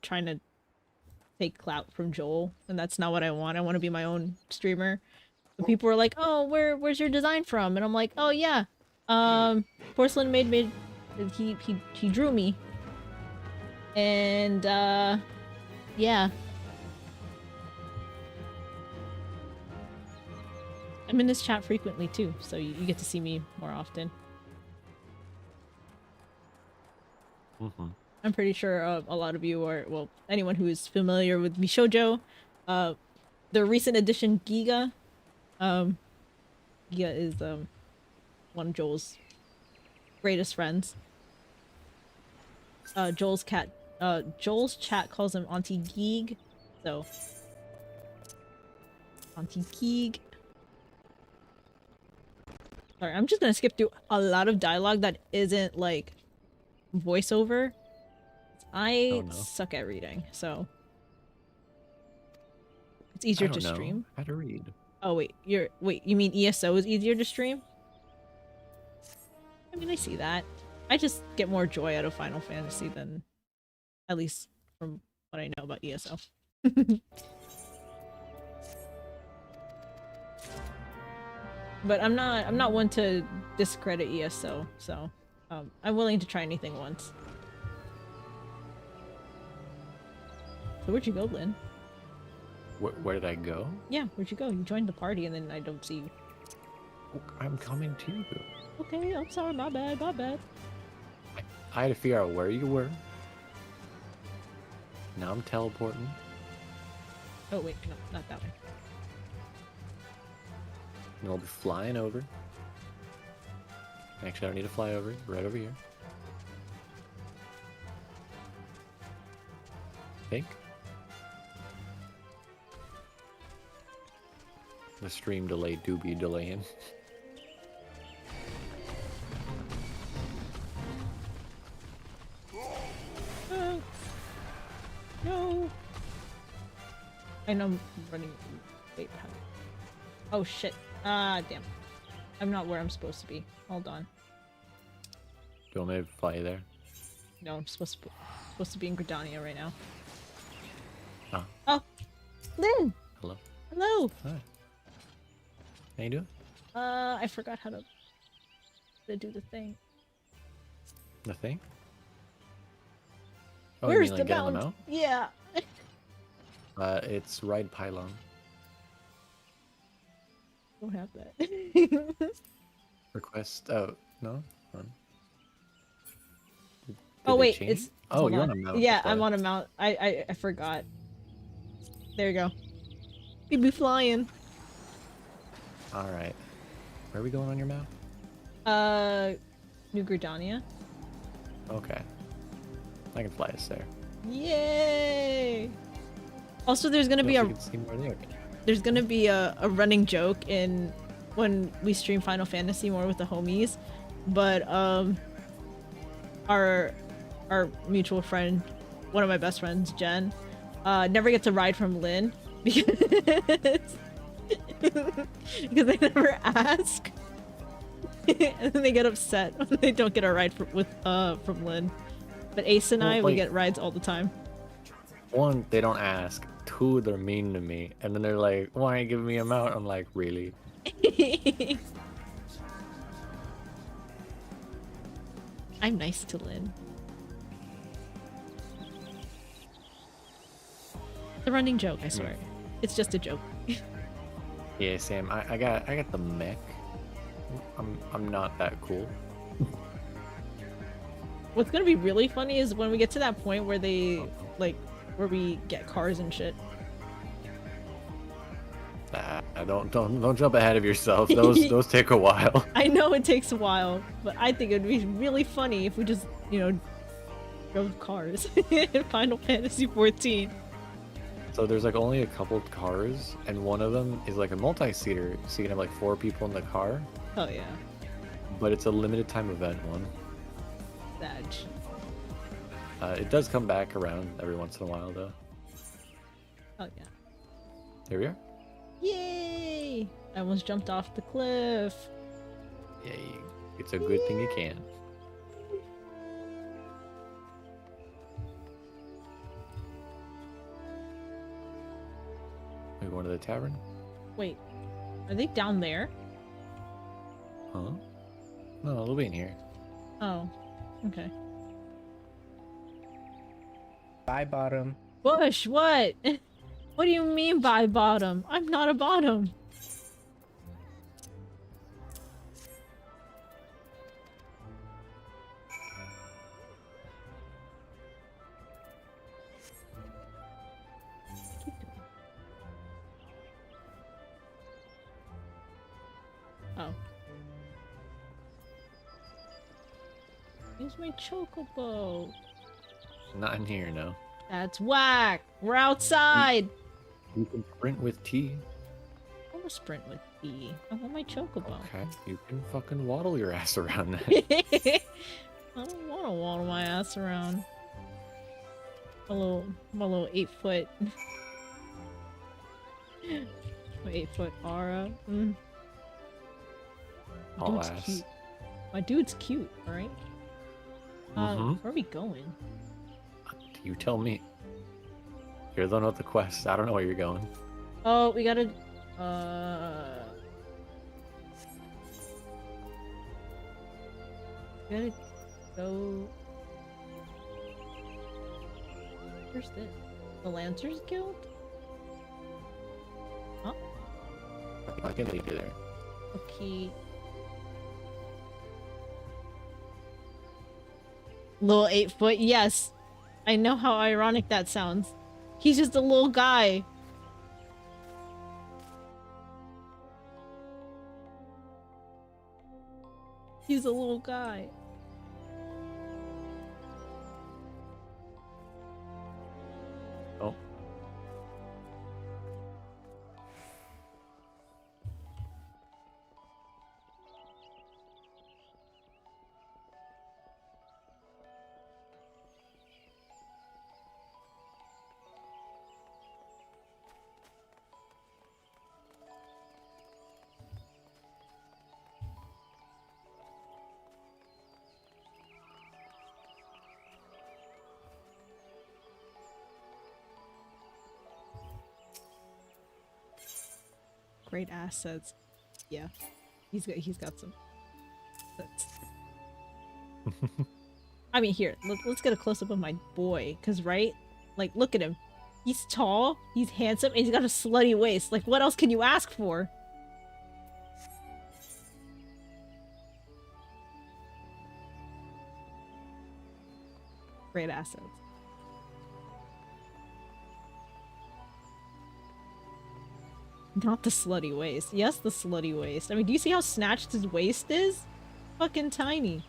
trying to take clout from Joel, and that's not what I want. I want to be my own streamer. So people are like, "Oh, where's your design from?" And I'm like, "Oh yeah, Porcelain Maid made he drew me." And yeah. I'm in this chat frequently too, so you get to see me more often. I'm pretty sure a lot of you are, well, anyone who is familiar with VShojo, the recent edition Giga, Giga is one of Joel's greatest friends. Joel's chat calls him Auntie Geeg, so Auntie Geeg. Sorry, I'm just gonna skip through a lot of dialogue that isn't like voiceover. I suck at reading, so it's easier to stream. How to read? Oh wait, you mean ESO is easier to stream? I mean, I see that. I just get more joy out of Final Fantasy than, at least from what I know about ESO. But I'm not one to discredit ESO, so I'm willing to try anything once. So where'd you go, Lynn? Where did I go? Yeah, where'd you go? You joined the party and then I don't see you. I'm coming to you. Okay, I'm sorry, my bad, my bad. I had to figure out where you were. Now I'm teleporting. Oh wait, no, not that way. And I'll be flying over. Actually, I don't need to fly over. Right over here. Think. The stream delay do be delaying. No. I know I'm running. Wait, oh shit. Ah, damn. I'm not where I'm supposed to be. Hold on. Do you want me to fly you there? No, I'm supposed to be in Gridania right now. Oh. Oh, Lynn. Hello. Hello. Hi. How you doing? I forgot how to do the thing. The thing? Oh, Where's you mean, like, the get on mount? the Yeah. mount? It's ride pylon. Don't have that. Request. Oh no. Run. Oh Did it wait, change? it's. Oh, hold you're on. on a mount. Yeah, That's why. I'm on a mount. I forgot. There you go. We be flying. All right. Where are we going on your map? New Gridania. Okay. I can fly us there. Yay! Also, there's gonna be You a. can see more there. there's gonna be a running joke in when we stream Final Fantasy more with the homies, but our mutual friend, one of my best friends, Jen, never gets a ride from Lynn because because they never ask. And then they get upset when they don't get a ride from Lynn. But Ace and I, we get rides all the time. One, they don't ask. Two, they're mean to me. And then they're like, why aren't you giving me a mount? I'm like, really? I'm nice to Lynn. It's a running joke, I swear. It's just a joke. Yeah, Sam, I got the mech. I'm not that cool. What's gonna be really funny is when we get to that point where they where we get cars and shit. Don't jump ahead of yourself. Those take a while. I know it takes a while, but I think it'd be really funny if we just, drove cars in Final Fantasy 14. So there's like only a couple cars, and one of them is like a multi-seater, so you can have like 4 people in the car. Oh yeah. But it's a limited time event one. Badge. It does come back around every once in a while though. Oh yeah. Here we are. Yay! I almost jumped off the cliff. Yay. It's a good thing you can. We going to the tavern? Wait, are they down there? Huh? No, they'll be in here. Oh, okay. Bye, bottom. Bush, what? What do you mean by bottom? I'm not a bottom. Oh. Use my chocobo. Not in here, no. That's whack. We're outside. You can sprint with T. I want to sprint with E. I want my chocobo. Okay, you can fucking waddle your ass around that. I don't want to waddle my ass around. My little 8-foot. My 8-foot aura. Mm. My All dude's ass. cute. My dude's cute, alright? Mhm. Where are we going? You tell me. You're the one with the quest. I don't know where you're going. Oh, we gotta... We gotta go... Where's this? The Lancers Guild? Huh? I can lead you there. Okay. Little 8-foot, yes. I know how ironic that sounds. He's just a little guy. He's a little guy. Oh. Great assets. Yeah. He's got some assets. I mean, here, let's get a close-up of my boy, cause right? Like, look at him. He's tall, he's handsome, and he's got a slutty waist. Like, what else can you ask for? Great assets. Not the slutty waist. Yes, the slutty waist. I mean, do you see how snatched his waist is? Fucking tiny.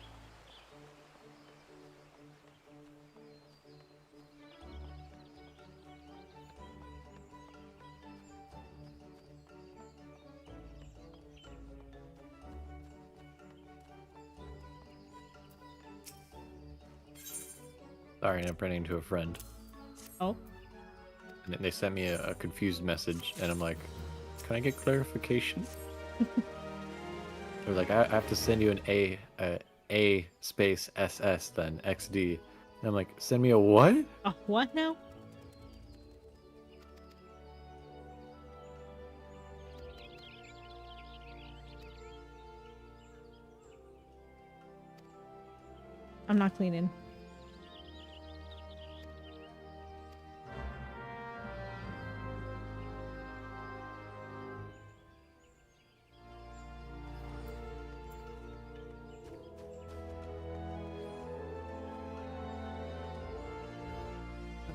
Sorry, I'm running into a friend. Oh. And they sent me a confused message, and I'm like, can I get clarification? They're like, I have to send you an A space SS then XD. And I'm like, send me a what? A what now? I'm not cleaning.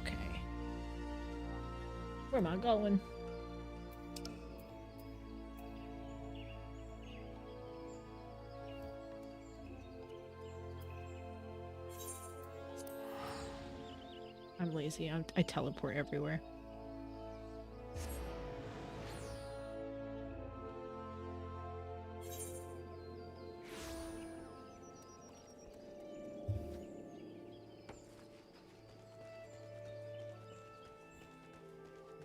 Okay. Where am I going? I'm lazy. I teleport everywhere.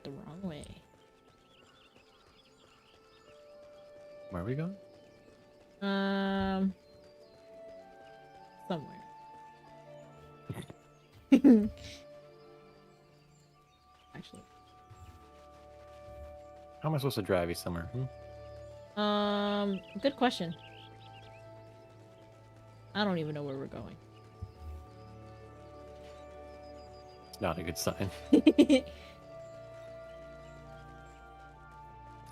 The wrong way. Where are we going? Somewhere. Actually. How am I supposed to drive you somewhere? Good question. I don't even know where we're going. It's not a good sign.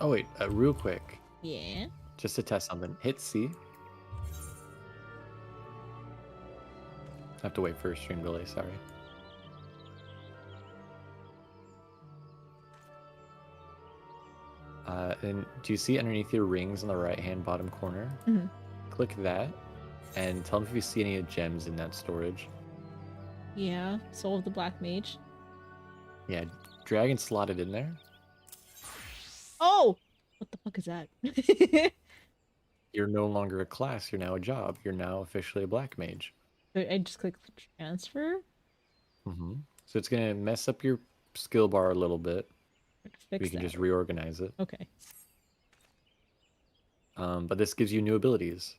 Oh wait, real quick. Yeah. Just to test something. Hit C. I have to wait for a stream delay, sorry. And do you see underneath your rings on the right-hand bottom corner? Mm-hmm. Click that, and tell me if you see any gems in that storage. Yeah. Soul of the Black Mage. Yeah, drag and slot it in there. Oh! What the fuck is that? You're no longer a class, you're now a job. You're now officially a black mage. I just click transfer? So it's gonna mess up your skill bar a little bit. Fix We can that. just reorganize it. Okay. But this gives you new abilities.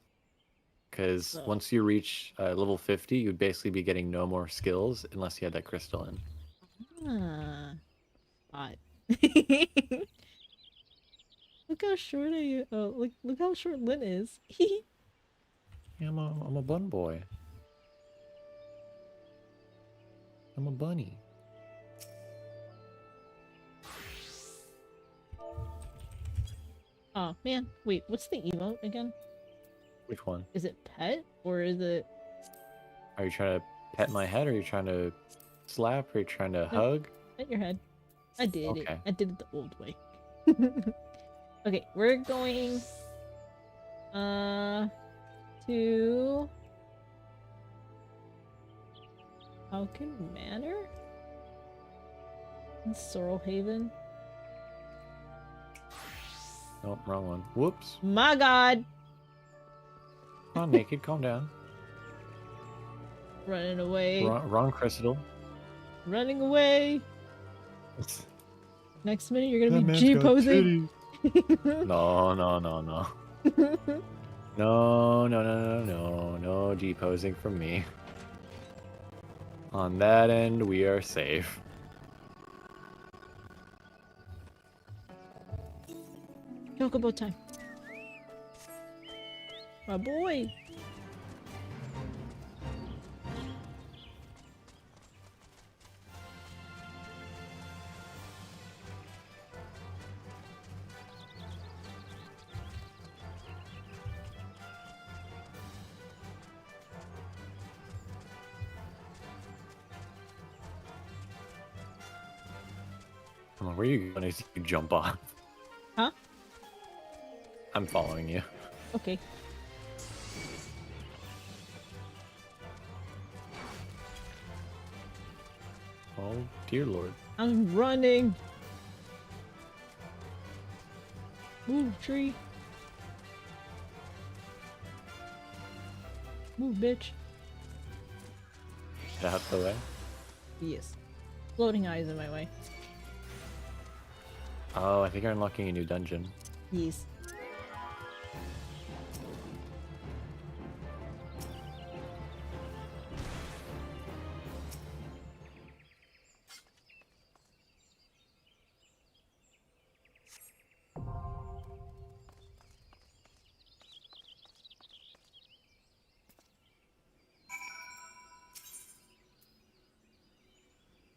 Because So- once you reach level 50, you'd basically be getting no more skills unless you had that crystal in. Ah. Hot. Look how short I look how short Lynn is. Yeah, I'm a bun boy. I'm a bunny. Oh man, wait, what's the emote again? Which one? Is it pet or is it Are you trying to pet my head? Or are you trying to slap? Are you trying to hug? pet your head? I did it. Okay. I did it the old way. Okay, we're going to Falcon Manor in Sorrel Haven. Nope, wrong one. Whoops. My god! Come on, naked. Calm down. Running away. Wrong crystal. Running away. Next minute you're gonna be G-posing. No. No G-posing from me. On that end, we are safe. Chocobo time. My boy. Come on, where are you going as you jump off? Huh? I'm following you. Okay. Oh, dear lord. I'm running. Move, tree. Move, bitch. Get out the way. Yes. Floating eyes in my way. Oh, I think you're unlocking a new dungeon. Yes.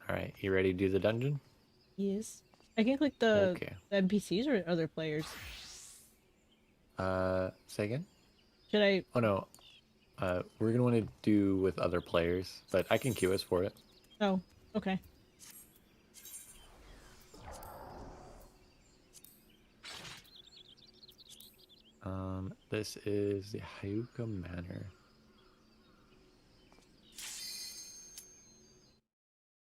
Alright, you ready to do the dungeon? Yes. I can click the Okay. NPCs or other players. Say again? Should I? Oh no. We're gonna want to do with other players, but I can queue us for it. Oh, okay. This is the Hyuka Manor.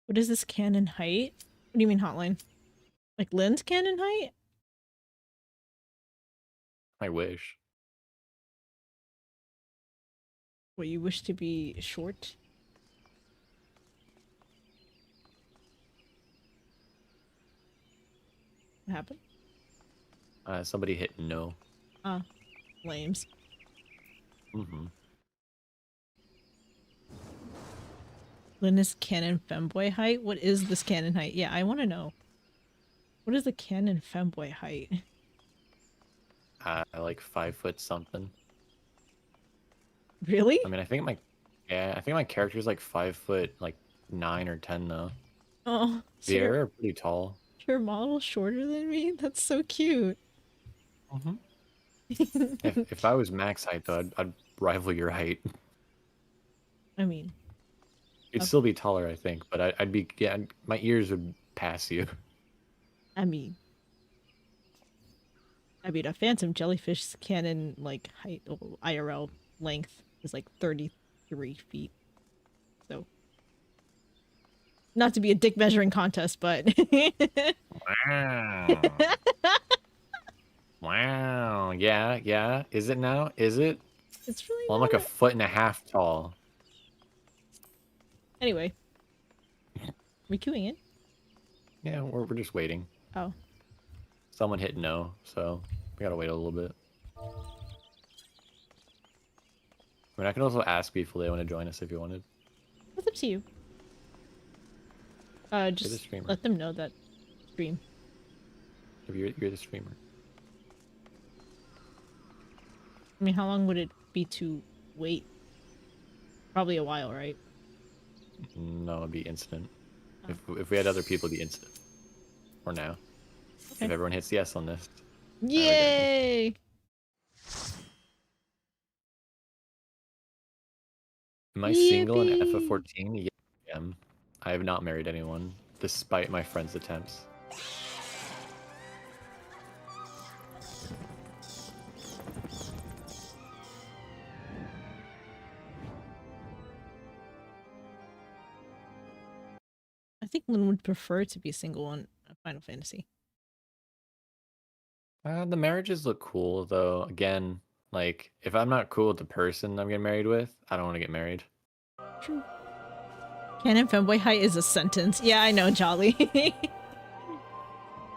What is this cannon height? What do you mean hotline? Like Lynn's cannon height? I wish. What, you wish to be short? What happened? Somebody hit no. Ah, lames. Mm-hmm. Lynn is canon femboy height? What is this canon height? Yeah, I want to know. What is the canon femboy height? Like 5 foot something. Really? I mean, I think my character's like 5 foot, like 9 or 10 though. Oh, so They're pretty tall. your model's shorter than me? That's so cute. Mm-hmm. if I was max height though, I'd rival your height. I mean, You'd still be taller, I think, but I'd be my ears would pass you. I mean, a phantom jellyfish cannon like height, IRL length is like 33 feet. So, not to be a dick measuring contest, but Wow. Wow. Yeah. Is it now? Is it? it's really. Well, I'm like a 1.5 feet tall. Anyway, we queuing in? Yeah, we're just waiting. Oh, Someone hit no, so we gotta wait a little bit. I mean, I can also ask people they want to join us if you wanted. that's up to you. Just streamer. let them know that stream. If you're the streamer. I mean, how long would it be to wait? Probably a while, right? No, it'd be instant. If we had other people, it'd be instant. Or now. Okay. If everyone hits yes on this. Yay! Am I single and Yippee! FF14? Yes, I am. I have not married anyone, despite my friends' attempts. I think Lynn would prefer to be single on Final Fantasy. The marriages look cool, though. Again, like, if I'm not cool with the person I'm getting married with, I don't want to get married. True. Canon femboy height is a sentence. Yeah, I know, Jolly.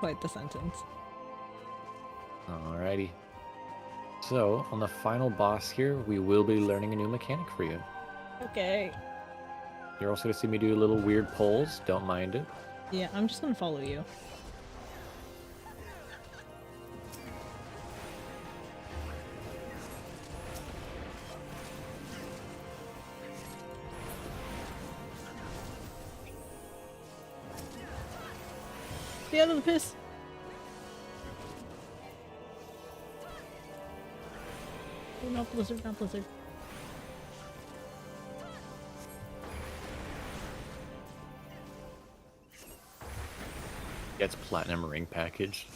Quite the sentence. Alrighty. So, on the final boss here, we will be learning a new mechanic for you. Okay. You're also going to see me do little weird polls. Don't mind it. Yeah, I'm just gonna follow you. Stay out of the piss. Oh, not Blizzard, not Blizzard. Gets platinum ring package.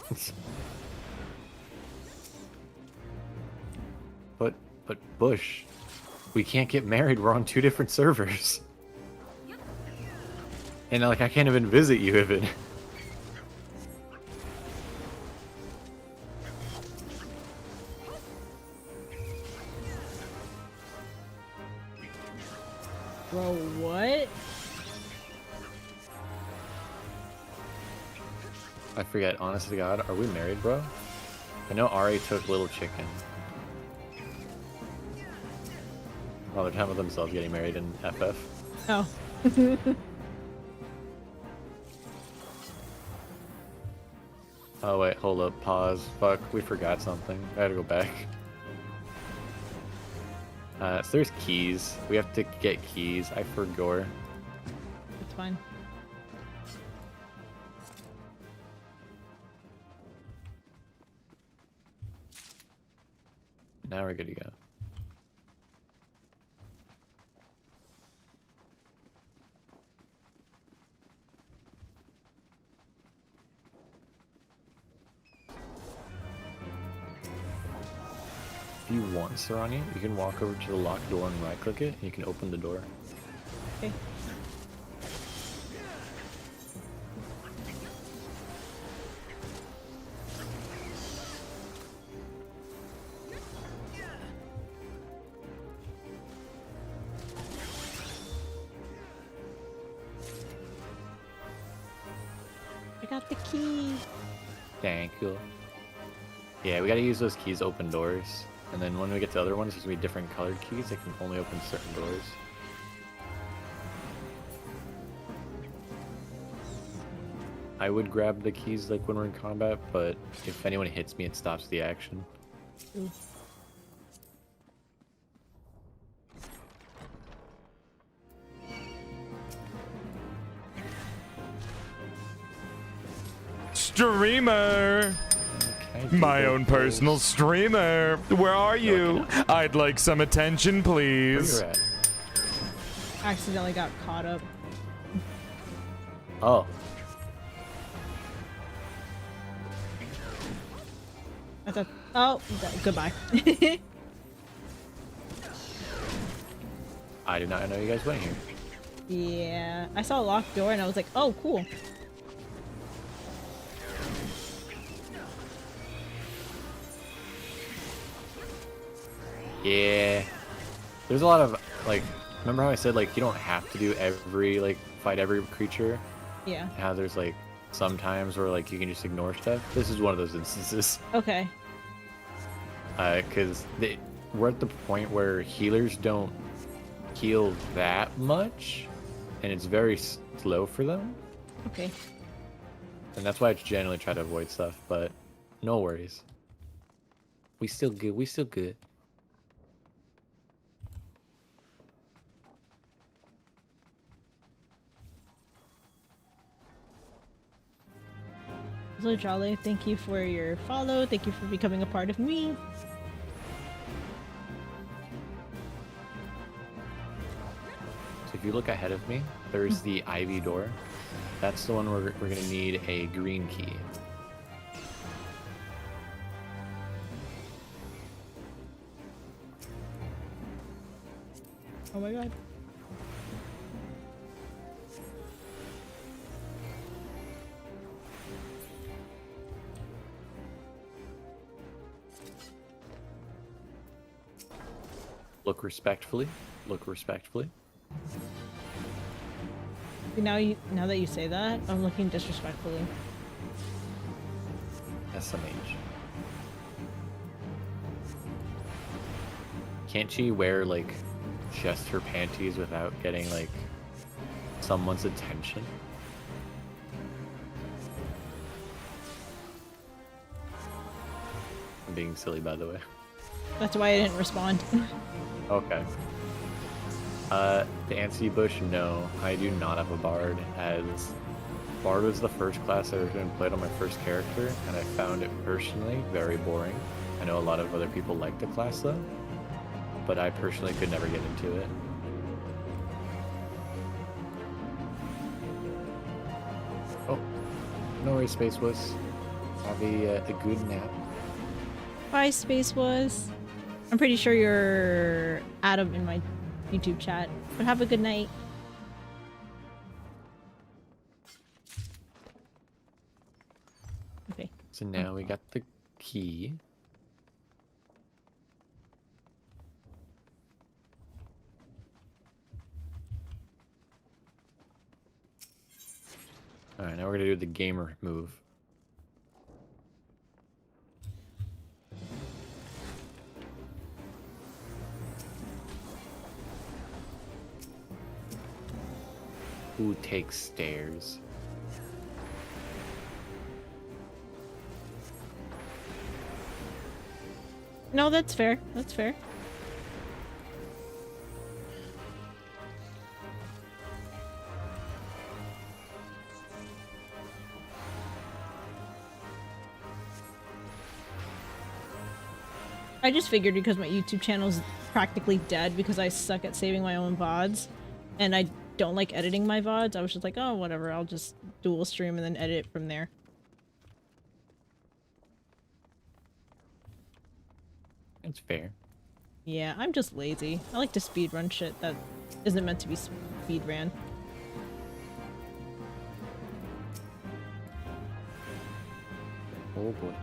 but Bush, we can't get married. We're on 2 different servers. And like I can't even visit you even. Bro, what? I forget, honest to God, are we married, bro? I know Ari took Little Chicken. Well, they're talking about themselves getting married in FF. Oh. Oh wait, hold up, pause. Fuck, we forgot something. I gotta go back. So there's keys. We have to get keys. I forgot. It's fine. Now we're good to go. If you want, Tsaranya, you can walk over to the locked door and right-click it, and you can open the door. Okay. I got the key. Thank you. Yeah, we gotta use those keys to open doors. And then when we get to other ones, there's gonna be different colored keys that can only open certain doors. I would grab the keys like when we're in combat, but if anyone hits me, it stops the action. Ooh. Streamer! My own personal streamer. Where are you? I'd like some attention, please. Where you at? Accidentally got caught up. Oh. I thought. Oh, goodbye. I did not know you guys went here. Yeah, I saw a locked door and I was like, oh, cool. Yeah. There's a lot of, like, remember how I said, like, you don't have to do every, like, fight every creature? Yeah. How there's, like, sometimes where, like, you can just ignore stuff? This is one of those instances. Okay. Because we're at the point where healers don't heal that much, and it's very slow for them. Okay. And that's why I generally try to avoid stuff, but no worries. We still good, we still good. So Jolly, thank you for your follow. Thank you for becoming a part of me. So if you look ahead of me, there's the Ivy door. That's the one where we're gonna need a green key. Oh my god. Look respectfully. Look respectfully. Now that you say that, I'm looking disrespectfully. SMH. Can't she wear, like, just her panties without getting, like, someone's attention? I'm being silly, by the way. That's why I didn't respond. Okay. To answer you, Bush, no, I do not have a Bard, as Bard was the first class I ever played on my first character, and I found it personally very boring. I know a lot of other people like the class though, but I personally could never get into it. Oh, no worries, Space Wuss. Have a good nap. Bye, Space Was. I'm pretty sure you're Adam in my YouTube chat, but have a good night. Okay. So now we got the key. Alright, now we're gonna do the gamer move. Who takes stairs? No, that's fair. That's fair. I just figured because my YouTube channel's practically dead because I suck at saving my own VODs, and I don't like editing my VODs, I was just like, oh, whatever, I'll just dual stream and then edit it from there. It's fair. Yeah, I'm just lazy. I like to speedrun shit that isn't meant to be speedran. Oh boy.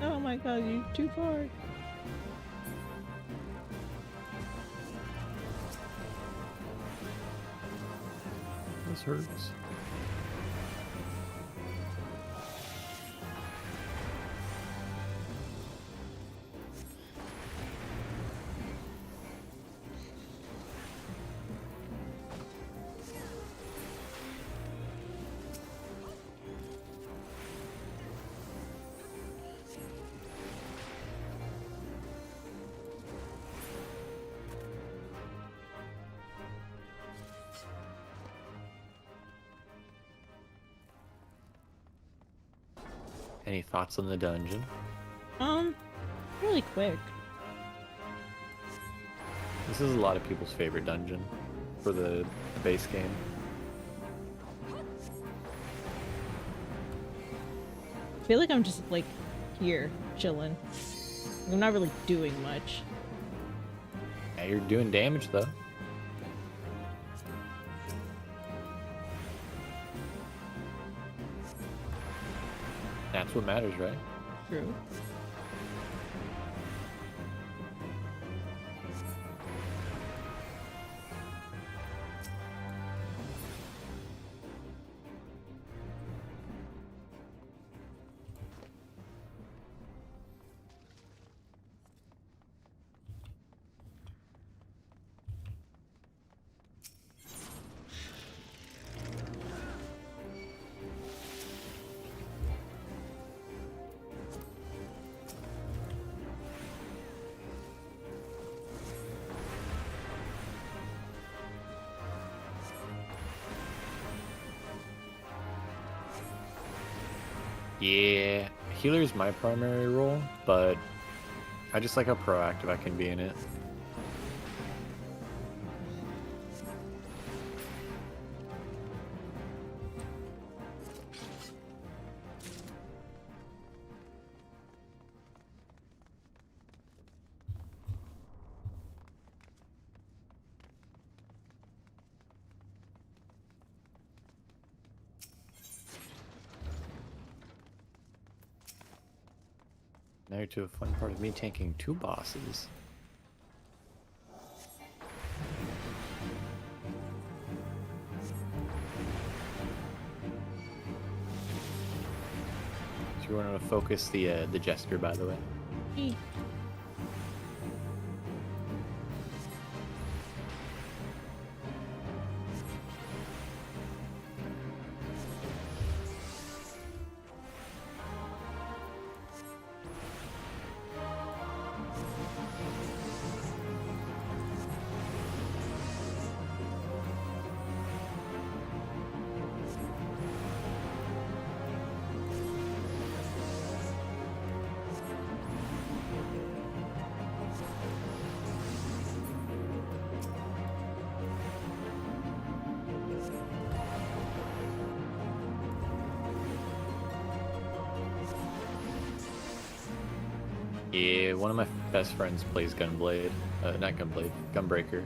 Oh my god, you're too far. This hurts. Any thoughts on the dungeon? Really quick. This is a lot of people's favorite dungeon for the base game. I feel like I'm just like here, chilling. I'm not really doing much. Yeah, you're doing damage though. That's what matters, right? True. Yeah, healer is my primary role, but I just like how proactive I can be in it. Now to a fun part of me tanking 2 bosses. So you want to focus the jester, by the way. Yeah, one of my best friends plays Gunblade. Not Gunblade, Gunbreaker.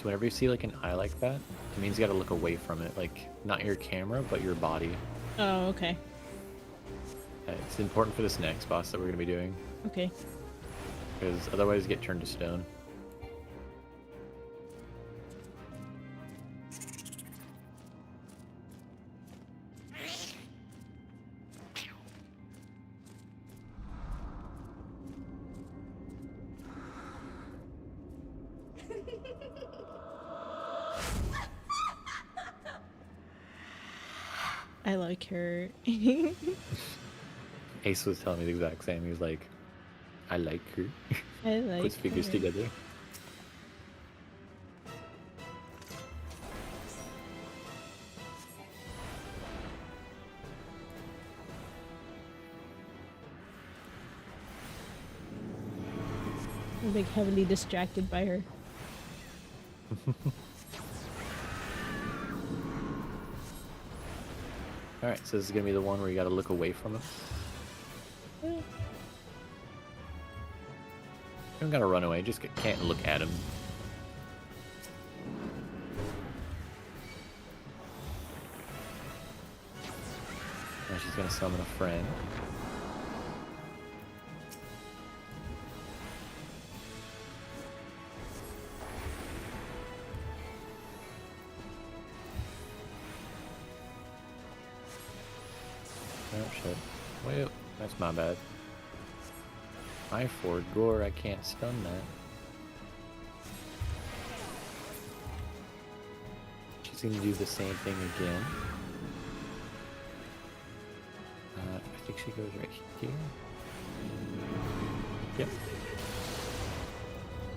whenever you see like an eye like that, it means you gotta look away from it. Like, not your camera, but your body. Oh, okay. It's important for this next boss that we're gonna be doing. Okay. Because otherwise you get turned to stone. I like her. Ace was telling me the exact same. He was like, I like her. I like Puts figures her. together. I'm like heavily distracted by her. Alright, so this is gonna be the one where you gotta look away from him. You don't gotta run away, just can't look at him. Now she's gonna summon a friend. Oh shit. Well, that's my bad. I for gore, I can't stun that. She's gonna do the same thing again. I think she goes right here. Yep.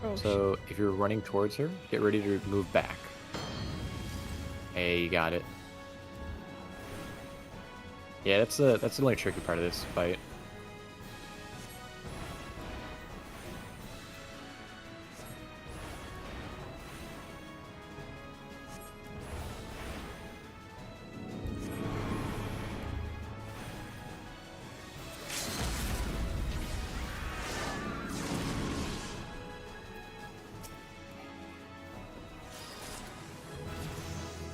Oh, So if you're running towards her, get ready to move back. Hey, you got it. Yeah, that's the only tricky part of this fight.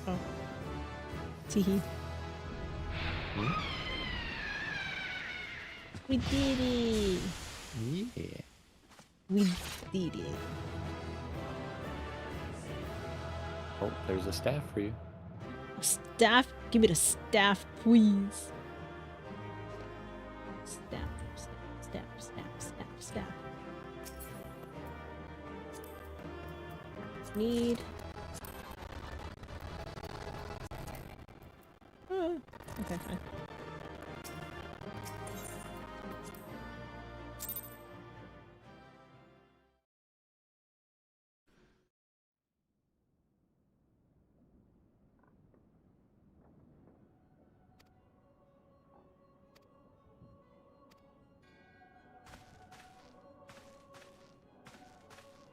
Oh. Teehee. We did it! Yeah. We did it. Oh, there's a staff for you. A staff? Give me the staff, please. Staff, staff. Need. Okay, fine.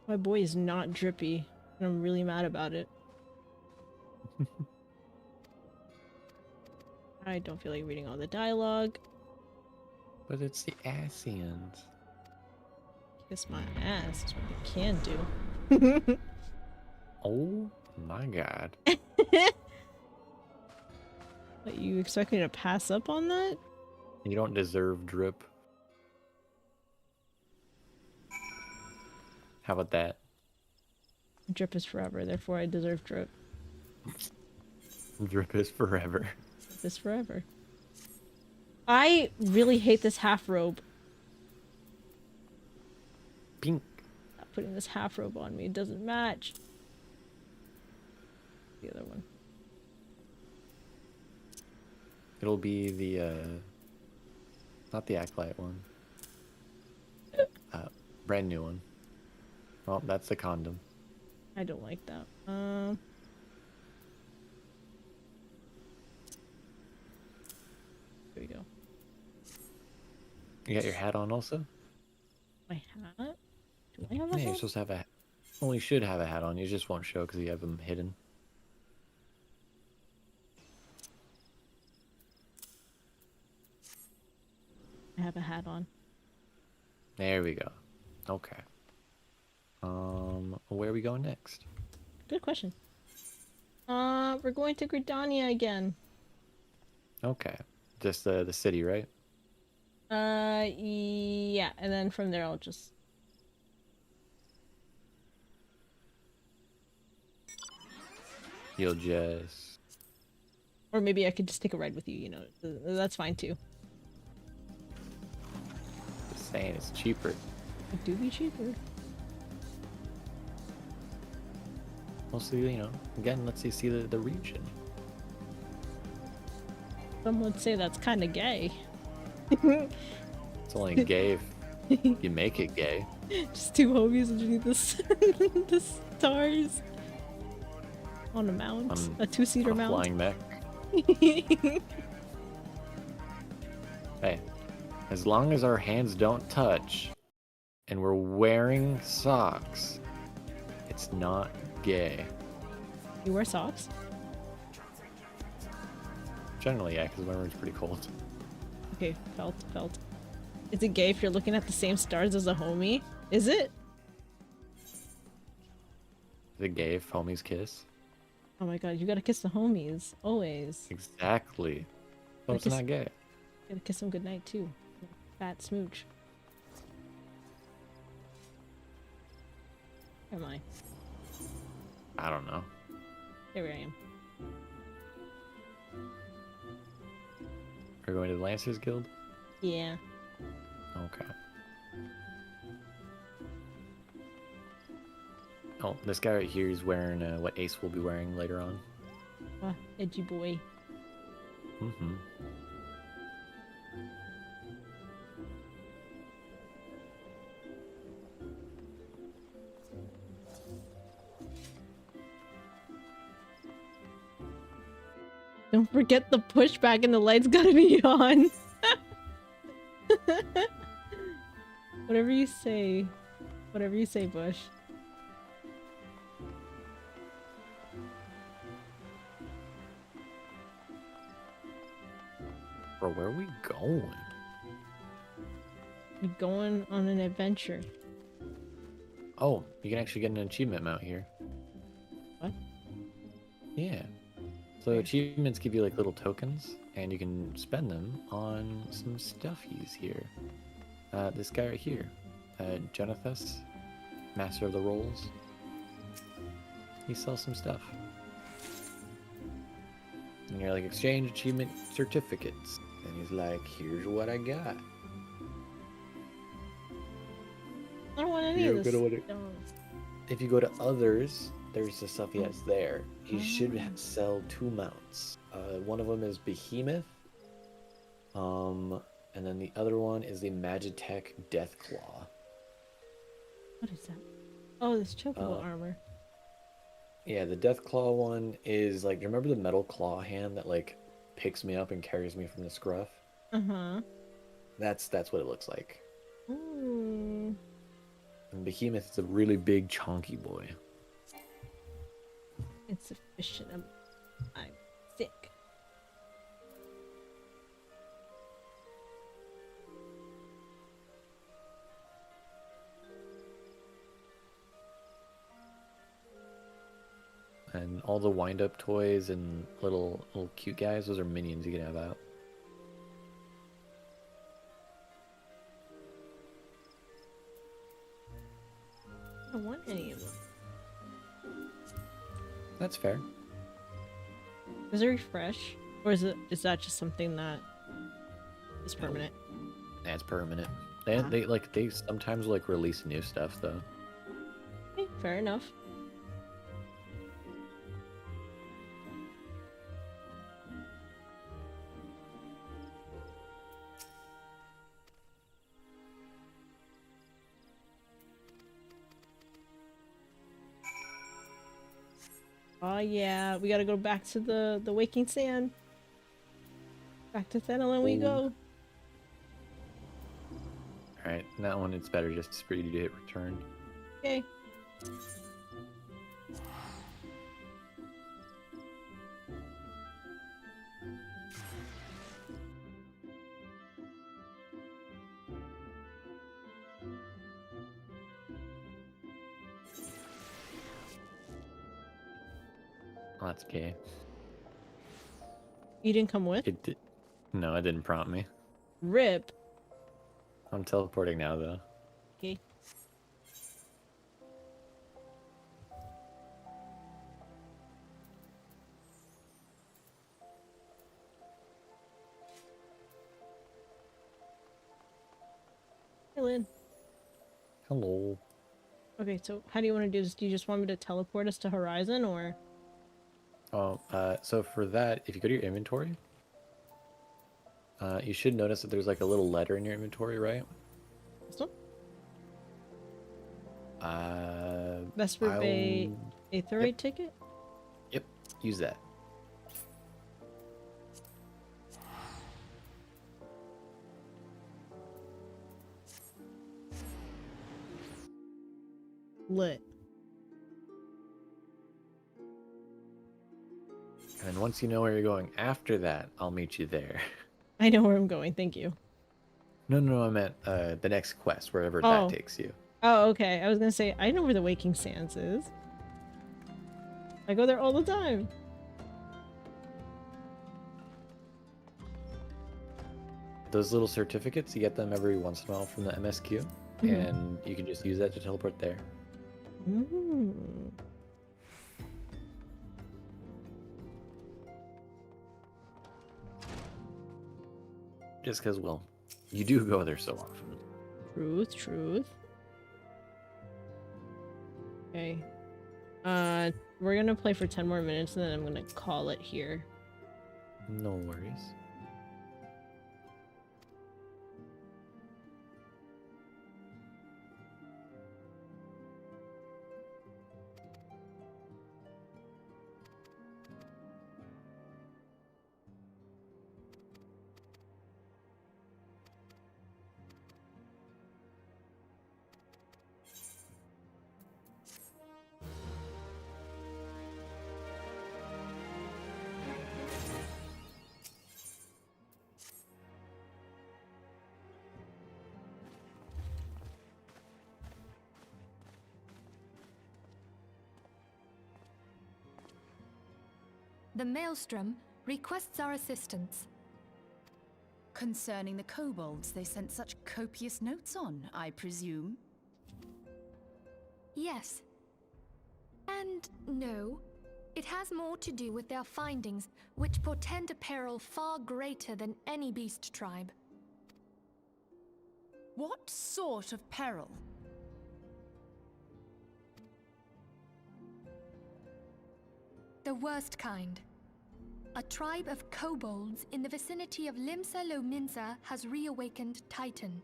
My boy is not drippy, and I'm really mad about it. I don't feel like reading all the dialogue. But it's the Asians. Kiss my ass is what they can do. Oh my god. What, you expect me to pass up on that? You don't deserve drip. How about that? Drip is forever, therefore I deserve drip. Drip is forever. Drip is forever. I really hate this half robe. Pink. Stop putting this half robe on me. It doesn't match. The other one. It'll be the, not the Acolyte one. Brand new one. Well, that's the condom. I don't like that. Here we go. You got your hat on also? My hat? Do I have a Yeah, you're hat? supposed to have a hat. Well, you should have a hat on. You just won't show because you have them hidden. I have a hat on. There we go. Okay. Where are we going next? Good question. We're going to Gridania again. Okay. Just the city, right? Yeah, and then from there I'll just... You'll just... Or maybe I could just take a ride with you, you know. That's fine too. Just saying, it's cheaper. It do be cheaper. Mostly, you know, again, let's see the region. Some would say that's kind of gay. It's only gay if you make it gay. Just two homies underneath the stars. On a mount. A two-seater mount. Flying mech. Hey, as long as our hands don't touch and we're wearing socks, it's not gay. You wear socks? Generally, yeah, because my room's pretty cold. Okay, felt. Is it gay if you're looking at the same stars as a homie? Is it? Is it gay if homies kiss? Oh my god, you gotta kiss the homies. Always. Exactly. So it's not gay. Gotta kiss them goodnight too. Fat smooch. Where am I? I don't know. There I am. Are we going to the Lancers Guild? Yeah. Okay. Oh, this guy right here is wearing what Ace will be wearing later on. Edgy boy. Mm-hmm. Don't forget the pushback and the lights gotta be on. Whatever you say. Whatever you say, Bush. Bro, where are we going? We're going on an adventure. Oh, you can actually get an achievement mount here. What? Yeah. So achievements give you like little tokens, and you can spend them on some stuffies here. This guy right here, Jonathas, Master of the Rolls. He sells some stuff. And you're like, exchange achievement certificates. And he's like, here's what I got. I don't want any of this. If you go to others, there's the stuff he has there. He should sell 2 mounts. One of them is Behemoth. And then the other one is the Magitech Deathclaw. What is that? Oh, this chocobo armor. Yeah, the Deathclaw one is like, you remember the metal claw hand that like picks me up and carries me from the scruff? Uh-huh. That's what it looks like. Ooh. And Behemoth is a really big chunky boy. Insufficient. I'm sick. And all the wind-up toys and little cute guys, those are minions you can have out. I don't want any of them. That's fair. Is it refresh? Or is that just something that is permanent? That's permanent. They sometimes like release new stuff though. Okay, fair enough. Oh yeah, we gotta go back to the Waking Sand. Back to Thenelin we go. Alright, that one it's better just for you to hit return. Okay. Oh, that's gay. You didn't come with? No, it didn't prompt me. Rip. I'm teleporting now, though. Okay. Hey, Lynn. Hello. Okay, so how do you want to do this? Do you just want me to teleport us to Horizon, or? Oh, so for that, if you go to your inventory, you should notice that there's like a little letter in your inventory, right? This one? I'll... Vesper Bay Aetherite ticket? Yep, use that. Lit. And once you know where you're going after that, I'll meet you there. I know where I'm going, thank you. No, I meant the next quest, wherever Oh. that takes you. Oh, okay. I was gonna say, I know where the Waking Sands is. I go there all the time. Those little certificates, you get them every once in a while from the MSQ, and you can just use that to teleport there. Mm. Just because, well, you do go there so often. Truth. Okay. We're gonna play for 10 more minutes and then I'm gonna call it here. No worries. The Maelstrom requests our assistance. Concerning the kobolds they sent such copious notes on, I presume? Yes. And no. It has more to do with their findings, which portend a peril far greater than any beast tribe. What sort of peril? The worst kind. A tribe of kobolds in the vicinity of Limsa Lominsa has reawakened Titan.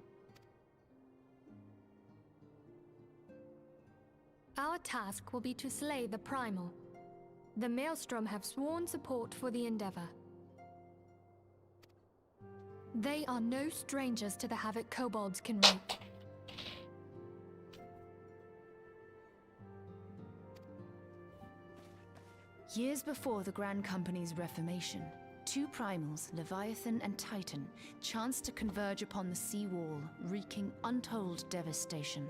Our task will be to slay the Primal. The Maelstrom have sworn support for the endeavor. They are no strangers to the havoc kobolds can wreak. Years before the Grand Company's reformation, two primals, Leviathan and Titan, chanced to converge upon the sea wall, wreaking untold devastation.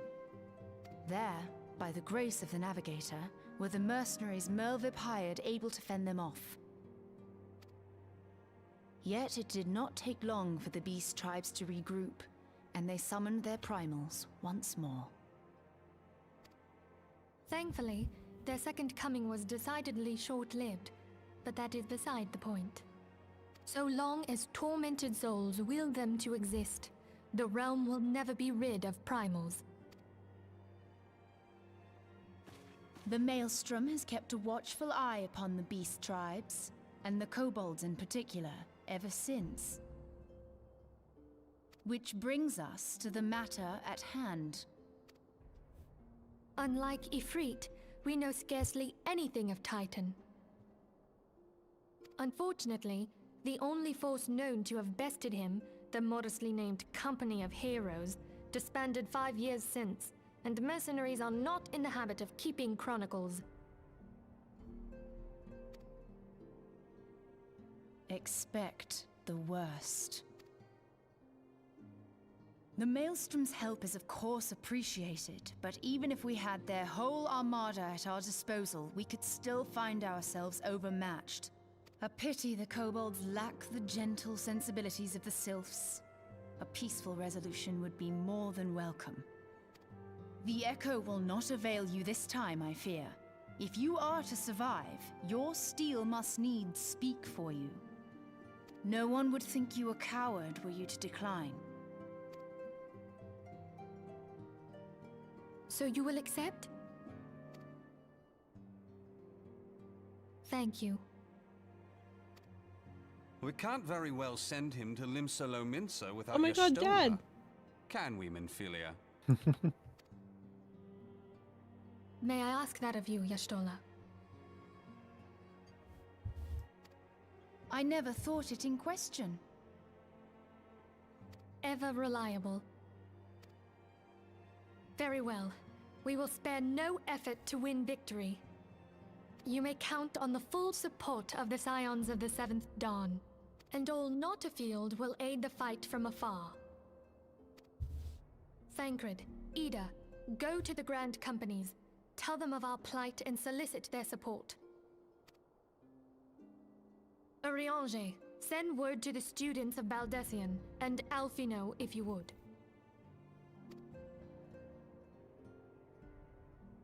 There, by the grace of the Navigator, were the mercenaries Merlvip hired able to fend them off. Yet it did not take long for the beast tribes to regroup, and they summoned their primals once more. Thankfully, their second coming was decidedly short-lived, but that is beside the point. So long as tormented souls will them to exist, the realm will never be rid of primals. The Maelstrom has kept a watchful eye upon the beast tribes, and the kobolds in particular, ever since. Which brings us to the matter at hand. Unlike Ifrit, we know scarcely anything of Titan. Unfortunately, the only force known to have bested him, the modestly named Company of Heroes, disbanded 5 years since, and mercenaries are not in the habit of keeping chronicles. Expect the worst. The Maelstrom's help is of course appreciated, but even if we had their whole armada at our disposal, we could still find ourselves overmatched. A pity the kobolds lack the gentle sensibilities of the sylphs. A peaceful resolution would be more than welcome. The Echo will not avail you this time, I fear. If you are to survive, your steel must needs speak for you. No one would think you a coward were you to decline. So you will accept? Thank you. We can't very well send him to Limsa Lominsa without Oh my god, Yastola. Dad! Can we, Minfilia? May I ask that of you, Yastola? I never thought it in question. Ever reliable. Very well. We will spare no effort to win victory. You may count on the full support of the Scions of the Seventh Dawn, and all not afield will aid the fight from afar. Thancred, Ida, go to the Grand Companies, tell them of our plight and solicit their support. Urianger, send word to the students of Baldessian, and Alfino if you would.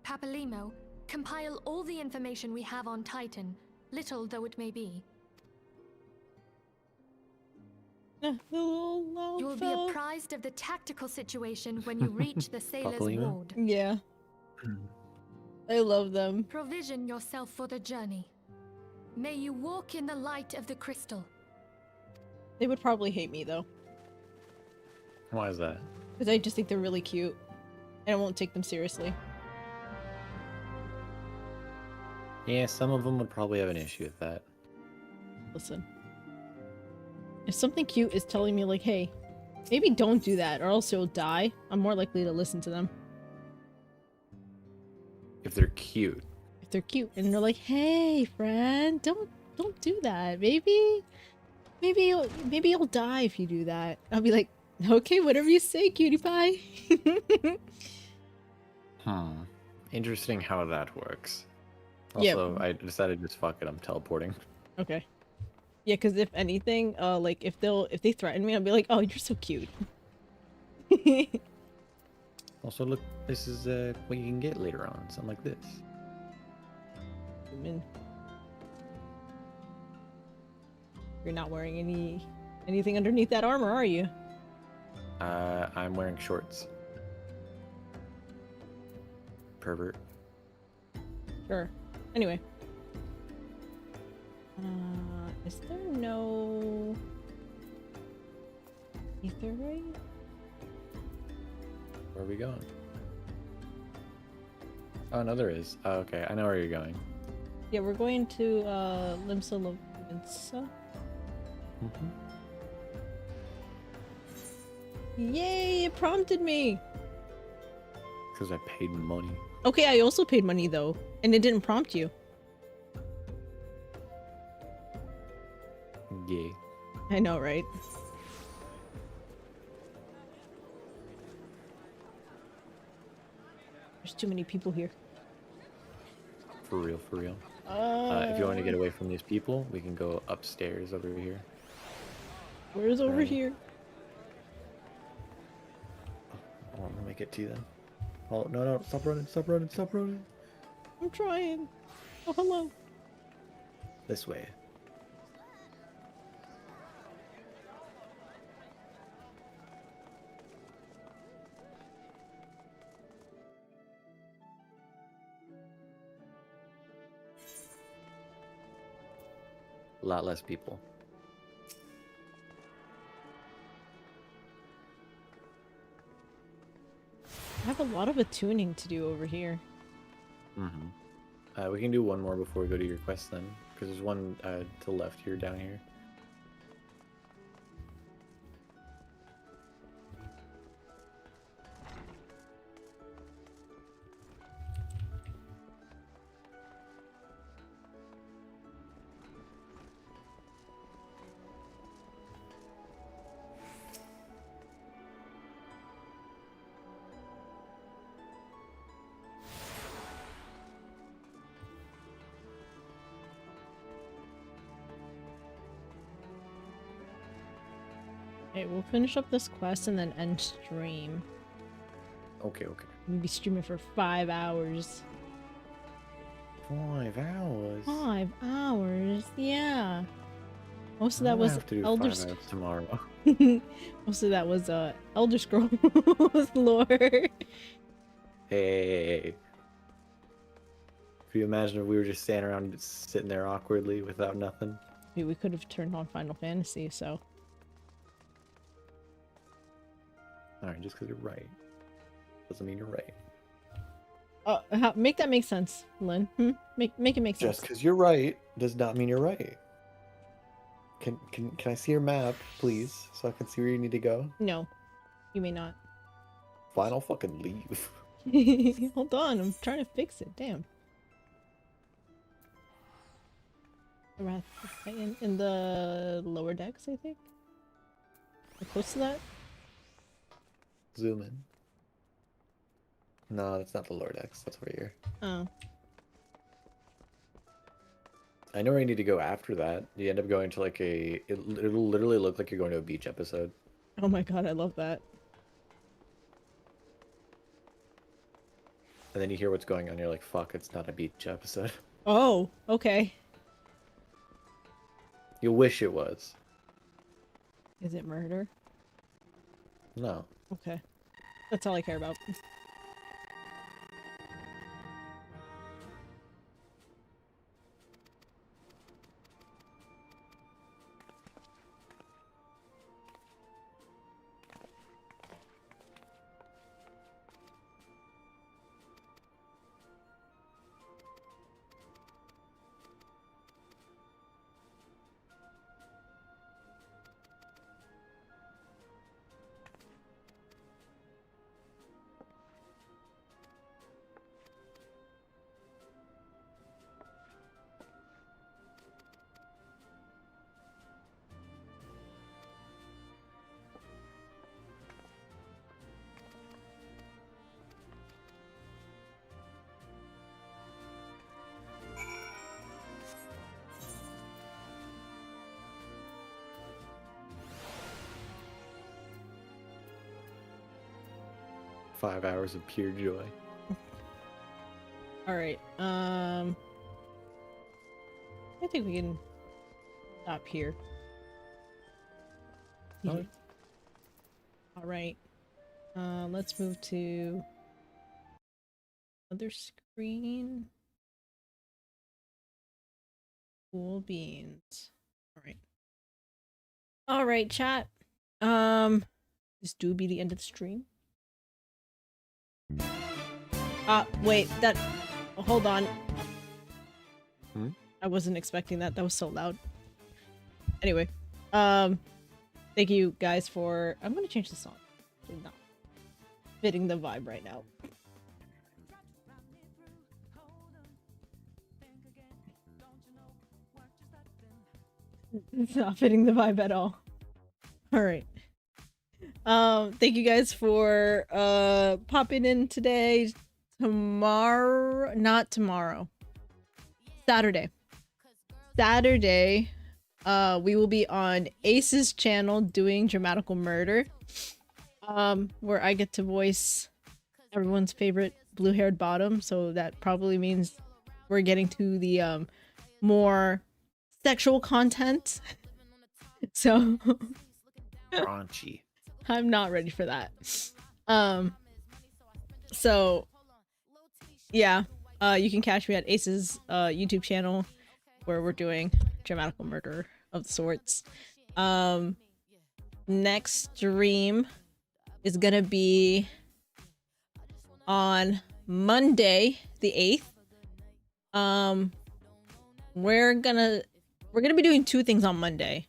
Papalimo, compile all the information we have on Titan, little though it may be. You will be apprised of the tactical situation when you reach the Sailor's Papalimo? Ward. Yeah. I love them. Provision yourself for the journey. May you walk in the light of the crystal. They would probably hate me though, Why is that? because I just think they're really cute, and I won't take them seriously. Yeah, some of them would probably have an issue with that. Listen, if something cute is telling me like, hey, maybe don't do that or else you'll die, I'm more likely to listen to them. If they're cute. If they're cute and they're like, hey friend, don't do that. Maybe you'll die if you do that. I'll be like, okay, whatever you say, cutie pie. Interesting how that works. Yeah. Also, I decided just fuck it, I'm teleporting. Okay. Yeah, because if anything, like if they threaten me, I'll be like, oh, you're so cute. Also, look, this is what you can get later on, something like this. You're not wearing anything underneath that armor, are you? I'm wearing shorts. Pervert. Sure. Anyway. Is there no etherite? Where are we going? Oh, no, there is. Oh, okay, I know where you're going. Yeah, we're going to Limsa Lominsa. Yay, it prompted me! Because I paid money. Okay, I also paid money though, and it didn't prompt you. Yeah. I know, right? There's too many people here. For real, for real. If you want to get away from these people, we can go upstairs over here. Where's over Right. here? Oh, let me get to you then. Oh, no, stop running, stop running, stop running. I'm trying. Oh, hello. This way. A lot less people. I have a lot of attuning to do over here. We can do one more before we go to your quest then, because there's one to the left here, down here. Okay, we'll finish up this quest and then end stream. Okay, okay. We'll be streaming for 5 hours. 5 hours? 5 hours? Yeah. Most of that I'll was have to do Elder 5 hours tomorrow. Most of that was Elder Scrolls lore. Hey. Could you imagine if we were just standing around just sitting there awkwardly without nothing? Maybe we could have turned on Final Fantasy, so. Alright, just because you're right doesn't mean you're right. Make that make sense, Lynn. Make it make sense. Just because you're right does not mean you're right. Can I see your map, please, so I can see where you need to go? No, you may not. Fine, I'll fucking leave. Hold on, I'm trying to fix it. Damn. The Wrath of the Titan in the lower decks, I think. We're close to that. Zoom in. No, that's not the Lord X. That's over here. Oh. I know where you need to go after that. You end up going to like it'll literally look like you're going to a beach episode. Oh my god, I love that. And then you hear what's going on, you're like, fuck, it's not a beach episode. Oh, okay. You wish it was. Is it murder? No. Okay. That's all I care about. Five hours of pure joy. Alright, I think we can stop here. Okay. Alright. Let's move to other screen. Cool beans. Alright. Alright, chat. This do be the end of the stream. Wait, that... Hold on. Hmm? I wasn't expecting that. That was so loud. Anyway, thank you guys for... I'm gonna change the song. It's not fitting the vibe right now. It's not fitting the vibe at all. Alright. Thank you guys for popping in today. Tomorrow, not tomorrow. Saturday, we will be on Ace's channel doing Dramatical Murder, where I get to voice everyone's favorite blue-haired bottom, so that probably means we're getting to the more sexual content. So Raunchy. I'm not ready for that. So yeah, you can catch me at Ace's YouTube channel, where we're doing Dramatical Murder of sorts. Next stream is gonna be on Monday the 8th. We're gonna be doing two things on Monday,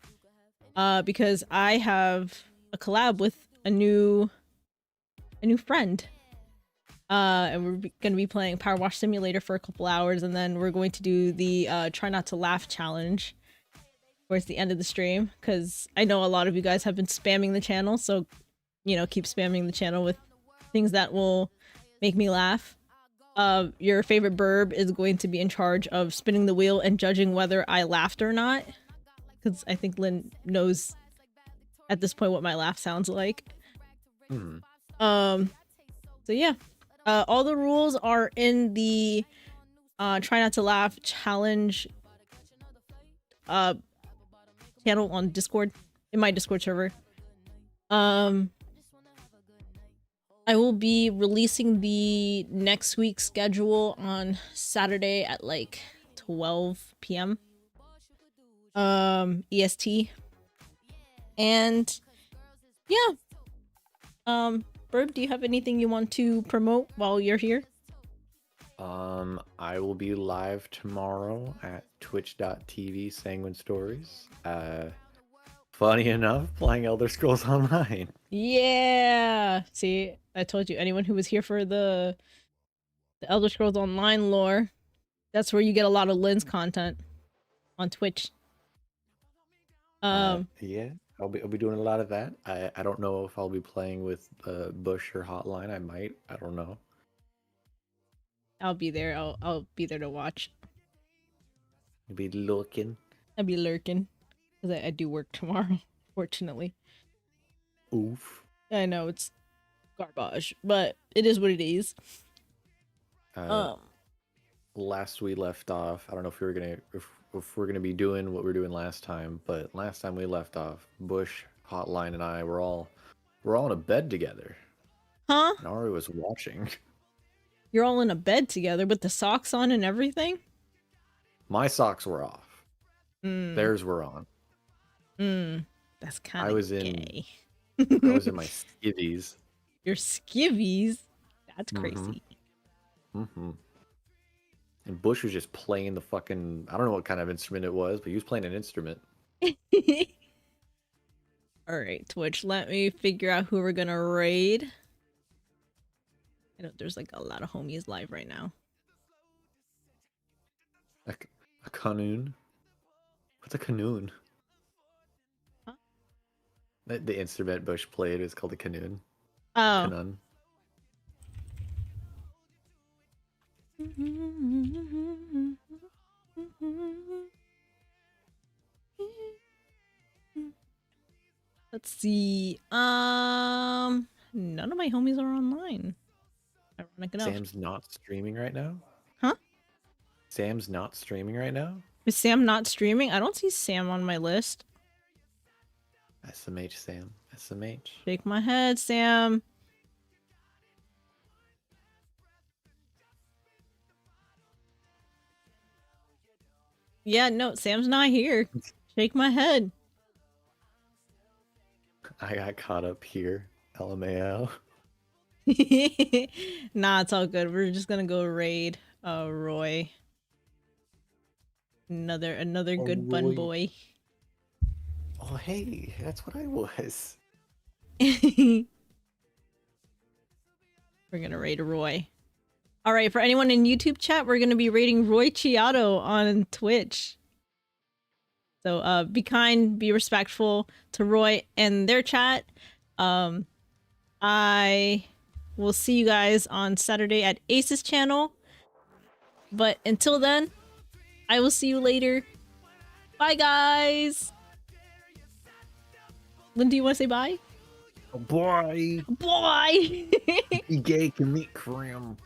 because I have a collab with a new friend. And we're gonna be playing Power Wash Simulator for a couple hours, and then we're going to do the Try Not to Laugh challenge towards the end of the stream, because I know a lot of you guys have been spamming the channel, so you know, keep spamming the channel with things that will make me laugh. Your favorite burb is going to be in charge of spinning the wheel and judging whether I laughed or not, because I think Lynn knows at this point what my laugh sounds like. Hmm. So yeah. All the rules are in the try not to laugh challenge channel on Discord, in my Discord server. I will be releasing the next week's schedule on Saturday at like 12 p.m. EST. And yeah. Burb, do you have anything you want to promote while you're here? I will be live tomorrow at twitch.tv Sanguine Stories. Funny enough, playing Elder Scrolls Online. Yeah. See, I told you, anyone who was here for the Elder Scrolls Online lore, that's where you get a lot of Lynn's content on Twitch. Yeah, I'll be doing a lot of that. I don't know if I'll be playing with Bush or Hotline. I might. I don't know. I'll be there. I'll be there to watch. You'll be looking. I'll be lurking because I do work tomorrow. Fortunately. Oof. I know it's garbage, but it is what it is. Last we left off, I don't know if we're gonna be doing what we were doing last time, but last time we left off, Bush, Hotline, and I were all in a bed together. Huh? And Ari was watching. You're all in a bed together with the socks on and everything? My socks were off. Theirs were on. That's kind of gay. I was in my skivvies. Your skivvies? That's crazy. And Bush was just playing the fucking... I don't know what kind of instrument it was, but he was playing an instrument. Alright, Twitch, let me figure out who we're gonna raid. I know there's like a lot of homies live right now. A canoon? What's a canoon? Huh? The instrument Bush played is called a canoon. Oh. Canon. Let's see. None of my homies are online. Ironic enough. Sam's not streaming right now? Huh? Sam's not streaming right now? Is Sam not streaming? I don't see Sam on my list. SMH, Sam. SMH. Shake my head, Sam. Yeah, no, Sam's not here. Shake my head. I got caught up here. LMAO. Nah, it's all good. We're just gonna go raid Roy. Another good bun Roy. boy. Oh, hey, that's what I was. We're gonna raid Roy. Alright, for anyone in YouTube chat, we're gonna be raiding Roy Chiato on Twitch. So be kind, be respectful to Roy and their chat. I will see you guys on Saturday at Ace's channel. But until then, I will see you later. Bye, guys. Lynn, do you want to say bye? Oh, boy. Bye. Be gay, can meet Krim.